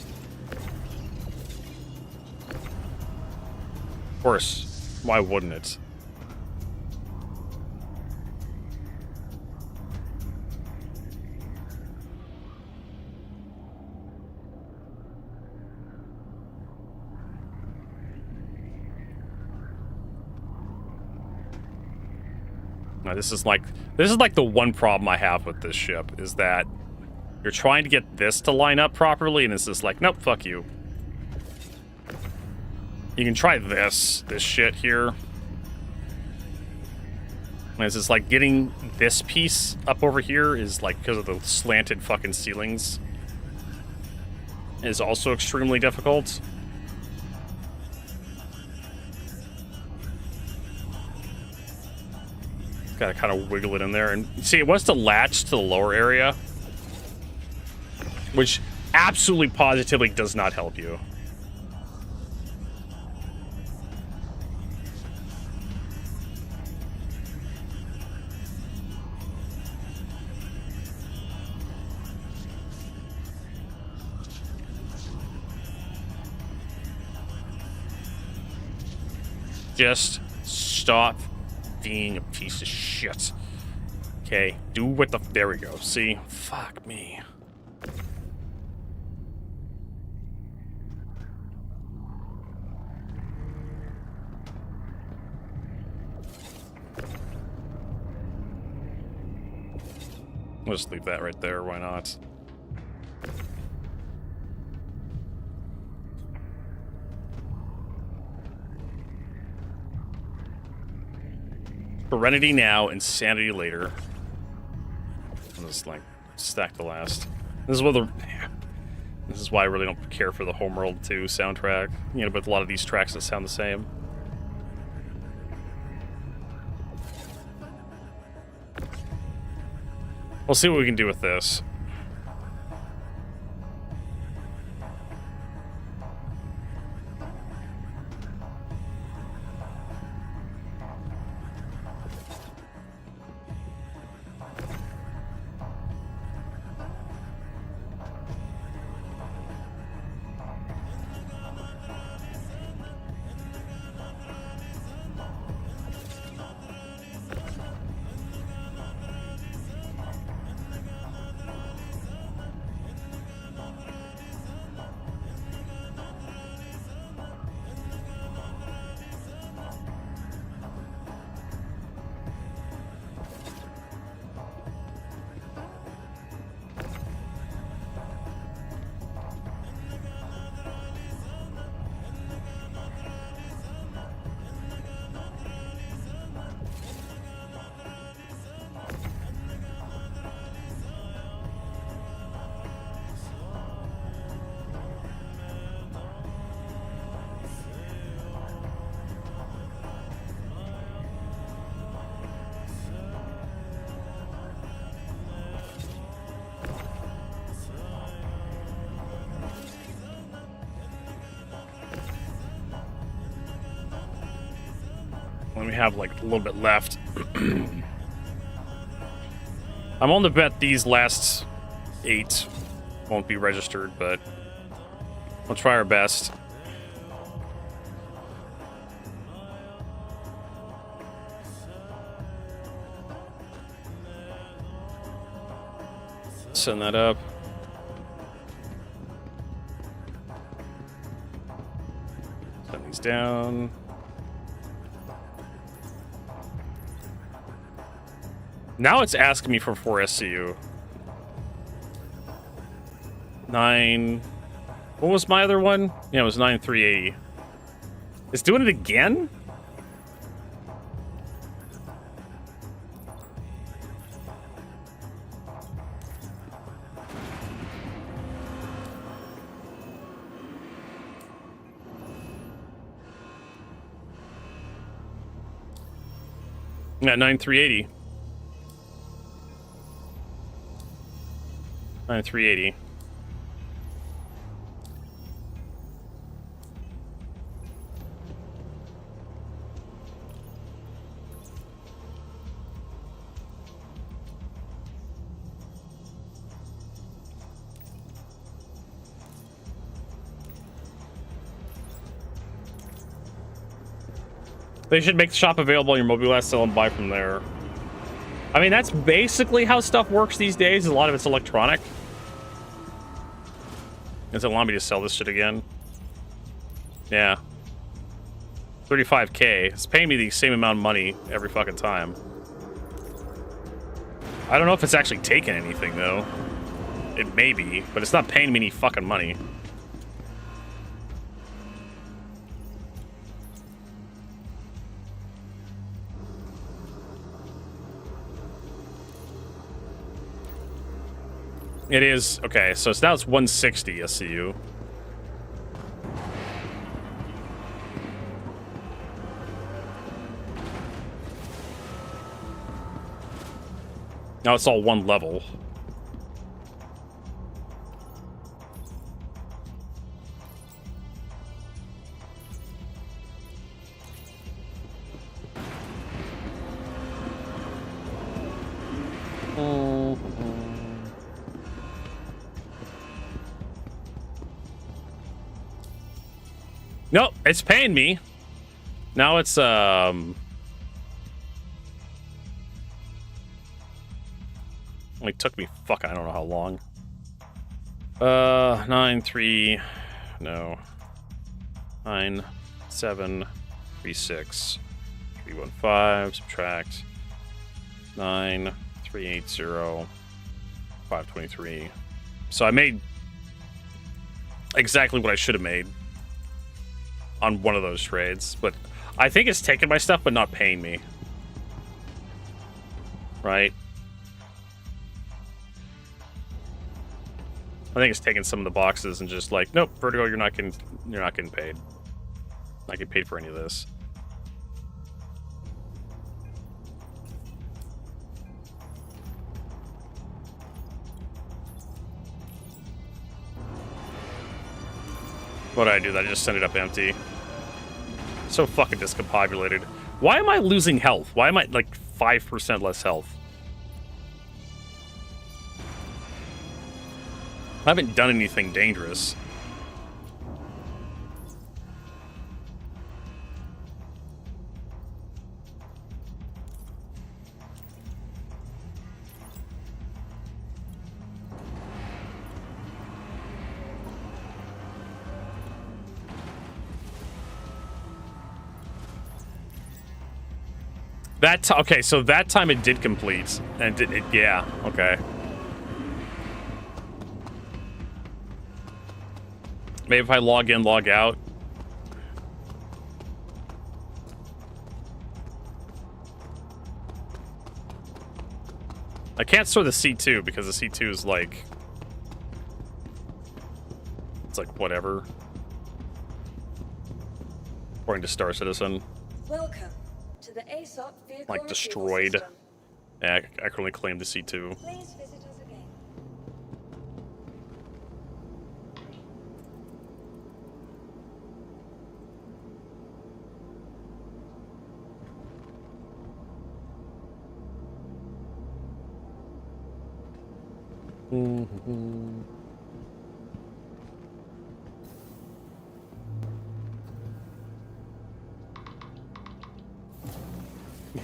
Of course, why wouldn't it? Now, this is like the one problem I have with this ship, is that you're trying to get this to line up properly, and it's just like, nope, fuck you. You can try this shit here. And it's just like getting this piece up over here is like, because of the slanted fucking ceilings, is also extremely difficult. Gotta kind of wiggle it in there. And see, it wants to latch to the lower area, which absolutely positively does not help you. Just stop being a piece of shit. Okay, do what the... There we go. See? Fuck me. We'll just leave that right there. Why not? Serenity now, insanity later. I'll just like stack the last. This is why I really don't care for the Homeworld 2 soundtrack. You know, but a lot of these tracks that sound the same. We'll see what we can do with this. We have like a little bit left. I'm on the bet these last 8 won't be registered, but we'll try our best. Send that up. Send these down. Now it's asking me for 4 SCU. 9. What was my other one? Yeah, it was 9380. It's doing it again? Yeah, 9380. 9380. They should make the shop available on your mobile app, sell and buy from there. I mean, that's basically how stuff works these days. A lot of it's electronic. Does it allow me to sell this shit again? Yeah. 35K. It's paying me the same amount of money every fucking time. I don't know if it's actually taking anything, though. It may be, but it's not paying me any fucking money. It is. Okay, so now it's 160 SCU. Now it's all one level. Nope, it's paying me. Now it's only took me I don't know how long. 9 3 no 9 7 3 6 3 1 5 subtract 9 3 8 0 523. So I made exactly what I should have made on one of those trades, but I think it's taking my stuff but not paying me. Right? I think it's taking some of the boxes and just like, nope, Vertigo, you're not getting paid. Not getting paid for any of this. What did I do? I just sent it up empty. So fucking discombobulated. Why am I losing health? Why am I like 5% less health? I haven't done anything dangerous. Okay, so that time it did complete, and yeah, okay. Maybe if I log in, log out. I can't store the C2 because the C2 is like... It's like whatever. According to Star Citizen. Welcome to the ASOP vehicle Like destroyed. system. Yeah, I can only claim the C2. Please visit us again.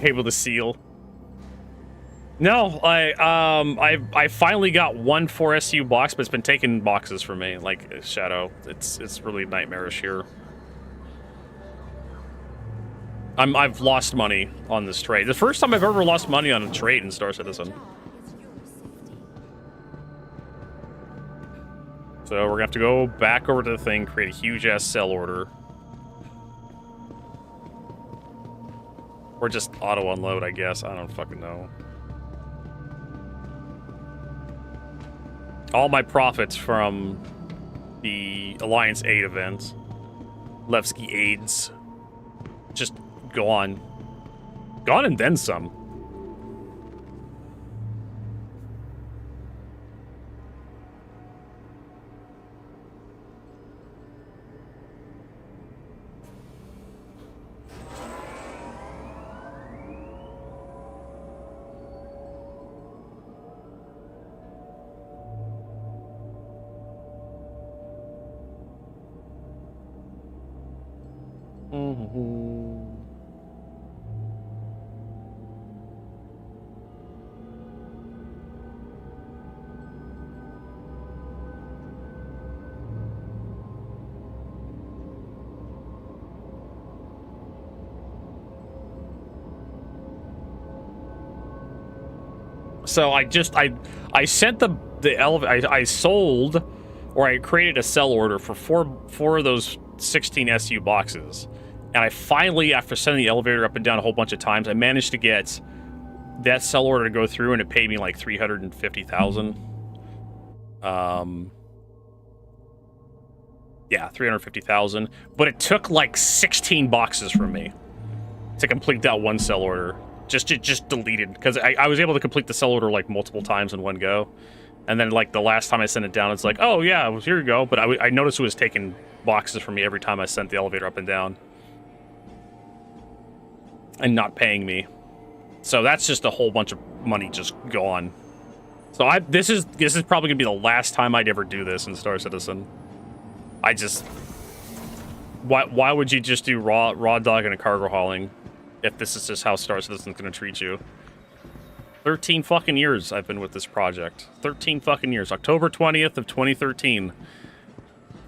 Able to seal. No, I finally got one 4SU box, but it's been taking boxes for me, like Shadow. It's really nightmarish here. I've lost money on this trade. The first time I've ever lost money on a trade in Star Citizen. So we're gonna have to go back over to the thing, create a huge ass sell order. Or just auto unload, I guess. I don't fucking know. All my profits from the Alliance 8 event, Levski AIDS, just gone. Gone and then some. So I sent the elevator. I sold, or I created a sell order for four of those 16 SU boxes, and I finally, after sending the elevator up and down a whole bunch of times, I managed to get that sell order to go through, and it paid me like $350,000. Yeah, $350,000. But it took like 16 boxes from me to complete that one sell order. Just deleted, because I was able to complete the sell order like multiple times in one go, and then like the last time I sent it down, it's like, oh yeah, well, here you go. But I noticed it was taking boxes from me every time I sent the elevator up and down, and not paying me. So that's just a whole bunch of money just gone. So this is probably gonna be the last time I'd ever do this in Star Citizen. Why would you just do raw dog and a cargo hauling? If this is just how Star Citizen's gonna treat you. 13 fucking years I've been with this project. 13 fucking years. October 20th of 2013.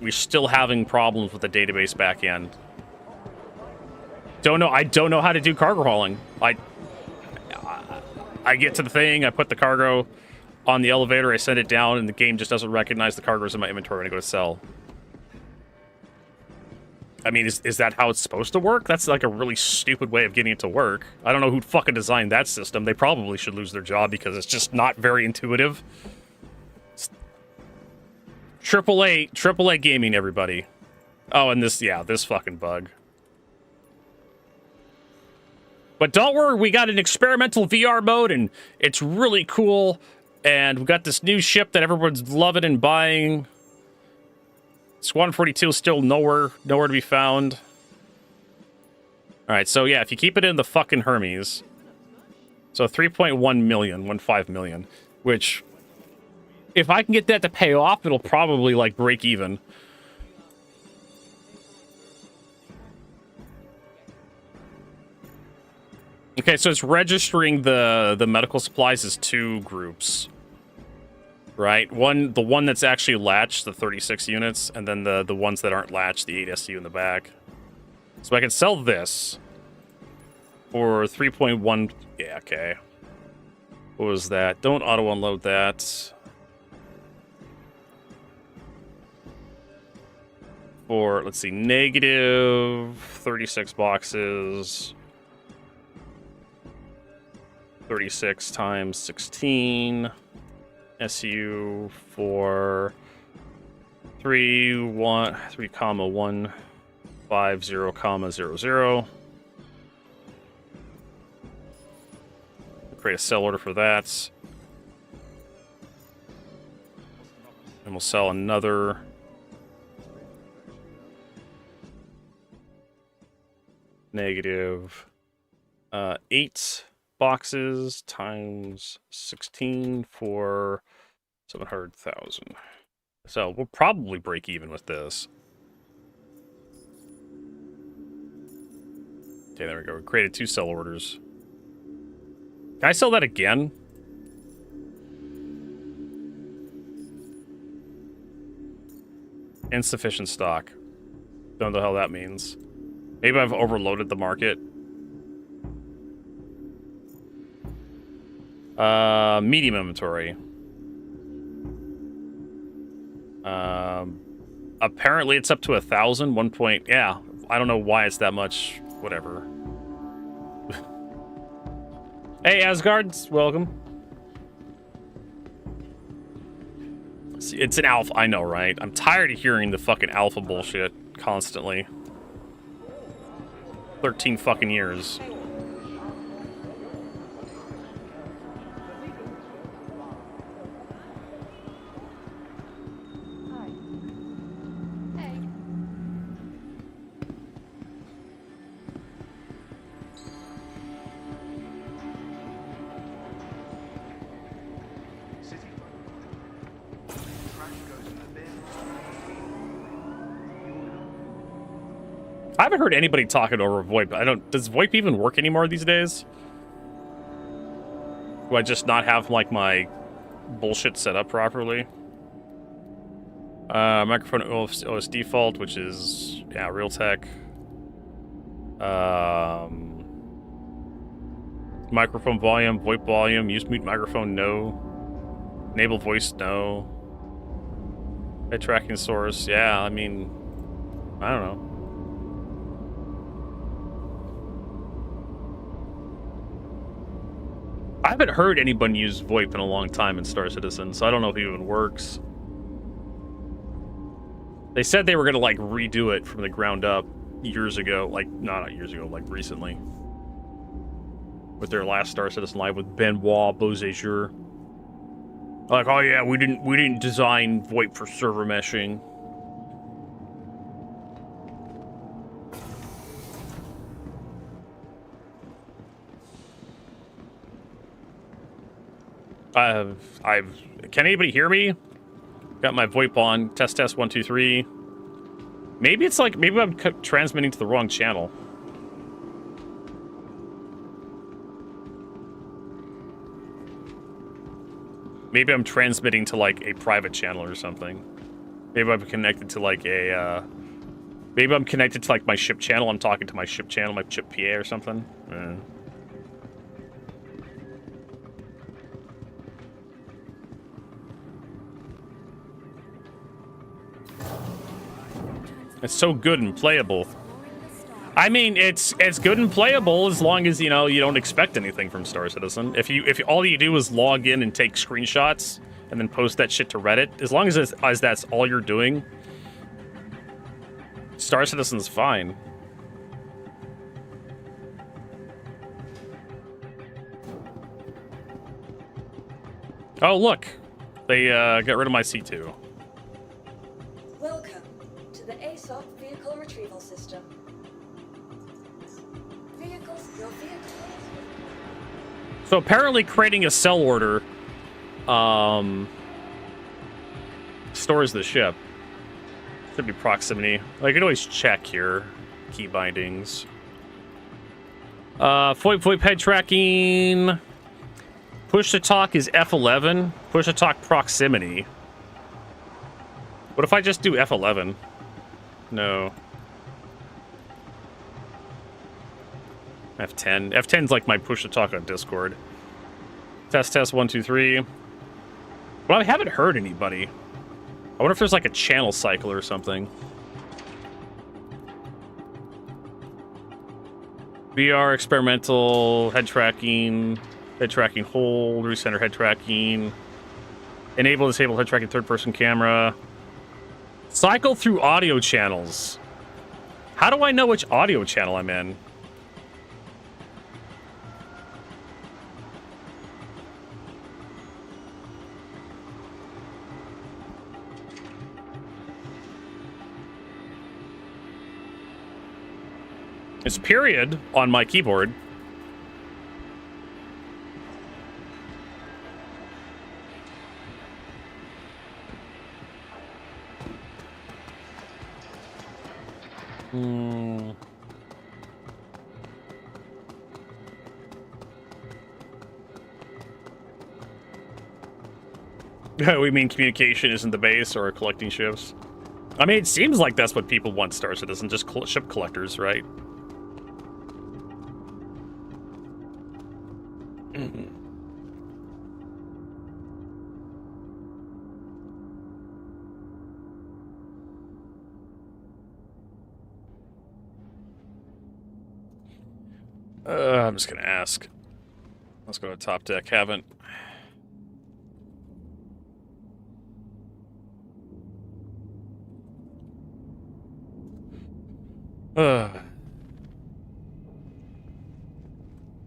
We're still having problems with the database backend. I don't know how to do cargo hauling. I get to the thing, I put the cargo on the elevator, I send it down, and the game just doesn't recognize the cargo's in my inventory when I go to sell. I mean, is that how it's supposed to work? That's like a really stupid way of getting it to work. I don't know who fucking designed that system. They probably should lose their job because it's just not very intuitive. AAA gaming, everybody. Oh, and this fucking bug. But don't worry, we got an experimental VR mode, and it's really cool. And we got this new ship that everyone's loving and buying. Squadron 42 is still nowhere to be found. Alright, so yeah, if you keep it in the fucking Hermes. So 3.1 million, 1.5 million. Which, if I can get that to pay off, it'll probably, like, break even. Okay, so it's registering the medical supplies as two groups. Right? The one that's actually latched, the 36 units, and then the ones that aren't latched, the 8 SU in the back. So I can sell this for 3.1. Yeah, okay. What was that? Don't auto unload that. For, let's see, negative 36 boxes. 36 times 16. SU for 3,150,00. Create a sell order for that. And we'll sell another negative 8 boxes times 16 for 700,000. So we'll probably break even with this. Okay, there we go. We created 2 sell orders. Can I sell that again? Insufficient stock. Don't know how that means. Maybe I've overloaded the market. Medium inventory. Apparently it's up to 1,000. 1 point. Yeah, I don't know why it's that much. Whatever. Hey, Asgards, welcome. It's an alpha. I know, right? I'm tired of hearing the fucking alpha bullshit constantly. 13 fucking years. I haven't heard anybody talking over VoIP. Does VoIP even work anymore these days? Do I just not have, like, my bullshit set up properly? Microphone OS default, which is, yeah, Realtek. Microphone volume, VoIP volume, use mute microphone, no. Enable voice, no. Head tracking source, yeah, I mean, I don't know. I haven't heard anyone use VoIP in a long time in Star Citizen, so I don't know if it even works. They said they were gonna, like, redo it from the ground up years ago, like, not years ago, like, recently. With their last Star Citizen Live with Benoit Beauséjour. Like, oh yeah, we didn't design VoIP for server meshing. Can anybody hear me? Got my VoIP on. Test 1 2 3. Maybe it's like, maybe I'm transmitting to the wrong channel. Maybe I'm transmitting to, like, a private channel or something. Maybe I'm connected to, like, a, maybe I'm connected to, like, my ship channel. I'm talking to my ship channel, my ship PA or something. It's so good and playable. I mean, it's good and playable as long as, you know, you don't expect anything from Star Citizen. If all you do is log in and take screenshots and then post that shit to Reddit, as long as that's all you're doing, Star Citizen's fine. Oh, look. They got rid of my C2. Welcome to the ASOP Vehicle Retrieval System. Your vehicle. So apparently creating a sell order stores the ship. Should be proximity. I can always check here. Key bindings. FOIP head tracking. Push to talk is F11. Push to talk proximity. What if I just do F11? No. F10. F10's like my push to talk on Discord. Test 1 2 3. Well, I haven't heard anybody. I wonder if there's like a channel cycle or something. VR experimental head tracking hold, recenter head tracking, enable disable head tracking third person camera, cycle through audio channels. How do I know which audio channel I'm in? It's period on my keyboard. We mean communication isn't the base or collecting ships? I mean, it seems like that's what people want Star Citizen, just ship collectors, right? I'm just gonna ask. Let's go to top deck. Haven't.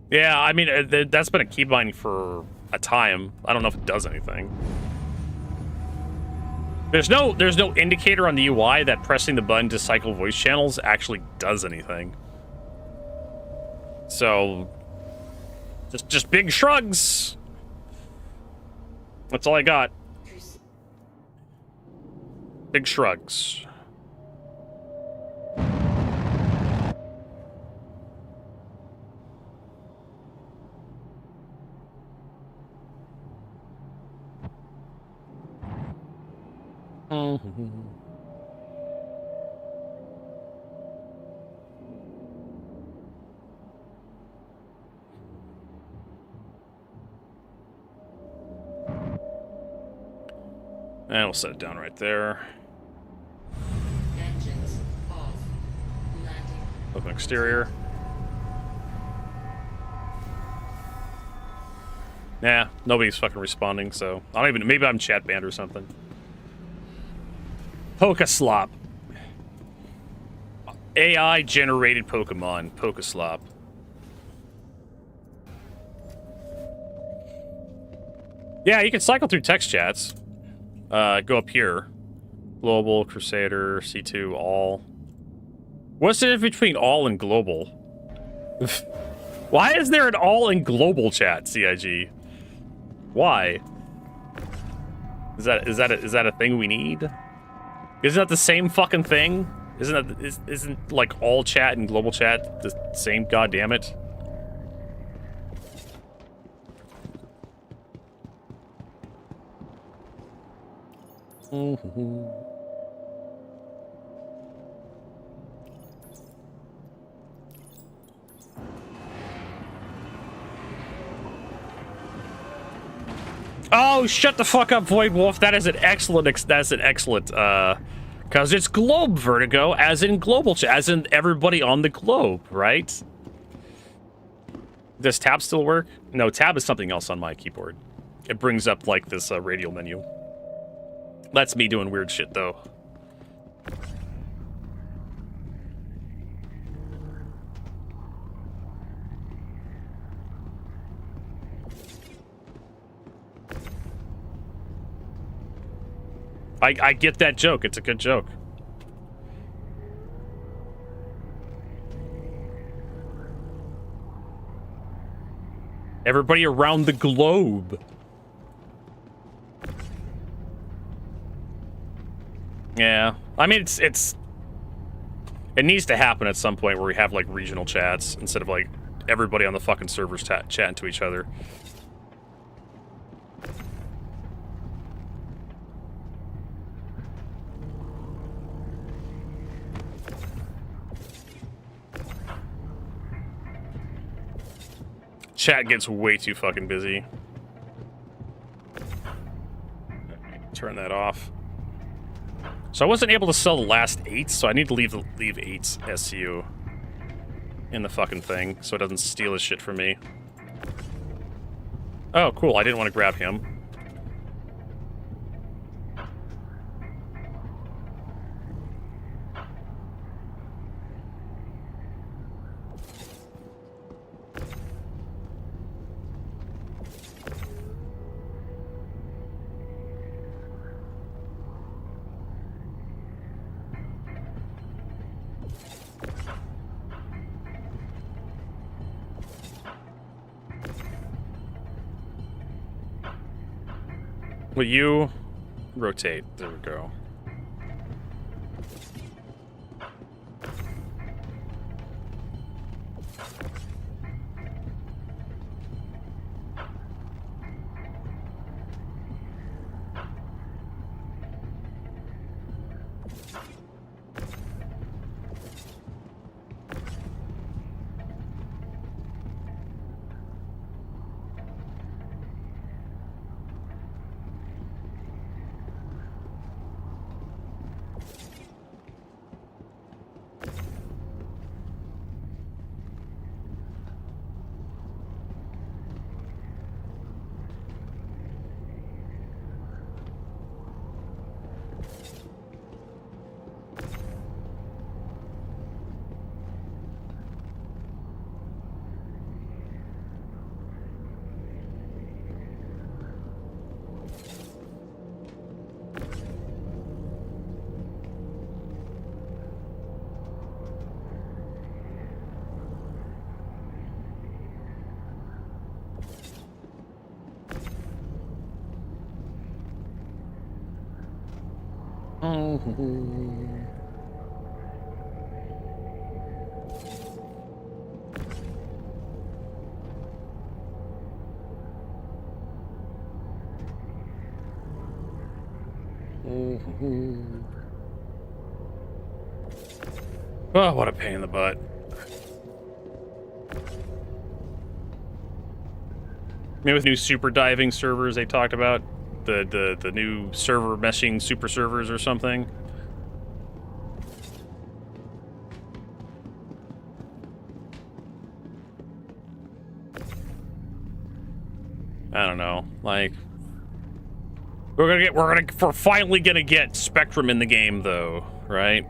Yeah, I mean, that's been a keybind for a time. I don't know if it does anything. There's no indicator on the UI that pressing the button to cycle voice channels actually does anything. So, just big shrugs. That's all I got. Big shrugs. And we'll set it down right there. Engines off. Landing. Open exterior. Nah, nobody's fucking responding, so I don't even. Maybe I'm chat banned or something. Pokeslop. AI generated Pokemon. Pokeslop. Yeah, you can cycle through text chats. Go up here. Global, Crusader, C2, all. What's the difference between all and global? Why is there an all and global chat, CIG? Why? Is that a thing we need? Isn't that the same fucking thing? Isn't like all chat and global chat the same? God damn it! Oh, shut the fuck up, Void Wolf. That is an excellent Because it's globe vertigo, as in global chat, as in everybody on the globe, right? Does tab still work? No, tab is something else on my keyboard. It brings up, like, this radial menu. That's me doing weird shit, though. I get that joke. It's a good joke. Everybody around the globe. Yeah. I mean, it needs to happen at some point where we have, like, regional chats instead of, like, everybody on the fucking servers chatting to each other. Chat gets way too fucking busy. Turn that off. So I wasn't able to sell the last 8, so I need to leave 8's SU in the fucking thing so it doesn't steal his shit from me. Oh, cool. I didn't want to grab him. Will you rotate? There we go. Oh, what a pain in the butt. Maybe with new super diving servers they talked about, the new server meshing super servers or something. I don't know. Like, we're finally gonna get Spectrum in the game though, right?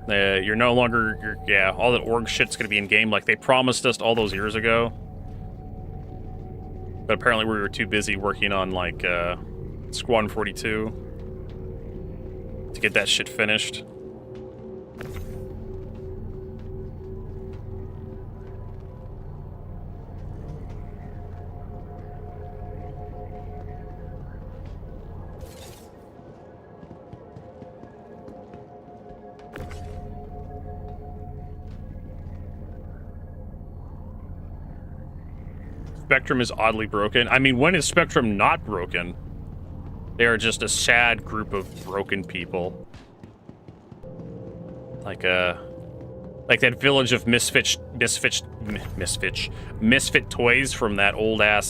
You're no longer, yeah, all that org shit's gonna be in game like they promised us all those years ago. But apparently we were too busy working on, like, Squadron 42 to get that shit finished. Spectrum is oddly broken. I mean, when is Spectrum not broken? They are just a sad group of broken people. Like that village of misfit toys from that old ass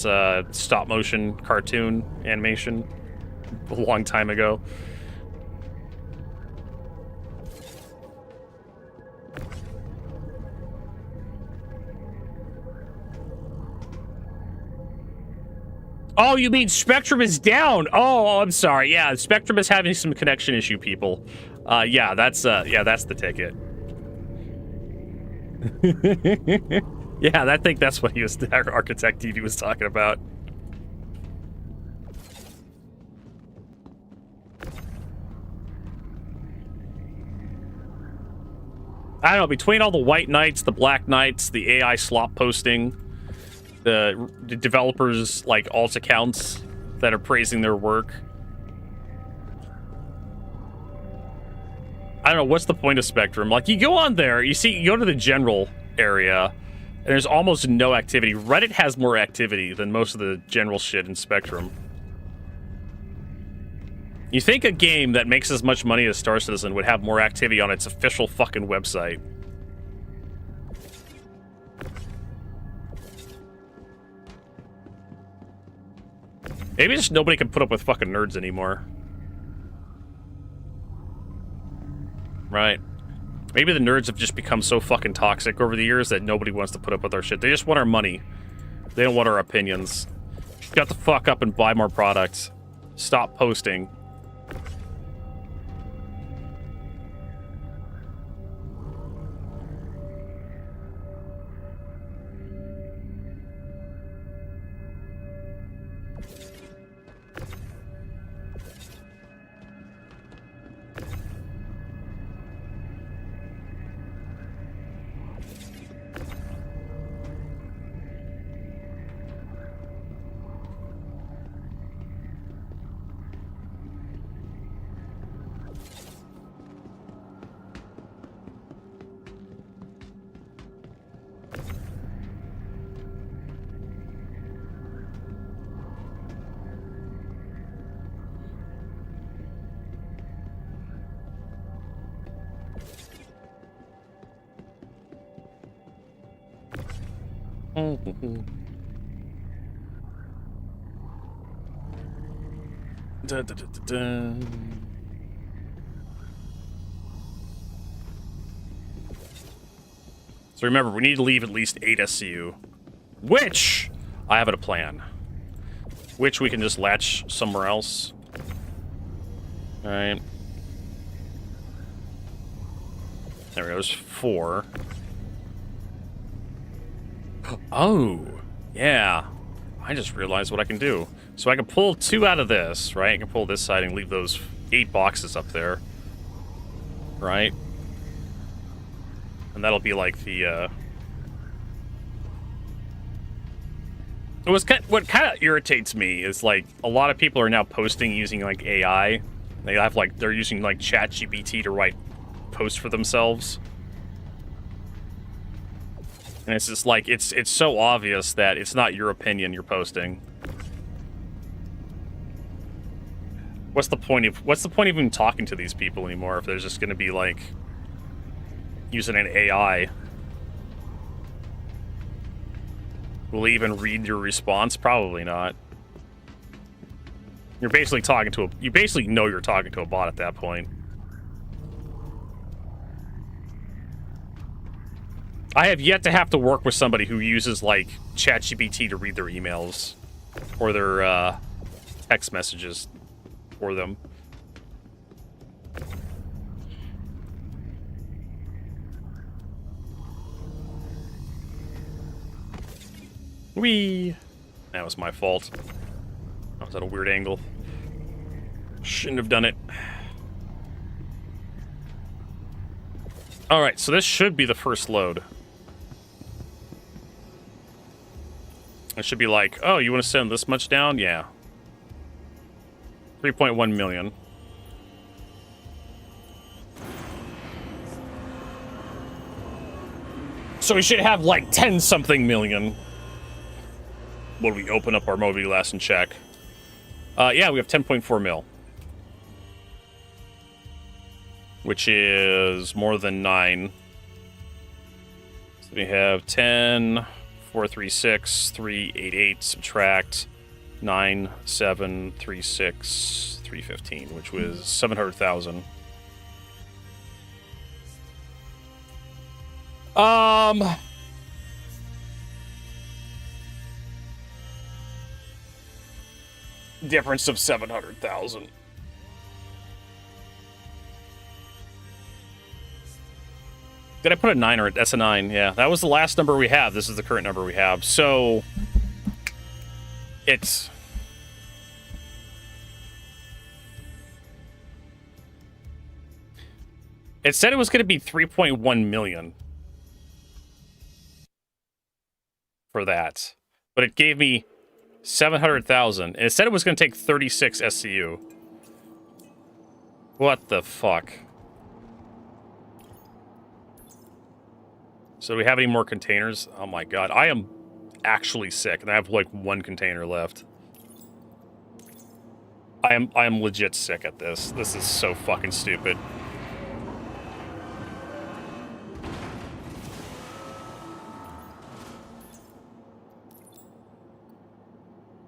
stop motion cartoon animation a long time ago. Oh, you mean Spectrum is down? Oh, I'm sorry. Yeah, Spectrum is having some connection issue, people. Yeah, that's the ticket. Yeah, I think that's what Architect TV was talking about. I don't know, between all the white knights, the black knights, the AI slop posting, the developers, like, alt accounts that are praising their work. I don't know, what's the point of Spectrum? Like, you go on there, you go to the general area, and there's almost no activity. Reddit has more activity than most of the general shit in Spectrum. You think a game that makes as much money as Star Citizen would have more activity on its official fucking website. Maybe just nobody can put up with fucking nerds anymore. Right. Maybe the nerds have just become so fucking toxic over the years that nobody wants to put up with our shit. They just want our money. They don't want our opinions. Shut the fuck up and buy more products. Stop posting. Dun, dun, dun, dun, dun. So remember, we need to leave at least 8 SCU, which I have a plan. Which we can just latch somewhere else. All right. There we go. There's 4. Oh, yeah. I just realized what I can do. So I can pull 2 out of this, right? I can pull this side and leave those 8 boxes up there. Right? And that'll be like the, what kind of irritates me is, like, a lot of people are now posting using, like, AI. They have, like, they're using, like, ChatGPT to write posts for themselves. And it's just like, it's so obvious that it's not your opinion you're posting. What's the point of even talking to these people anymore if there's just gonna be, like, using an AI? Will he even read your response? Probably not. You're basically talking to you basically know you're talking to a bot at that point. I have yet to have to work with somebody who uses, like, ChatGPT to read their emails or their text messages for them. Whee! That was my fault. I was at a weird angle. Shouldn't have done it. Alright, so this should be the first load. It should be like, oh, you want to send this much down? Yeah. 3.1 million. So we should have like 10-something million when we open up our Moby Glass and check. Yeah, we have 10.4 mil. Which is more than 9. So we have 10, 436, 388, subtract 9, 7, 36, 315, which was 700,000. Difference of 700,000. Did I put a 9 or that's a 9? Yeah, that was the last number we have. This is the current number we have. So it's it said it was going to be 3.1 million for that, but it gave me 700,000. And it said it was going to take 36 SCU. What the fuck? So do we have any more containers? Oh my god, I am actually sick, and I have like 1 container left. I am legit sick at this. This is so fucking stupid.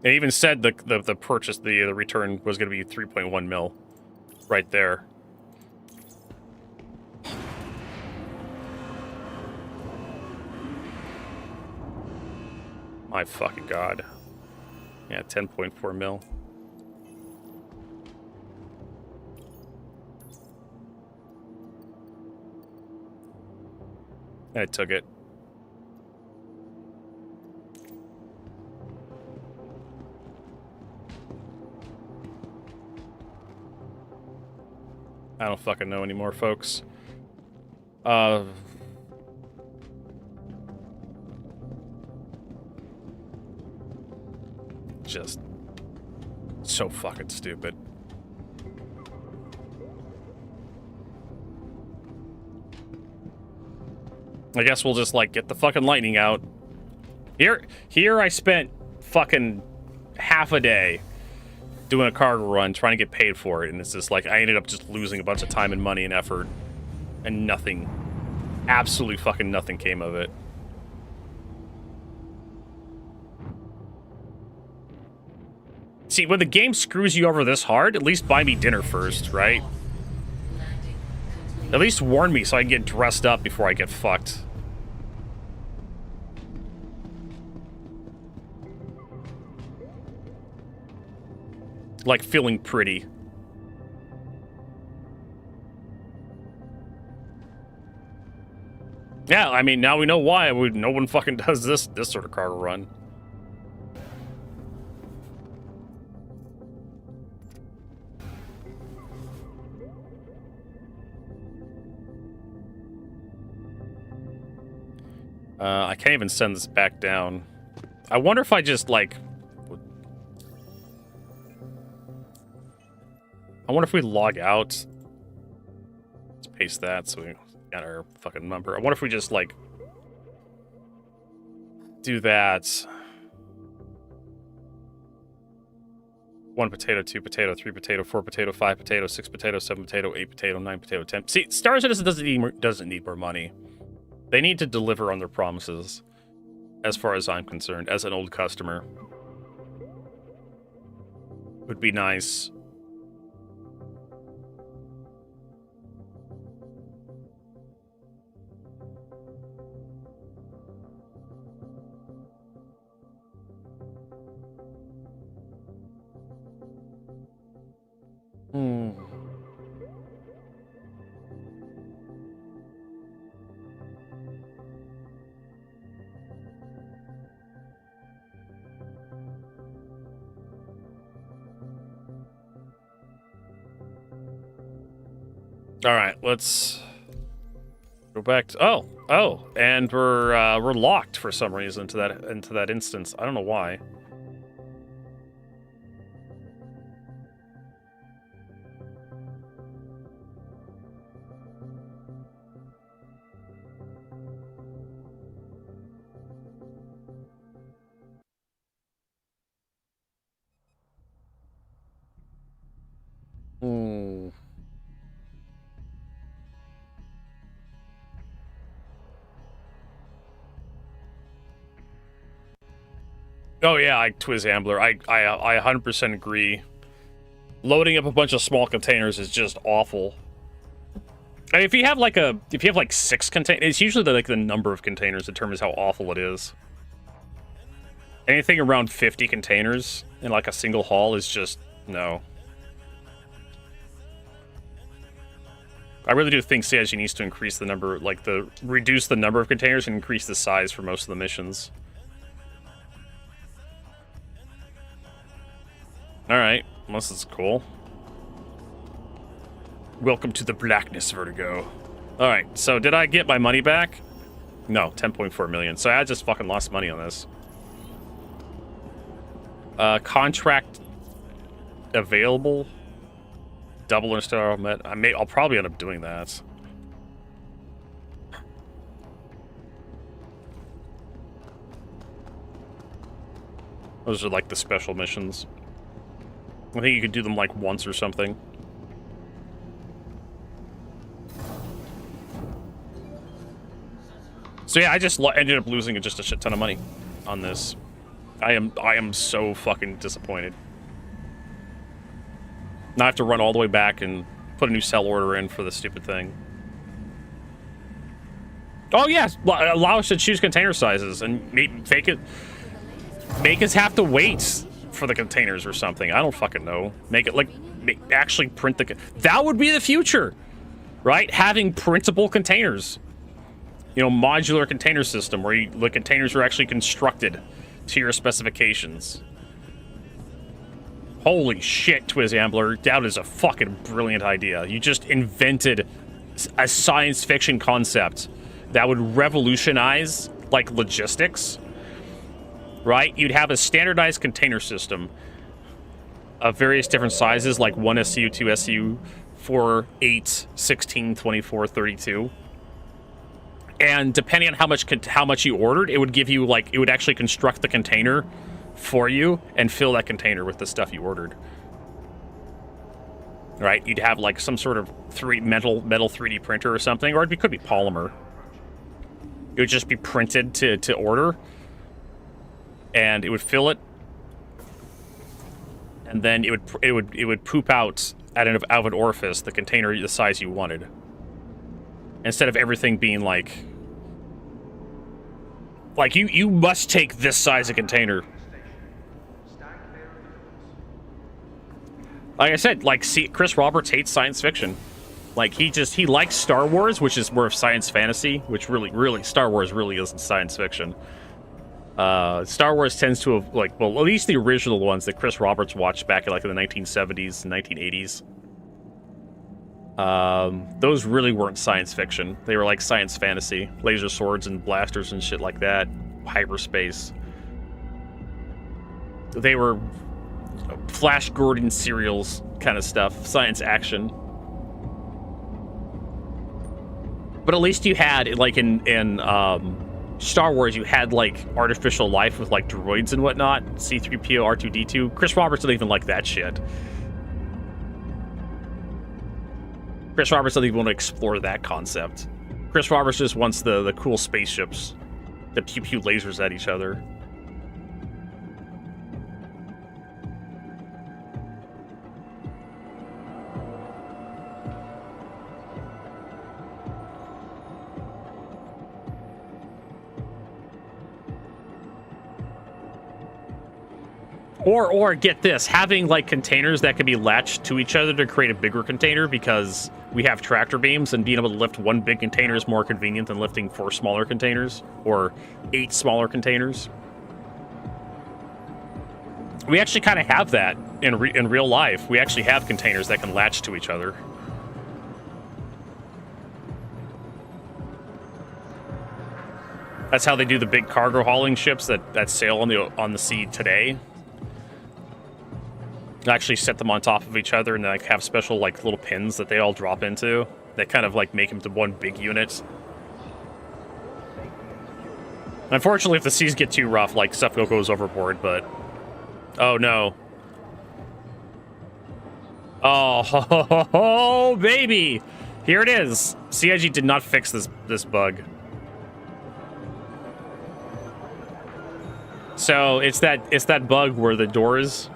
It even said the purchase, the return was going to be 3.1 mil, right there. My fucking god. Yeah, 10.4 mil. I took it. I don't fucking know anymore, folks. Just so fucking stupid. I guess we'll just, like, get the fucking lightning out. Here I spent fucking half a day doing a cargo run, trying to get paid for it, and it's just like, I ended up just losing a bunch of time and money and effort, and nothing, absolutely fucking nothing came of it. See, when the game screws you over this hard, at least buy me dinner first, right? At least warn me so I can get dressed up before I get fucked. Like feeling pretty. Yeah, I mean, now we know why no one fucking does this sort of cargo run. I can't even send this back down. I wonder if I just, like... I wonder if we log out. Let's paste that so we got our fucking number. I wonder if we just, like... do that. 1 potato, 2 potato, 3 potato, 4 potato, 5 potato, 6 potato, 7 potato, 8 potato, 9 potato, 10... See, Star Citizen doesn't need more money. They need to deliver on their promises, as far as I'm concerned, as an old customer. Would be nice. All right, let's go back to oh, and we're locked for some reason into that instance. I don't know why. Oh yeah, Twiz Ambler. I 100% agree. Loading up a bunch of small containers is just awful. I mean, if you have like 6 containers, it's usually the number of containers determines how awful it is. Anything around 50 containers in like a single haul is just no. I really do think CIG needs to increase the number, like reduce the number of containers and increase the size for most of the missions. Alright, well, this is cool. Welcome to the blackness, Vertigo. Alright, so did I get my money back? No, 10.4 million. So I just fucking lost money on this. Contract available. Double installment. I'll probably end up doing that. Those are like the special missions. I think you could do them like once or something. So yeah, I just ended up losing just a shit ton of money on this. I am so fucking disappointed. Now I have to run all the way back and put a new sell order in for the stupid thing. Oh yes, allow us to choose container sizes and make us have to wait for the containers or something. I don't fucking know. Make it like actually print the. That would be the future, right? Having printable containers. You know, modular container system where the containers are actually constructed to your specifications. Holy shit, Twizambler. That is a fucking brilliant idea. You just invented a science fiction concept that would revolutionize, like, logistics. Right? You'd have a standardized container system of various different sizes, like 1 SU, 2 SU, 4, 8, 16, 24, 32. And depending on how much you ordered, it would give you, like, it would actually construct the container for you and fill that container with the stuff you ordered. Right? You'd have like some sort of metal 3D printer or something, or it could be polymer. It would just be printed to order, and it would fill it, and then it would poop out out of an orifice the container the size you wanted. Instead of everything being like you must take this size of container. Like I said, like, see, Chris Roberts hates science fiction. Like, he likes Star Wars, which is more of science fantasy, which really, Star Wars really isn't science fiction. Star Wars tends to have, like, well, at least the original ones that Chris Roberts watched back in, like, in the 1970s and 1980s. Those really weren't science fiction. They were, like, science fantasy. Laser swords and blasters and shit like that. Hyperspace. They were Flash Gordon serials kind of stuff, science action. But at least you had, like, in Star Wars, you had, like, artificial life with, like, droids and whatnot. C-3PO, R2-D2. Chris Roberts didn't even like that shit. Chris Roberts doesn't even want to explore that concept. Chris Roberts just wants the cool spaceships that pew-pew lasers at each other. Or get this, having like containers that can be latched to each other to create a bigger container, because we have tractor beams, and being able to lift one big container is more convenient than lifting 4 smaller containers or 8 smaller containers. We actually kind of have that in real life. We actually have containers that can latch to each other. That's how they do the big cargo hauling ships that sail on the sea today. Actually set them on top of each other and like have special like little pins that they all drop into that kind of like make them to one big unit. Unfortunately, if the seas get too rough, like stuff goes overboard, but oh no. Oh, baby. Here it is. CIG did not fix this bug. So it's that bug where the doors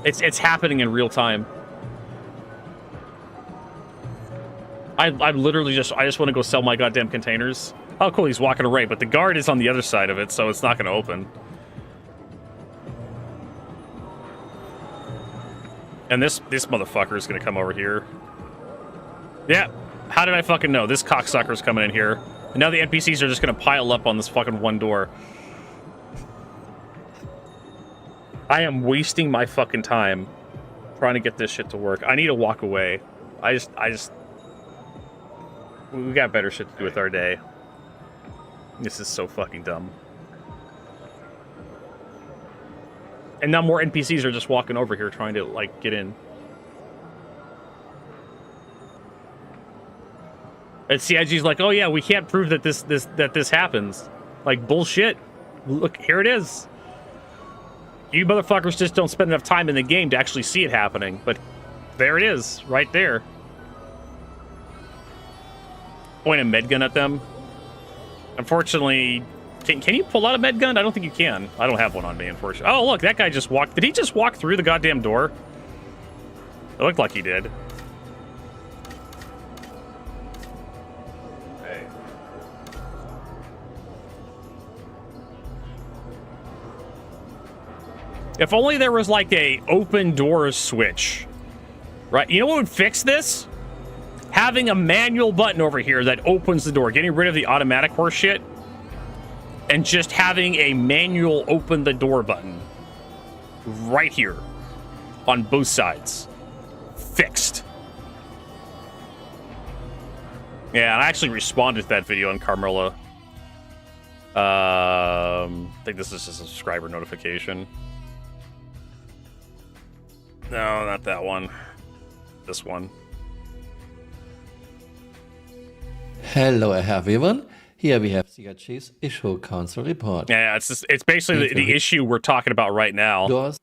It's happening in real time. I'm literally just, I just want to go sell my goddamn containers. Oh, cool, he's walking away, but the guard is on the other side of it, so it's not going to open. And this motherfucker is going to come over here. Yeah, how did I fucking know? This cocksucker's coming in here. And now the NPCs are just going to pile up on this fucking one door. I am wasting my fucking time trying to get this shit to work. I need to walk away. I just... We got better shit to do with our day. This is so fucking dumb. And now more NPCs are just walking over here trying to, like, get in. And CIG's like, oh yeah, we can't prove that this happens. Like, bullshit. Look, here it is. You motherfuckers just don't spend enough time in the game to actually see it happening. But there it is, right there. Point a med gun at them. Unfortunately, can you pull out a med gun? I don't think you can. I don't have one on me, unfortunately. Oh, look, that guy just walked. Did he just walk through the goddamn door? It looked like he did. Hey. If only there was like a open door switch. Right? You know what would fix this? Having a manual button over here that opens the door. Getting rid of the automatic horse shit. And just having a manual open the door button. Right here. On both sides. Fixed. Yeah, and I actually responded to that video on Carmilla. I think this is a subscriber notification. No, not that one. This one. Hello everyone. Here we have CIG's issue council report. Yeah, it's basically the issue we're talking about right now. Doors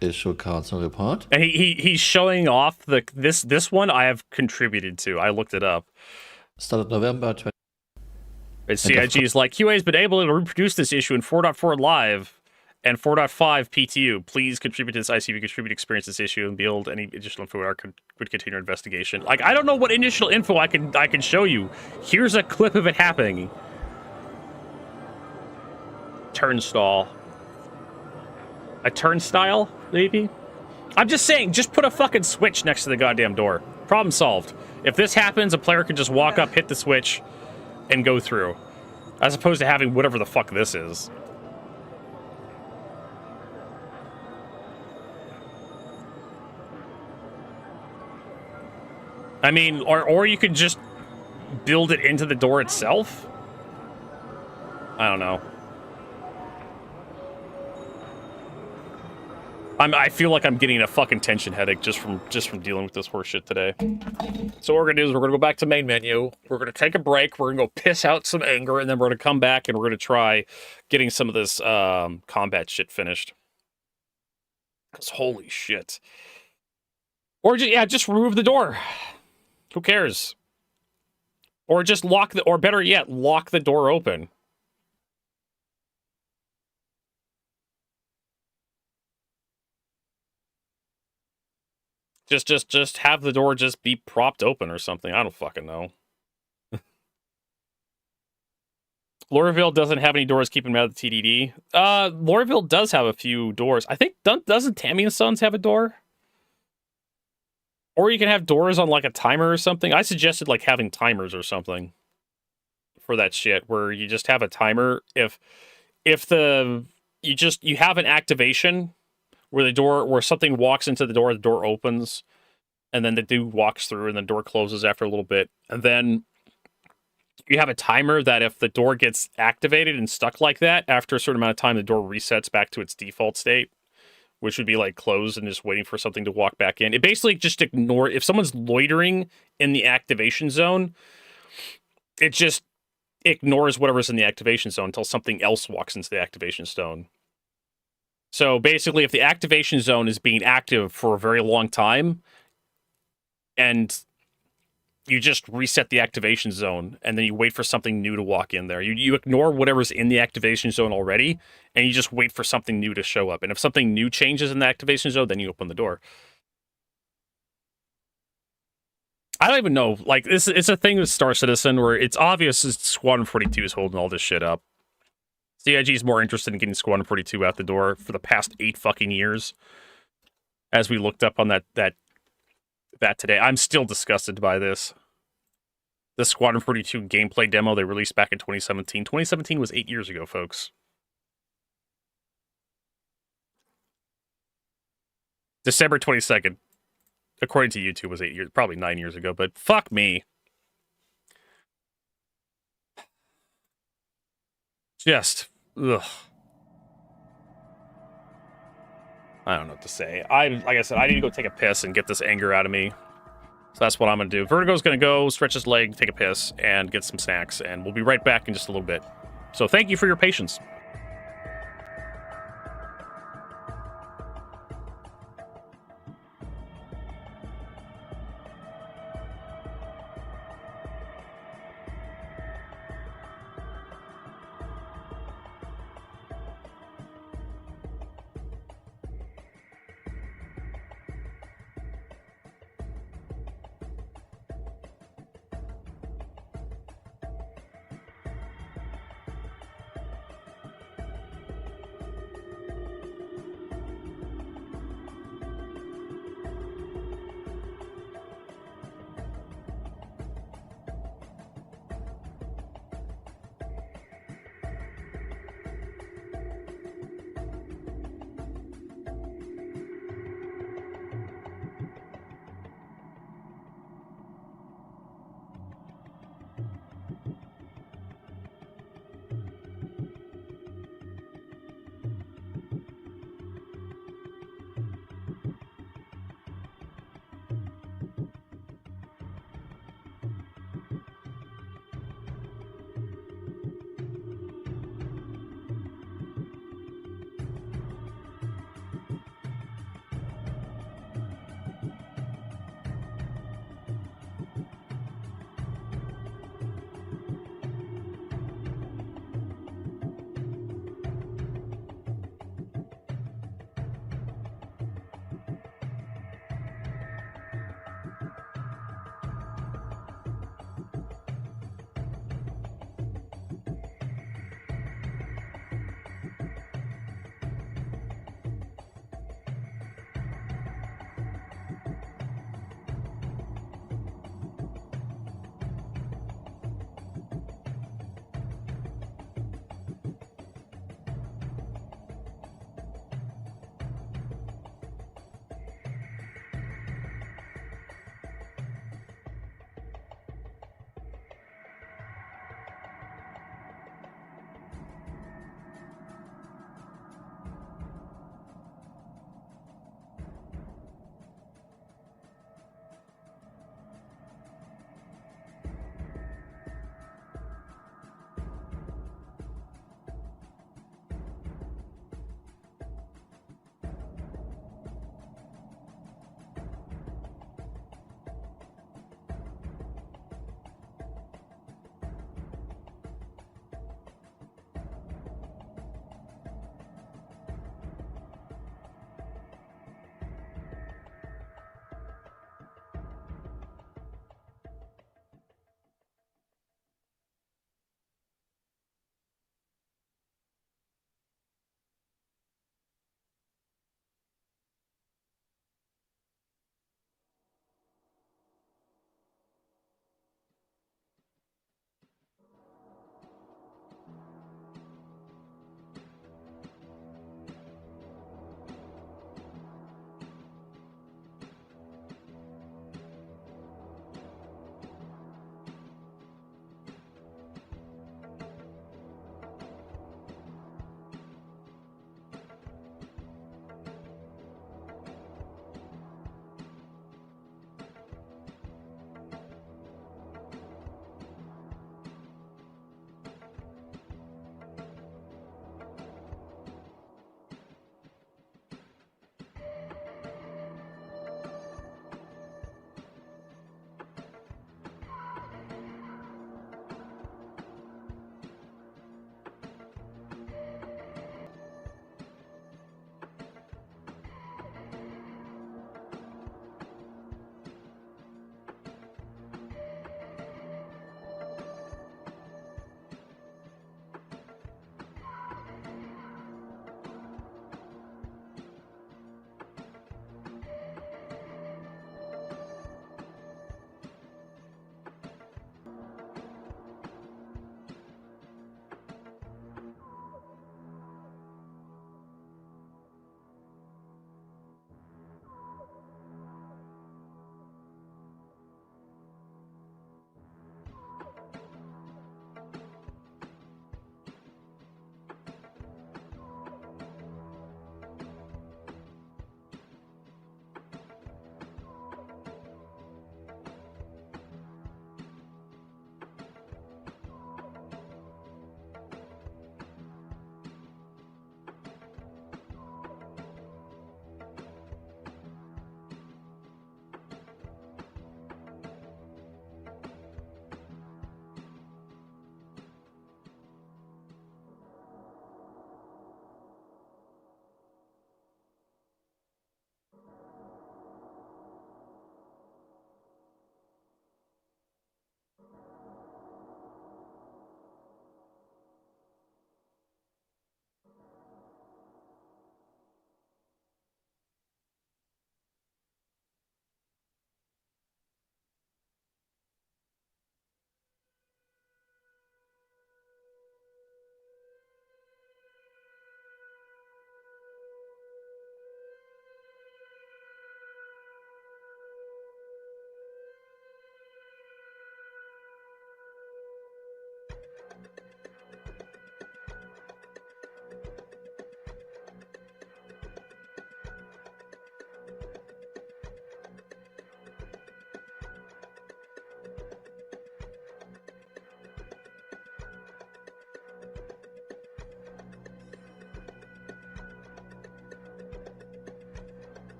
issue council report. And he's showing off this one I have contributed to. I looked it up. Started November 20. And CIG is like, QA has been able to reproduce this issue in 4.4 live and 4.5 PTU. Please contribute to this ICV contribute experience this issue and build any additional info would continue our investigation. Like, I don't know what initial info I can show you. Here's a clip of it happening. Turnstile. A turnstile, maybe? I'm just saying, just put a fucking switch next to the goddamn door. Problem solved. If this happens, a player can just walk up, hit the switch, and go through. As opposed to having whatever the fuck this is. I mean, or you could just build it into the door itself? I don't know. I feel like I'm getting a fucking tension headache just from dealing with this horse shit today. So what we're gonna do is we're gonna go back to main menu. We're gonna take a break. We're gonna go piss out some anger, and then we're gonna come back and we're gonna try getting some of this combat shit finished. Cause holy shit. Or just remove the door. Who cares? Or just or better yet, lock the door open. Just have the door just be propped open or something. I don't fucking know. Lorville doesn't have any doors keeping him out of the TDD. Lorville does have a few doors. I think, doesn't Tammy and Sons have a door? Or you can have doors on like a timer or something. I suggested like having timers or something for that shit, where you just have a timer. If you have an activation where something walks into the door opens, and then the dude walks through, and the door closes after a little bit, and then you have a timer that if the door gets activated and stuck like that, after a certain amount of time, the door resets back to its default state, which would be like closed and just waiting for something to walk back in. It basically just if someone's loitering in the activation zone, it just ignores whatever's in the activation zone until something else walks into the activation zone. So basically, if the activation zone is being active for a very long time, and you just reset the activation zone, and then you wait for something new to walk in there. You ignore whatever's in the activation zone already, and you just wait for something new to show up. And if something new changes in the activation zone, then you open the door. I don't even know. Like, it's a thing with Star Citizen where it's obvious that Squadron 42 is holding all this shit up. CIG is more interested in getting Squadron 42 out the door for the past 8 fucking years. As we looked up on that today, I'm still disgusted by this. The Squadron 42 gameplay demo they released back in 2017. 2017 was 8 years ago, folks. December 22nd, according to YouTube, was 8 years, probably 9 years ago, but fuck me. Just, ugh. I don't know what to say. Like I said, I need to go take a piss and get this anger out of me. So that's what I'm going to do. Vertigo's going to go stretch his leg, take a piss, and get some snacks, and we'll be right back in just a little bit. So thank you for your patience.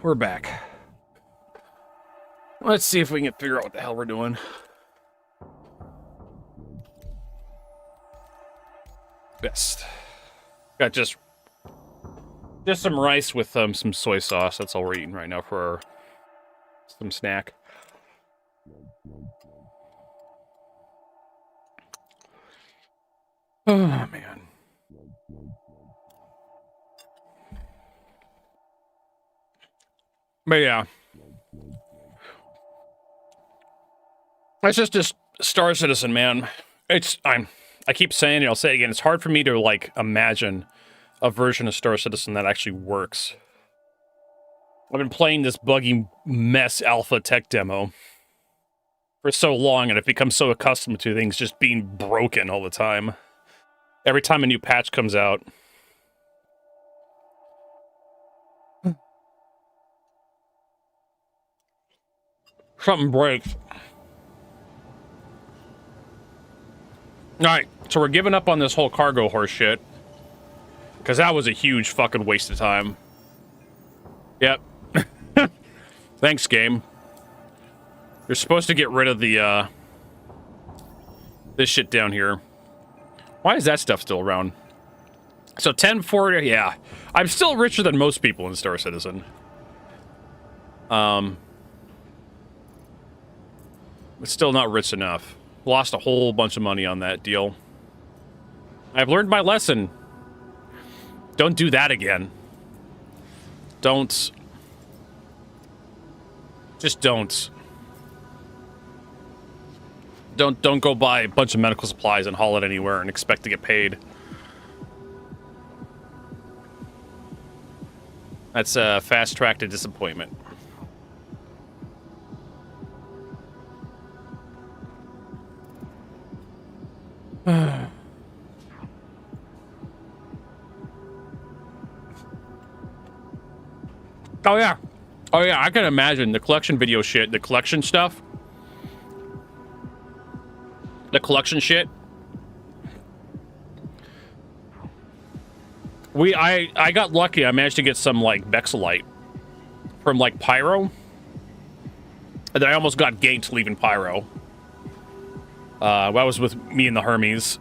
we're back. Let's see if we can figure out what the hell we're doing. Best. Got just some rice with some soy sauce. That's all we're eating right now for some snack. Oh, man. But yeah. It's just Star Citizen, man. I keep saying it, I'll say it again. It's hard for me to, like, imagine a version of Star Citizen that actually works. I've been playing this buggy mess alpha tech demo for so long, and I've become so accustomed to things just being broken all the time. Every time a new patch comes out. Something breaks. Alright, so we're giving up on this whole cargo horse shit. Because that was a huge fucking waste of time. Yep. Thanks, game. You're supposed to get rid of the, this shit down here. Why is that stuff still around? So 1040, yeah. I'm still richer than most people in Star Citizen. But still not rich enough. Lost a whole bunch of money on that deal. I've learned my lesson. Don't do that again. Don't. Just don't. Don't go buy a bunch of medical supplies and haul it anywhere and expect to get paid. That's a fast track to disappointment. Oh yeah. Oh yeah, I can imagine the collection video shit, the collection stuff. The collection shit. I got lucky. I managed to get some like Bexelite from like Pyro. And then I almost got ganked leaving Pyro. I was with me and the Hermes.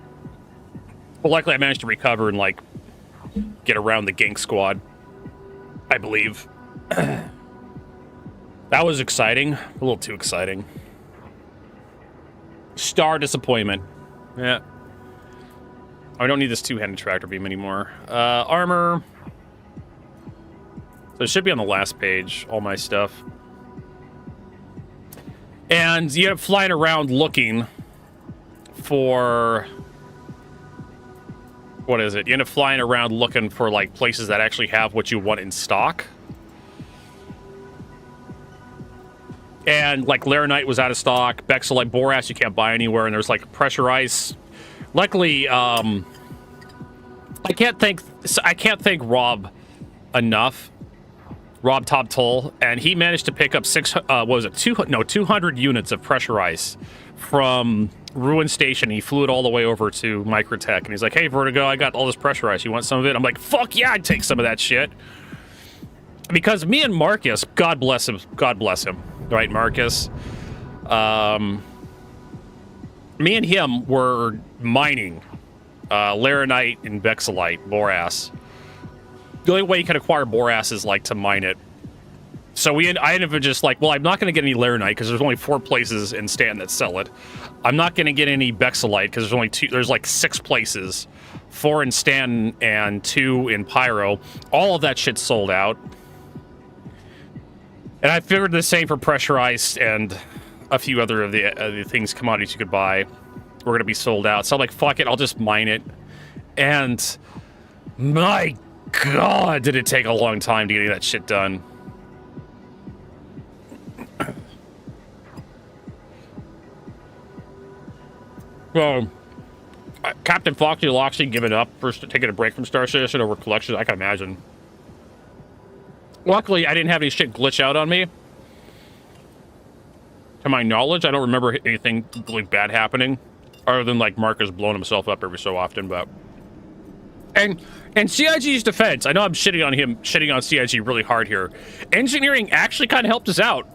But luckily I managed to recover and like get around the gank squad. I believe. That was exciting. A little too exciting. Star disappointment. Yeah. I don't need this two-handed tractor beam anymore. Armor. So it should be on the last page, all my stuff. And you end up flying around looking for... What is it? You end up flying around looking for, like, places that actually have what you want in stock. And, like, Laranite was out of stock. Bexelite Borax you can't buy anywhere. And there's, like, pressure ice. Luckily, I can't thank Rob enough. Rob Top Toll. And he managed to pick up 200 units of pressure ice from Ruin Station. He flew it all the way over to Microtech. And he's like, hey, Vertigo, I got all this pressure ice. You want some of it? I'm like, fuck yeah, I'd take some of that shit. Because me and Marcus, God bless him, right, Marcus? Me and him were mining Laranite and Bexelite, Borax. The only way you can acquire Borax is, like, to mine it. So I ended up just like, well, I'm not going to get any Laranite because there's only 4 places in Stanton that sell it. I'm not going to get any Bexelite because there's only 2, there's like 6 places. 4 in Stanton and 2 in Pyro. All of that shit's sold out. And I figured the same for pressure ice and a few other of the things, commodities you could buy were going to be sold out. So I'm like, fuck it, I'll just mine it. And my God, did it take a long time to get that shit done. Well, Captain Foxy Loxy giving up for taking a break from Star Citizen over collections, I can imagine. Luckily, I didn't have any shit glitch out on me. To my knowledge, I don't remember anything really bad happening. Other than, like, Marcus blowing himself up every so often, but... And CIG's defense, I know I'm shitting on CIG really hard here. Engineering actually kind of helped us out.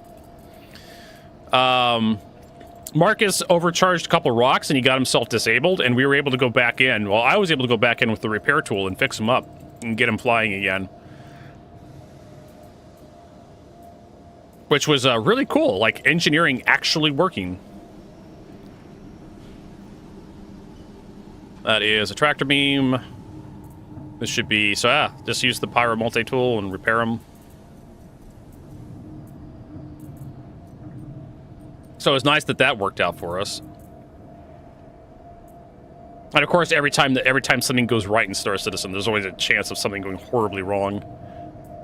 Marcus overcharged a couple of rocks and he got himself disabled, and we were able to go back in. Well, I was able to go back in with the repair tool and fix him up and get him flying again. Which was really cool, like engineering actually working. That is a tractor beam. This should be, so yeah, just use the pyro multi-tool and repair them. So it's nice that that worked out for us. And of course, every time something goes right in Star Citizen, there's always a chance of something going horribly wrong.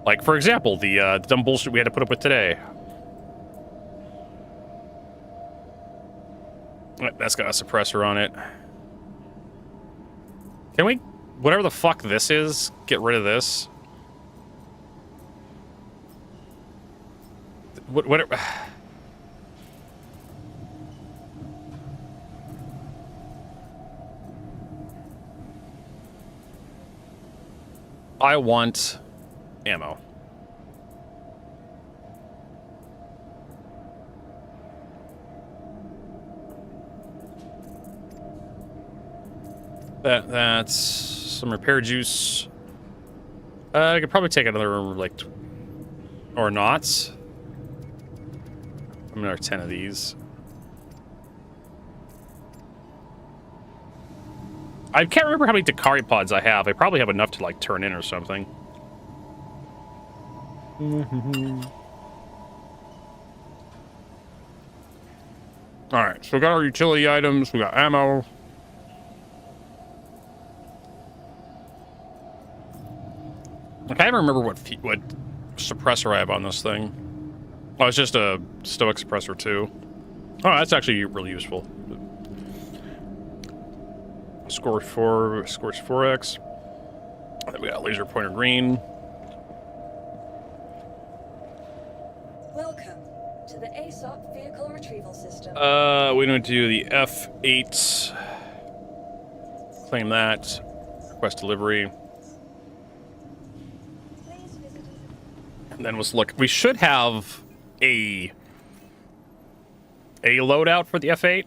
Like, for example, the dumb bullshit we had to put up with today. That's got a suppressor on it. Can we, whatever the fuck this is, get rid of this? Whatever. I want ammo. That's some repair juice. I could probably take another, like, or not. Another 10 of these. I can't remember how many Dakari pods I have. I probably have enough to, like, turn in or something. Alright, so we got our utility items, we got ammo. I can't remember what suppressor I have on this thing. Oh, it's just a stoic suppressor too. Oh, that's actually really useful. Scorch 4X. And then we got laser pointer green. Welcome to the ASOP vehicle retrieval system. We don't do the F8. Claim that. Request delivery. And then let's look. We should have a loadout for the F8.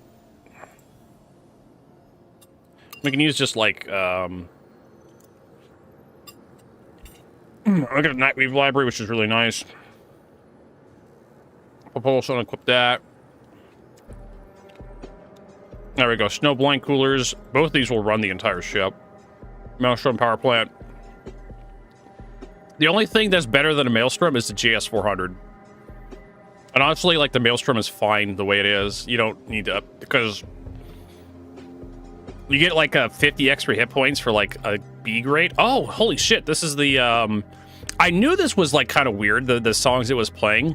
We can use just like I got a Nightweave library, which is really nice. Propulsion, equip that. There we go. Snow blind coolers. Both of these will run the entire ship. Maelstrom power plant. The only thing that's better than a Maelstrom is the JS400. And honestly, like, the Maelstrom is fine the way it is. You don't need to, because you get like a 50 extra hit points for like a B grade. Oh, holy shit. This is the, I knew this was like kind of weird, the songs it was playing.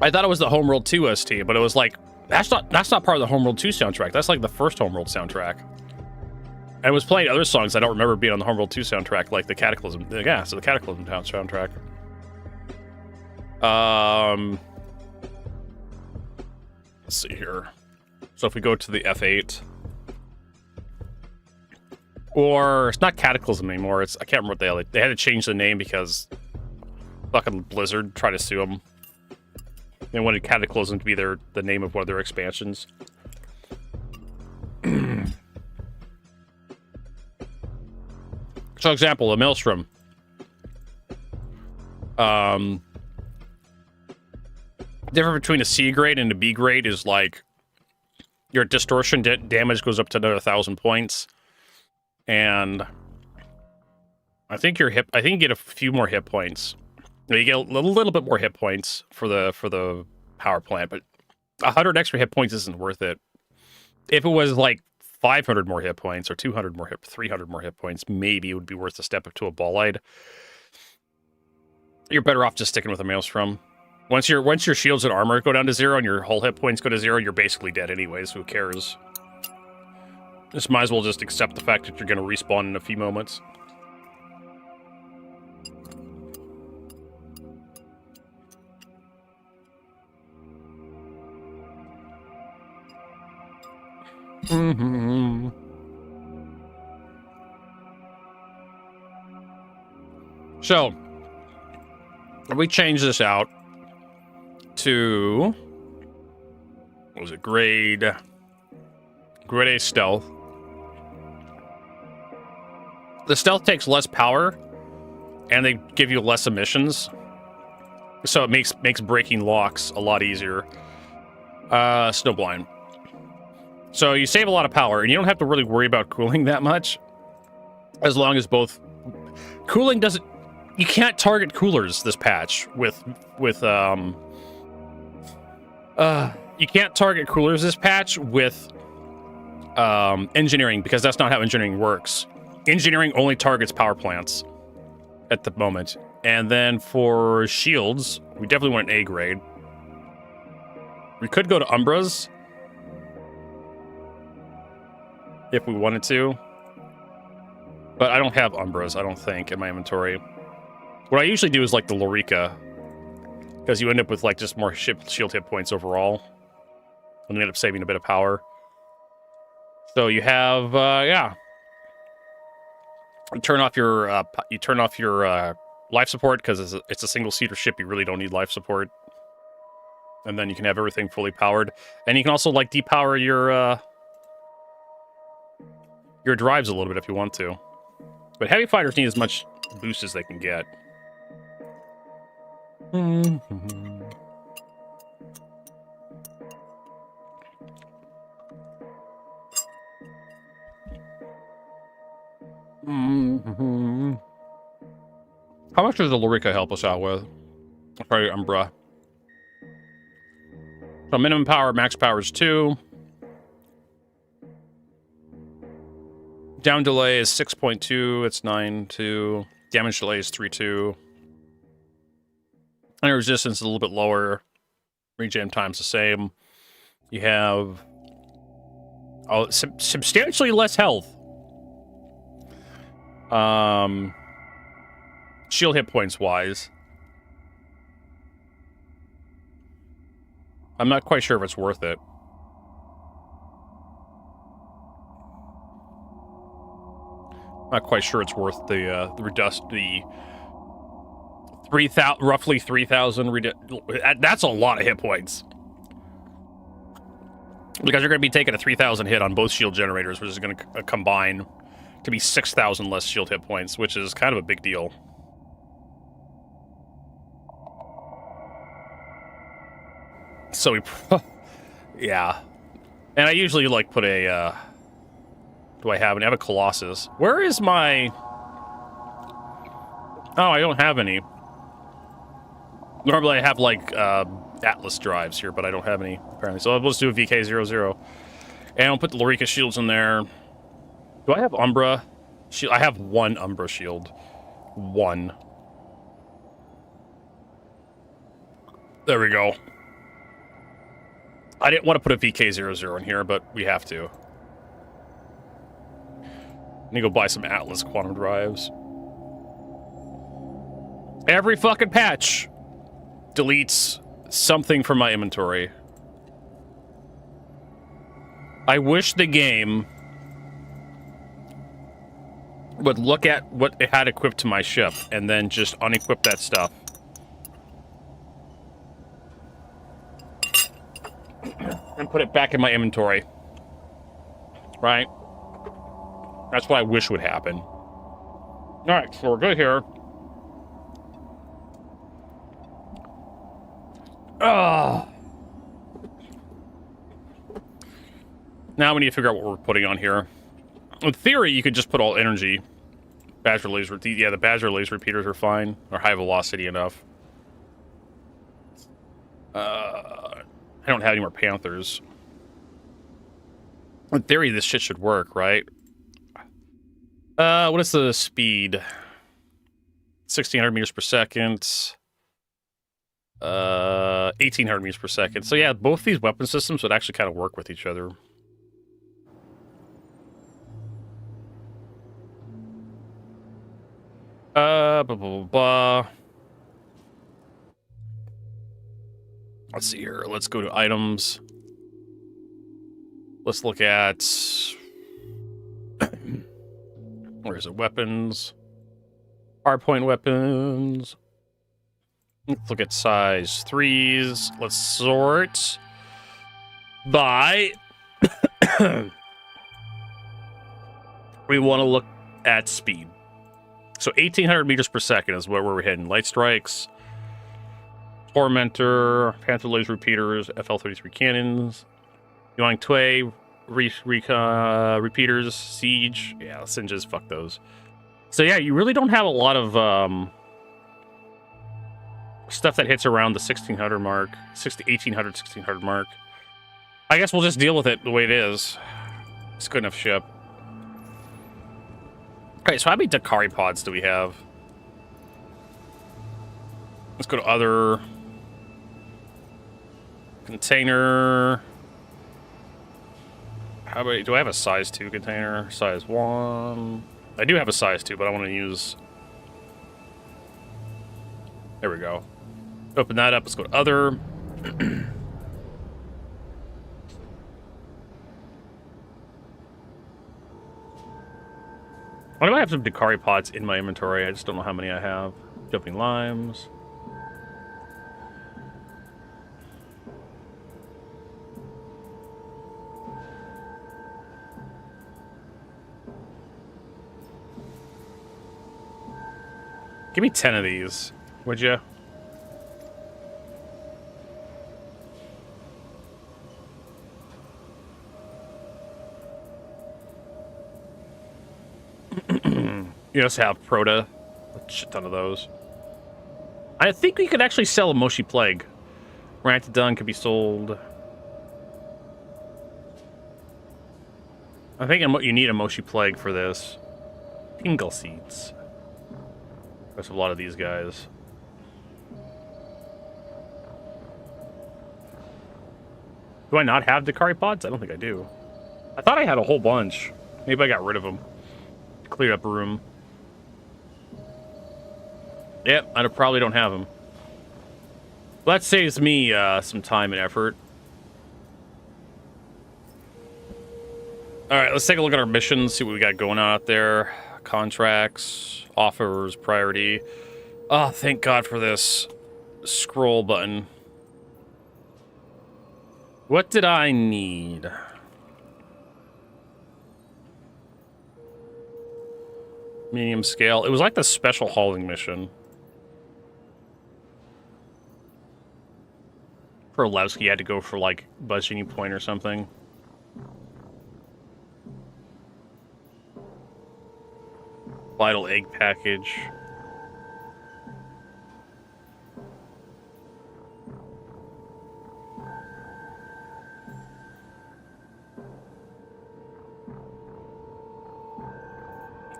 I thought it was the Homeworld 2 ST, but it was like, that's not part of the Homeworld 2 soundtrack. That's like the first Homeworld soundtrack. And it was playing other songs I don't remember being on the Homeworld 2 soundtrack, like the Cataclysm. Yeah, so the Cataclysm soundtrack. Let's see here. So if we go to the F8. Or, it's not Cataclysm anymore. It's, I can't remember what they had to change the name because fucking Blizzard tried to sue them. They wanted Cataclysm to be the name of one of their expansions. So, example, a Maelstrom. Difference between a C grade and a B grade is like your distortion damage goes up to another 1,000 points, and I think you get a few more hit points. You get a little bit more hit points for the power plant, but 100 extra hit points isn't worth it. If it was like 500 more hit points or 200 more 300 more hit points, maybe it would be worth a step up to a Bolide. You're better off just sticking with a Maelstrom. Once your shields and armor go down to 0 and your whole hit points go to 0, you're basically dead anyways. Who cares? Just might as well just accept the fact that you're going to respawn in a few moments. So, if we change this out to, what was it, grade A stealth. The stealth takes less power, and they give you less emissions. So it makes breaking locks a lot easier. Snowblind. So you save a lot of power, and you don't have to really worry about cooling that much. As long as both... Cooling doesn't... You can't target coolers this patch with you can't target coolers this patch with engineering, because that's not how engineering works. Engineering only targets power plants at the moment. And then for shields, we definitely want an A grade. We could go to Umbras if we wanted to. But I don't have Umbras, I don't think, in my inventory. What I usually do is like the Lorica, because you end up with like just more shield hit points overall. And you end up saving a bit of power. So you have, yeah. You turn off your life support, because it's a single-seater ship. You really don't need life support. And then you can have everything fully powered. And you can also, like, depower your drives a little bit if you want to. But heavy fighters need as much boost as they can get. How much does the Lorica help us out with? Sorry, Umbra. So minimum power, max power is 2. Down delay is 6.2. It's 9.2. Damage delay is 3.2. And resistance is a little bit lower. Regen time's the same. You have substantially less health. Shield hit points wise. I'm not quite sure if it's worth it. Not quite sure it's worth the roughly 3,000 that's a lot of hit points. Because you're going to be taking a 3,000 hit on both shield generators, which is going to combine to be 6,000 less shield hit points, which is kind of a big deal. So we... yeah. And I usually, like, put a... do I have any? I have a Colossus. Where is my... Oh, I don't have any. Normally I have, like, Atlas drives here, but I don't have any, apparently. So let's do a VK00. And I'll put the Lorica shields in there. Do I have Umbra? I have one Umbra shield. One. There we go. I didn't want to put a VK00 in here, but we have to. I need to go buy some Atlas quantum drives. Every fucking patch deletes something from my inventory. I wish the game would look at what it had equipped to my ship and then just unequip that stuff. And put it back in my inventory. Right? That's what I wish would happen. Alright, so we're good here. Now we need to figure out what we're putting on here. In theory, you could just put all energy. Badger laser, yeah, the Badger laser repeaters are fine. Or high velocity enough. I don't have any more Panthers. In theory, this shit should work, right? What is the speed? 1,600 meters per second. 1,800 meters per second. So yeah, both these weapon systems would actually kind of work with each other. Blah, blah, blah, blah. Let's see here. Let's go to items. Let's look at... Where is it? Weapons. Hardpoint weapons. Let's look at size 3s. Let's sort by... we want to look at speed. So 1,800 meters per second is where we're heading. Light strikes, Tormentor, Panther laser repeaters, FL-33 cannons, Yoing Tway, repeaters, Siege. Yeah, Singes, fuck those. So yeah, you really don't have a lot of stuff that hits around the 1,600 mark, 1,800, 1,600 mark. I guess we'll just deal with it the way it is. It's a good enough ship. Okay, so how many Dakari pods do we have? Let's go to other. Container. How about, do I have a size 2 container? Size 1. I do have a size 2, but I want to use... There we go. Open that up. Let's go to other. Why do I have some Dakari pods in my inventory? I just don't know how many I have. Jumping limes. Give me 10 of these, would you? You just have Proto. A shit ton of those. I think we could actually sell a Moshi Plague. Rantodon could be sold. I think you need a Moshi Plague for this. Tingle Seeds. There's a lot of these guys. Do I not have Dakari pods? I don't think I do. I thought I had a whole bunch. Maybe I got rid of them. Cleared up a room. Yep, I probably don't have them. Well, that saves me some time and effort. Alright, let's take a look at our missions, see what we got going on out there. Contracts, offers, priority. Oh, thank God for this scroll button. What did I need? Medium scale. It was like the special hauling mission. For Bluesky, you had to go for like budgeting point or something. Vital egg package.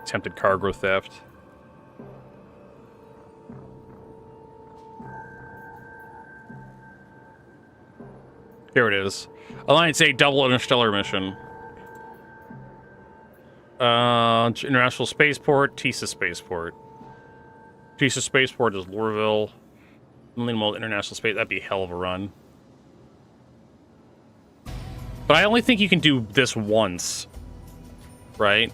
Attempted cargo theft. Here it is. Alliance 8 double interstellar mission. International Spaceport, Tisa Spaceport. Tisa Spaceport is Lorville. Minimal International Space, that'd be a hell of a run. But I only think you can do this once. Right?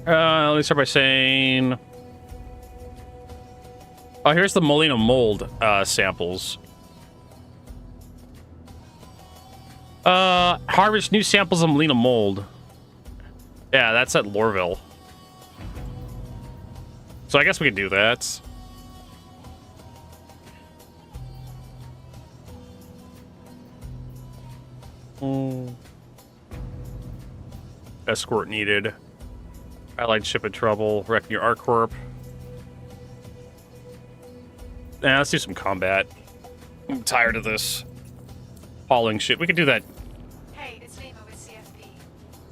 Let me start by saying... Oh, here's the Molina mold samples. Harvest new samples of Molina mold. Yeah, that's at Lorville. So I guess we can do that. Escort needed. Allied ship in trouble. Wrecking your ArcCorp. Nah, let's do some combat. I'm tired of this hauling shit. We can do that. Hey, it's Lima with CFP.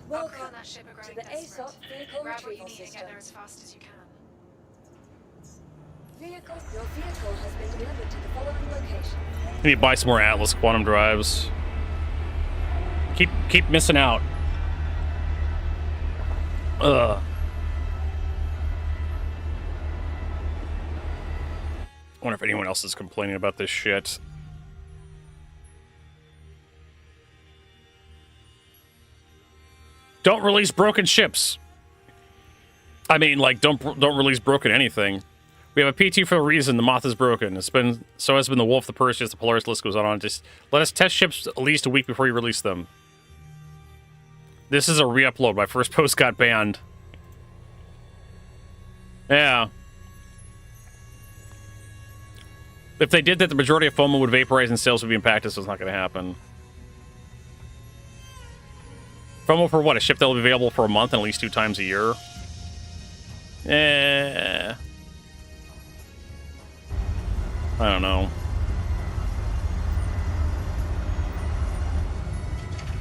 Welcome on that ship are to growing the desperate. ASOP vehicle Grab what you retrieval need and system. get there as fast as you can. Your vehicle has been delivered to the following location. We need to buy some more Atlas quantum drives. Keep missing out. Ugh. wonder if anyone else is complaining about this shit. Don't release broken ships. I mean, like, don't release broken anything. We have a PT for a reason. The Moth is broken. So has been the Wolf, the Perseus, the Polaris. List goes on. Just let us test ships at least a week before you release them. This is a re-upload. My first post got banned. Yeah. If they did that, the majority of FOMO would vaporize and sales would be impacted, so it's not going to happen. FOMO for what? A ship that will be available for a month and at least 2 times a year? I don't know.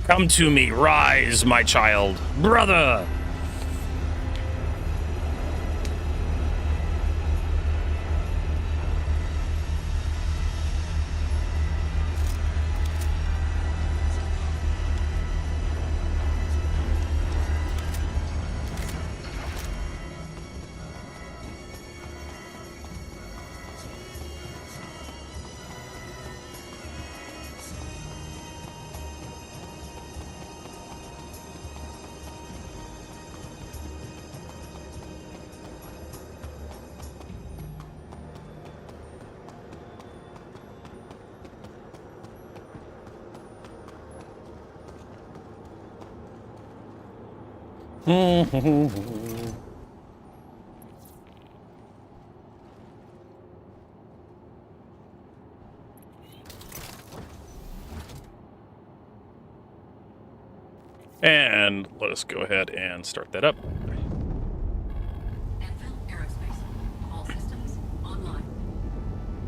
Come to me, rise, my child. Brother! And let us go ahead and start that up. All systems online.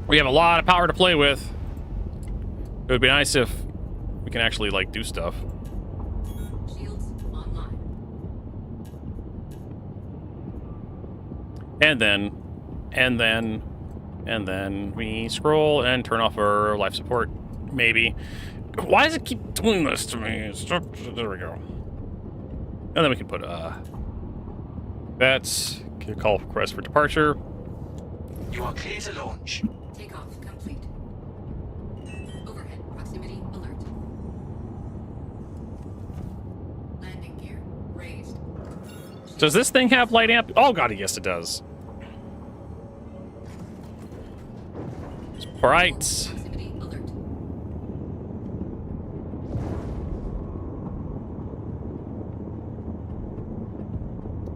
We have a lot of power to play with. It would be nice if we can actually, like, do stuff. Shields online. And then we scroll and turn off our life support. Maybe. Why does it keep doing this to me? There we go. And then we can put, that's call request for departure. You are clear to launch. Takeoff complete. Overhead proximity alert. Landing gear raised. Does this thing have light amp? Oh god, yes it does. Alright.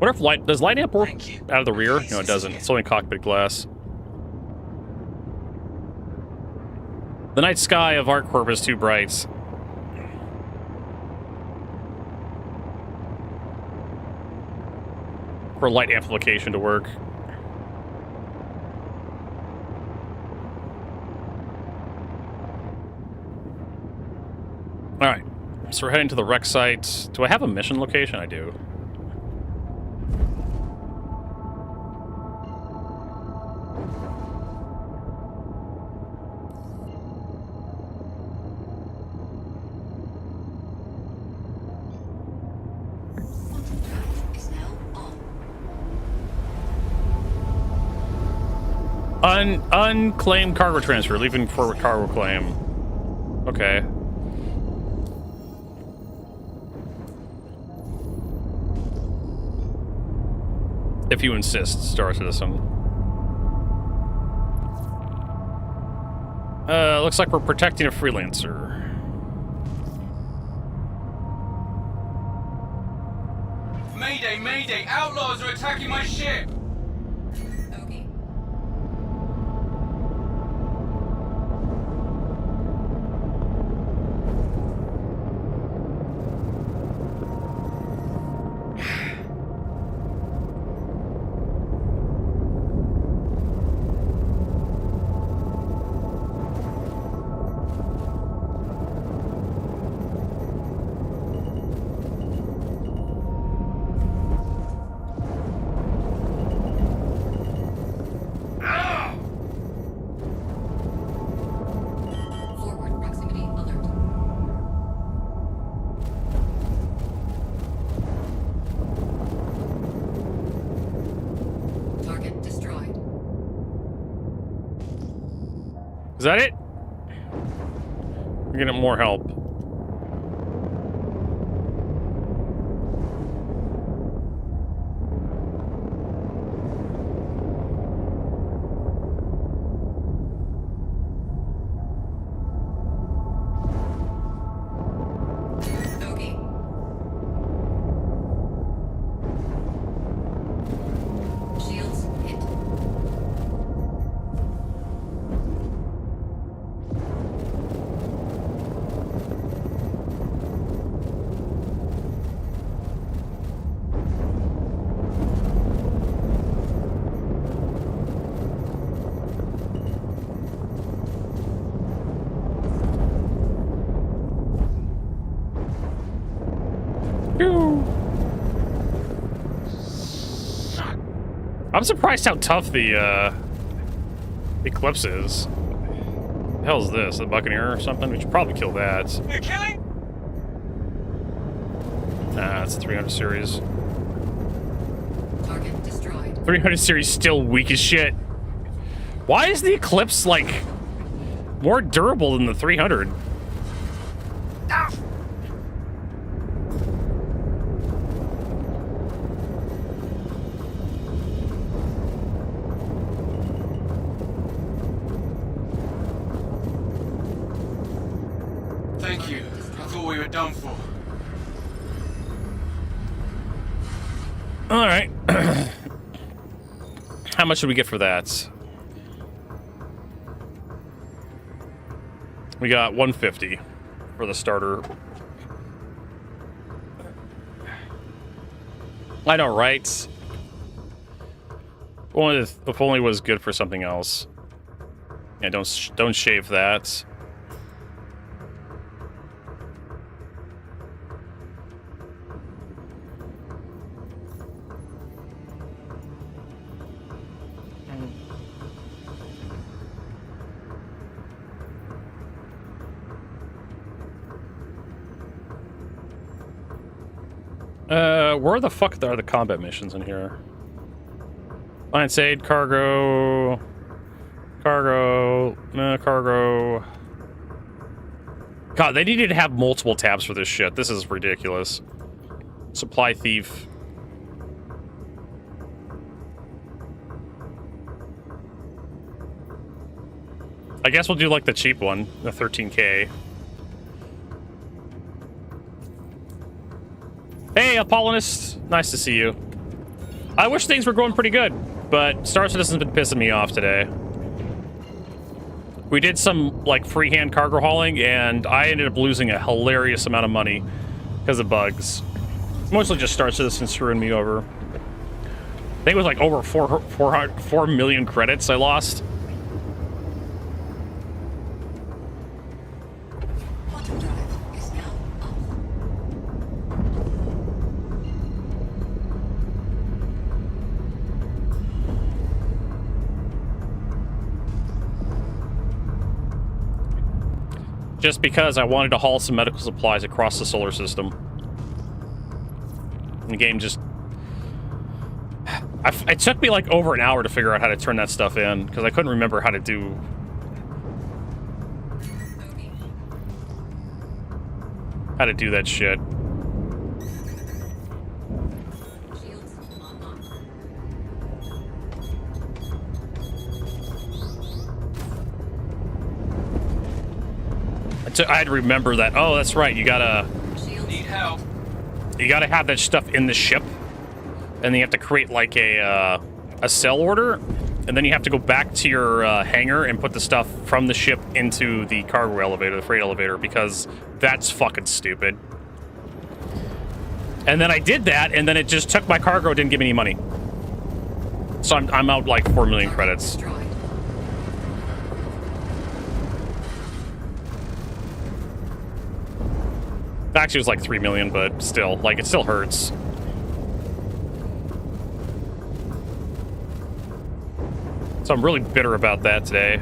What if does light amp work out of the rear? No, it doesn't. It's only cockpit glass. The night sky of ArcCorp is too bright. For light amplification to work. Alright, so we're heading to the wreck site. Do I have a mission location? I do. Unclaimed cargo transfer, leaving for cargo claim. Okay. If you insist, Star Citizen. Looks like we're protecting a freelancer. Mayday, mayday! Outlaws are attacking my ship! Is that it? We're getting more help. I'm surprised how tough the Eclipse is. The hell is this? The Buccaneer or something? We should probably kill that. You're killing? Nah, it's a 300 series. Target destroyed. 300 series still weak as shit. Why is the Eclipse, like, more durable than the 300? Ah. Thank you. I thought we were done for. All right. How much did we get for that? We got 150 for the starter. I know, right? If only was good for something else. Yeah, don't shave that. Where the fuck are the combat missions in here? Alliance aid, cargo, cargo. God, they needed to have multiple tabs for this shit. This is ridiculous. Supply thief. I guess we'll do like the cheap one, the 13K. Hey, Apollinist. Nice to see you. I wish things were going pretty good, but Star Citizen's been pissing me off today. We did some, like, freehand cargo hauling, and I ended up losing a hilarious amount of money because of bugs. Mostly just Star Citizen screwing me over. I think it was like over 4 million credits I lost. Just because I wanted to haul some medical supplies across the solar system. And the game just... It took me like over an hour to figure out how to turn that stuff in, because I couldn't remember how to do... how to do that shit. I had to remember that. Oh, that's right. You gotta Need help. You gotta have that stuff in the ship, and then you have to create like a sell order, and then you have to go back to your hangar and put the stuff from the ship into the cargo elevator, the freight elevator, because that's fucking stupid. And then I did that, and then it just took my cargo, didn't give me any money. So I'm out like 4 million credits. Actually, it was like 3 million, but still, like, it still hurts. So I'm really bitter about that today.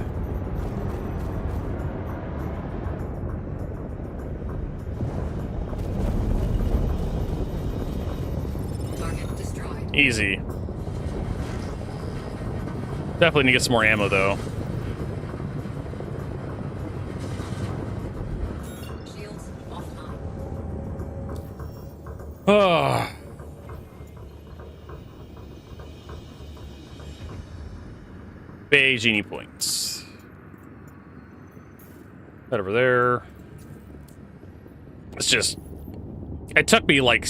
Target destroyed. Easy. Definitely need to get some more ammo, though. Oh. Bay genie points. That over there. It's just... It took me like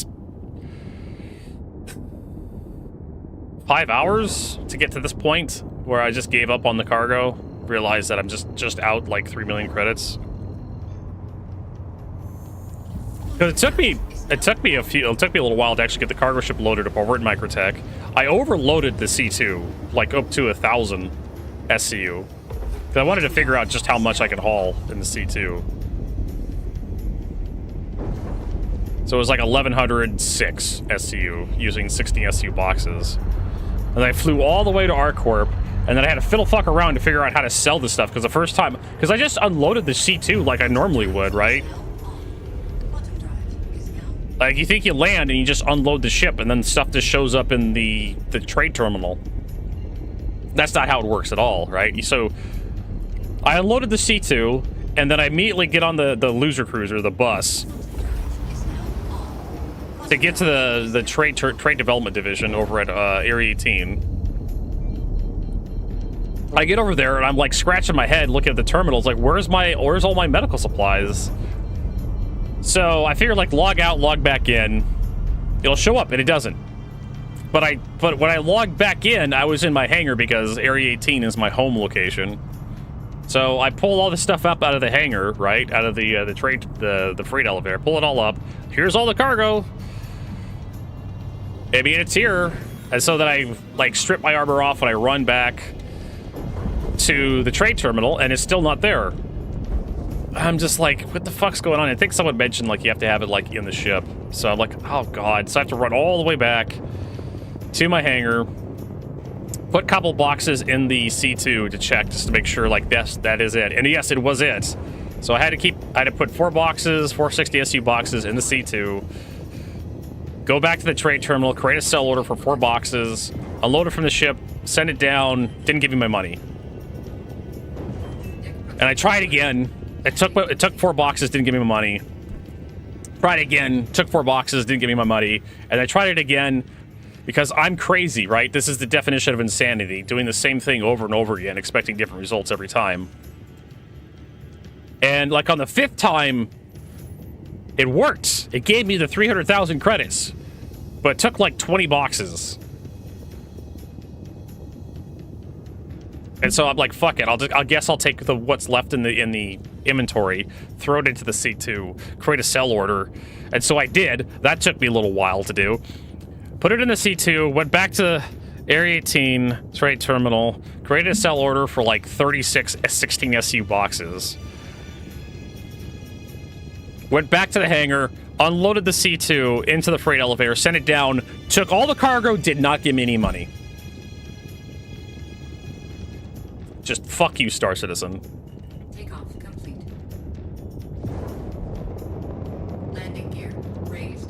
5 hours to get to this point where I just gave up on the cargo. Realized that I'm just out like 3 million credits. Because it took me a little while to actually get the cargo ship loaded up over at Microtech. I overloaded the C2, like up to 1,000 SCU. Because I wanted to figure out just how much I could haul in the C2. So it was like 1,106 SCU using 60 SCU boxes. And I flew all the way to ArcCorp, and then I had to fiddle fuck around to figure out how to sell this stuff, because the first time... Because I just unloaded the C2 like I normally would, right? Like, you think you land and you just unload the ship, and then stuff just shows up in the trade terminal. That's not how it works at all, right? So, I unloaded the C2, and then I immediately get on the loser cruiser, the bus, to get to the trade development division over at Area 18. I get over there and I'm like scratching my head looking at the terminals, like where's all my medical supplies? So I figured like log out, log back in, it'll show up, and it doesn't. But when I logged back in, I was in my hangar because Area 18 is my home location. So I pull all the stuff up out of the hangar, right, out of the freight elevator, pull it all up. Here's all the cargo. Maybe it's here. And so then I like strip my armor off and I run back to the trade terminal, and it's still not there. I'm just like, what the fuck's going on? I think someone mentioned like you have to have it like in the ship. So I'm like, oh god. So I have to run all the way back to my hangar, put a couple boxes in the C2 to check just to make sure like that is it. And yes, it was it. So I had to put 4 boxes, 460 SU boxes in the C2. Go back to the trade terminal, create a sell order for 4 boxes, unload it from the ship, send it down, didn't give me my money. And I tried again. It took 4 boxes, didn't give me my money. Tried again, took 4 boxes, didn't give me my money. And I tried it again because I'm crazy, right? This is the definition of insanity, doing the same thing over and over again, expecting different results every time. And like on the 5th time, it worked. It gave me the 300,000 credits, but it took like 20 boxes. And so I'm like, fuck it. I guess I'll take what's left in the inventory, throw it into the C2, create a sell order. And so I did. That took me a little while to do. Put it in the C2, went back to Area 18, trade terminal, created a sell order for like 36 16 SU boxes. Went back to the hangar, unloaded the C2 into the freight elevator, sent it down, took all the cargo, did not give me any money. Just fuck you, Star Citizen. Takeoff complete. Landing gear raised.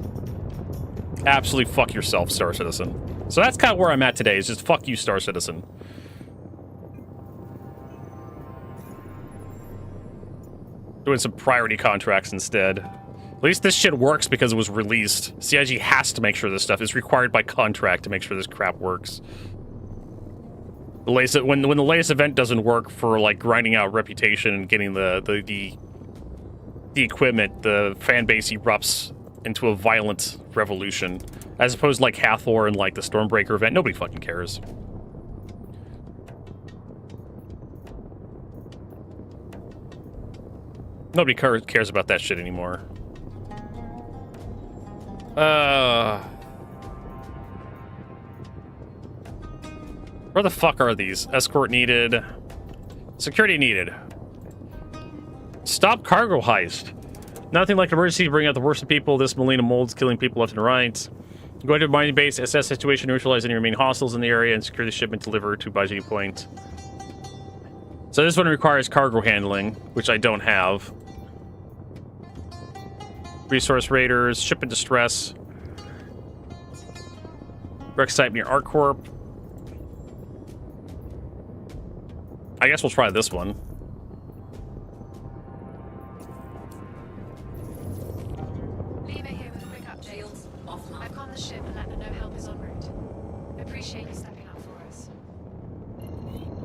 Absolutely fuck yourself, Star Citizen. So that's kind of where I'm at today, is just fuck you, Star Citizen. Doing some priority contracts instead. At least this shit works because it was released. CIG has to make sure this stuff is required by contract to make sure this crap works. The latest, when the latest event doesn't work for like grinding out reputation and getting the equipment, the fan base erupts into a violent revolution. As opposed to like Hathor and like the Stormbreaker event, nobody fucking cares. Nobody cares about that shit anymore. Where the fuck are these? Escort needed. Security needed. Stop cargo heist. Nothing like emergency to bring out the worst of people. This Melina mold's killing people left and right. Go to the mining base, assess situation, neutralize any remaining hostiles in the area, and secure the shipment delivered to Baiji Point. So this one requires cargo handling, which I don't have. Resource raiders, ship in distress. Wreck site near ArcCorp. I guess we'll try this one. Leva here with a quick update.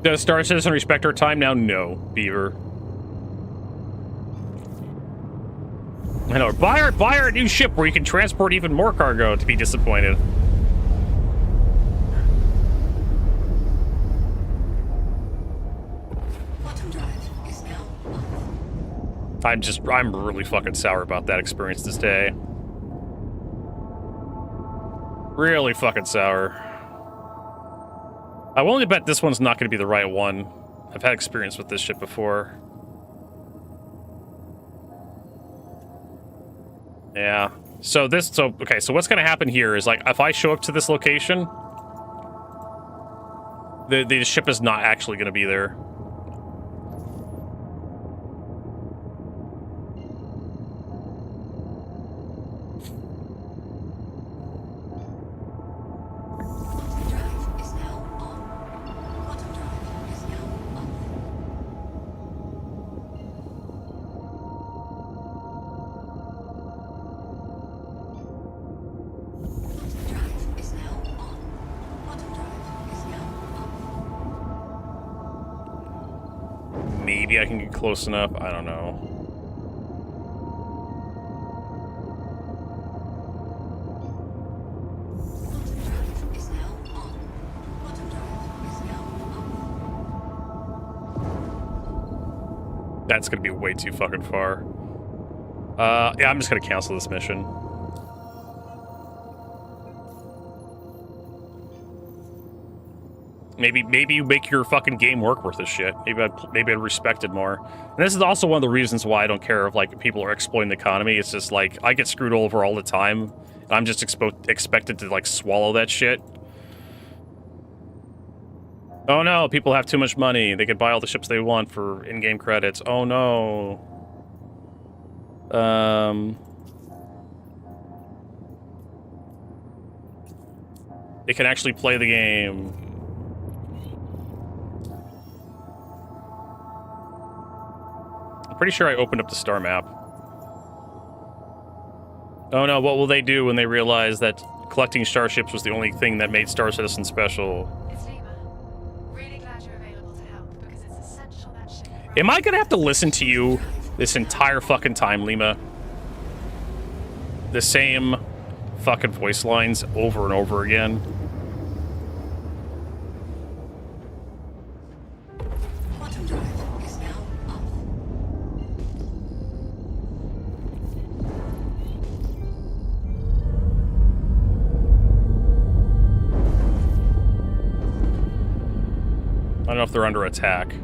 Does Star Citizen respect our time now? No, Beaver. I know. Buy our new ship where you can transport even more cargo to be disappointed. I'm really fucking sour about that experience this day. Really fucking sour. I will only bet this one's not going to be the right one. I've had experience with this ship before. Yeah. Okay, so what's going to happen here is, like, if I show up to this location, the ship is not actually going to be there. Maybe I can get close enough. I don't know. That's gonna be way too fucking far. Yeah, I'm just gonna cancel this mission. Maybe you make your fucking game work worth of shit. Maybe I'd respect it more. And this is also one of the reasons why I don't care if, like, people are exploiting the economy. It's just like I get screwed over all the time. And I'm just expected to, like, swallow that shit. Oh no, people have too much money. They could buy all the ships they want for in-game credits. Oh no. They can actually play the game. I'm pretty sure I opened up the star map. Oh no, what will they do when they realize that collecting starships was the only thing that made Star Citizen special? Am I gonna have to listen to you this entire fucking time, Lima? The same fucking voice lines over and over again? I don't know if they're under attack.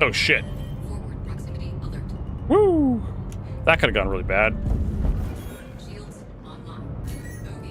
Oh shit. Forward proximity alert. Woo! That could have gone really bad. Shields online. OV.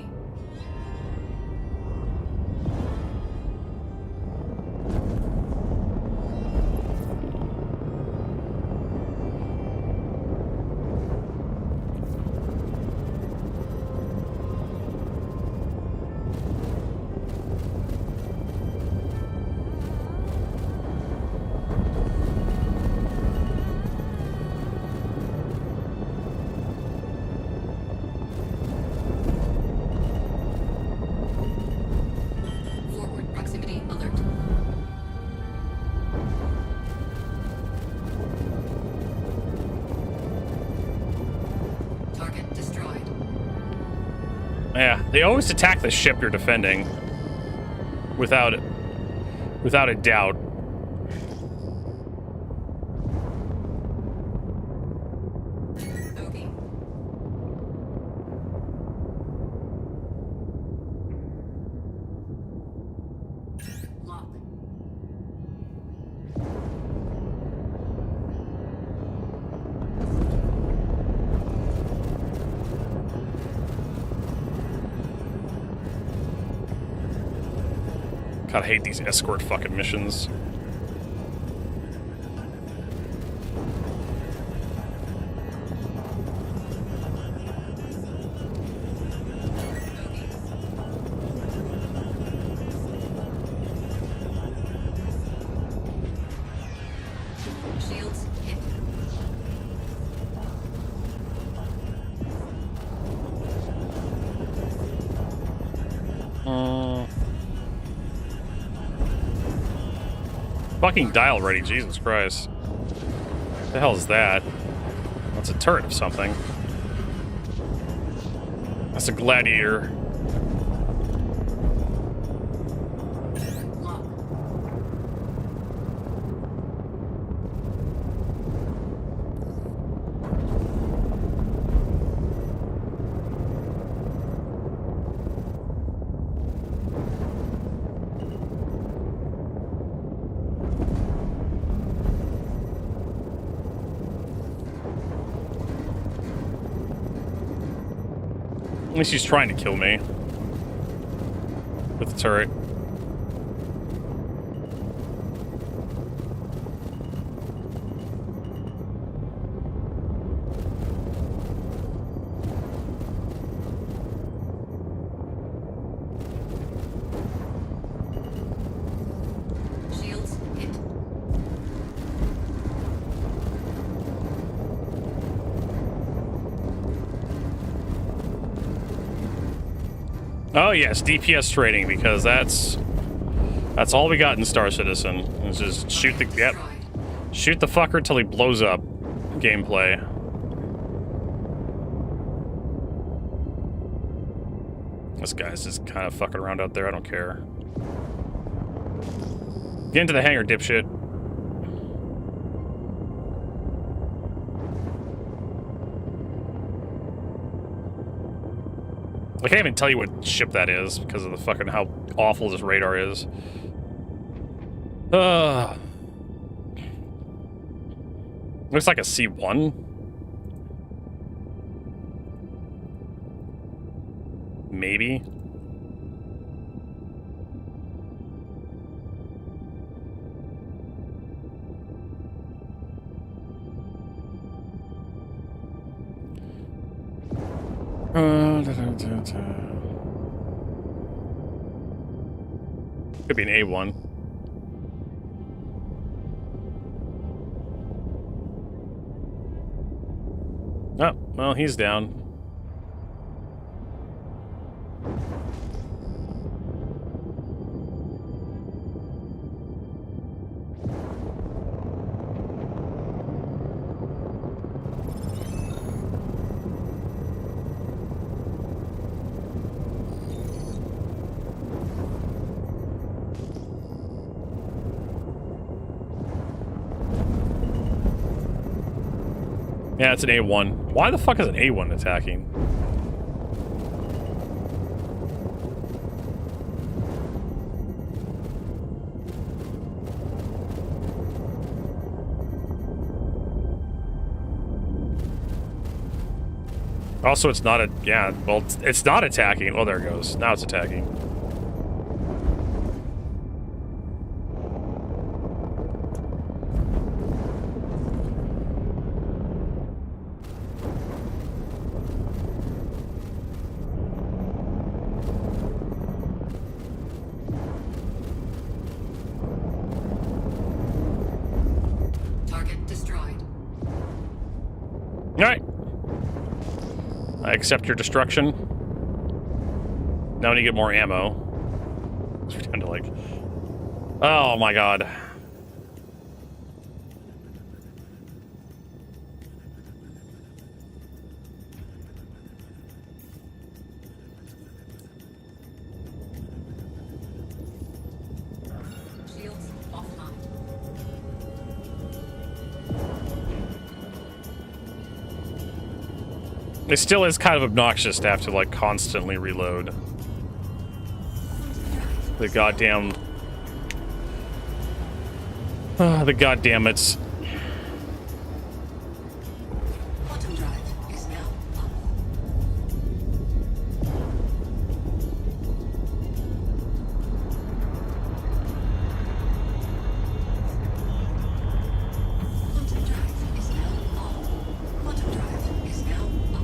Forward proximity alert. Target destroyed. Yeah, they always attack the ship you're defending. Without a doubt. OV. Lock. God, I hate these escort fucking missions. Shields hit. Fucking die already, Jesus Christ. What the hell is that? That's a turret of something. That's a gladiator. At least he's trying to kill me. With the turret. Shields hit. Oh yes, DPS training, because that's all we got in Star Citizen. Is just shoot the shoot the fucker till he blows up. Gameplay. This guy's just kind of fucking around out there. I don't care. Get into the hangar, dipshit. I can't even tell you what ship that is because of the fucking how awful this radar is. Looks like a C1. Maybe. Could be an A1. Oh, well, he's down. Yeah, it's an A1. Why the fuck is an A1 attacking? Also, it's not a... Yeah, well, it's not attacking. Oh, there it goes. Now it's attacking. Accept your destruction. Now I need to get more ammo. Pretend to like... Oh my god. Shields offline. It still is kind of obnoxious to have to, like, constantly reload. The goddamn... the goddamn it's... Quantum drive is now up. Quantum drive is now on. Quantum drive is now up.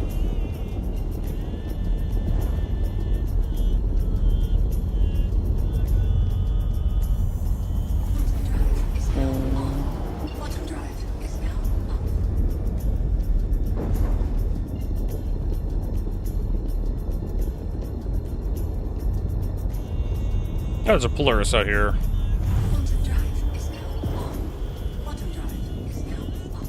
Quantum There's a Polaris out here. Quantum drive is now on. Quantum drive is now on.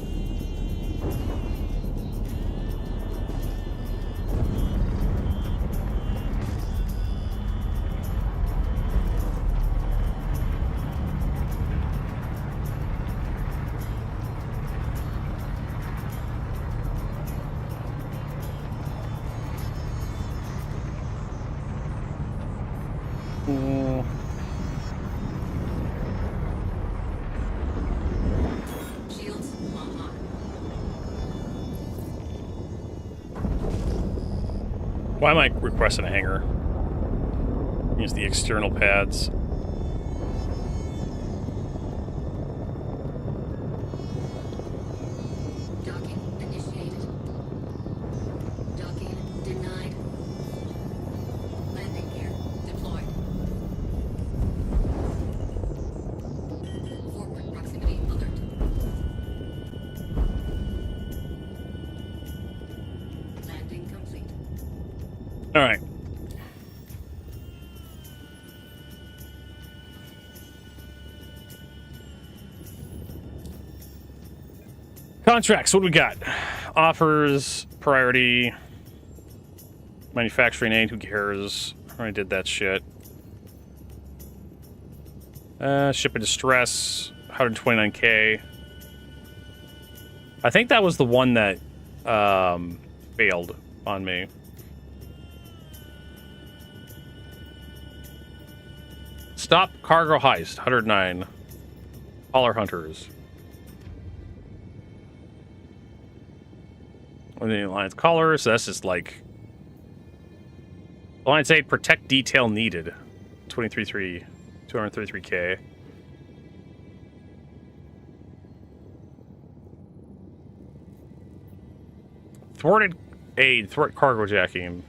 Shields online. Why am I requesting a hangar? Use the external pads. Docking initiated. Docking denied. Landing gear deployed. Forward proximity alert. Landing complete. All right. Contracts, what do we got? Offers, priority, manufacturing aid, who cares? I already did that shit. Ship in distress, 129k. I think that was the one that failed on me. Stop cargo heist, 109. Hauler hunters. The Alliance colors, so that's just like Alliance 8 protect detail needed. 233, 233k. Thwarted aid, thwart cargo jacking.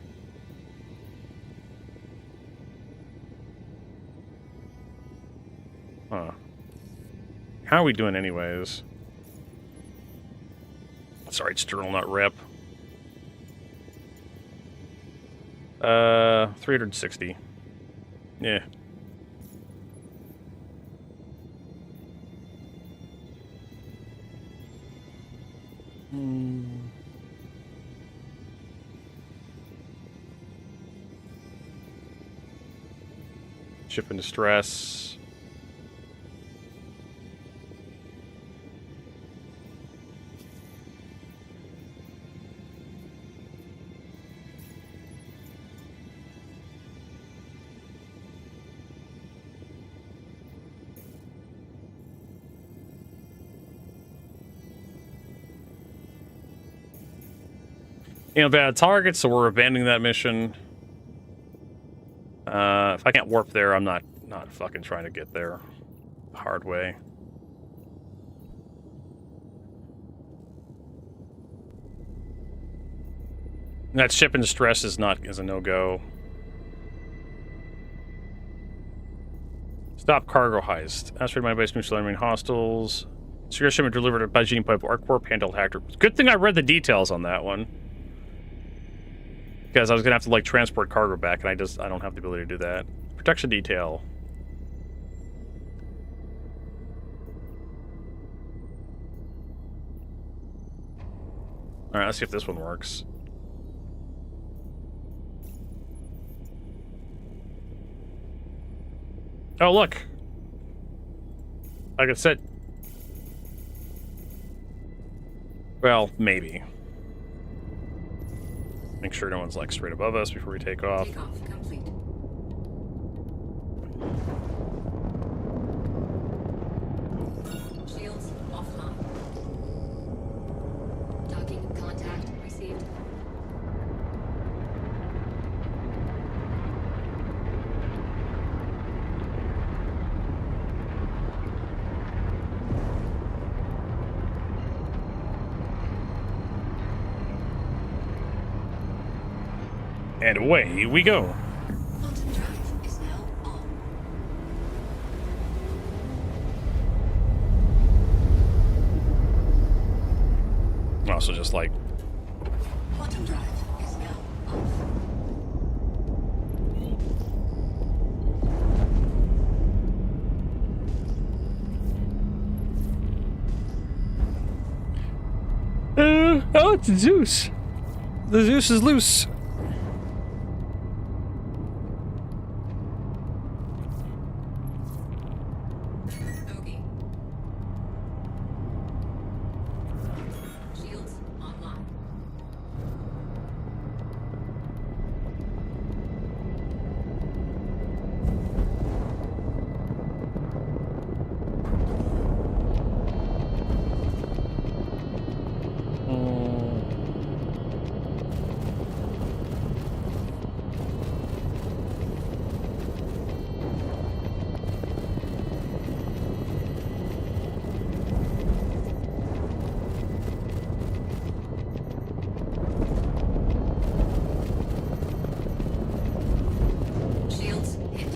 Huh. How are we doing anyways? Sorry, external, not rep. 360. Yeah. Ship in distress. You know, bad targets, so we're abandoning that mission. If I can't warp there, I'm not fucking trying to get there the hard way. That ship in distress is a no-go. Stop cargo heist. Asteroid mine base mutual enemy hostiles. Secure shipment delivered by Gene Pipe ArcCorp handled hacker. Good thing I read the details on that one. Because I was gonna have to like transport cargo back, and I don't have the ability to do that. Protection detail. All right, let's see if this one works. Oh look, I can set. Well, maybe. Make sure no one's like straight above us before we take off. Takeoff complete. Shields offline. Docking contact received. And away we go. Quantum drive is now on. Also just like Quantum drive is now off. It's Zeus. The Zeus is loose. Shields online. Shields hit.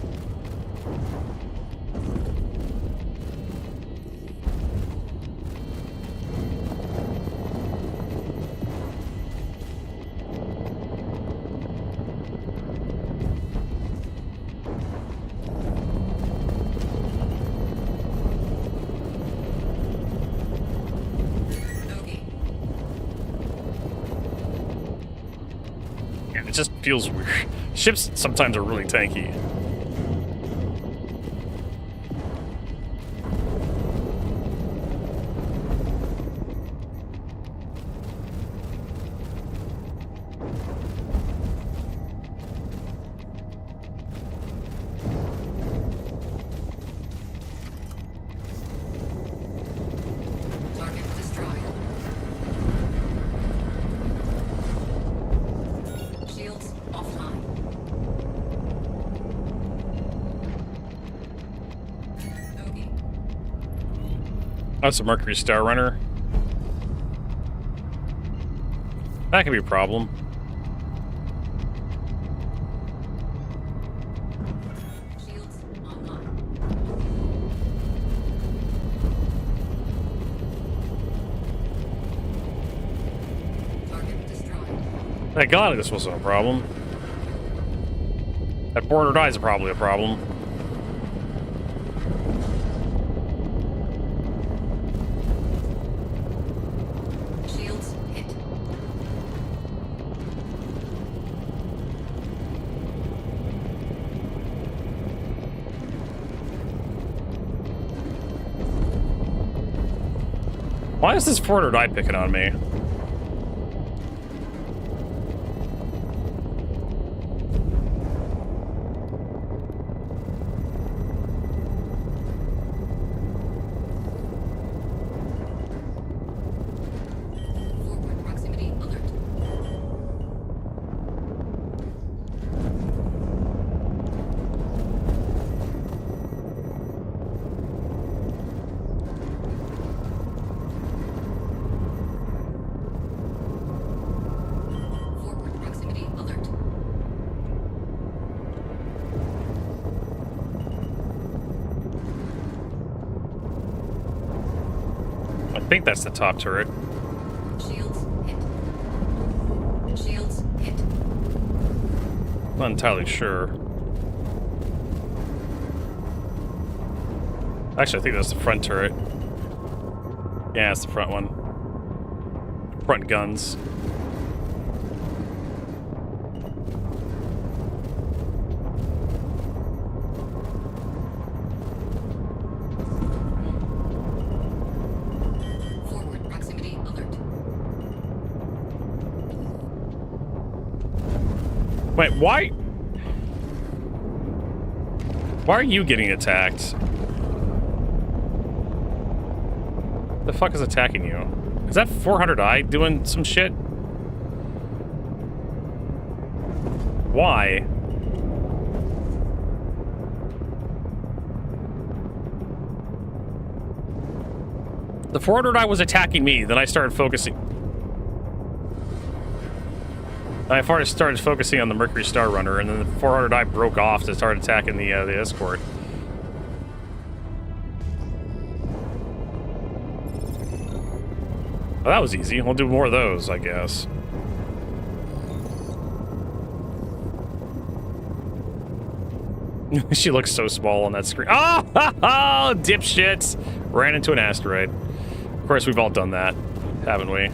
Yeah, it just feels weird. Ships sometimes are really tanky. Target destroyed. Shields offline. Okay. That's a Mercury Star Runner. That could be a problem. Shields online. Target destroyed. Thank God this wasn't a problem. That 400 eyes is probably a problem. Shields hit. Why is this 400 eye picking on me? Forward proximity alert. Forward proximity alert. I think that's the top turret. Shields hit. Shields hit. Not entirely sure. Actually, I think that's the front turret. Yeah, it's the front one. Front guns. Forward proximity alert. Wait, why? Why are you getting attacked? The fuck is attacking you? Is that 400i doing some shit? Why? The 400i was attacking me, then I started focusing. I started focusing on the Mercury Star Runner, and then the 400i broke off to start attacking the escort. Well, that was easy. We'll do more of those, I guess. She looks so small on that screen. Oh, dipshits! Ran into an asteroid. Of course, we've all done that, haven't we?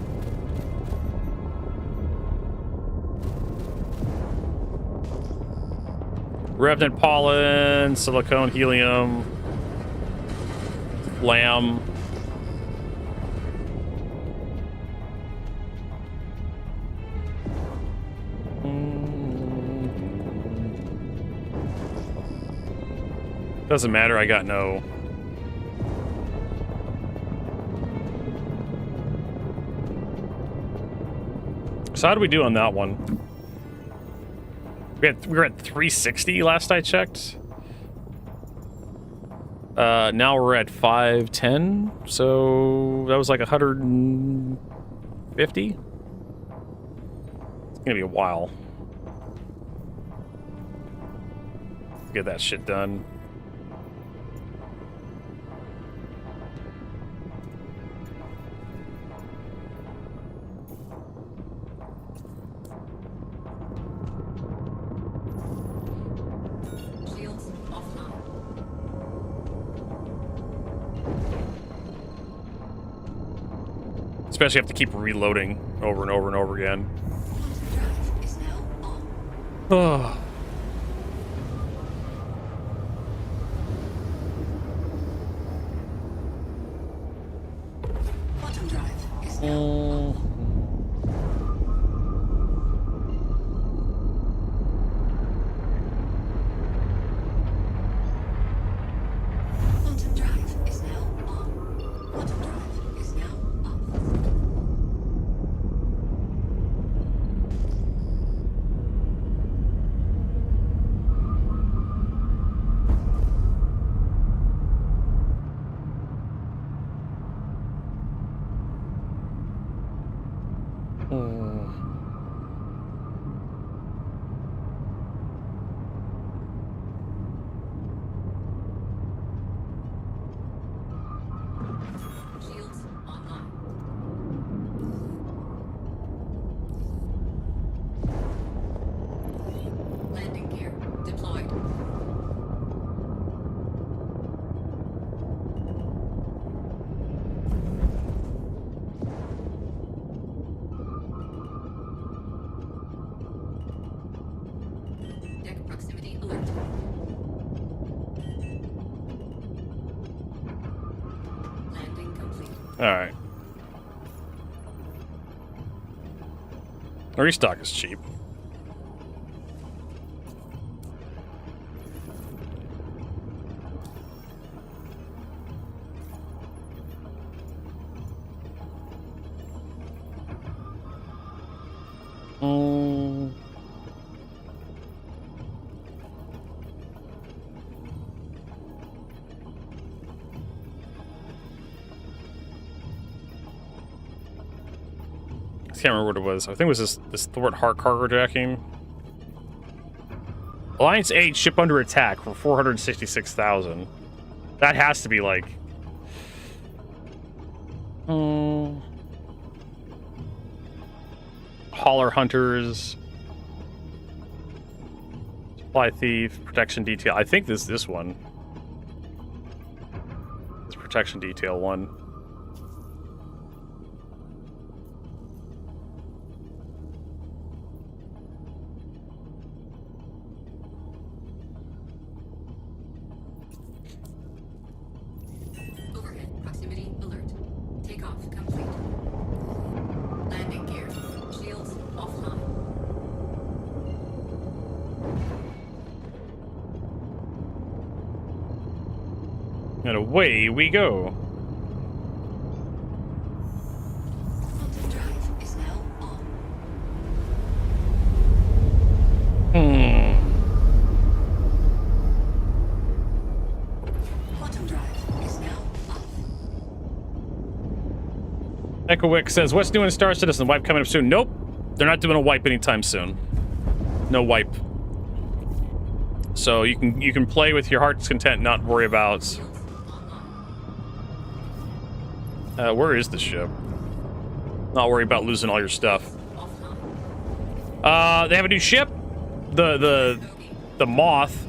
Revenant pollen, silicone, helium, lamb. Doesn't matter, I got no. So how do we do on that one? We were at 360 last I checked. Now we're at 510, so that was like 150. It's gonna be a while to get that shit done. Especially have to keep reloading over and over and over again. Oh. Quantum drive is now Quantum drive is now on. Quantum drive is now off. Shields online. Landing gear deployed. Deck proximity alert. Landing complete. All right. The restock is cheap. I can't remember what it was. I think it was this thwart heart cargo jacking. Alliance 8 ship under attack for 466,000. That has to be like hauler hunters, supply thief, protection detail. I think this one. This protection detail one. Overhead proximity alert. Takeoff complete. Landing gear. Shields offline. And away we go. Quantum drive is now on. Quantum drive is now off. Echo Wick says, what's new in Star Citizen? Wipe coming up soon? Nope. They're not doing a wipe anytime soon. No wipe. So you can play with your heart's content, not worry about where is the ship? Not worry about losing all your stuff. They have a new ship. The Moth.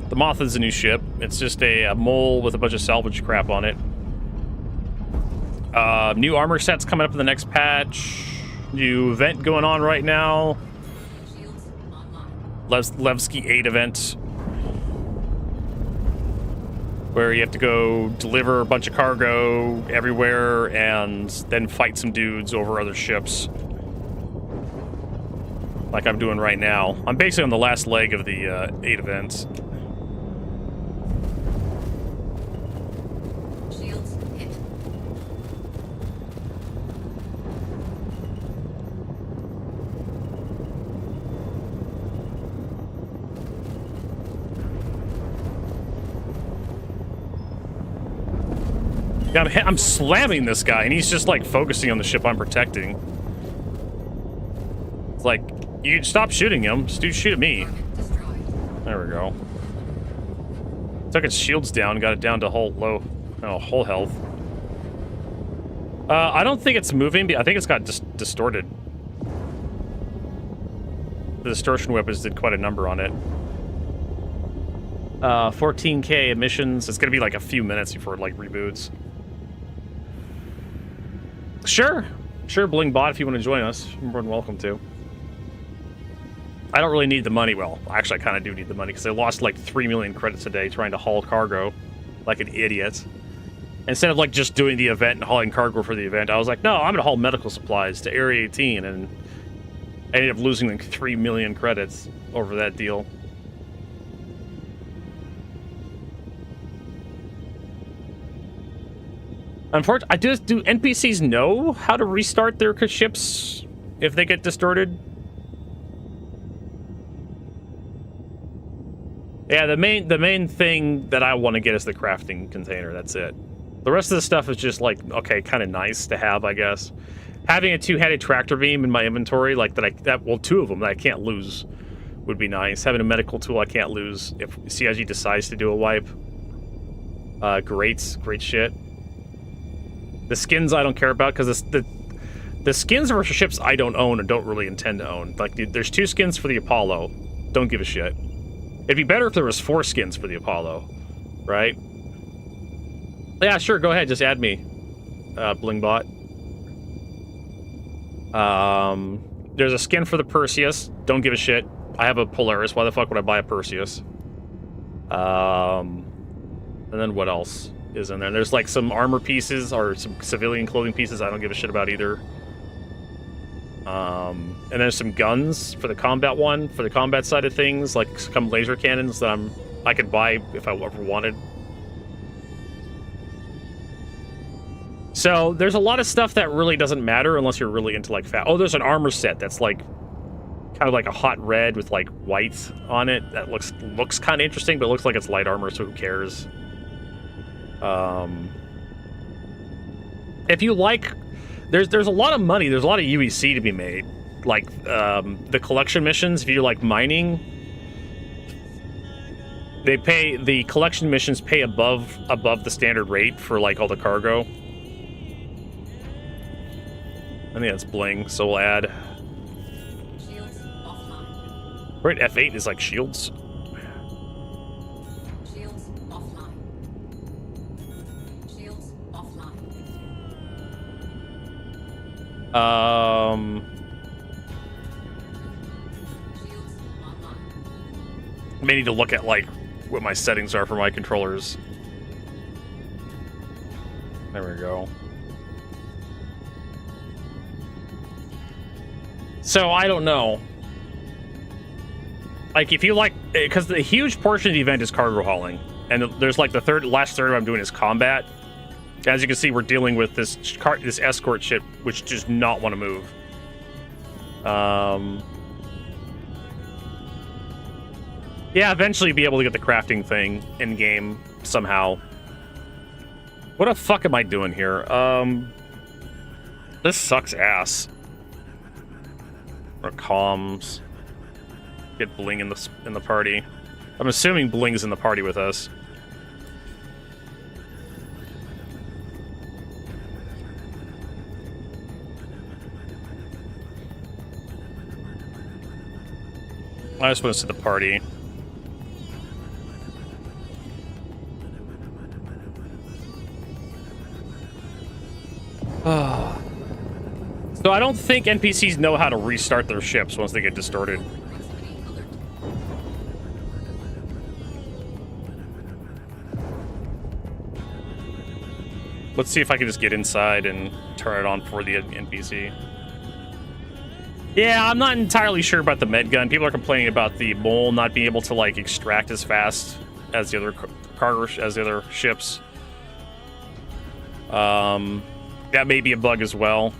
The Moth is a new ship. It's just a mole with a bunch of salvage crap on it. New armor sets coming up in the next patch. New event going on right now. Levski 8 event where you have to go deliver a bunch of cargo everywhere and then fight some dudes over other ships. Like I'm doing right now. I'm basically on the last leg of the 8 events. Shields hit. Yeah, I'm slamming this guy, and he's just like focusing on the ship I'm protecting. It's like, you stop shooting him. Dude, shoot at me. There we go. Took its shields down, got it down to whole health. I don't think it's moving. I think it's got distorted. The distortion weapons did quite a number on it. 14K emissions. It's gonna be like a few minutes before it like reboots. Sure, Bling Bot, if you want to join us, you're more than welcome to. I don't really need the money. Well, actually, I kind of do need the money because I lost like 3 million credits a day trying to haul cargo like an idiot. Instead of like just doing the event and hauling cargo for the event, I was like, no, I'm gonna haul medical supplies to Area 18, and I ended up losing like 3 million credits over that deal. Unfortunately, do NPCs know how to restart their ships if they get distorted? Yeah, the main thing that I want to get is the crafting container. That's it. The rest of the stuff is just like, okay, kind of nice to have, I guess. Having a two-handed tractor beam in my inventory, like well, 2 of them that I can't lose, would be nice. Having a medical tool I can't lose if CIG decides to do a wipe. Great shit. The skins I don't care about because the skins for ships I don't own and don't really intend to own. Like there's 2 skins for the Apollo. Don't give a shit. It'd be better if there was 4 skins for the Apollo, right? Yeah, sure. Go ahead. Just add me, Blingbot. There's a skin for the Perseus. Don't give a shit. I have a Polaris. Why the fuck would I buy a Perseus? And then what else is in there? There's like some armor pieces or some civilian clothing pieces I don't give a shit about either. And there's some guns for the combat one, for the combat side of things, like some laser cannons that I could buy if I ever wanted. So there's a lot of stuff that really doesn't matter unless you're really into like fat. Oh, there's an armor set that's like kind of like a hot red with like white on it. That looks kind of interesting, but it looks like it's light armor, so who cares? If you like, there's a lot of money. There's a lot of UEC to be made. Like the collection missions. If you like mining, the collection missions pay above the standard rate for like all the cargo. I think that's bling, so we'll add. Shields offline. Right, F8 is like shields. Shields offline. Shields offline. Shields online. I may need to look at like what my settings are for my controllers. There we go. So, I don't know. Like, if you like... Because the huge portion of the event is cargo hauling. And there's, like, the last third I'm doing is combat. As you can see, we're dealing with this escort ship, which does not want to move. Yeah, eventually be able to get the crafting thing in-game somehow. What the fuck am I doing here? This sucks ass. Or comms. Get Bling in the party. I'm assuming Bling's in the party with us. I just want to see the party. So I don't think NPCs know how to restart their ships once they get distorted. Let's see if I can just get inside and turn it on for the NPC. Yeah, I'm not entirely sure about the med gun. People are complaining about the mole not being able to like extract as fast as the other cargo as the other ships. That may be a bug as well.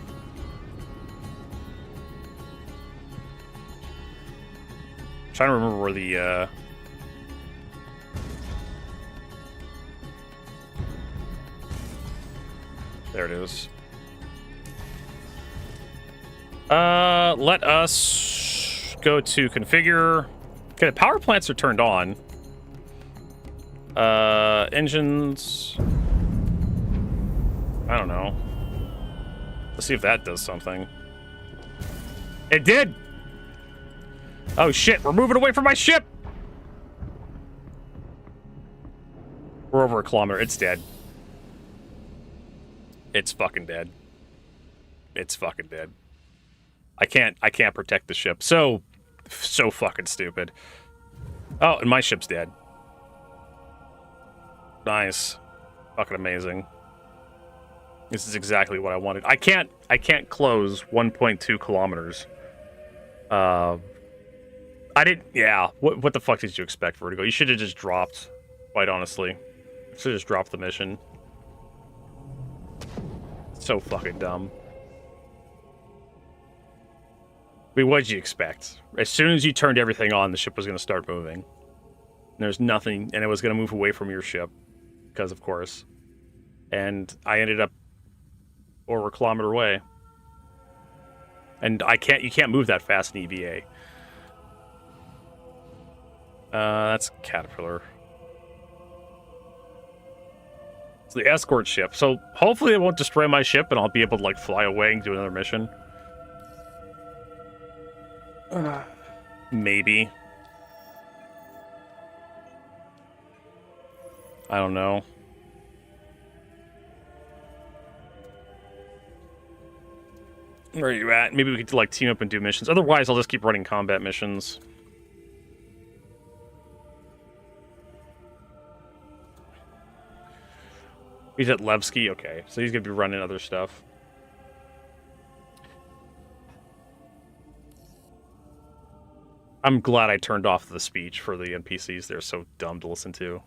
I'm trying to remember where the there it is. Let us go to configure. Okay, the power plants are turned on. Engines. I don't know. Let's see if that does something. It did! Oh shit, we're moving away from my ship! We're over a kilometer. It's dead. It's fucking dead. It's fucking dead. I can't protect the ship. So fucking stupid. Oh, and my ship's dead. Nice. Fucking amazing. This is exactly what I wanted. I can't close 1.2 kilometers. I didn't. Yeah. What the fuck did you expect, Vertigo? You should have just dropped. Quite honestly, you should have just dropped the mission. So fucking dumb. I mean, what'd you expect? As soon as you turned everything on, the ship was going to start moving. And there's nothing, and it was going to move away from your ship, because of course. And I ended up over a kilometer away. And you can't move that fast in EVA. That's Caterpillar. It's the escort ship. So hopefully it won't destroy my ship and I'll be able to like fly away and do another mission. Maybe. I don't know. Where are you at? Maybe we could like team up and do missions. Otherwise, I'll just keep running combat missions. He's at Bluesky? Okay, so he's gonna be running other stuff. I'm glad I turned off the speech for the NPCs. They're so dumb to listen to.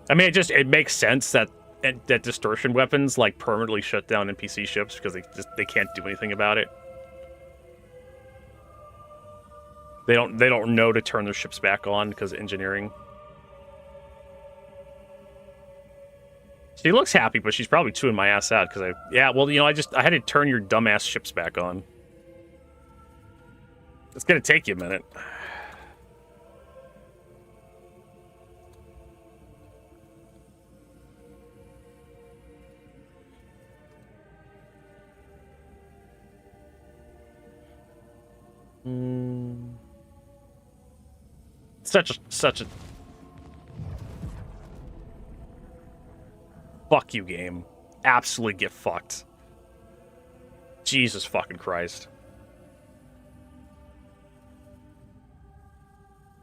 I mean, it makes sense that distortion weapons like permanently shut down NPC ships because they can't do anything about it. They don't know to turn their ships back on because of engineering. She looks happy, but she's probably chewing my ass out because I had to turn your dumbass ships back on. It's gonna take you a minute. Such a fuck you game. Absolutely get fucked. Jesus fucking Christ.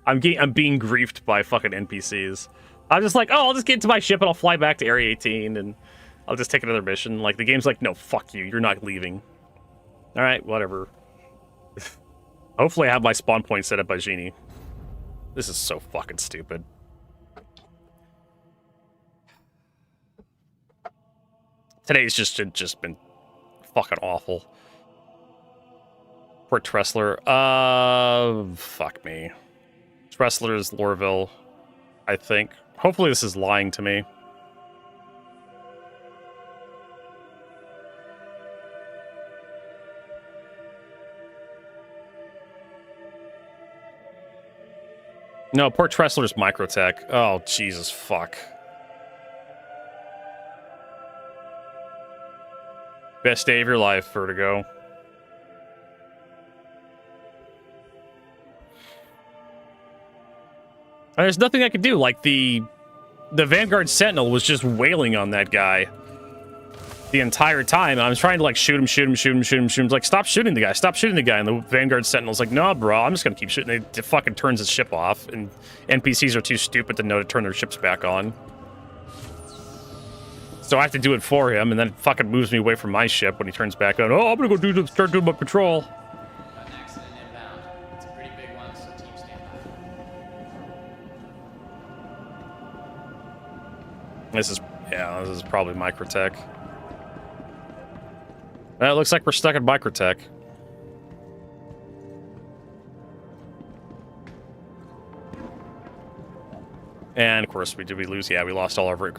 I'm being griefed by fucking NPCs. I'm just like, oh, I'll just get into my ship and I'll fly back to Area 18 and I'll just take another mission. Like, the game's like, no, fuck you. You're not leaving. Alright, whatever. Hopefully I have my spawn point set up by Genie. This is so fucking stupid. Today's just been fucking awful. Poor Tressler. Fuck me. Tressler is Lorville, I think. Hopefully this is lying to me. No, poor Tressler's Microtech. Oh, Jesus, fuck. Best day of your life, Vertigo. There's nothing I could do. Like, the Vanguard Sentinel was just wailing on that guy the entire time. I was trying to, like, shoot him. Like, stop shooting the guy. Stop shooting the guy. And the Vanguard Sentinel's like, no, bro, I'm just gonna keep shooting. It fucking turns his ship off. And NPCs are too stupid to know to turn their ships back on. So I have to do it for him, and then it fucking moves me away from my ship when he turns back on. Oh, I'm gonna go start doing my patrol. An accident inbound. It's a pretty big one, so team stand by. This is probably Microtech. It looks like we're stuck in Microtech. And of course, we lose? Yeah, we lost all of our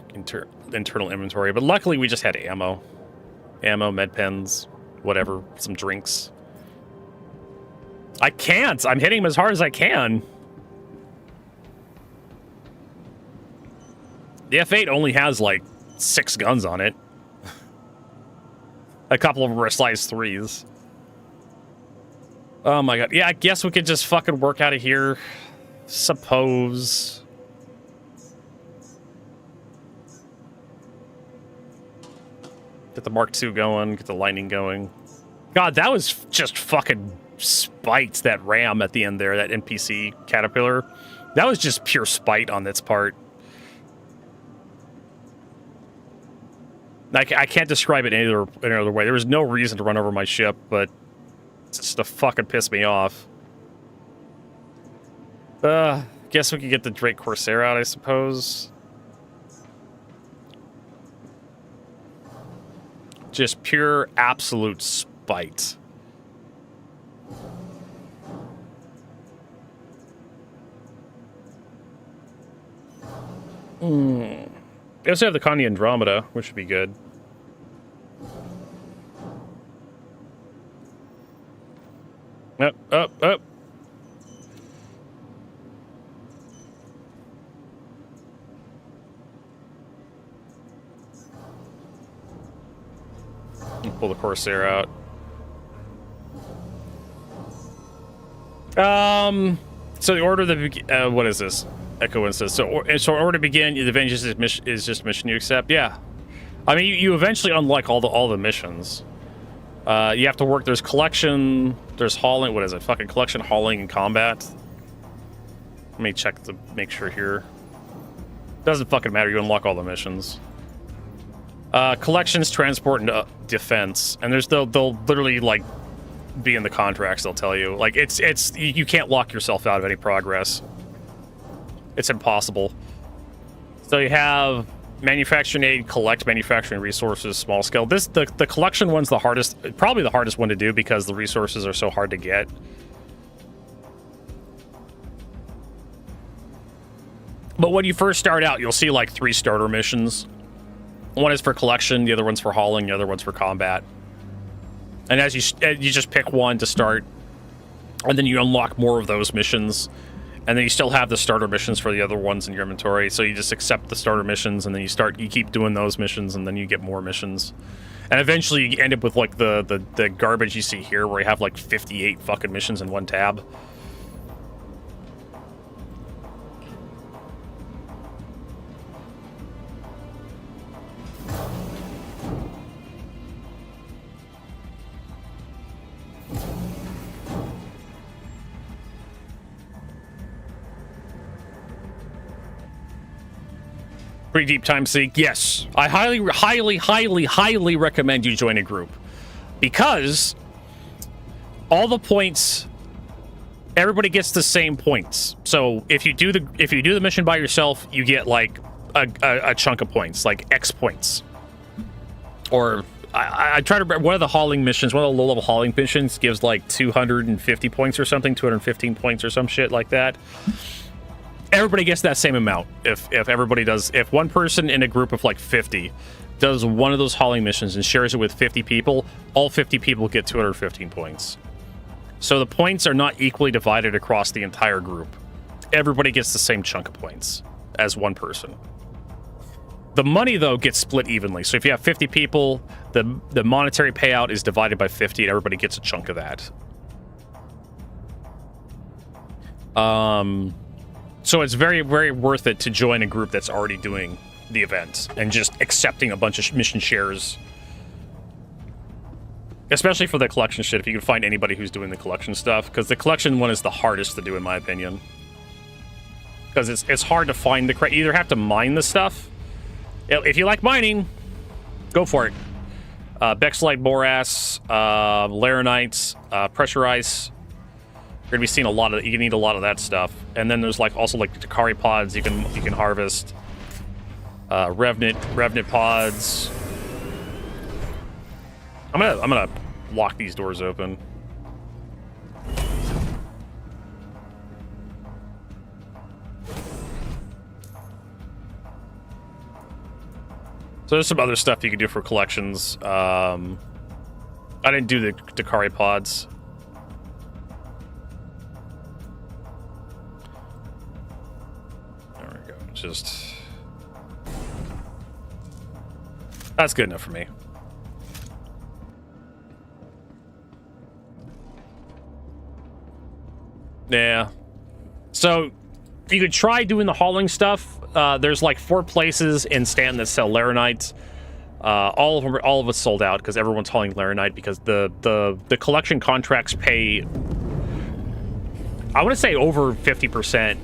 internal inventory, but luckily we just had ammo, med pens, whatever, some drinks. I can't. I'm hitting him as hard as I can. The F8 only has like 6 guns on it. A couple of them are size 3s. Oh my god. Yeah, I guess we could just fucking work out of here. Suppose. Get the Mark II going, get the Lightning going. God, that was just fucking spite, that ram at the end there, that NPC Caterpillar. That was just pure spite on its part. I can't describe it any other way. There was no reason to run over my ship, but it's just to fucking piss me off. Guess we could get the Drake Corsair out, I suppose. Just pure, absolute spite. They also have the Connie Andromeda, which would be good. Up. Pull the Corsair out. So the order that what is this? Echo instance. So in order to begin, the Avengers is just a mission you accept. Yeah, I mean you eventually unlock all the missions. You have to work. There's collection. There's hauling. What is it? Fucking collection, hauling, and combat. Let me check to make sure here. Doesn't fucking matter. You unlock all the missions. Collections, transport, and defense. And they'll literally like be in the contracts. They'll tell you like you can't lock yourself out of any progress. It's impossible. So you have manufacturing aid, collect manufacturing resources, small scale. The collection one's the hardest, probably the hardest one to do because the resources are so hard to get. But when you first start out, you'll see like 3 starter missions. One is for collection, the other one's for hauling, the other one's for combat. And as you just pick one to start, and then you unlock more of those missions. And then you still have the starter missions for the other ones in your inventory. So you just accept the starter missions, and then you keep doing those missions, and then you get more missions. And eventually you end up with like the garbage you see here, where you have like 58 fucking missions in one tab. Pretty deep time sink. Yes, I highly recommend you join a group, because all the points, everybody gets the same points. So if you do the mission by yourself, you get like a chunk of points, like X points. Or I try to remember one of the hauling missions, one of the low-level hauling missions gives like 250 points or something, 215 points or some shit like that. Everybody gets that same amount. If one person in a group of like 50 does one of those hauling missions and shares it with 50 people, all 50 people get 215 points. So the points are not equally divided across the entire group. Everybody gets the same chunk of points as one person. The money, though, gets split evenly. So if you have 50 people, the monetary payout is divided by 50, and everybody gets a chunk of that. So it's very, very worth it to join a group that's already doing the event and just accepting a bunch of mission shares. Especially for the collection shit, if you can find anybody who's doing the collection stuff, because the collection one is the hardest to do, in my opinion. Because it's hard to find you either have to mine the stuff. If you like mining, Go for it. Bexlite Borax, Laranites, Pressure Ice. You're gonna be seeing a lot of. You can eat a lot of that stuff. And then there's like also like Takari pods you can harvest. Revenant pods. I'm gonna lock these doors open. So there's some other stuff you can do for collections. I didn't do the Takari pods. There we go. Just... That's good enough for me. Yeah. So you could try doing the hauling stuff. There's like 4 places in Stanton that sell Laranites. All of us sold out because everyone's hauling Laranite because the collection contracts pay, I want to say over 50%.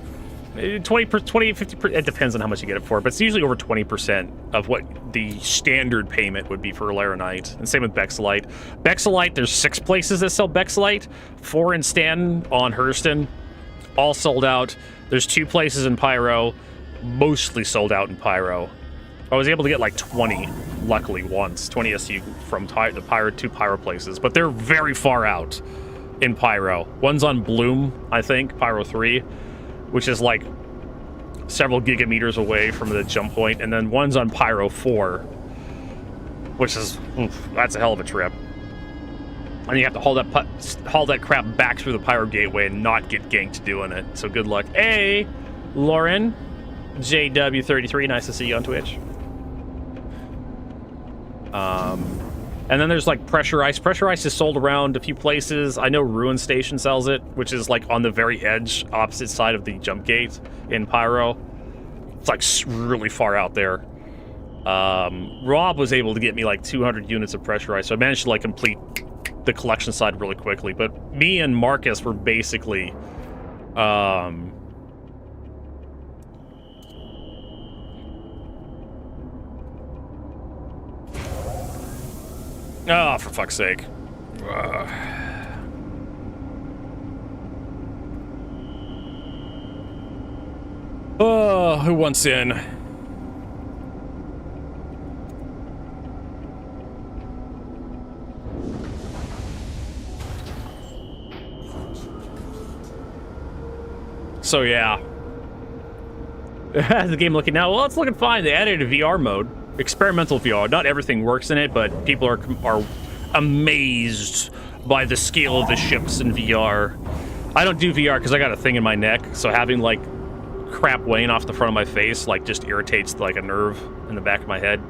20, 50%, it depends on how much you get it for, but it's usually over 20% of what the standard payment would be for Laranite. And same with Bexlite. Bexlite, there's 6 places that sell Bexlite, 4 in Stanton on Hurston, all sold out. There's 2 places in Pyro, mostly sold out in Pyro. I was able to get like 20, luckily once, 20 SU from the Pyro, 2 Pyro places, but they're very far out in Pyro. One's on Bloom, I think, Pyro 3, which is like several gigameters away from the jump point, and then one's on Pyro 4, which is, that's a hell of a trip. And you have to haul that crap back through the Pyro gateway and not get ganked doing it. So good luck. Hey, Lauren, JW33, nice to see you on Twitch. And then there's like Pressure Ice. Pressure Ice is sold around a few places. I know Ruin Station sells it, which is like on the very edge, opposite side of the jump gate in Pyro. It's like really far out there. Rob was able to get me like 200 units of Pressure Ice, so I managed to like complete the collection side really quickly. But me and Marcus were basically oh, for fuck's sake. Oh, who wants in? So yeah. How's the game looking now? Well, it's looking fine. They added a VR mode. Experimental VR. Not everything works in it, but people are amazed by the scale of the ships in VR. I don't do VR because I got a thing in my neck, so having like crap weighing off the front of my face like just irritates like a nerve in the back of my head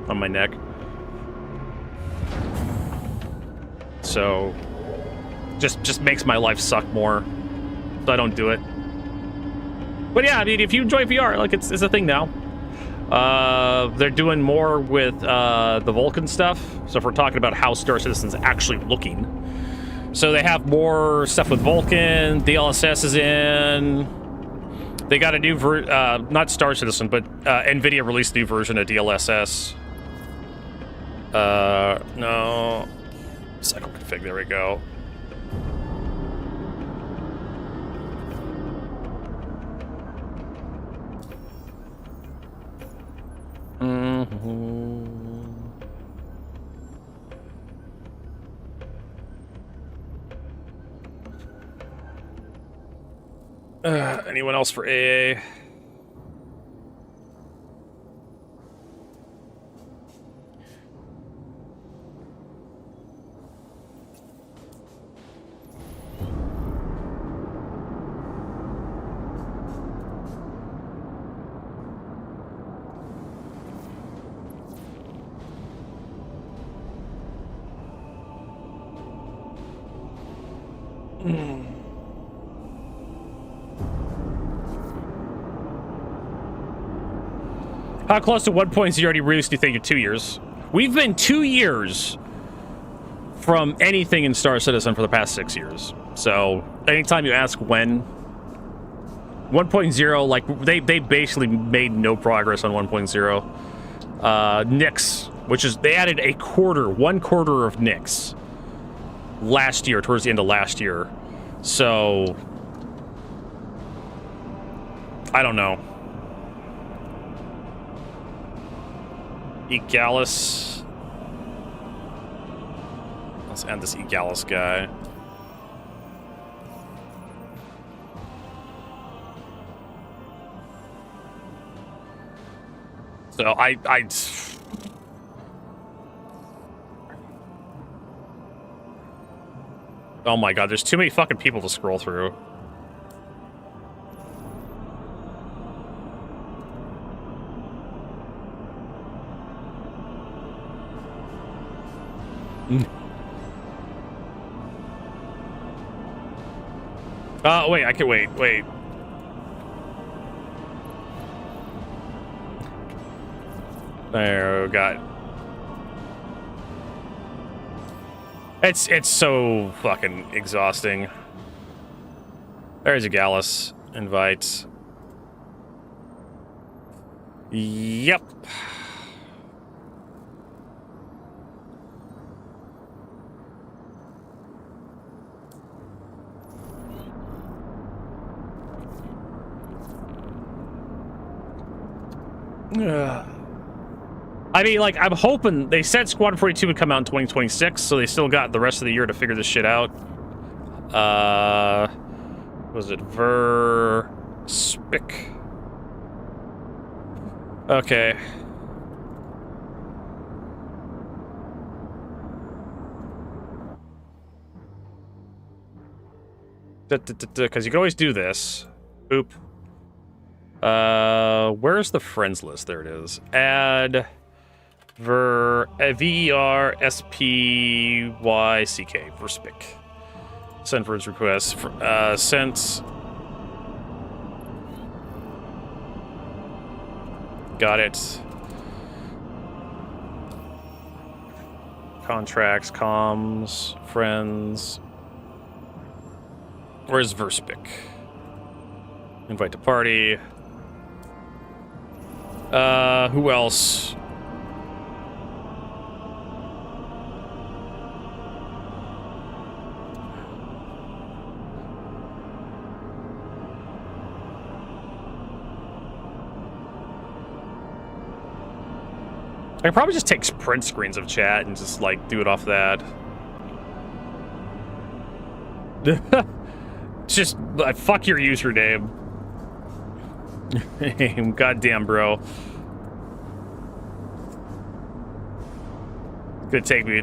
on my neck. So just makes my life suck more. So I don't do it. But yeah, I mean, if you enjoy VR, like it's a thing now. They're doing more with the Vulcan stuff. So if we're talking about how Star Citizen's actually looking, so they have more stuff with Vulcan. DLSS is in. They got a new not Star Citizen, but NVIDIA released a new version of DLSS. No, cycle config. There we go. Anyone else for AA? How close to 1.0 already released do you think in 2 years? We've been 2 years from anything in Star Citizen for the past 6 years. So anytime you ask when, 1.0, like they basically made no progress on 1.0. Nix which is they added one quarter of Nyx last year, towards the end of last year. So I don't know. Egalis. Let's end this Egalis guy. So oh my god, there's too many fucking people to scroll through. Wait, I can wait. There we got. It's so fucking exhausting. There's a Gallus invite. Yep. I mean, like, I'm hoping they said Squadron 42 would come out in 2026, so they still got the rest of the year to figure this shit out. Was it Verspic? Okay. Because you can always do this. Boop. Where's the friends list? There it is. Add V-E-R-S-P-Y-C-K. Verspic. Send friends request. Sent. Got it. Contracts, comms, friends. Where's Verspic? Invite to party. Who else? I could probably just take print screens of chat and just, like, do it off that. Just, fuck your username. Goddamn, bro. It's gonna take me.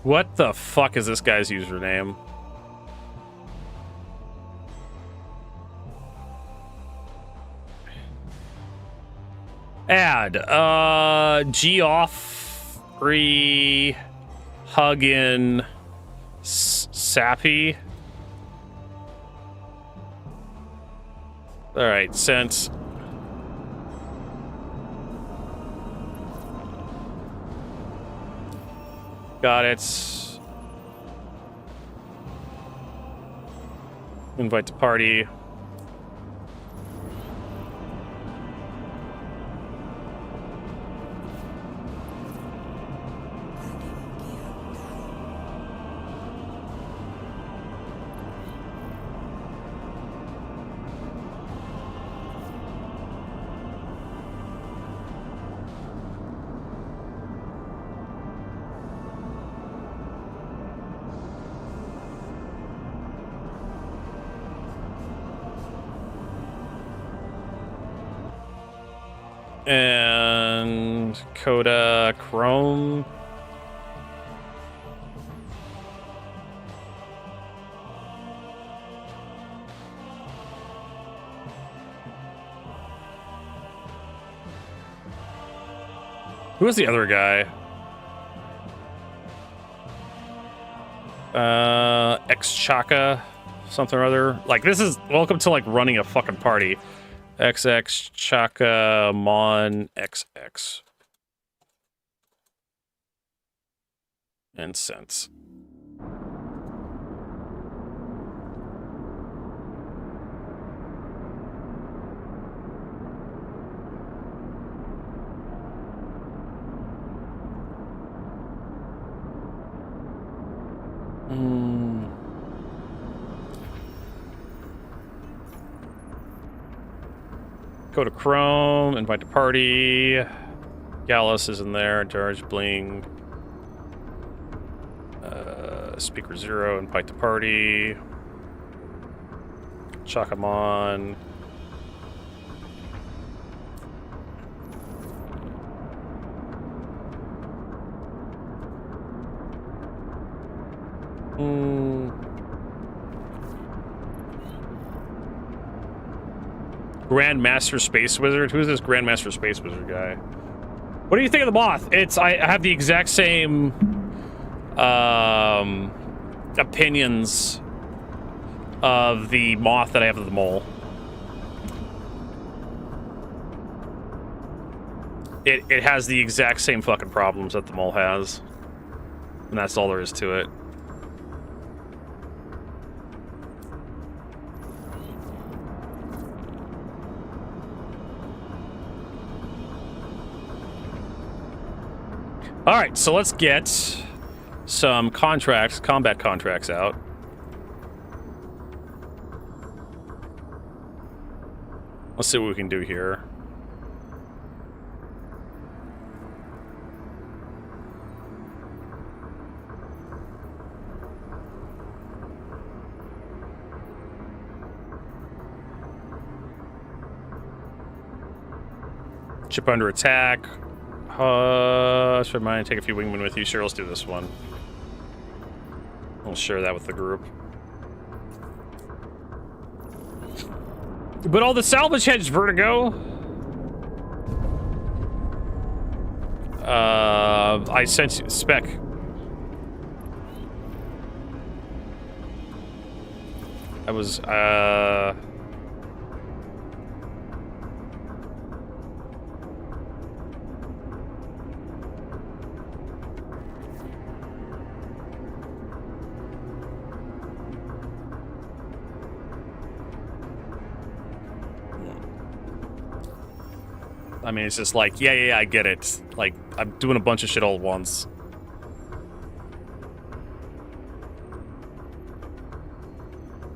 What the fuck is this guy's username? Add Geoffrey Huggin Sappy. All right, sent. Got it. Invite to party. And Coda Chrome. Who was the other guy? X-Chaka, something or other. Like, this is welcome to, like, running a fucking party. XX Chaka Mon XX. And sent. Go to Chrome, invite to party. Gallus is in there. George Bling. Speaker 0, invite to party. Chuck him on. Grandmaster Space Wizard? Who's this Grandmaster Space Wizard guy? What do you think of the moth? I have the exact same opinions of the moth that I have of the mole. It has the exact same fucking problems that the mole has. And that's all there is to it. Alright, so let's get some contracts, combat contracts out. Let's see what we can do here. Ship under attack. Should mine take a few wingmen with you? Sure, let's do this one. We'll share that with the group. But all the salvage heads, Vertigo. I sent you spec. I was I mean, it's just like, yeah, I get it. Like, I'm doing a bunch of shit all at once.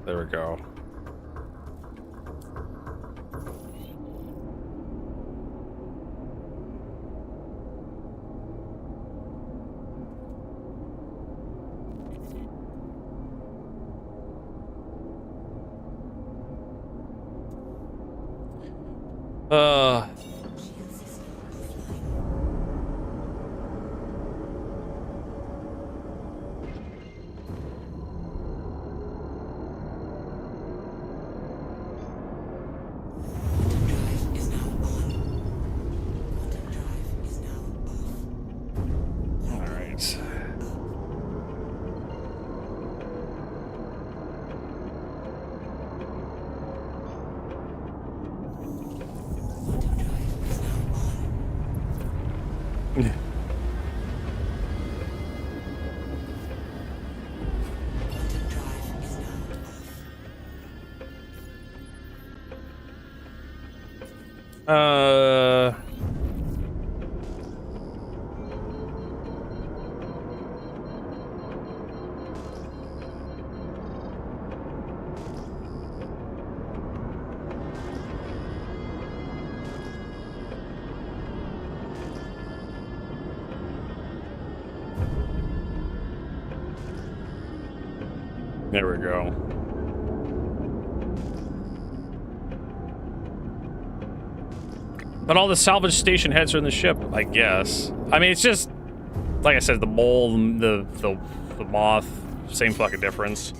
There we go. There we go. But all the salvage station heads are in the ship, I guess. I mean, it's just, like I said, the mole, the moth, same fucking difference.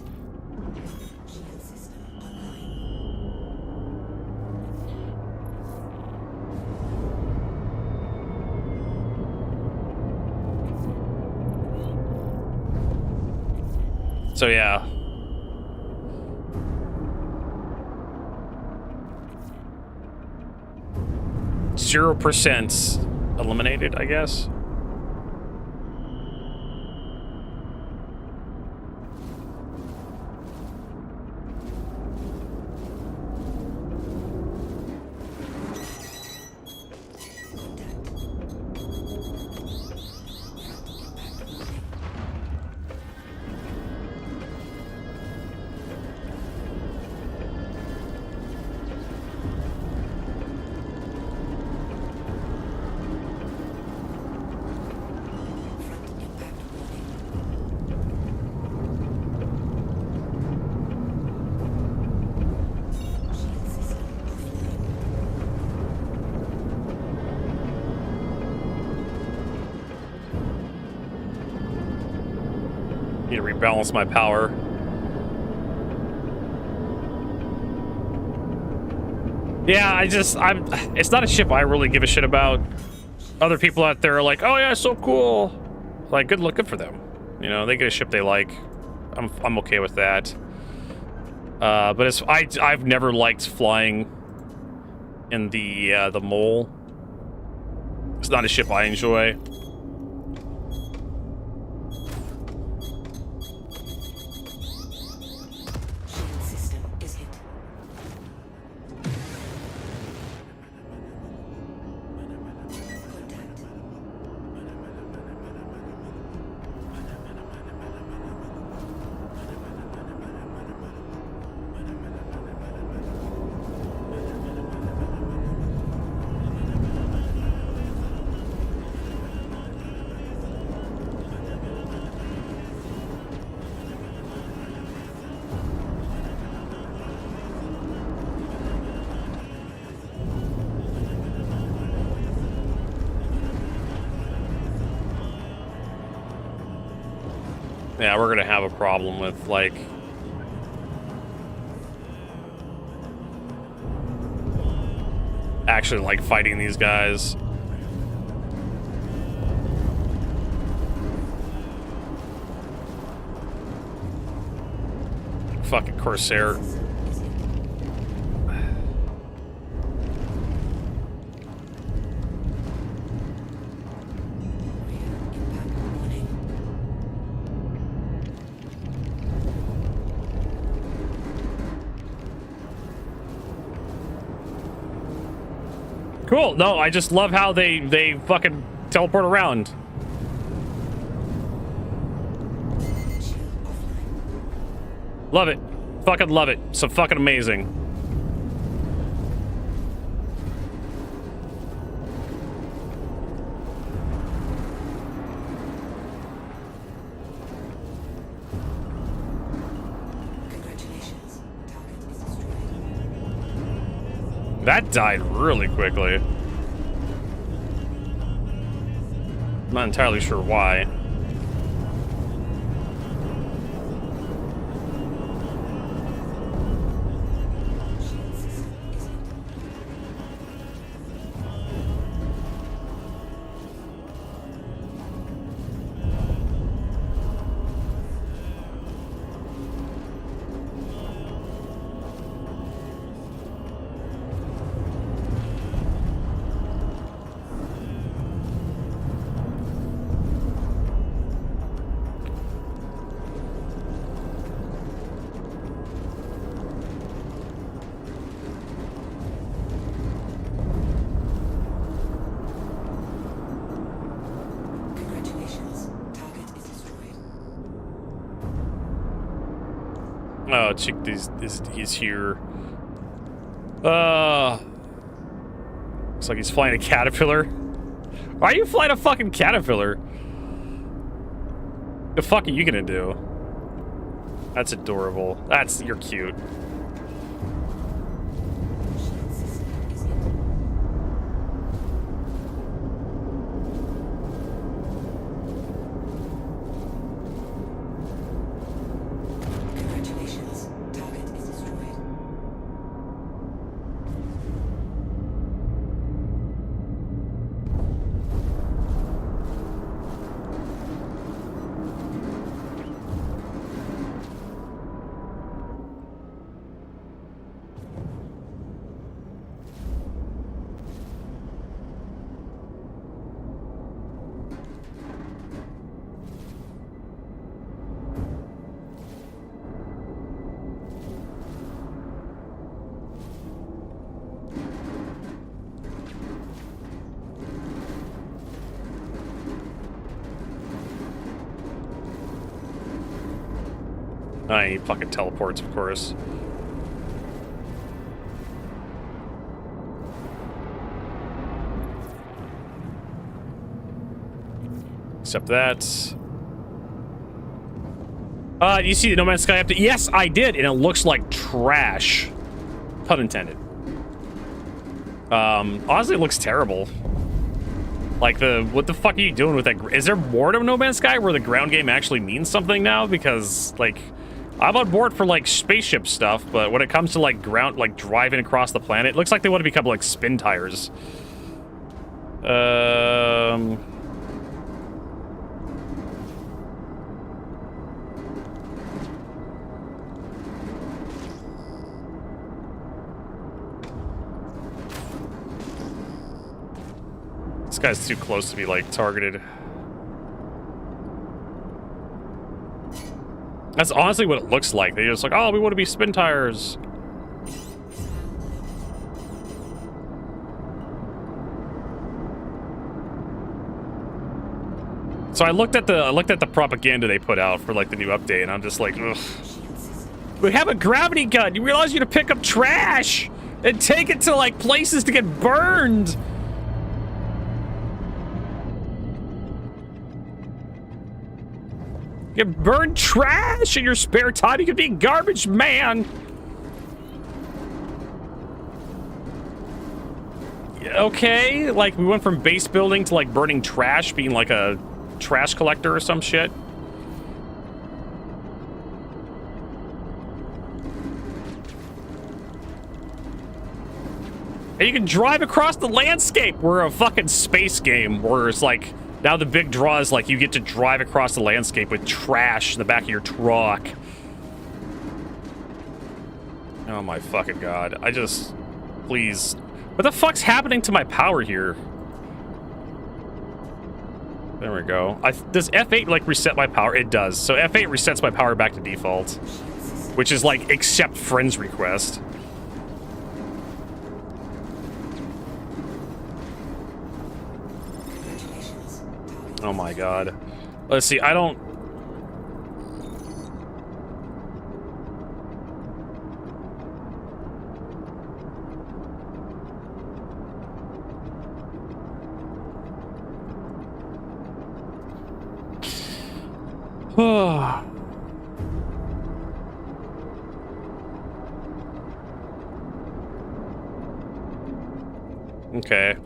So yeah. 0% eliminated, I guess. Need to rebalance my power. Yeah, it's not a ship I really give a shit about. Other people out there are like, oh yeah, so cool. Like, good for them. You know, they get a ship they like. I'm okay with that. But I've never liked flying in the mole. It's not a ship I enjoy. Yeah, we're gonna have a problem with, like... actually, like, fighting these guys. Fucking Corsair. Cool. No, I just love how they fucking teleport around. Love it. Fucking love it. So fucking amazing. That died really quickly. I'm not entirely sure why. Oh, chick, he's here. Looks like he's flying a caterpillar. Why are you flying a fucking caterpillar? The fuck are you gonna do? That's adorable. You're cute. He fucking teleports, of course. Except that. You see the No Man's Sky update? Yes, I did, and it looks like trash. Pun intended. Honestly, it looks terrible. Like, what the fuck are you doing with that? Is there more to No Man's Sky where the ground game actually means something now? Because, like, I'm on board for, like, spaceship stuff, but when it comes to, like, ground, like, driving across the planet, it looks like they want to become, like, spin tires. This guy's too close to be, like, targeted. That's honestly what it looks like. They're just like, oh, we want to be spin tires. So I looked at the propaganda they put out for like the new update, and I'm just like, ugh. We have a gravity gun. You realize you to pick up trash and take it to like places to get burned. You burn trash in your spare time. You could be a garbage man. Okay, like we went from base building to like burning trash, being like a trash collector or some shit. And you can drive across the landscape. We're a fucking space game where it's like, now the big draw is like you get to drive across the landscape with trash in the back of your truck. Oh my fucking god. I just... Please. What the fuck's happening to my power here? There we go. Does F8 like reset my power? It does. So F8 resets my power back to default. Which is like accept friend's request. Oh my god. Let's see, I don't... Okay.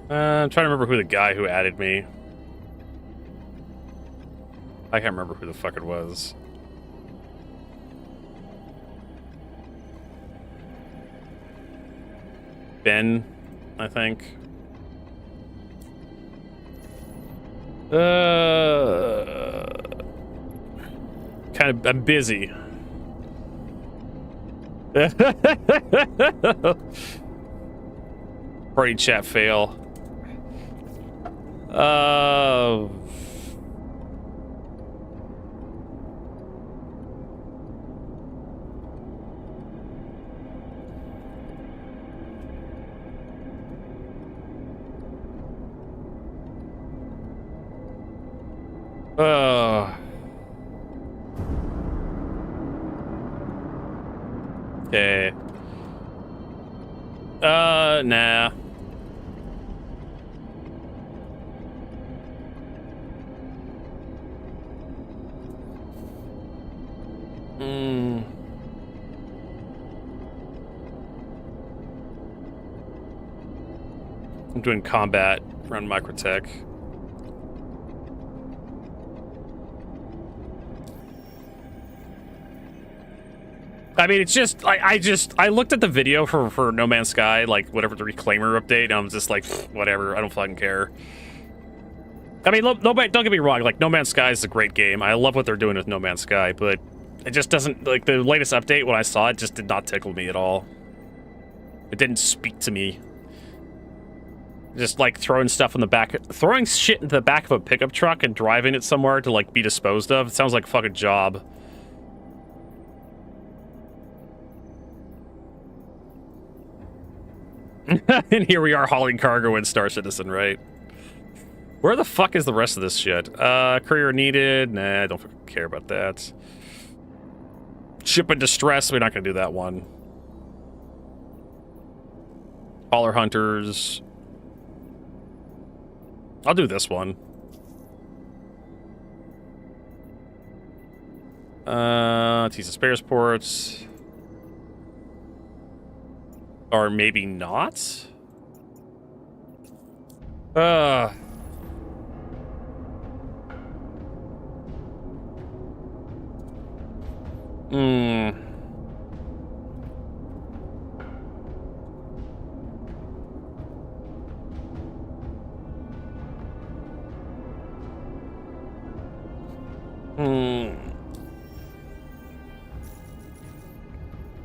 I'm trying to remember who the guy who added me. I can't remember who the fuck it was. Ben, I think. I'm busy. Party chat fail. Okay. Nah. I'm doing combat around Microtech. I mean, it's just, I looked at the video for No Man's Sky, like, whatever, the Reclaimer update, and I'm just like, whatever, I don't fucking care. I mean, don't get me wrong, like, No Man's Sky is a great game. I love what they're doing with No Man's Sky, but it just doesn't, like, the latest update, when I saw it, just did not tickle me at all. It didn't speak to me. Just, like, throwing stuff in the back, throwing shit into the back of a pickup truck and driving it somewhere to, like, be disposed of, it sounds like a fucking job. And here we are hauling cargo in Star Citizen, right? Where the fuck is the rest of this shit? Courier needed. Nah, I don't fucking care about that. Ship in distress. We're not gonna do that one. Hauler hunters. I'll do this one. Let's use the spares ports. Or maybe not?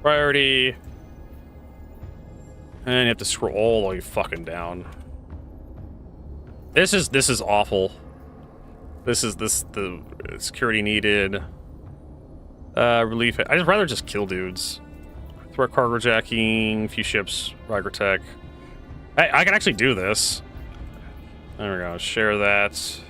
Priority. And you have to scroll all the way fucking down. This is awful. The security needed. Relief. I'd rather just kill dudes. Threat cargo jacking, few ships, Riker Tech. I can actually do this. There we go. Share that.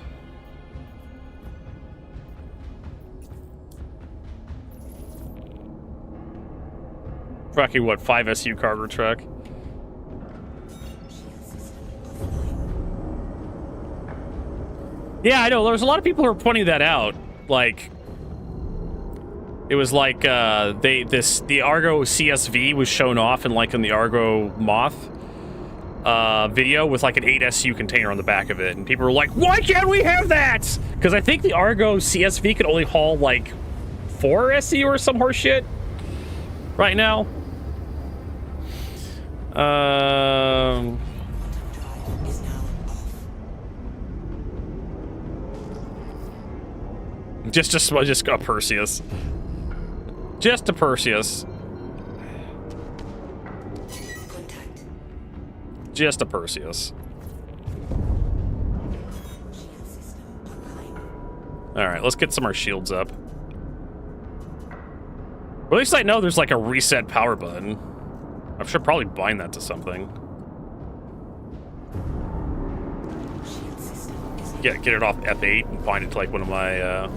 Fucking what? 5 SU cargo truck. Yeah, I know. There was a lot of people who were pointing that out. Like, it was like the Argo CSV was shown off in the Argo Moth video with like an 8 SU container on the back of it, and people were like, "Why can't we have that?" Because I think the Argo CSV could only haul like 4 SU or some horse shit right now. Just a Perseus. Just a Perseus. Just a Perseus. Alright, let's get some of our shields up. Or at least I know there's like a reset power button. I should probably bind that to something. Get it off F8 and bind it to like one of my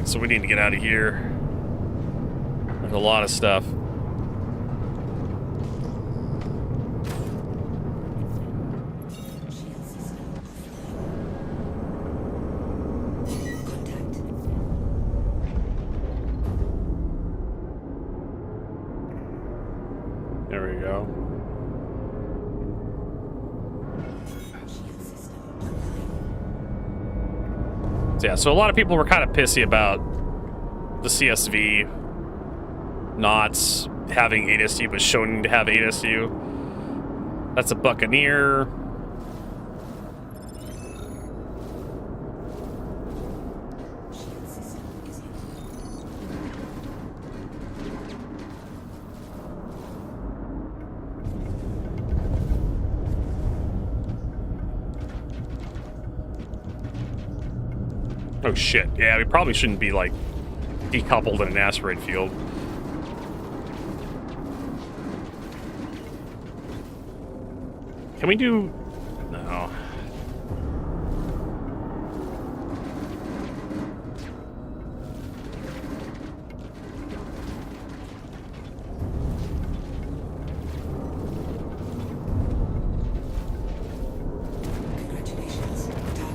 so we need to get out of here. There's a lot of stuff. There we go. Yeah, so a lot of people were kind of pissy about the CSV not having 8 SU, but showing to have 8 SU. That's a Buccaneer. Oh shit, yeah, we probably shouldn't be like decoupled in an asteroid field. Can we do... No.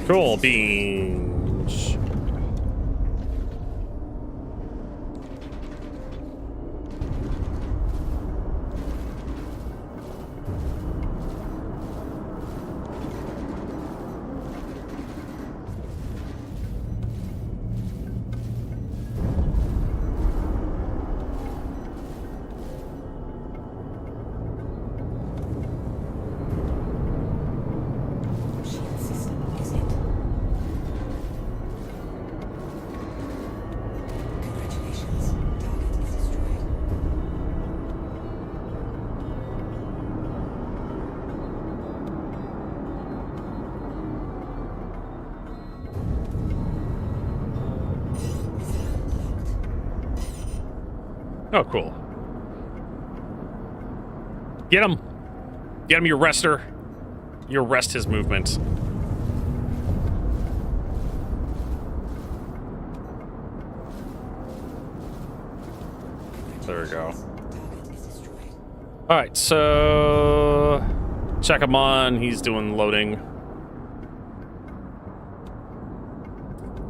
Cool beans. Oh, cool. Get him! Get him, you arrester! You arrest his movement. There we go. Alright, so... check him on. He's doing loading.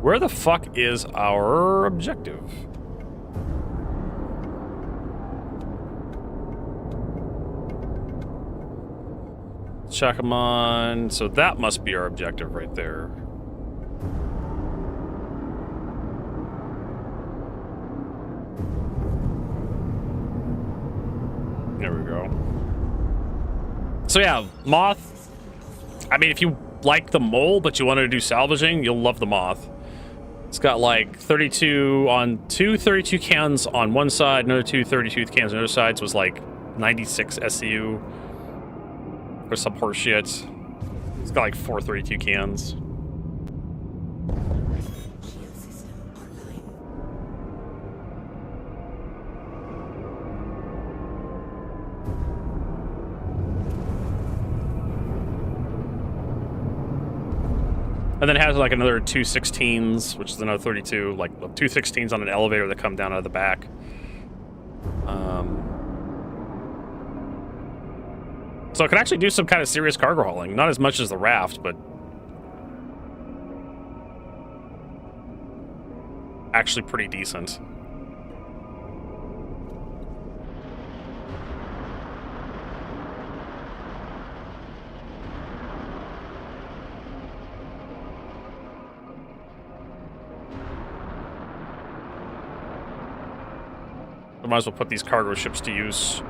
Where the fuck is our objective? Check him on. So that must be our objective right there. There we go. So yeah, Moth. I mean, if you like the mole, but you wanted to do salvaging, you'll love the Moth. It's got like 32 on 32 cans on one side, another 32 cans on the other side. So it was like 96 SCU or some horse shit. It's got like 432 cans. And then it has like another 2 16s, which is another 32, like 2 16s on an elevator that come down out of the back. So it can actually do some kind of serious cargo hauling. Not as much as the raft, but actually pretty decent. I might as well put these cargo ships to use.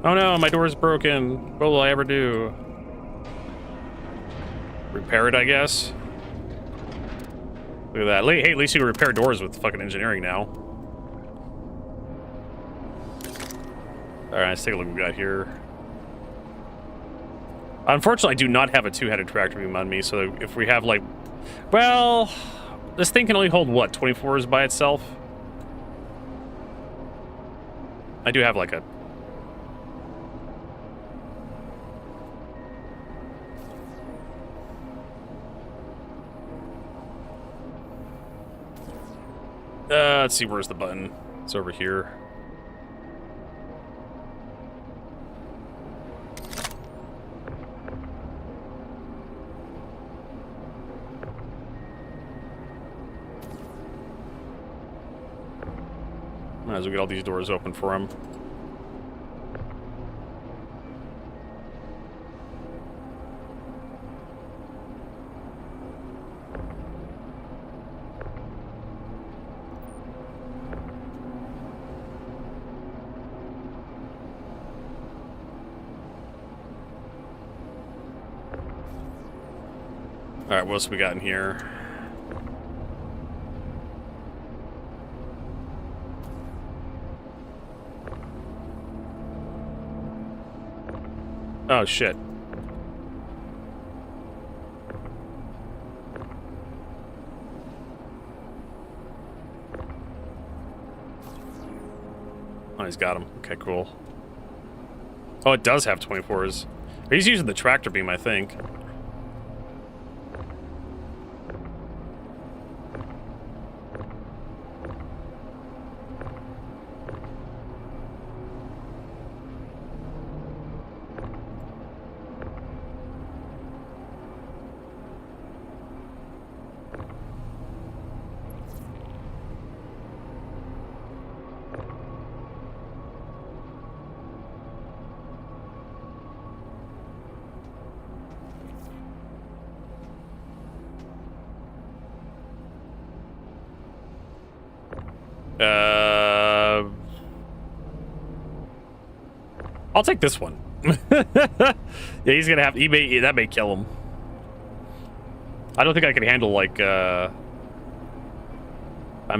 Oh no, my door's broken. What will I ever do? Repair it, I guess. Look at that. Hey, at least you can repair doors with fucking engineering now. Alright, let's take a look what we got here. Unfortunately, I do not have a two-headed tractor beam on me, so if we have like... Well, this thing can only hold, what, 24s by itself? I do have like a... let's see, where's the button? It's over here. Might as well get all these doors open for him. Alright, what else we got in here? Oh, shit. Oh, he's got him. Okay, cool. Oh, it does have 24s. He's using the tractor beam, I think. I'll take this one. Yeah, he's gonna have. That may kill him. I don't think I can handle like. I'm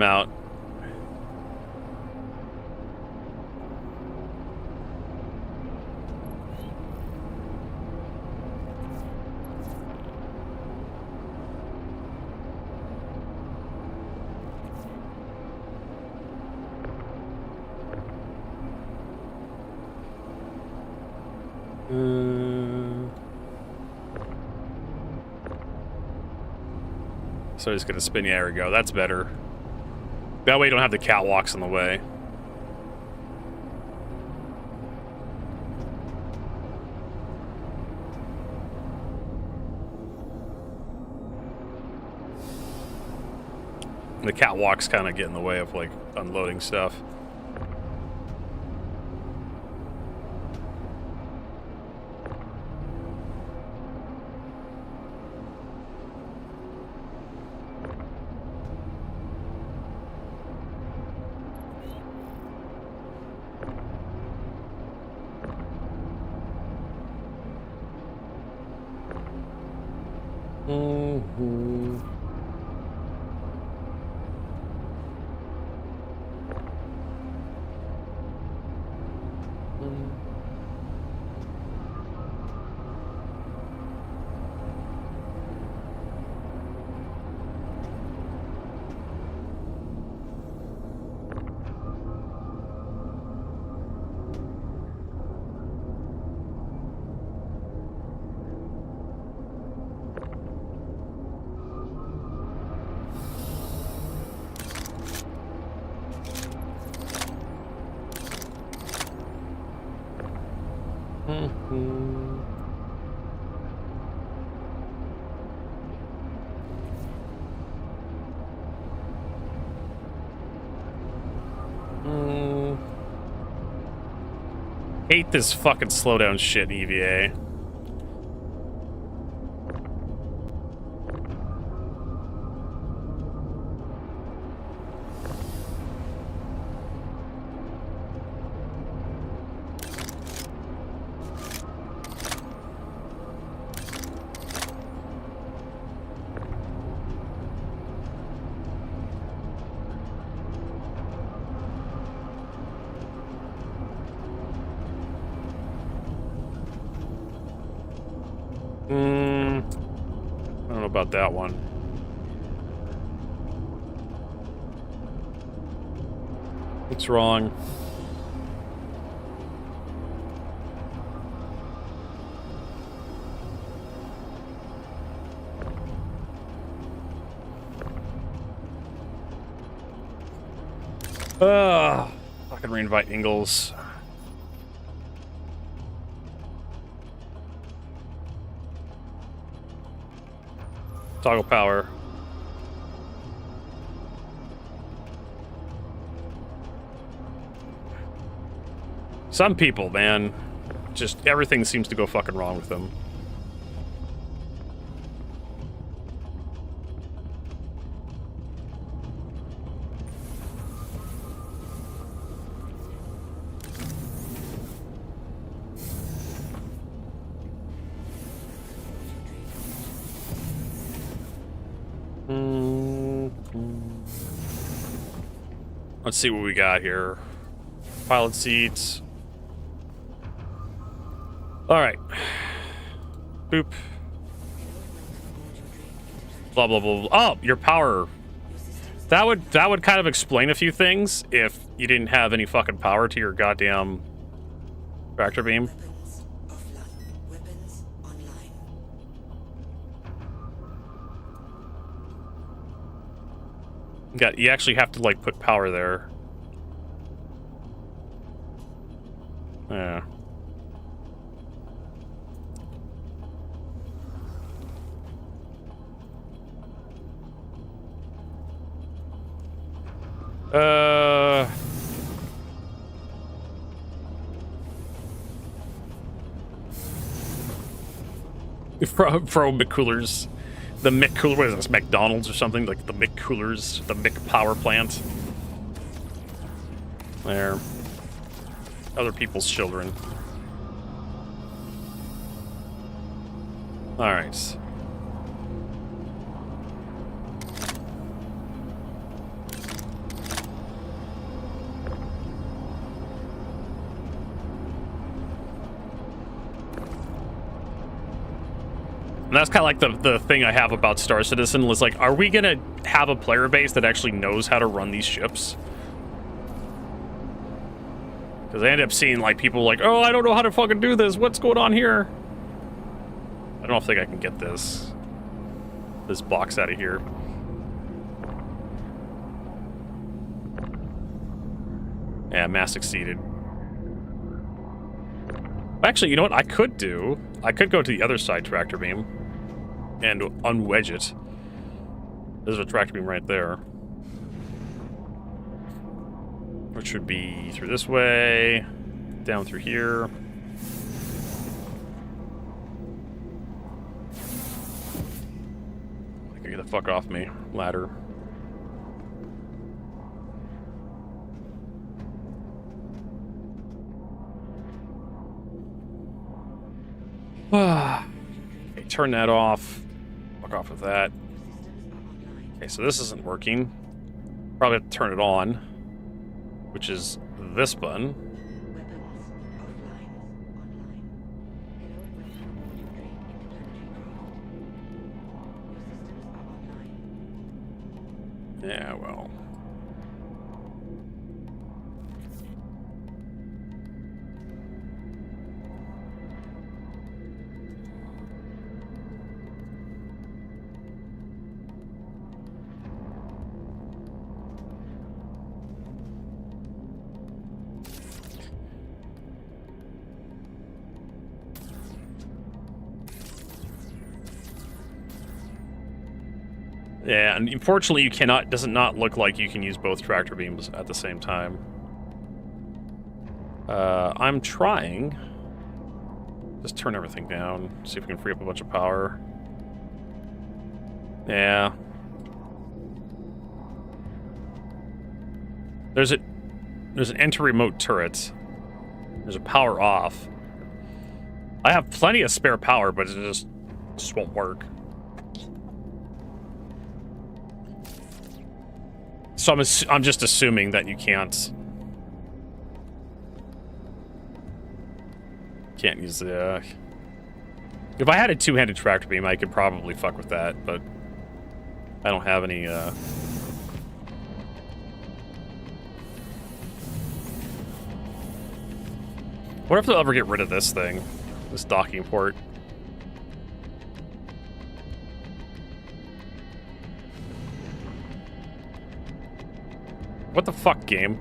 out. So he's gonna spin. Yeah, there we go. That's better. That way you don't have the catwalks in the way. The catwalks kind of get in the way of like unloading stuff. Hate this fucking slowdown shit in EVA. I don't know about that one. What's wrong? Fucking reinvite Ingalls. Toggle power. Some people, man, just everything seems to go fucking wrong with them. Let's see what we got here. Pilot seats. All right. Boop. Blah blah blah. Oh, your power. That would kind of explain a few things if you didn't have any fucking power to your goddamn tractor beam. You actually have to like put power there. Yeah. Pro McCoolers. The Mick Cooler, what is this, McDonald's or something? Like the Mick Coolers, the Mick Power Plant. There. Other people's children. Alright. And that's kind of like the thing I have about Star Citizen was like, are we gonna have a player base that actually knows how to run these ships? Because I end up seeing like people like, oh, I don't know how to fucking do this. What's going on here? I don't think I can get this box out of here. Yeah, mass exceeded. Actually, you know what I could do? I could go to the other side tractor beam and unwedge it. There's a tractor beam right there. Which would be through this way, down through here. Get the fuck off me, ladder. Okay, turn that off. Fuck off with that. Okay, so this isn't working. Probably have to turn it on, which is this button. Yeah, well. Yeah, and unfortunately you cannot, does it not look like you can use both tractor beams at the same time. I'm trying. Just turn everything down, see if we can free up a bunch of power. Yeah. There's an enter remote turret. There's a power off. I have plenty of spare power, but it just won't work. So I'm just assuming that you can't use the... if I had a two-handed tractor beam, I could probably fuck with that, but I don't have any... What if they'll ever get rid of this thing? This docking port? What the fuck, game?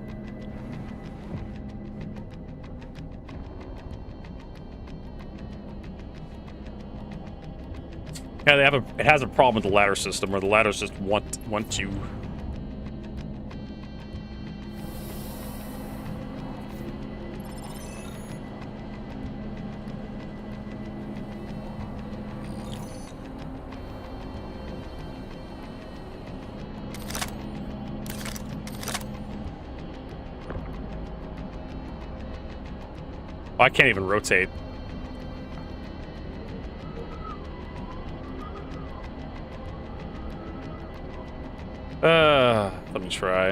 Yeah, it has a problem with the ladder system, where the ladders just want you. I can't even rotate. Let me try.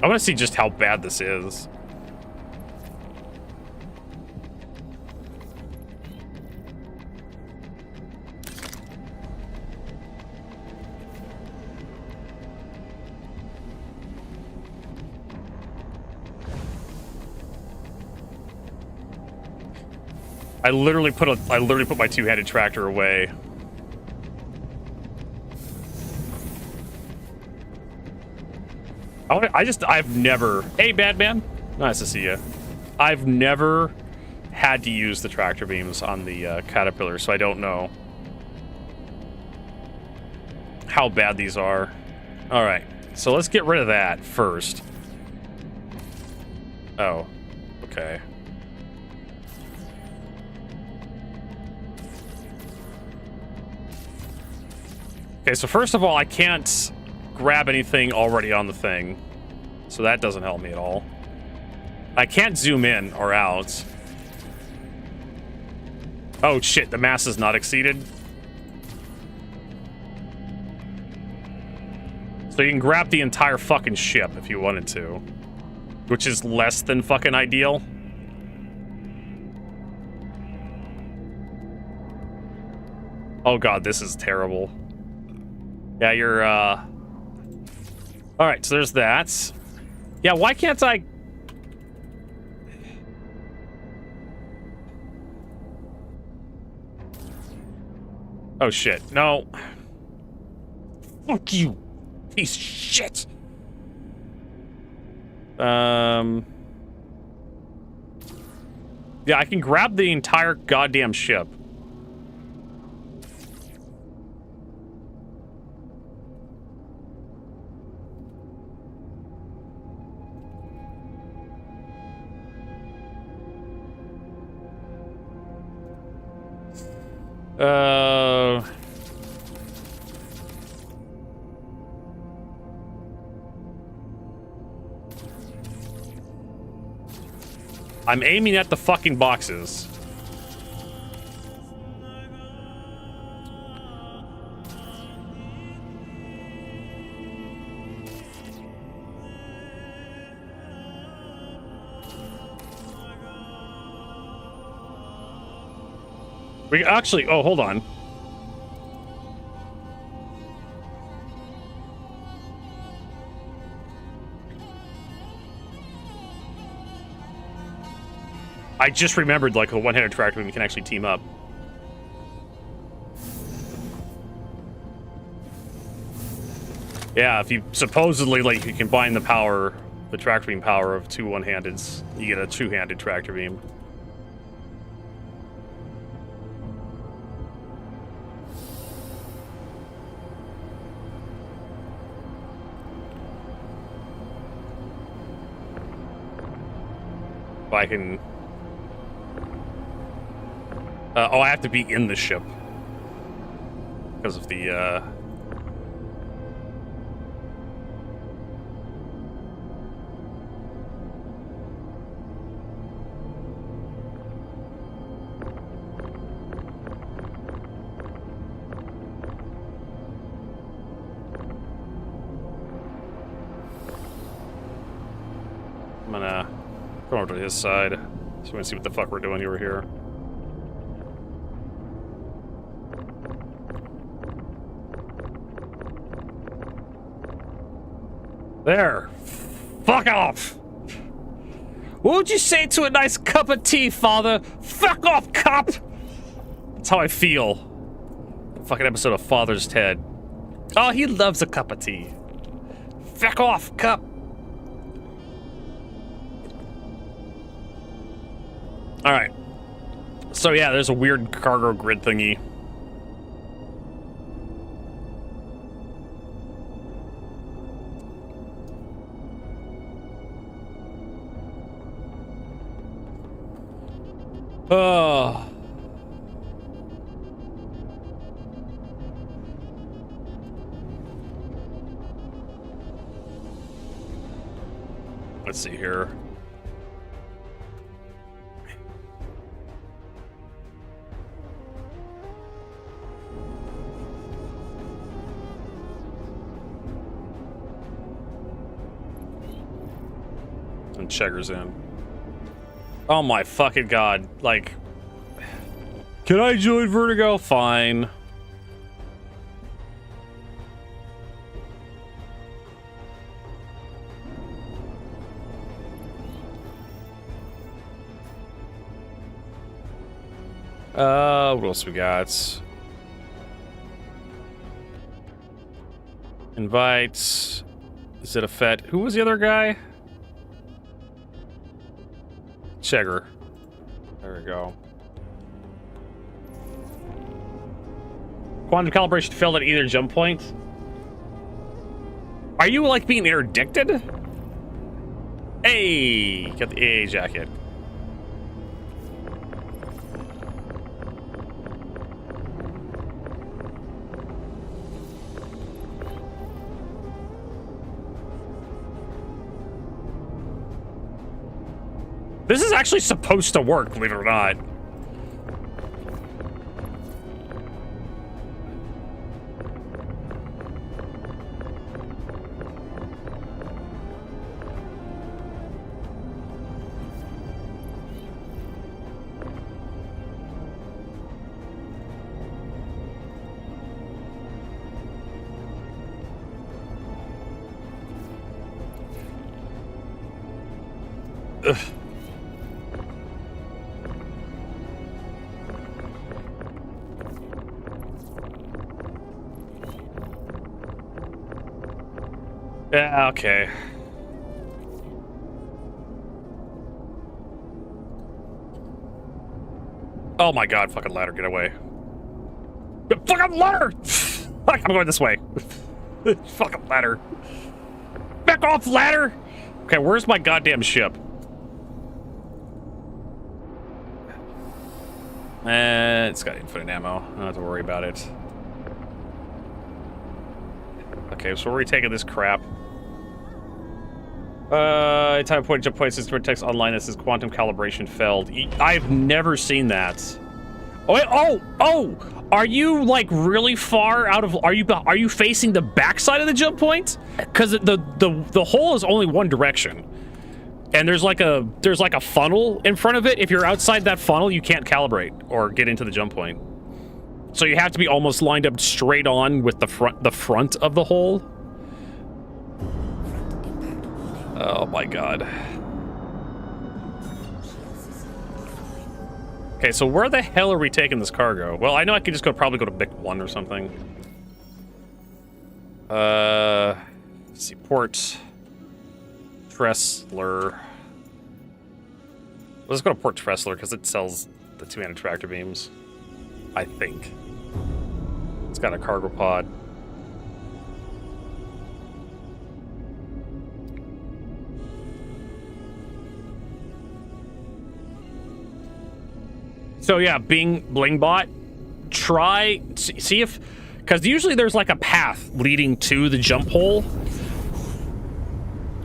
I want to see just how bad this is. I literally put my two-handed tractor away. I've never... Hey, Badman. Nice to see you. I've never had to use the tractor beams on the Caterpillar, so I don't know how bad these are. Alright, so let's get rid of that first. Oh, okay. Okay, so first of all, I can't grab anything already on the thing. So that doesn't help me at all. I can't zoom in or out. Oh shit, the mass is not exceeded. So you can grab the entire fucking ship if you wanted to. Which is less than fucking ideal. Oh god, this is terrible. Yeah, you're, Alright, so there's that. Yeah, why can't I... Oh, shit. No. Fuck you, piece of shit. Yeah, I can grab the entire goddamn ship. I'm aiming at the fucking boxes. We actually, oh, hold on. I just remembered, like, a one-handed tractor we can actually team up. Yeah, if you supposedly, like, you combine the power, the tractor beam power of two one-handeds, you get a two-handed tractor beam. If I can... oh, I have to be in the ship. Because of the, I'm gonna come over to his side. So we're gonna see what the fuck we're doing over here. There. Fuck off! What would you say to a nice cup of tea, father? Fuck off, cop! That's how I feel. Fucking episode of Father's Ted. Oh, he loves a cup of tea. Fuck off, cup! Alright. So yeah, there's a weird cargo grid thingy. Oh. Let's see here. And Chegger's in. Oh my fucking god. Like, can I join Vertigo? Fine. What else we got? Invite. Is it a Fett? Who was the other guy? Chegger. There we go. Quantum calibration failed at either jump point. Are you like being interdicted? Hey, got the AA jacket. This is actually supposed to work, believe it or not. Ugh. Yeah, okay. Oh my god, fucking ladder, get away. Fucking ladder! Fuck, I'm going this way. Fucking ladder. Back off, ladder! Okay, where's my goddamn ship? It's got infinite ammo. I don't have to worry about it. Okay, so where are we taking this crap? Time point jump point system text online that says quantum calibration failed. I've never seen that. Oh, wait, oh! Are you like really far out of? Are you facing the backside of the jump point? Because the hole is only one direction, and there's like a funnel in front of it. If you're outside that funnel, you can't calibrate or get into the jump point. So you have to be almost lined up straight on with the front of the hole. Oh my god. Okay, so where the hell are we taking this cargo? Well, I know I could just probably go to Bic 1 or something. Let's see, Port Tressler. Let's go to Port Tressler because it sells the two-handed tractor beams. I think. It's got a cargo pod. So yeah, Blingbot, see if, because usually there's like a path leading to the jump hole,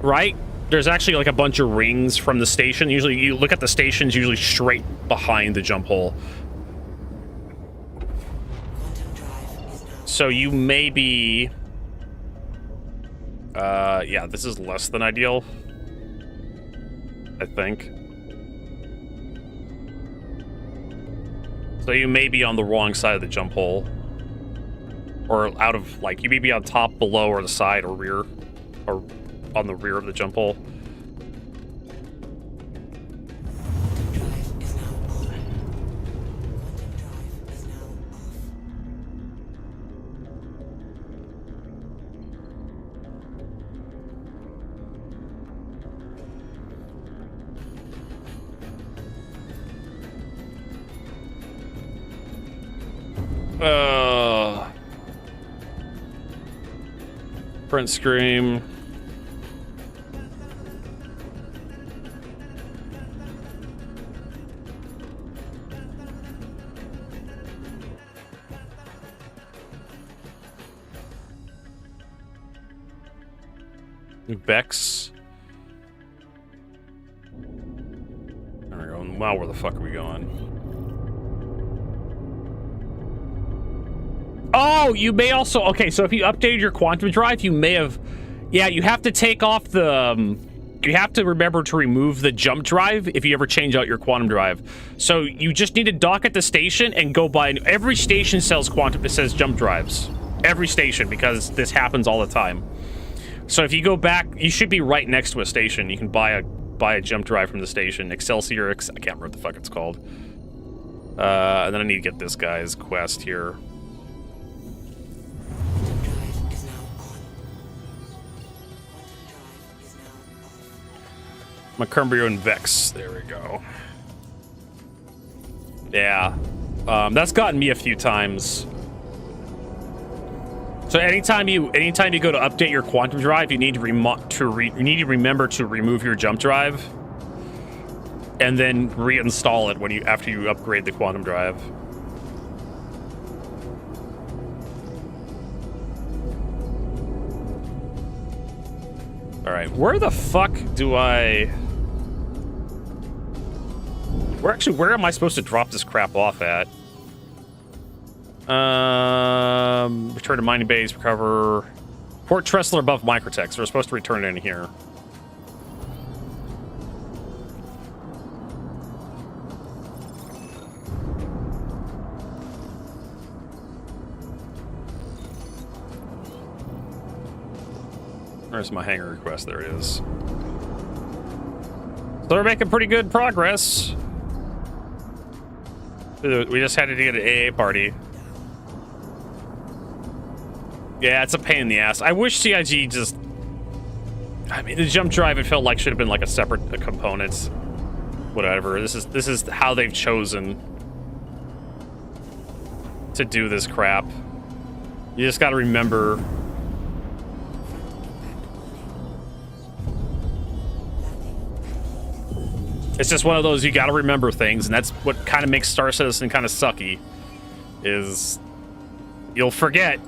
right? There's actually like a bunch of rings from the station. Usually you look at the stations usually straight behind the jump hole. So you may be, yeah, this is less than ideal, I think. So you may be on the wrong side of the jump hole. Or out of, like, you may be on top, below, or the side, or rear. Or on the rear of the jump hole. Print scream. Bex. There we go. Wow, where the fuck are we going? Oh, you may also... Okay, so if you updated your quantum drive, you may have... Yeah, you have to take off the... you have to remember to remove the jump drive if you ever change out your quantum drive. So you just need to dock at the station and go by... Every station sells quantum... It says jump drives. Every station, because this happens all the time. So if you go back, you should be right next to a station. You can buy a jump drive from the station. Excelsior... I can't remember what the fuck it's called. And then I need to get this guy's quest here. Mercurio and Vex. There we go. Yeah. That's gotten me a few times. So anytime you go to update your quantum drive, you need to remember to remove your jump drive and then reinstall it after you upgrade the quantum drive. All right, where the fuck do I... Where am I supposed to drop this crap off at? Return to mining base, recover... Port Tressler above Microtech, so we're supposed to return it in here. Where's my hangar request? There it is. So we're making pretty good progress. We just had to get an AA party. Yeah, it's a pain in the ass. I wish CIG just I mean, the jump drive, it felt like should have been like a separate component. Whatever. This is how they've chosen to do this crap. You just got to remember. It's just one of those you got to remember things, and that's what kind of makes Star Citizen kind of sucky. Is you'll forget.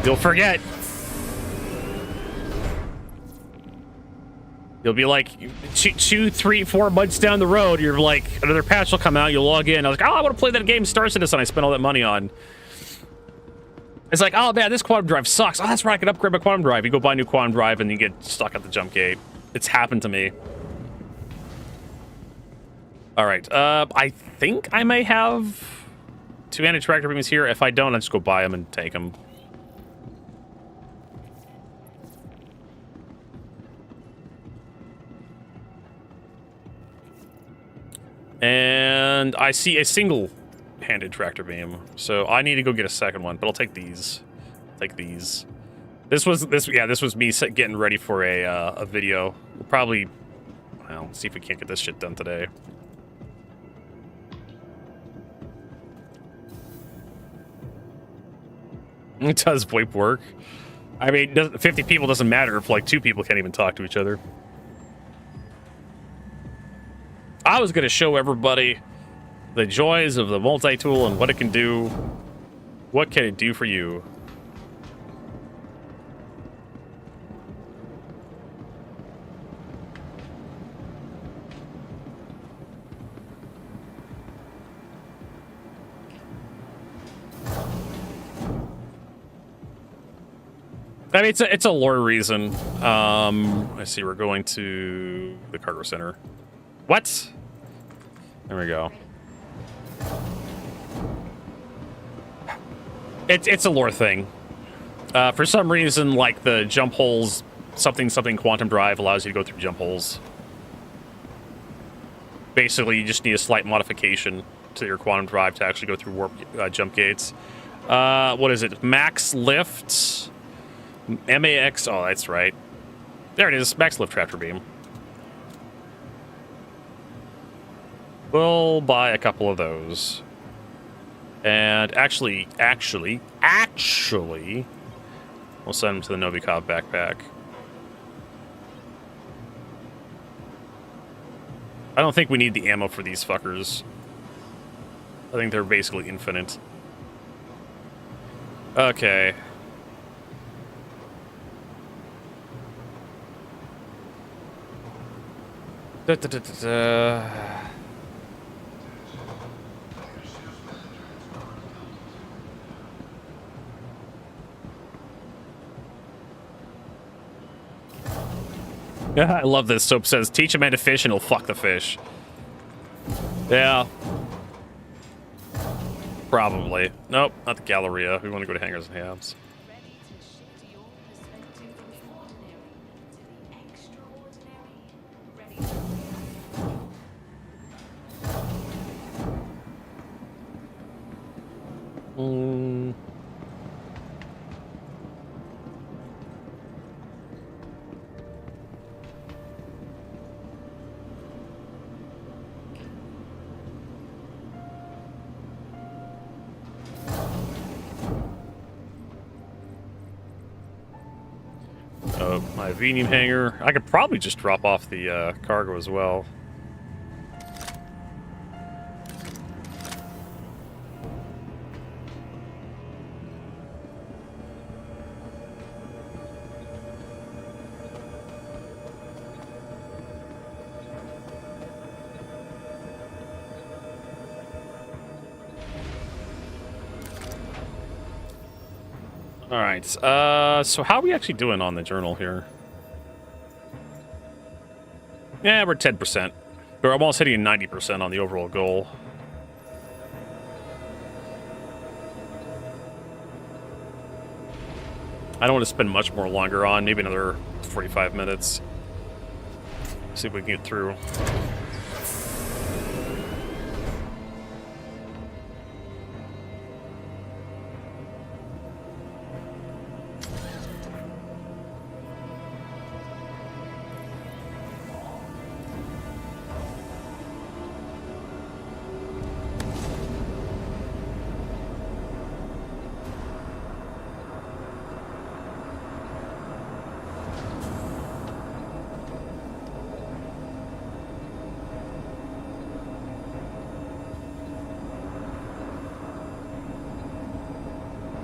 You'll forget. You'll be like 2, 3, 4 months down the road, you're like, another patch will come out, you'll log in. I was like, oh, I want to play that game Star Citizen I spent all that money on. It's like, oh man, this quantum drive sucks. Oh, that's right, I can upgrade my quantum drive. You go buy a new quantum drive and you get stuck at the jump gate. It's happened to me. All right, I think I may have 2 anti-tractor beams here. If I don't, I'll just go buy them and take them. And I see a single-handed tractor beam, so I need to go get a second one. But I'll take these. Take these. This was me getting ready for a video. We'll probably, well, see if we can't get this shit done today. Does VoIP work? I mean, 50 people doesn't matter if like 2 people can't even talk to each other. I was going to show everybody the joys of the multi-tool and what it can do. What can it do for you? I mean, it's a lore reason. Let's see, we're going to the cargo center. What? There we go. It's a lore thing. For some reason, like the jump holes, something quantum drive allows you to go through jump holes. Basically, you just need a slight modification to your quantum drive to actually go through warp jump gates. What is it? Max lift. MAX. Oh, that's right. There it is. Max lift tractor beam. We'll buy a couple of those. And actually, we'll send them to the Novikov backpack. I don't think we need the ammo for these fuckers. I think they're basically infinite. Okay. Yeah, I love this. Soap says, teach a man to fish and he'll fuck the fish. Yeah. Probably. Nope, not the Galleria. We want to go to Hangars and Habs. My Venium hangar. I could probably just drop off the cargo as well. Alright, so how are we actually doing on the journal here? Yeah, we're 10%. We're almost hitting 90% on the overall goal. I don't want to spend much more longer on, maybe another 45 minutes. See if we can get through.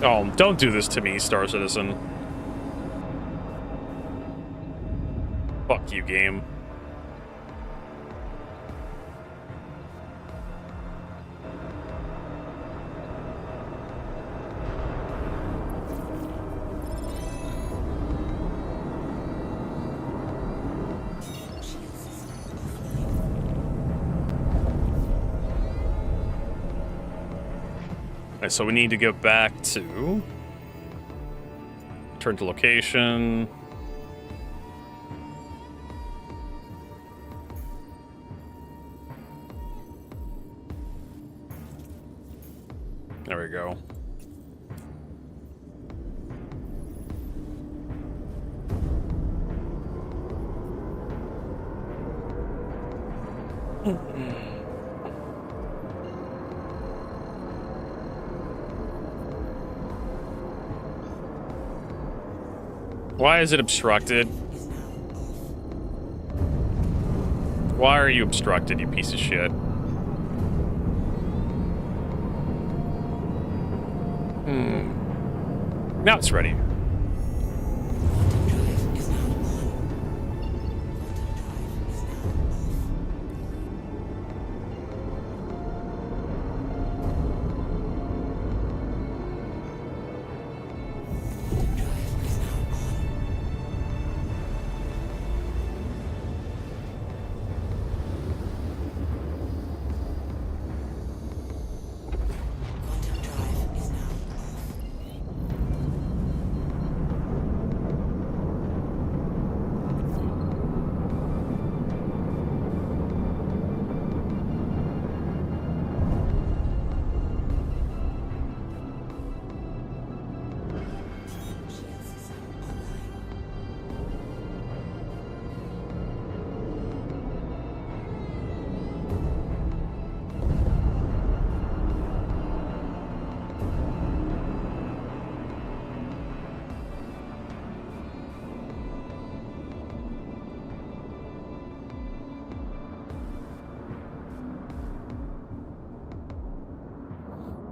Oh, don't do this to me, Star Citizen. Fuck you, game. Alright, so we need to go back to... Turn to location. There we go. Why is it obstructed? Why are you obstructed, you piece of shit? Now it's ready.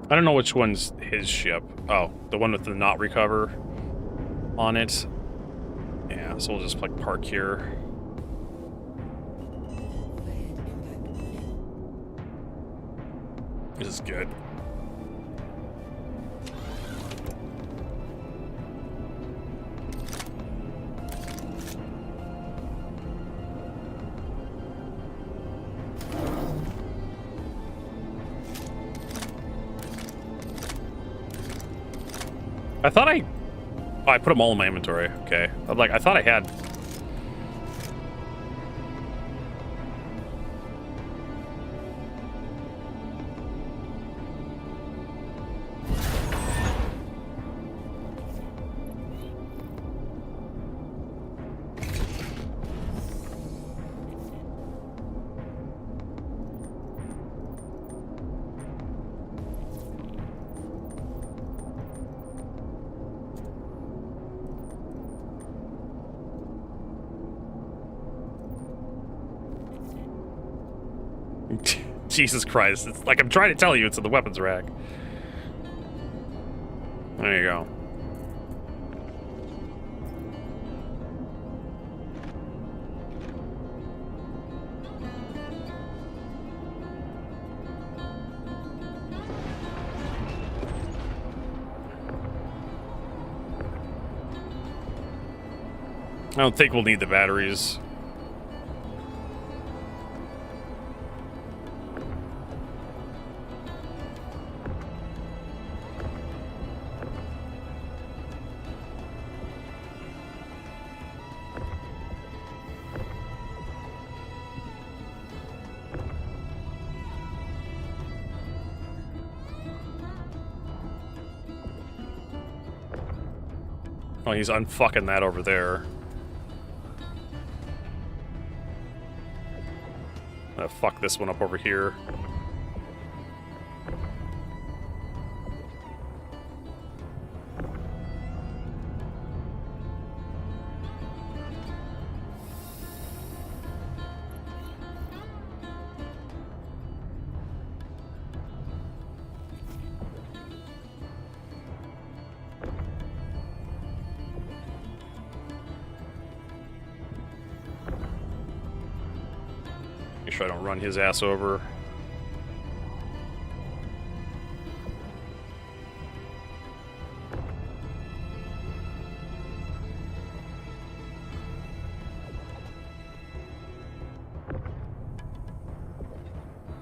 I don't know which one's his ship. Oh, the one with the not recover on it. Yeah, so we'll just like park here. This is good. I thought I put them all in my inventory. Okay. I thought I had. Jesus Christ. It's like I'm trying to tell you it's in the weapons rack. There you go. I don't think we'll need the batteries. Oh, he's unfucking that over there. Fuck this one up over here. Make sure I don't run his ass over.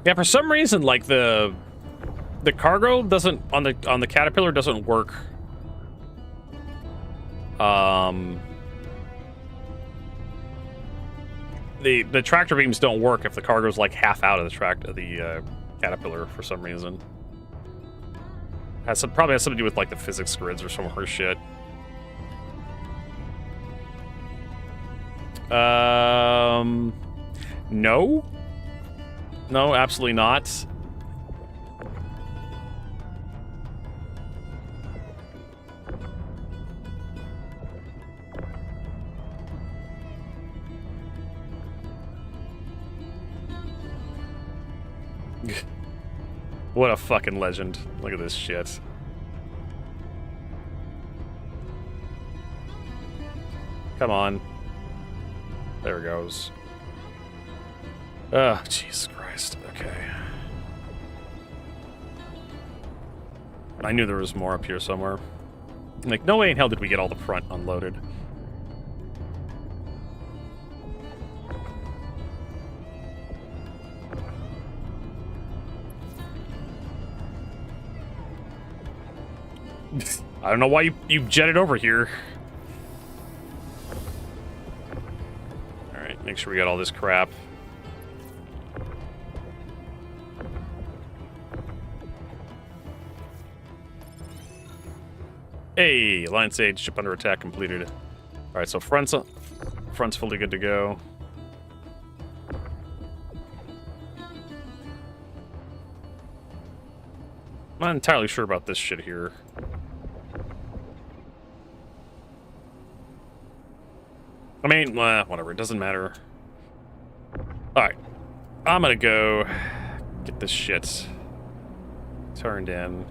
Yeah, for some reason, like the cargo doesn't on the Caterpillar doesn't work. The tractor beams don't work if the cargo's like half out of the Caterpillar for some reason. Probably has something to do with like the physics grids or some horse shit. No. No, absolutely not. What a fucking legend. Look at this shit. Come on. There it goes. Oh, Jesus Christ. Okay. I knew there was more up here somewhere. Like, no way in hell did we get all the front unloaded. I don't know why you jetted over here. Alright, make sure we got all this crap. Hey, Line Sage, ship under attack completed. Alright, so front's fully good to go. I'm not entirely sure about this shit here. I mean, whatever, it doesn't matter. Alright, I'm gonna go get this shit turned in.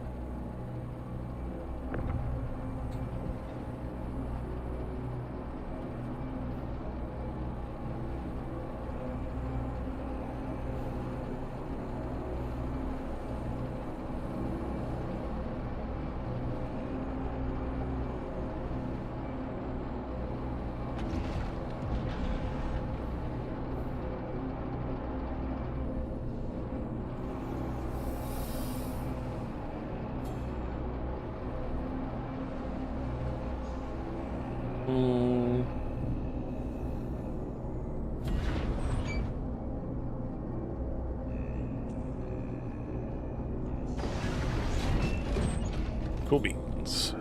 Cool beans.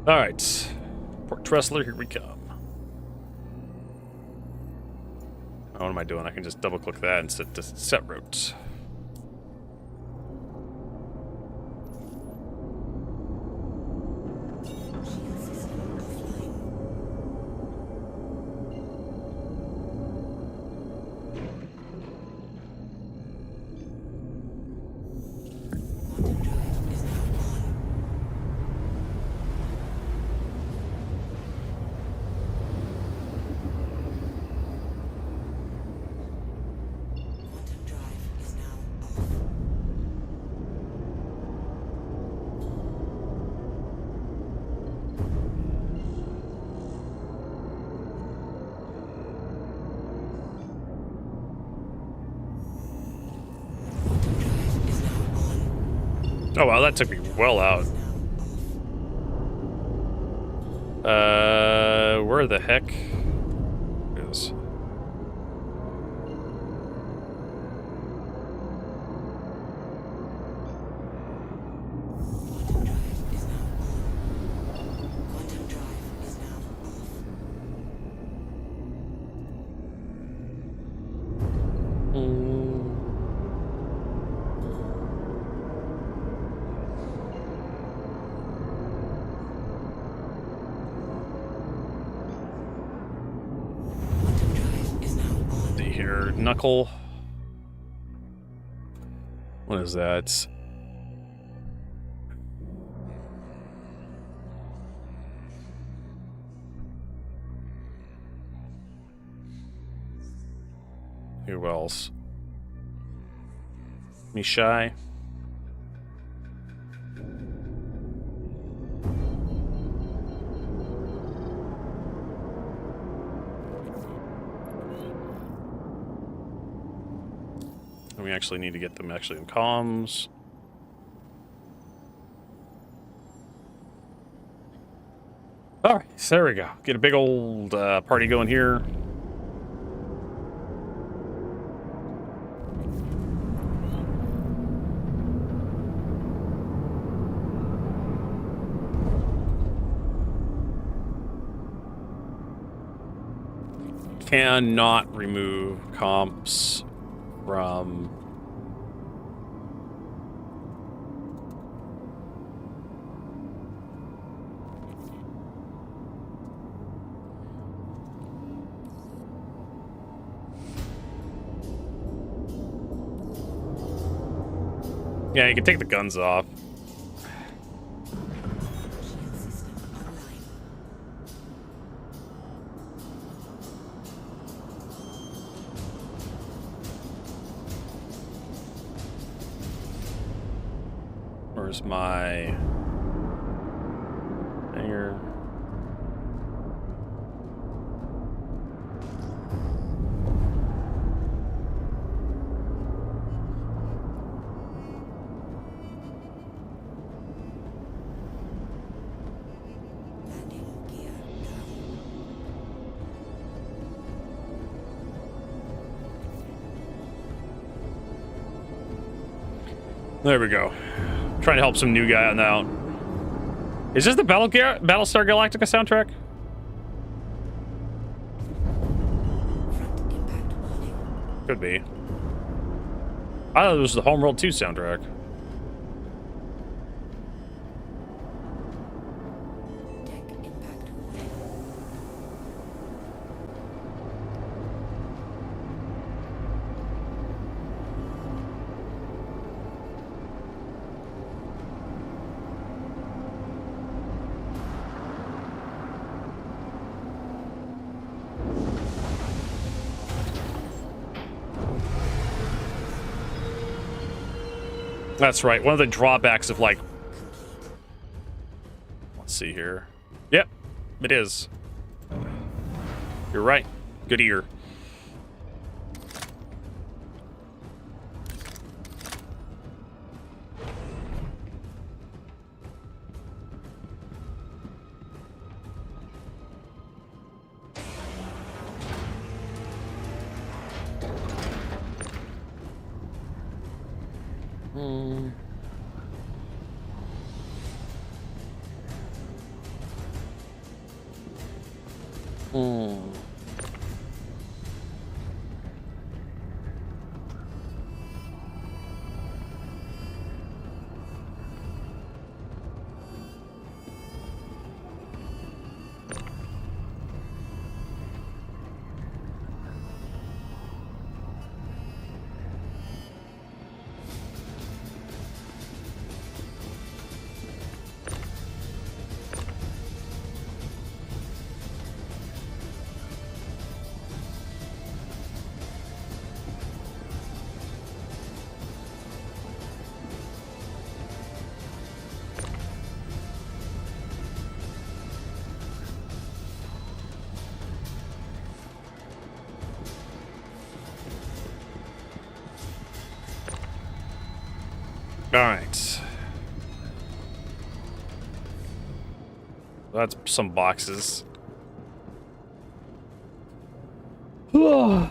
All right, Port Tressler, here we come. Oh, what am I doing? I can just double click that and set route. Oh wow, that took me well out. Where the heck is... Knuckle. What is that? Who else? Me shy. We actually need to get them actually in comms. All right, so there we go. Get a big old party going here. Cannot remove comps from yeah, you can take the guns off. Where's my hanger? There we go. Trying to help some new guy on out. Is this the Battlestar Galactica soundtrack? Could be. I thought it was the Homeworld 2 soundtrack. That's right. One of the drawbacks of, like... Let's see here. Yep, it is. You're right. Good ear. All right. That's some boxes. Hello?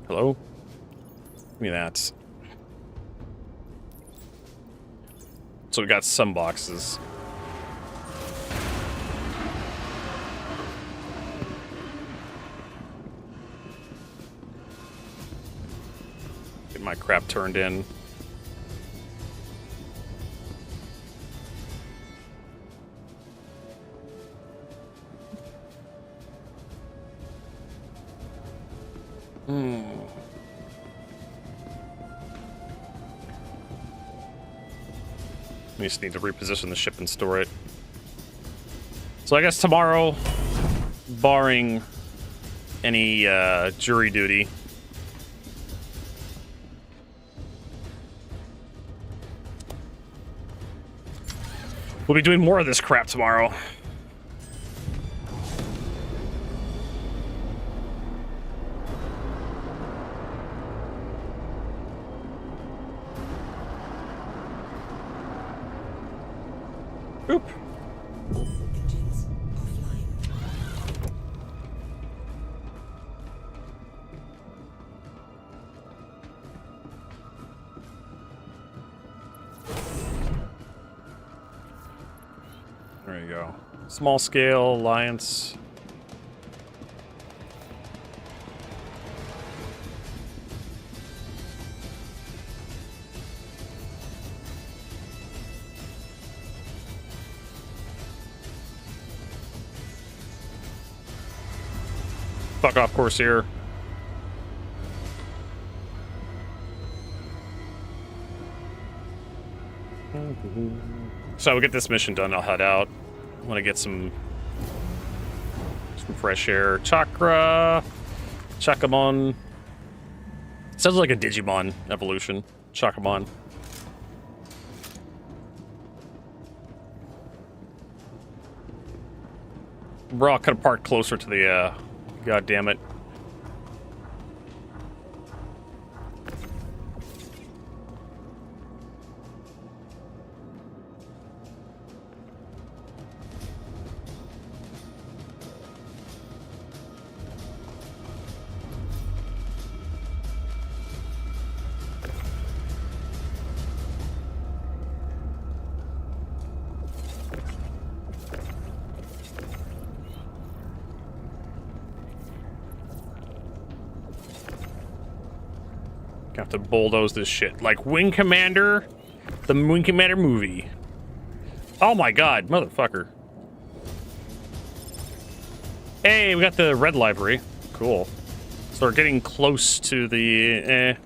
Hello? Give me that. So we got some boxes. Get my crap turned in. We just need to reposition the ship and store it. So I guess tomorrow, barring any jury duty. We'll be doing more of this crap tomorrow. Oop. There you go. Small scale alliance. Fuck off, Corsair. So we'll get this mission done. I'll head out. I want to get some fresh air. Chakra. Chakamon. Sounds like a Digimon evolution. Chakamon. Bro, I could have parked closer to the, God damn it. Have to bulldoze this shit. Like Wing Commander, the Wing Commander movie. Oh my god, motherfucker. Hey, we got the red library. Cool. So we're getting close to the...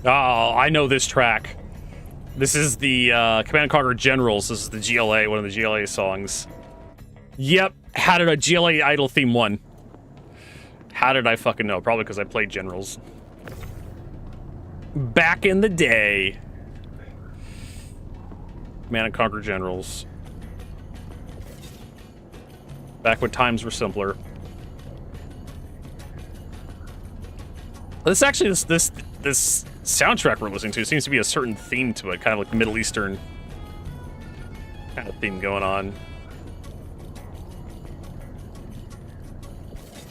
Oh, I know this track. This is the Command & Conquer Generals. This is the GLA, one of the GLA songs. Yep, how did a GLA Idol theme won? How did I fucking know? Probably because I played Generals. Back in the day. Command & Conquer Generals. Back when times were simpler. This actually, this soundtrack we're listening to seems to be a certain theme to it, kind of like Middle Eastern kind of theme going on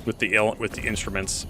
with the instruments.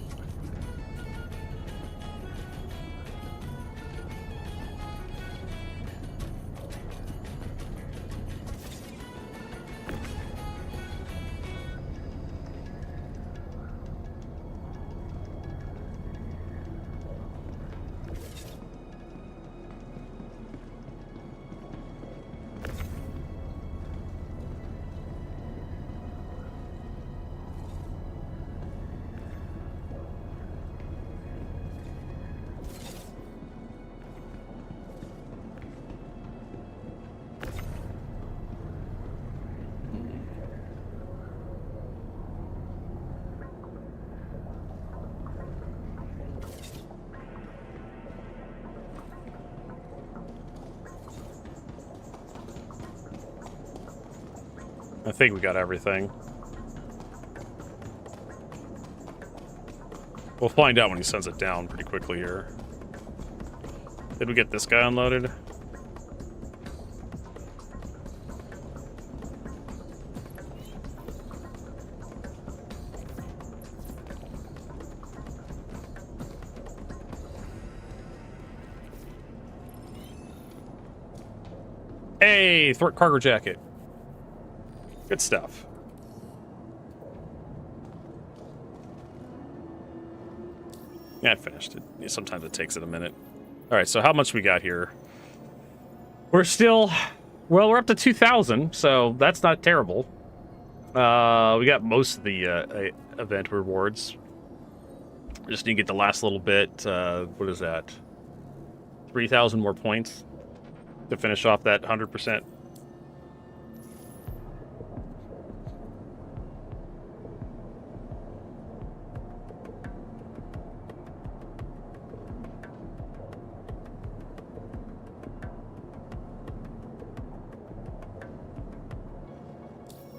I think we got everything. We'll find out when he sends it down pretty quickly here. Did we get this guy unloaded? Hey, cargo jacket. Good stuff. Yeah, I finished it. Sometimes it takes it a minute. All right, so how much we got here? We're still, well, we're up to 2,000, so that's not terrible. We got most of the event rewards. We just need to get the last little bit. What is that? 3,000 more points to finish off that 100%.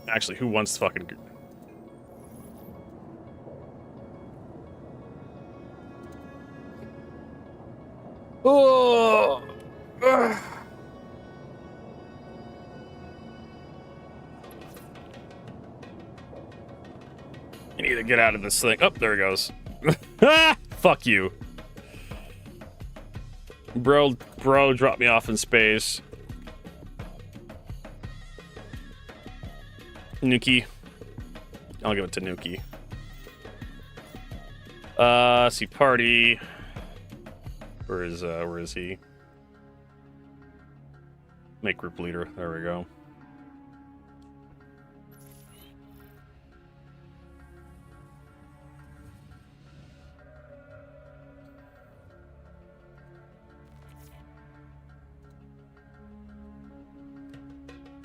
Actually, who wants fucking... Oh! Ugh. I need to get out of this thing. Oh, there it goes. Fuck you. Bro, drop me off in space. Nuki. I'll give it to Nuki. See party. Where is he? Make group leader. There we go.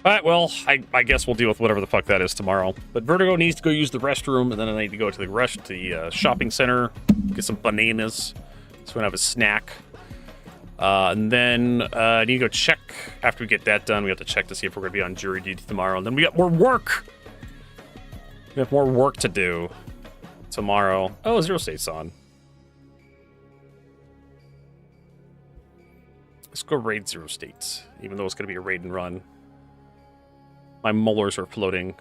Alright, well, I guess we'll deal with whatever the fuck that is tomorrow. But Vertigo needs to go use the restroom, and then I need to go to the shopping center, get some bananas. So we have a snack. And then I need to go check. After we get that done, we have to check to see if we're going to be on jury duty tomorrow. And then we got more work! We have more work to do tomorrow. Oh, Zero State's on. Let's go raid Zero State, even though it's going to be a raid and run. My molars are floating.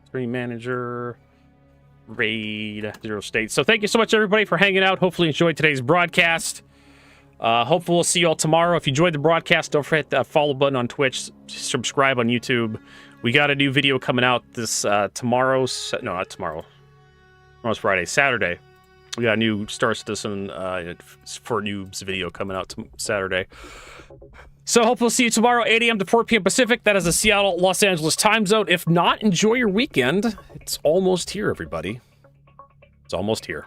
Stream manager, raid, Zero State. So thank you so much, everybody, for hanging out. Hopefully you enjoyed today's broadcast. Hopefully we'll see you all tomorrow. If you enjoyed the broadcast, don't forget the follow button on Twitch, subscribe on YouTube. We got a new video coming out this tomorrow. No, not tomorrow. Tomorrow's Friday. Saturday. We got a new Star Citizen for Noobs video coming out Saturday. So hopefully we'll see you tomorrow, 8 a.m. to 4 p.m. Pacific. That is the Seattle, Los Angeles time zone. If not, enjoy your weekend. It's almost here, everybody. It's almost here.